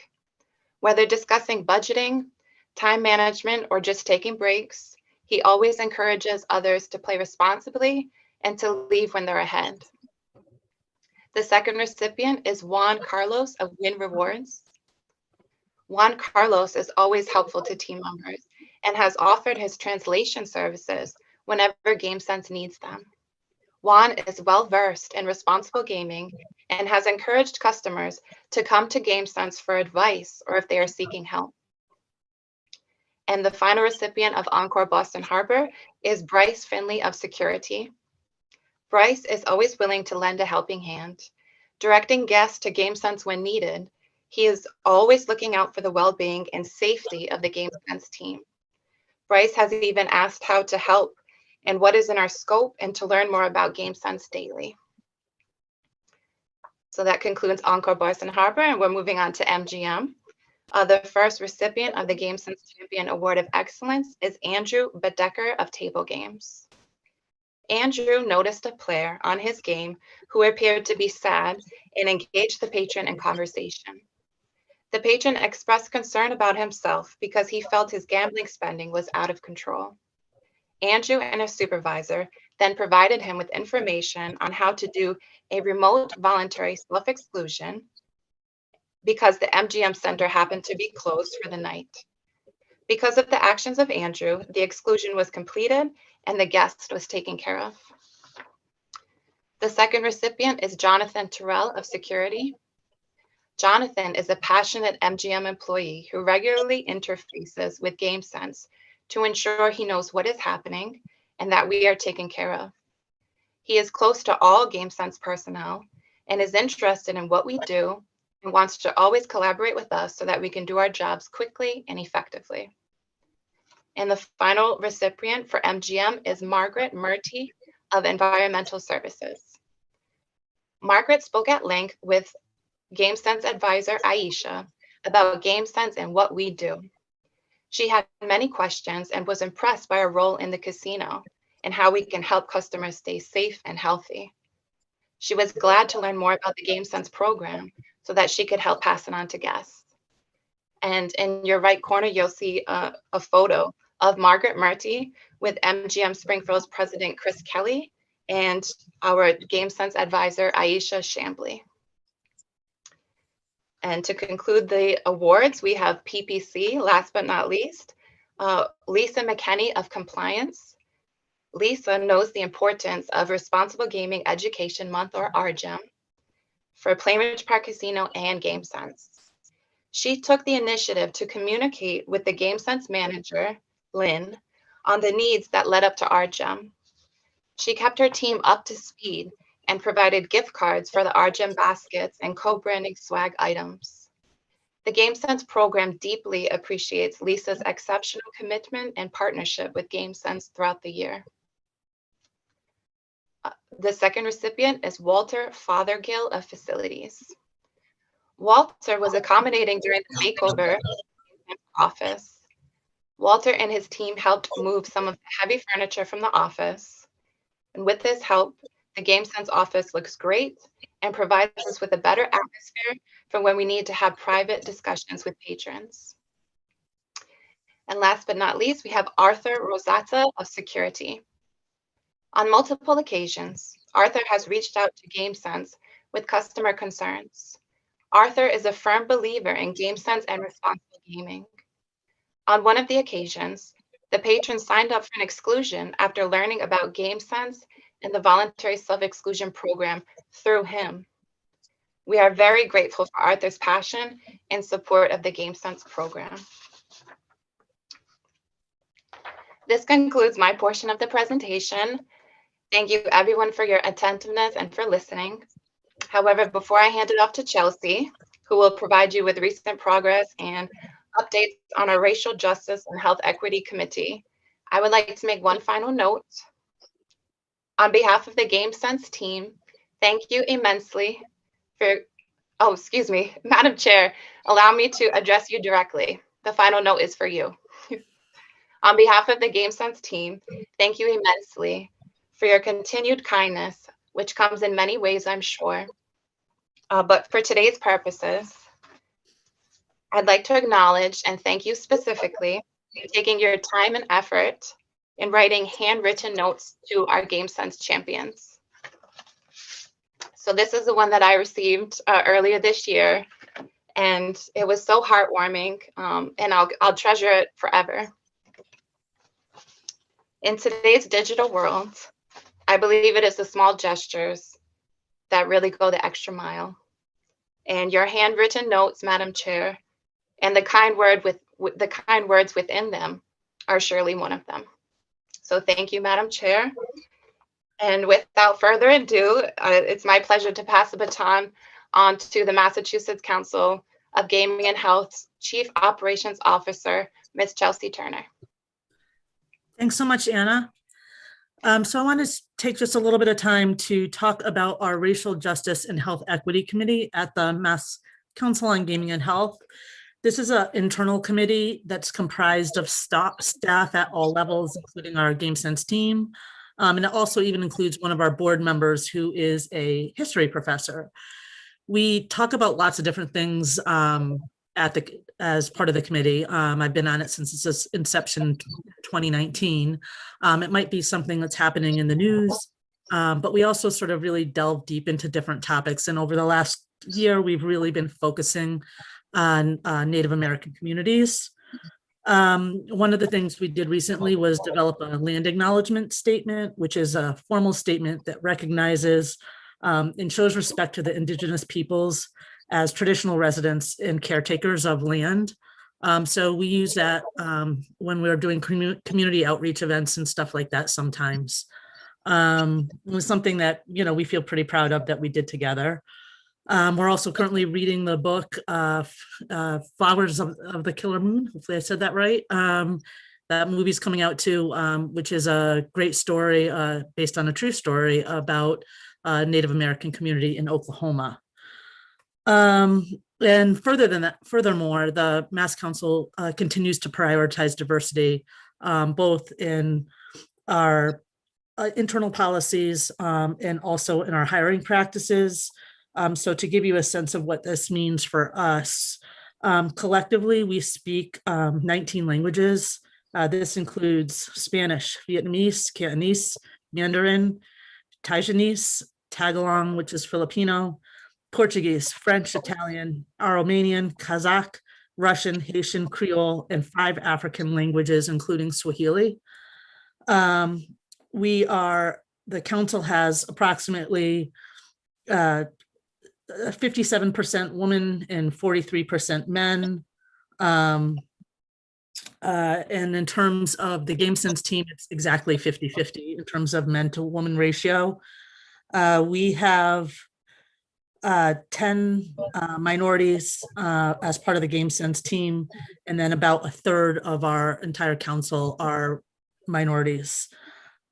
Whether discussing budgeting, time management, or just taking breaks, he always encourages others to play responsibly and to leave when they're ahead. The second recipient is Juan Carlos of Win Rewards. Juan Carlos is always helpful to team members and has offered his translation services whenever GameSense needs them. Juan is well-versed in responsible gaming and has encouraged customers to come to GameSense for advice or if they are seeking help. And the final recipient of Encore Boston Harbor is Bryce Finley of Security. Bryce is always willing to lend a helping hand, directing guests to GameSense when needed. He is always looking out for the well-being and safety of the GameSense team. Bryce has even asked how to help and what is in our scope and to learn more about GameSense daily. So that concludes Encore Boston Harbor, and we're moving on to MGM. The first recipient of the GameSense Champion Award of Excellence is Andrew Bedecker of Table Games. Andrew noticed a player on his game who appeared to be sad and engaged the patron in conversation. The patron expressed concern about himself because he felt his gambling spending was out of control. Andrew and his supervisor then provided him with information on how to do a remote voluntary self-exclusion because the MGM Center happened to be closed for the night. Because of the actions of Andrew, the exclusion was completed and the guest was taken care of. The second recipient is Jonathan Terrell of Security. Jonathan is a passionate MGM employee who regularly interfaces with GameSense to ensure he knows what is happening and that we are taken care of. He is close to all GameSense personnel and is interested in what we do and wants to always collaborate with us so that we can do our jobs quickly and effectively. And the final recipient for MGM is Margaret Murty of Environmental Services. Margaret spoke at length with GameSense advisor Aisha about GameSense and what we do. She had many questions and was impressed by our role in the casino and how we can help customers stay safe and healthy. She was glad to learn more about the GameSense program so that she could help pass it on to guests. And in your right corner, you'll see a photo of Margaret Murty with MGM Springfield's president, Chris Kelly, and our GameSense advisor, Aisha Shambly. And to conclude the awards, we have PPC, last but not least, Lisa McKenney of Compliance. Lisa knows the importance of Responsible Gaming Education Month, or RGEM, for Plainridge Park Casino and GameSense. She took the initiative to communicate with the GameSense manager, Lynn, on the needs that led up to RGEM. She kept her team up to speed and provided gift cards for the RGEM baskets and co-branding swag items. The GameSense program deeply appreciates Lisa's exceptional commitment and partnership with GameSense throughout the year. The second recipient is Walter Fothergill of Facilities. Walter was accommodating during the makeover office. Walter and his team helped move some of the heavy furniture from the office. And with this help, the GameSense office looks great and provides us with a better atmosphere for when we need to have private discussions with patrons. And last but not least, we have Arthur Rosata of Security. On multiple occasions, Arthur has reached out to GameSense with customer concerns. Arthur is a firm believer in GameSense and responsible gaming. On one of the occasions, the patron signed up for an exclusion after learning about GameSense and the voluntary self-exclusion program through him. We are very grateful for Arthur's passion and support of the GameSense program. This concludes my portion of the presentation. Thank you everyone for your attentiveness and for listening. However, before I hand it off to Chelsea, who will provide you with recent progress and updates on our Racial Justice and Health Equity Committee, I would like to make one final note. On behalf of the GameSense team, thank you immensely for, Madam Chair, allow me to address you directly. The final note is for you. On behalf of the GameSense team, thank you immensely for your continued kindness, which comes in many ways, I'm sure. But for today's purposes, I'd like to acknowledge and thank you specifically for taking your time and effort in writing handwritten notes to our GameSense champions. So this is the one that I received earlier this year, and it was so heartwarming, and I'll treasure it forever. In today's digital world, I believe it is the small gestures that really go the extra mile. And your handwritten notes, Madam Chair, and the kind words within them are surely one of them. So thank you, Madam Chair. And without further ado, it's my pleasure to pass the baton on to the Massachusetts Council of Gaming and Health's Chief Operations Officer, Ms. Chelsea Turner. Thanks so much, Anna. So I want to take just a little bit of time to talk about our Racial Justice and Health Equity Committee at the Mass Council on Gaming and Health. This is an internal committee that's comprised of staff at all levels, including our GameSense team. And it also even includes one of our board members who is a history professor. We talk about lots of different things as part of the committee. I've been on it since its inception 2019. It might be something that's happening in the news, but we also sort of really delve deep into different topics. And over the last year, we've really been focusing on Native American communities. One of the things we did recently was develop a land acknowledgement statement, which is a formal statement that recognizes and shows respect to the Indigenous peoples as traditional residents and caretakers of land. So we use that when we're doing community outreach events and stuff like that sometimes. It was something that, we feel pretty proud of that we did together. We're also currently reading the book, Flowers of the Killer Moon. Hopefully I said that right. That movie's coming out too, which is a great story based on a true story about Native American community in Oklahoma. And furthermore, the Mass Council continues to prioritize diversity, both in our internal policies and also in our hiring practices. So to give you a sense of what this means for us, collectively, we speak 19 languages. This includes Spanish, Vietnamese, Cantonese, Mandarin, Taiwanese, Tagalong, which is Filipino, Portuguese, French, Italian, Aromanian, Kazakh, Russian, Haitian, Creole, and 5 African languages, including Swahili. The council has approximately 57% women and 43% men. And in terms of the GameSense team, it's exactly 50-50 in terms of men to woman ratio. We have 10 minorities as part of the GameSense team, and then about a third of our entire council are minorities.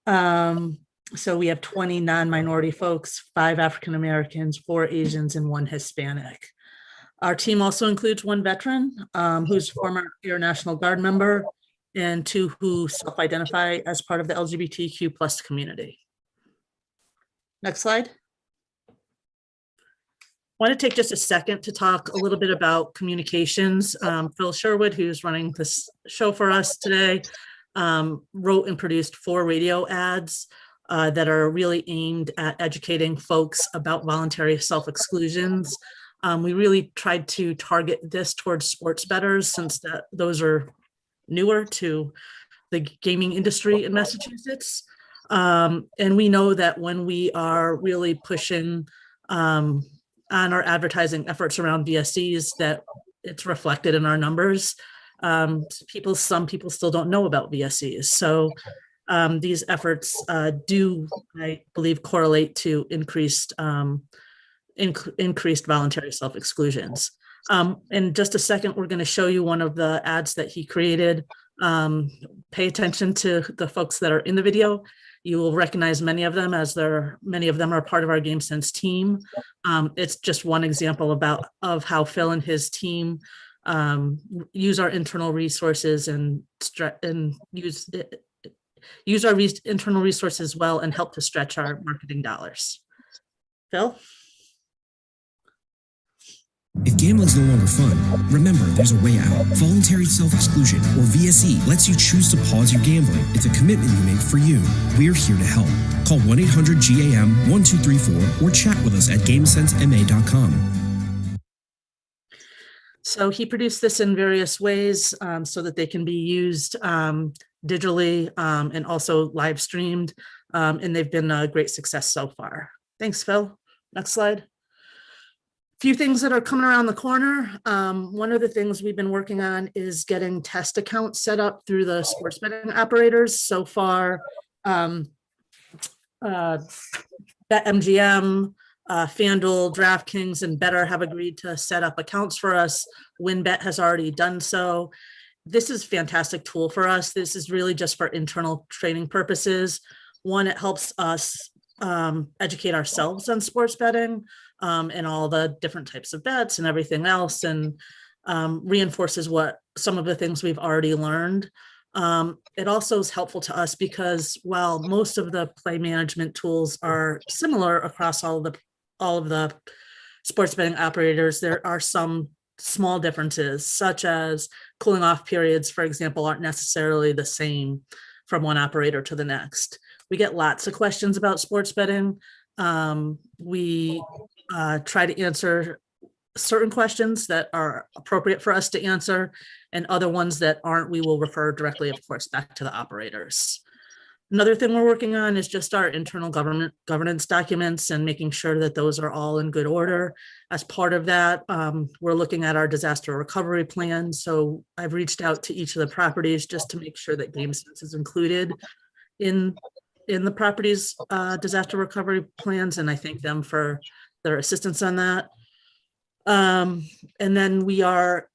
So we have 20 non-minority folks, 5 African Americans, 4 Asians, and 1 Hispanic. Our team also includes 1 veteran who's a former Air National Guard member, and 2 who self-identify as part of the LGBTQ plus community. Next slide. I want to take just a second to talk a little bit about communications. Phil Sherwood, who's running this show for us today, wrote and produced 4 radio ads that are really aimed at educating folks about voluntary self-exclusions. We really tried to target this towards sports bettors, since those are newer to the gaming industry in Massachusetts. And we know that when we are really pushing on our advertising efforts around VSEs, that it's reflected in our numbers. Some people still don't know about VSEs. So these efforts do, I believe, correlate to increased voluntary self-exclusions. In just a second, we're going to show you one of the ads that he created. Pay attention to the folks that are in the video. You will recognize many of them, as many of them are part of our GameSense team. It's just one example of how Phil and his team use our internal resources and use our internal resources well and help to stretch our marketing dollars. Phil? If gambling's no longer fun, remember there's a way out. Voluntary self-exclusion, or VSE, lets you choose to pause your gambling. It's a commitment you make for you. We're here to help. Call 1-800-GAM-1234 or chat with us at GameSenseMA.com. So he produced this in various ways so that they can be used digitally and also live streamed. And they've been a great success so far. Thanks, Phil. Next slide. Few things that are coming around the corner. One of the things we've been working on is getting test accounts set up through the sports betting operators. So far, BetMGM, FanDuel, DraftKings, and Betr have agreed to set up accounts for us. WinBet has already done so. This is a fantastic tool for us. This is really just for internal training purposes. One, it helps us educate ourselves on sports betting and all the different types of bets and everything else, and reinforces some of the things we've already learned. It also is helpful to us because while most of the play management tools are similar across all of the sports betting operators, there are some small differences, such as cooling off periods, for example, aren't necessarily the same from one operator to the next. We get lots of questions about sports betting. We try to answer certain questions that are appropriate for us to answer, and other ones that aren't, we will refer directly, of course, back to the operators. Another thing we're working on is just our internal governance documents and making sure that those are all in good order. As part of that, we're looking at our disaster recovery plan. So I've reached out to each of the properties just to make sure that GameSense is included in the property's disaster recovery plans, and I thank them for their assistance on that. And then we are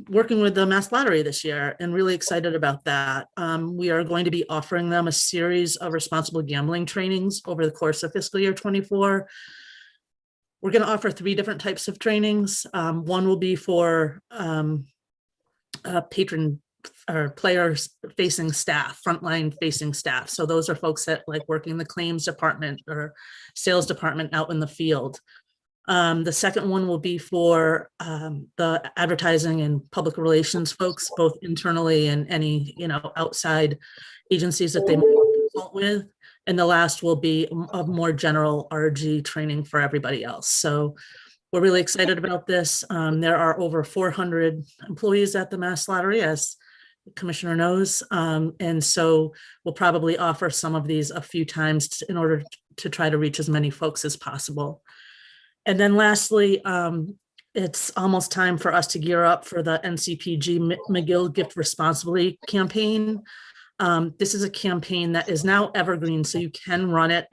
working with the Mass Lottery this year and really excited about that. We are going to be offering them a series of responsible gambling trainings over the course of fiscal year 24. We're going to offer 3 different types of trainings. One will be for patron or players facing staff, frontline facing staff. So those are folks that like working the claims department or sales department out in the field. The second one will be for the advertising and public relations folks, both internally and any outside agencies that they might consult with. And the last will be a more general RG training for everybody else. So we're really excited about this. There are over 400 employees at the Mass Lottery, as the commissioner knows. And so we'll probably offer some of these a few times in order to try to reach as many folks as possible. And then lastly, it's almost time for us to gear up for the NCPG McGill Gift Responsibly campaign. This is a campaign that is now evergreen, so you can run it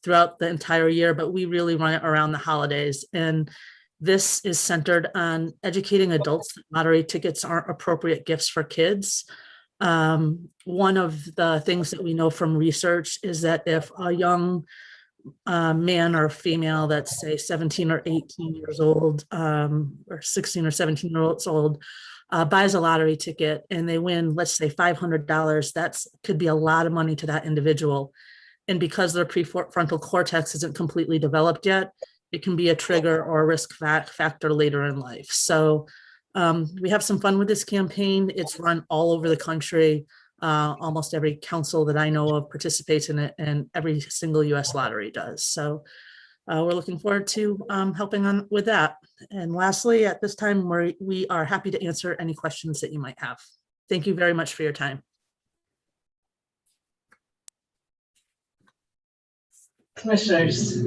throughout the entire year, but we really run it around the holidays. And this is centered on educating adults that lottery tickets aren't appropriate gifts for kids. One of the things that we know from research is that if a young man or female that's say 17 or 18 years old, or 16 or 17 years old, buys a lottery ticket and they win, let's say $500, that's could be a lot of money to that individual. And because their prefrontal cortex isn't completely developed yet, it can be a trigger or a risk factor later in life. So we have some fun with this campaign. It's run all over the country. Almost every council that I know of participates in it, and every single US lottery does. So we're looking forward to helping on with that. And lastly, at this time, we are happy to answer any questions that you might have. Thank you very much for your time. Commissioners,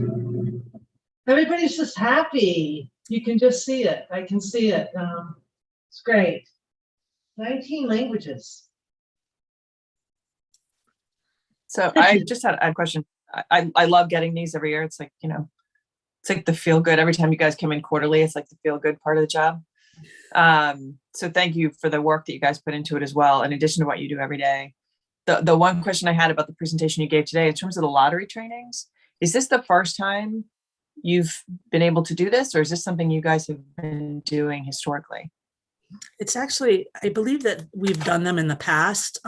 everybody's just happy. You can just see it. I can see it. It's great. 19 languages. So I just had a question. I love getting these every year. It's like, you know, it's like the feel good. Every time you guys come in quarterly, it's like the feel good part of the job. So thank you for the work that you guys put into it as well, in addition to what you do every day. The one question I had about the presentation you gave today, in terms of the lottery trainings, is this the first time you've been able to do this, or is this something you guys have been doing historically? It's actually, I believe that we've done them in the past.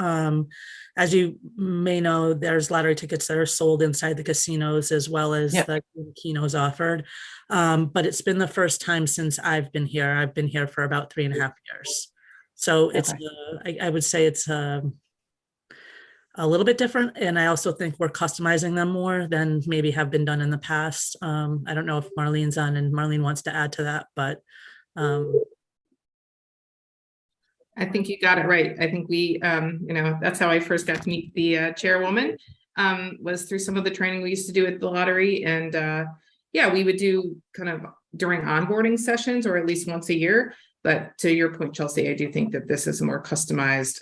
As you may know, there's lottery tickets that are sold inside the casinos as well as the Kinos offered. But it's been the first time since I've been here. I've been here for about 3.5 years. So it's, I would say it's a little bit different. And I also think we're customizing them more than maybe have been done in the past. I don't know if Marlene's on and Marlene wants to add to that, but I think you got it right. I think we, that's how I first got to meet the chairwoman, was through some of the training we used to do at the lottery. And yeah, we would do kind of during onboarding sessions, or at least once a year. But to your point, Chelsea, I do think that this is a more customized,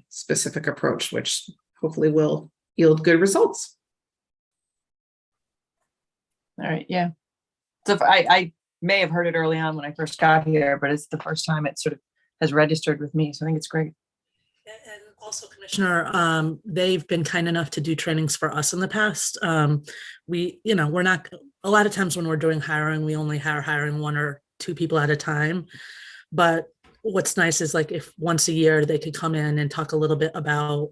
specific approach, which hopefully will yield good results. All right, yeah. So if I may have heard it early on when I first got here, but it's the first time it sort of has registered with me. So I think it's great. And also, Commissioner, they've been kind enough to do trainings for us in the past. We're not, a lot of times when we're doing hiring, we only are hiring 1 or 2 people at a time. But what's nice is like if once a year they could come in and talk a little bit about,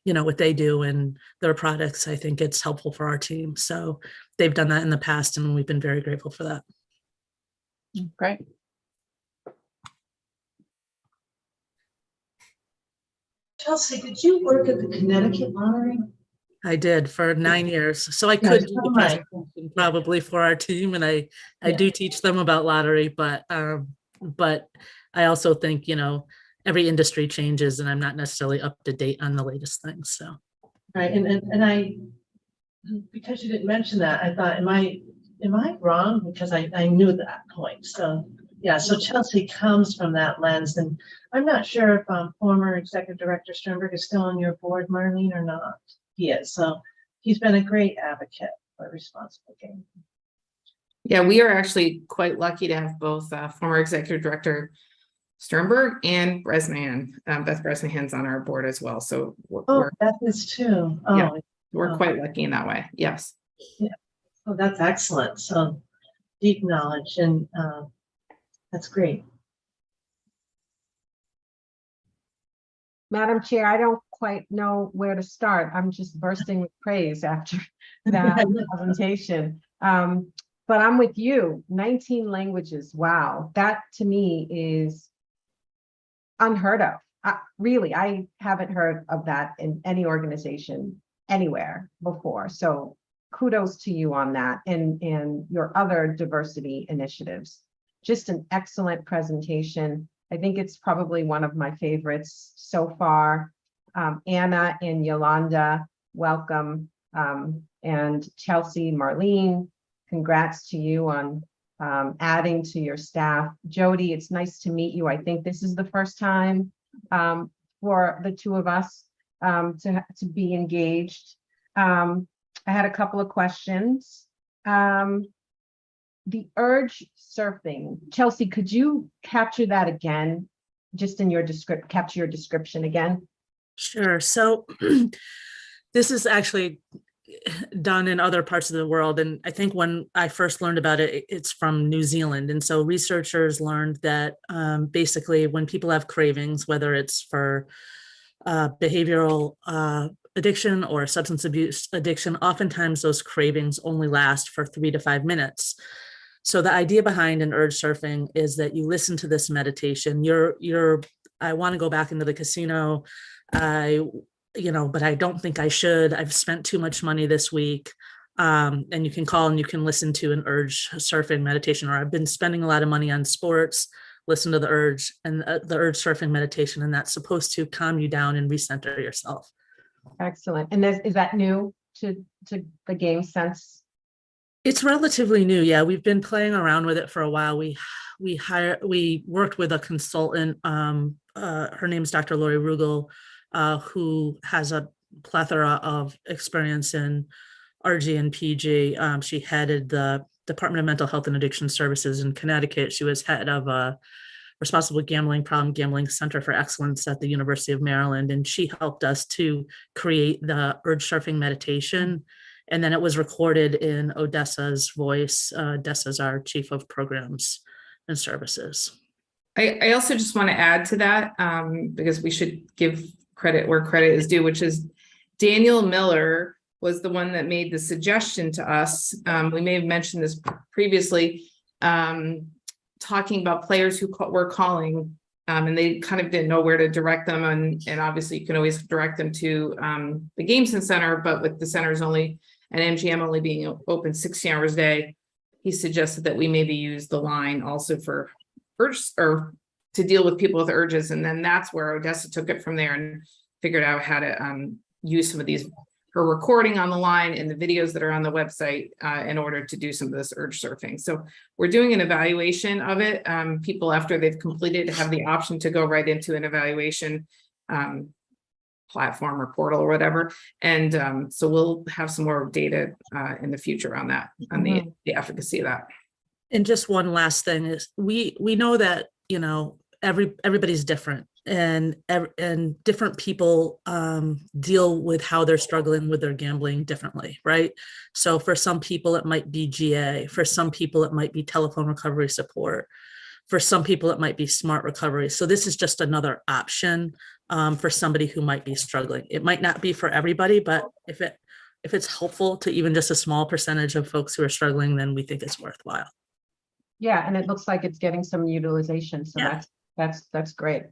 what they do and their products. I think it's helpful for our team. So they've done that in the past and we've been very grateful for that. Great. Chelsea, did you work at the Connecticut Lottery? I did for 9 years. So I could do the presentation probably for our team, and I do teach them about lottery, but I also think, every industry changes and I'm not necessarily up to date on the latest things. So. Right. And I, because you didn't mention that, I thought, am I wrong? Because I knew that point. So yeah, so Chelsea comes from that lens, and I'm not sure if former Executive Director Sternberg is still on your board, Marlene, or not. He is. So he's been a great advocate for responsible gaming. Yeah, we are actually quite lucky to have both former Executive Director Sternberg and Bresnahan. Beth Bresnahan's on our board as well. So Beth is too. Oh, yeah, we're quite lucky in that way. Yes. Yeah. Oh, that's excellent. So deep knowledge, and that's great. Madam Chair, I don't quite know where to start. I'm just bursting with praise after that presentation. But I'm with you, 19 languages. Wow, that to me is unheard of. Really, I haven't heard of that in any organization anywhere before. So kudos to you on that, and your other diversity initiatives. Just an excellent presentation. I think it's probably one of my favorites so far. Anna and Yolanda, welcome. And Chelsea, Marlene, congrats to you on adding to your staff. Jody, it's nice to meet you. I think this is the first time for the two of us to be engaged. I had a couple of questions. The urge surfing, Chelsea, could you capture that again? Just in your capture your description again. Sure. So this is actually done in other parts of the world. And I think when I first learned about it, it's from New Zealand. And so researchers learned that basically when people have cravings, whether it's for behavioral addiction or substance abuse addiction, oftentimes those cravings only last for 3 to 5 minutes. So the idea behind an urge surfing is that you listen to this meditation. I want to go back into the casino. But I don't think I should. I've spent too much money this week. And you can call and you can listen to an urge surfing meditation, or I've been spending a lot of money on sports, listen to the urge and the urge surfing meditation. And that's supposed to calm you down and recenter yourself. Excellent. And is that new to the game sense? It's relatively new. Yeah, we've been playing around with it for a while. We worked with a consultant. Her name's Dr. Lori Rugel, who has a plethora of experience in RG and PG. She headed the Department of Mental Health and Addiction Services in Connecticut. She was head of a Responsible Gambling, Problem Gambling Center for Excellence at the University of Maryland. And she helped us to create the urge surfing meditation. And then it was recorded in Odessa's voice. Odessa's our chief of programs and services. I also just want to add to that because we should give credit where credit is due, which is Daniel Miller was the one that made the suggestion to us. We may have mentioned this previously, talking about players who were calling and they kind of didn't know where to direct them. And obviously you can always direct them to the Games Center, but with the centers only and MGM only being open 60 hours a day, he suggested that we maybe use the line also for urge or to deal with people with urges. And then that's where Odessa took it from there and figured out how to use some of these, her recording on the line and the videos that are on the website in order to do some of this urge surfing. So we're doing an evaluation of it. People after they've completed have the option to go right into an evaluation platform or portal or whatever. And so we'll have some more data in the future on that, on the efficacy of that. And just one last thing is we know that, everybody's different and different people deal with how they're struggling with their gambling differently, right? So for some people, it might be GA. For some people, it might be telephone recovery support. For some people, it might be smart recovery. So this is just another option for somebody who might be struggling. It might not be for everybody, but if it's helpful to even just a small percentage of folks who are struggling, then we think it's worthwhile. Yeah, and it looks like it's getting some utilization. So yeah. That's great.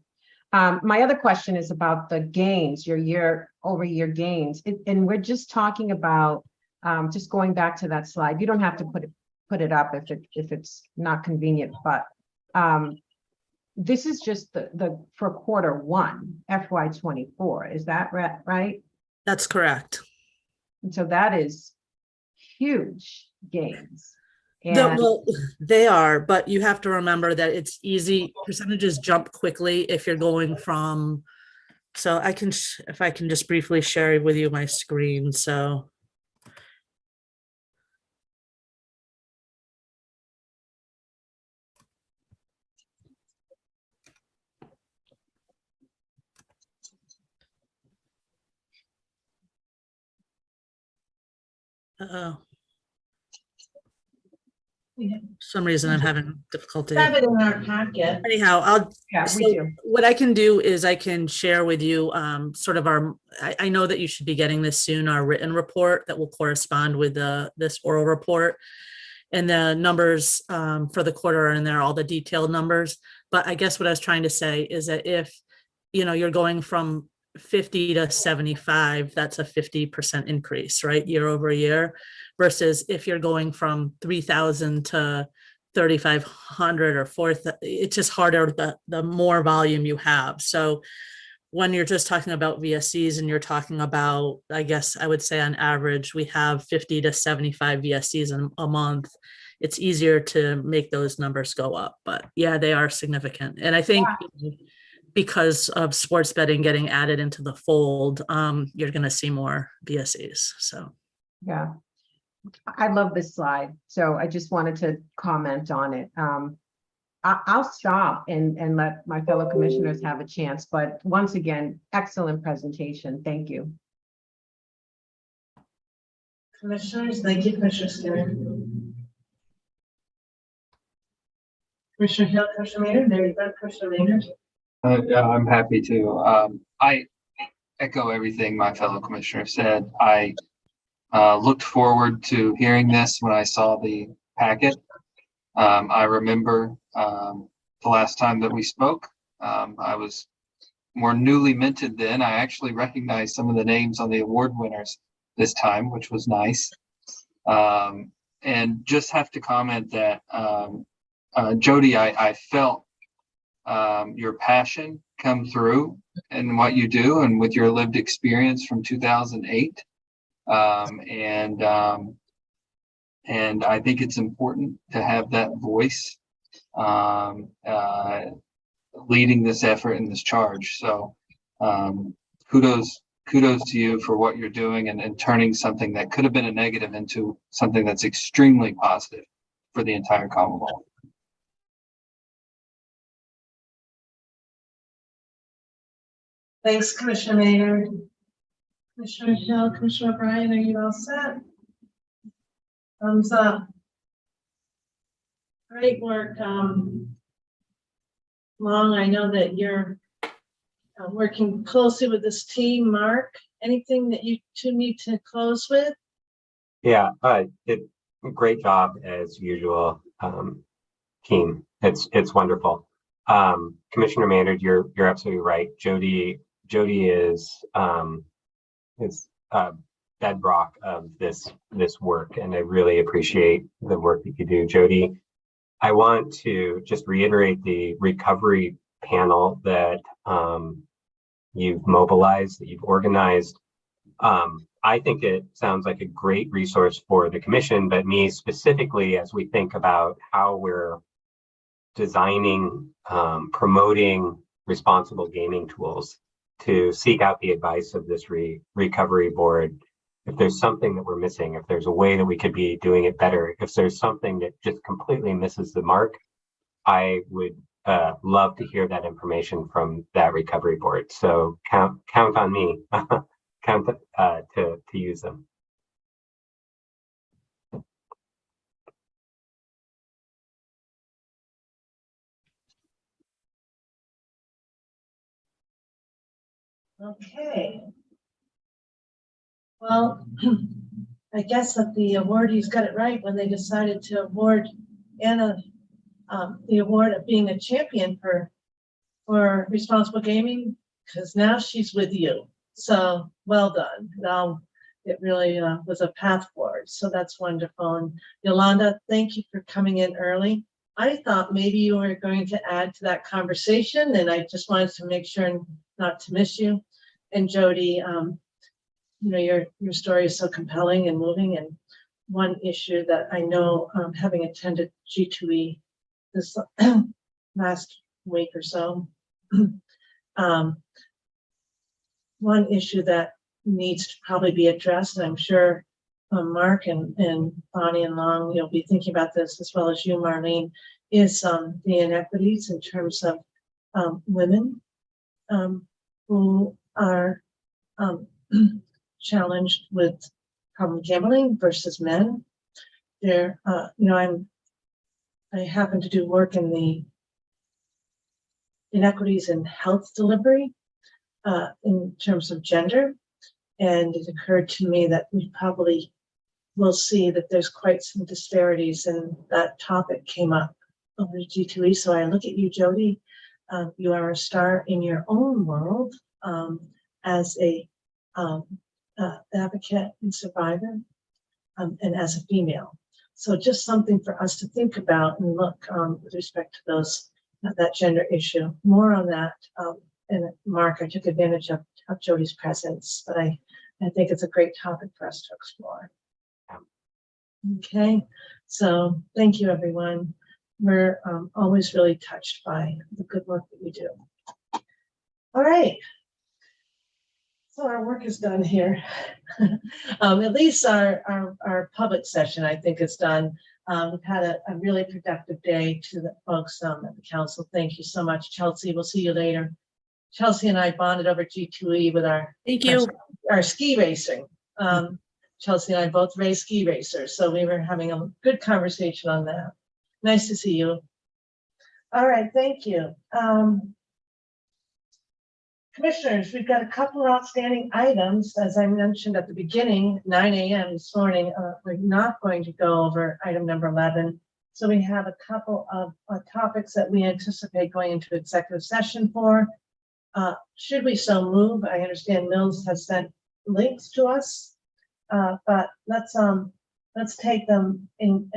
My other question is about the gains, your year-over-year gains. And we're just talking about, just going back to that slide. You don't have to put it up if it's not convenient, but this is just the for quarter one, FY24. Is that right? That's correct. And so that is huge gains. Well, they are, but you have to remember that it's easy. Percentages jump quickly if you're going from, so I can, if I can just briefly share with you my screen. So. Uh-oh. For some reason I'm having difficulty. Have it in our packet. Anyhow, we do. What I can do is I can share with you sort of I know that you should be getting this soon, our written report that will correspond with this oral report. And the numbers for the quarter are in there, all the detailed numbers. But I guess what I was trying to say is that if, you're going from 50 to 75, that's a 50% increase, right? Year over year. Versus if you're going from 3,000 to 3,500 or 4,000, it's just harder the more volume you have. So when you're just talking about VSCs and you're talking about, I guess I would say on average, we have 50 to 75 VSCs a month. It's easier to make those numbers go up, but yeah, they are significant. And I think because of sports betting getting added into the fold, you're going to see more VSCs. So, Yeah, I love this slide. So I just wanted to comment on it. I'll stop and let my fellow commissioners have a chance, but once again, excellent presentation. Thank you. Commissioners, thank you, Commissioner Skinner. Commissioner Hill, Commissioner Maynard, there you go, Commissioner Maynard. Yeah, I'm happy to. I echo everything my fellow commissioner said. I looked forward to hearing this when I saw the packet. I remember the last time that we spoke. I was more newly minted then. I actually recognized some of the names on the award winners this time, which was nice. And just have to comment that, Jody, I felt your passion come through in what you do and with your lived experience from 2008. And I think it's important to have that voice leading this effort and this charge. So kudos to you for what you're doing and turning something that could have been a negative into something that's extremely positive for the entire Commonwealth. Thanks, Commissioner Maynard. Commissioner Hill, Commissioner O'Brien, are you all set? Thumbs up. Great work. Long, I know that you're working closely with this team. Mark, anything that you two need to close with? Yeah, great job as usual, team. It's wonderful. Commissioner Maynard, you're absolutely right. Jody is bedrock of this work, and I really appreciate the work that you do, Jody. I want to just reiterate the recovery panel that you've mobilized, that you've organized. I think it sounds like a great resource for the commission, but me specifically, as we think about how we're designing, promoting responsible gaming tools, to seek out the advice of this recovery board. If there's something that we're missing, if there's a way that we could be doing it better, if there's something that just completely misses the mark, I would love to hear that information from that recovery board. So count on me, to use them. Okay. Well, I guess that the awardees got it right when they decided to award Anna the award of being a champion for responsible gaming, because now she's with you. So well done. Now it really was a path forward. So that's wonderful. And Yolanda, thank you for coming in early. I thought maybe you were going to add to that conversation, and I just wanted to make sure not to miss you. And Jody, you know, your story is so compelling and moving. And one issue that I know, having attended G2E this last week or so, one issue that needs to probably be addressed, and I'm sure Mark and Bonnie and Long, you'll be thinking about this as well as you, Marlene, is the inequities in terms of women who are challenged with problem gambling versus men. There, you know, I happen to do work in the inequities in health delivery in terms of gender, and it occurred to me that we probably will see that there's quite some disparities, and that topic came up over G2E. So I look at you, Jody. You are a star in your own world as a advocate and survivor, and as a female. So just something for us to think about and look with respect to those that gender issue. More on that and Mark, I took advantage of Jody's presence, but I think it's a great topic for us to explore. Okay, so thank you, everyone. We're always really touched by the good work that you do. All right. So our work is done here. At least our public session, I think, is done. We've had a really productive day to the folks at the council. Thank you so much, Chelsea. We'll see you later. Chelsea and I bonded over G2E with our ski racing. Chelsea and I both race ski racers, so we were having a good conversation on that. Nice to see you. All right, thank you. Commissioners, we've got a couple of outstanding items. As I mentioned at the beginning, 9 a.m. this morning, we're not going to go over item number 11. So we have a couple of topics that we anticipate going into executive session for. Should we so move? I understand Mills has sent links to us, but let's take them in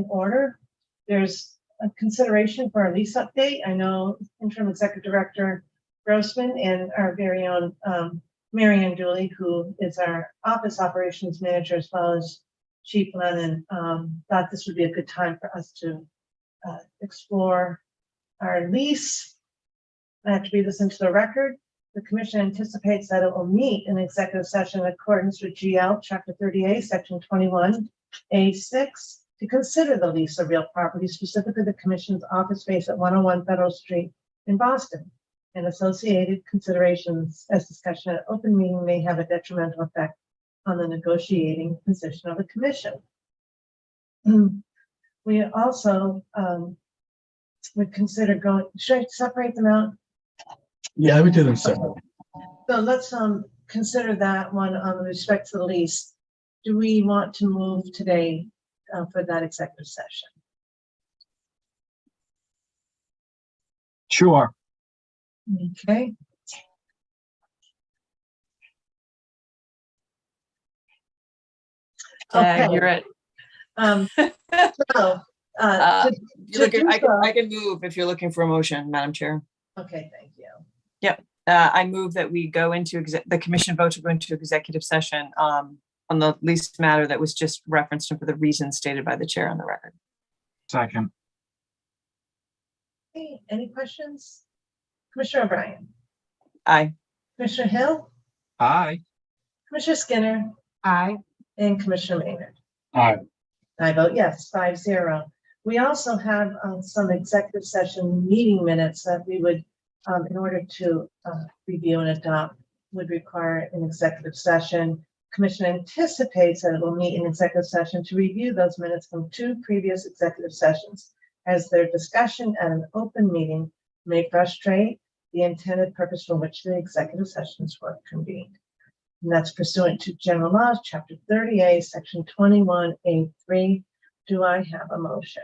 order. There's a consideration for a lease update. I know Interim Executive Director Grossman and our very own Marianne Dooley, who is our office operations manager, as well as Chief Lennon, thought this would be a good time for us to explore our lease. I have to read this into the record. The commission anticipates that it will meet in executive session in accordance with GL Chapter 30A, Section 21A6, to consider the lease of real property, specifically the commission's office space at 101 Federal Street in Boston, and associated considerations as discussion at open meeting may have a detrimental effect on the negotiating position of the commission. We also would consider going, should I separate them out? Yeah, I would do them separately. So let's consider that one on respect to the lease. Do we want to move today for that executive session? Sure. Okay. Okay. You're it. So, I can move if you're looking for a motion, Madam Chair. Okay, thank you. Yep. I move that we go into the commission vote to go into executive session on the lease matter that was just referenced and for the reasons stated by the chair on the record. Second. Okay, any questions? Commissioner O'Brien. Aye. Commissioner Hill. Aye. Commissioner Skinner. Aye. And Commissioner Maynard. Aye. I vote yes, 5-0. We also have some executive session meeting minutes that we would, in order to review and adopt, would require an executive session. Commission anticipates that it will meet in executive session to review those minutes from 2 previous executive sessions, as their discussion at an open meeting may frustrate the intended purpose for which the executive sessions were convened. And that's pursuant to General Laws, Chapter 30A, Section 21A3. Do I have a motion?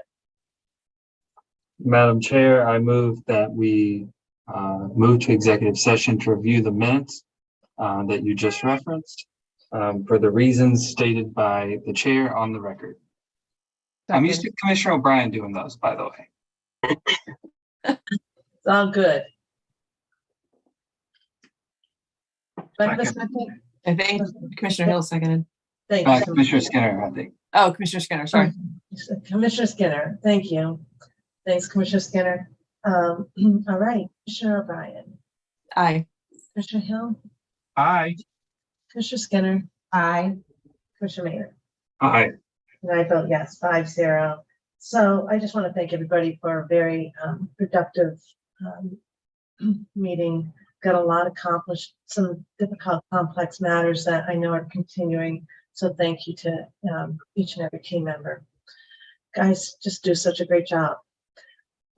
Madam Chair, I move that we move to executive session to review the minutes that you just referenced for the reasons stated by the chair on the record. I'm used to Commissioner O'Brien doing those, by the way. It's all good. I think Commissioner Hill seconded. Thank you. Commissioner Skinner, I think. Oh, Commissioner Skinner, sorry. Commissioner Skinner, thank you. Thanks, Commissioner Skinner. All right, Commissioner O'Brien. Aye. Commissioner Hill. Aye. Commissioner Skinner. Aye. Commissioner Maynard. Aye. And I vote yes, 5-0. So I just want to thank everybody for a very productive meeting. Got a lot accomplished, some difficult, complex matters that I know are continuing. So thank you to each and every team member. Guys, just do such a great job.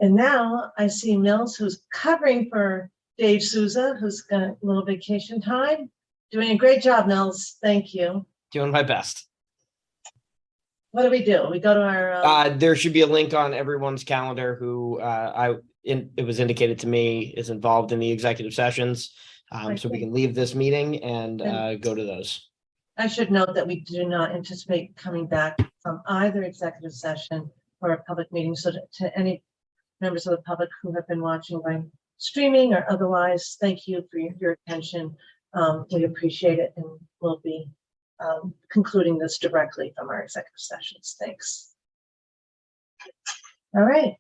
And now I see Mills, who's covering for Dave Souza, who's got a little vacation time. Doing a great job, Mills. Thank you. Doing my best. What do? We go to our. There should be a link on everyone's calendar who it was indicated to me is involved in the executive sessions. So we can leave this meeting and go to those. I should note that we do not anticipate coming back from either executive session or a public meeting. So to any members of the public who have been watching by streaming or otherwise, thank you for your attention. We appreciate it, and we'll be concluding this directly from our executive sessions. Thanks. All right.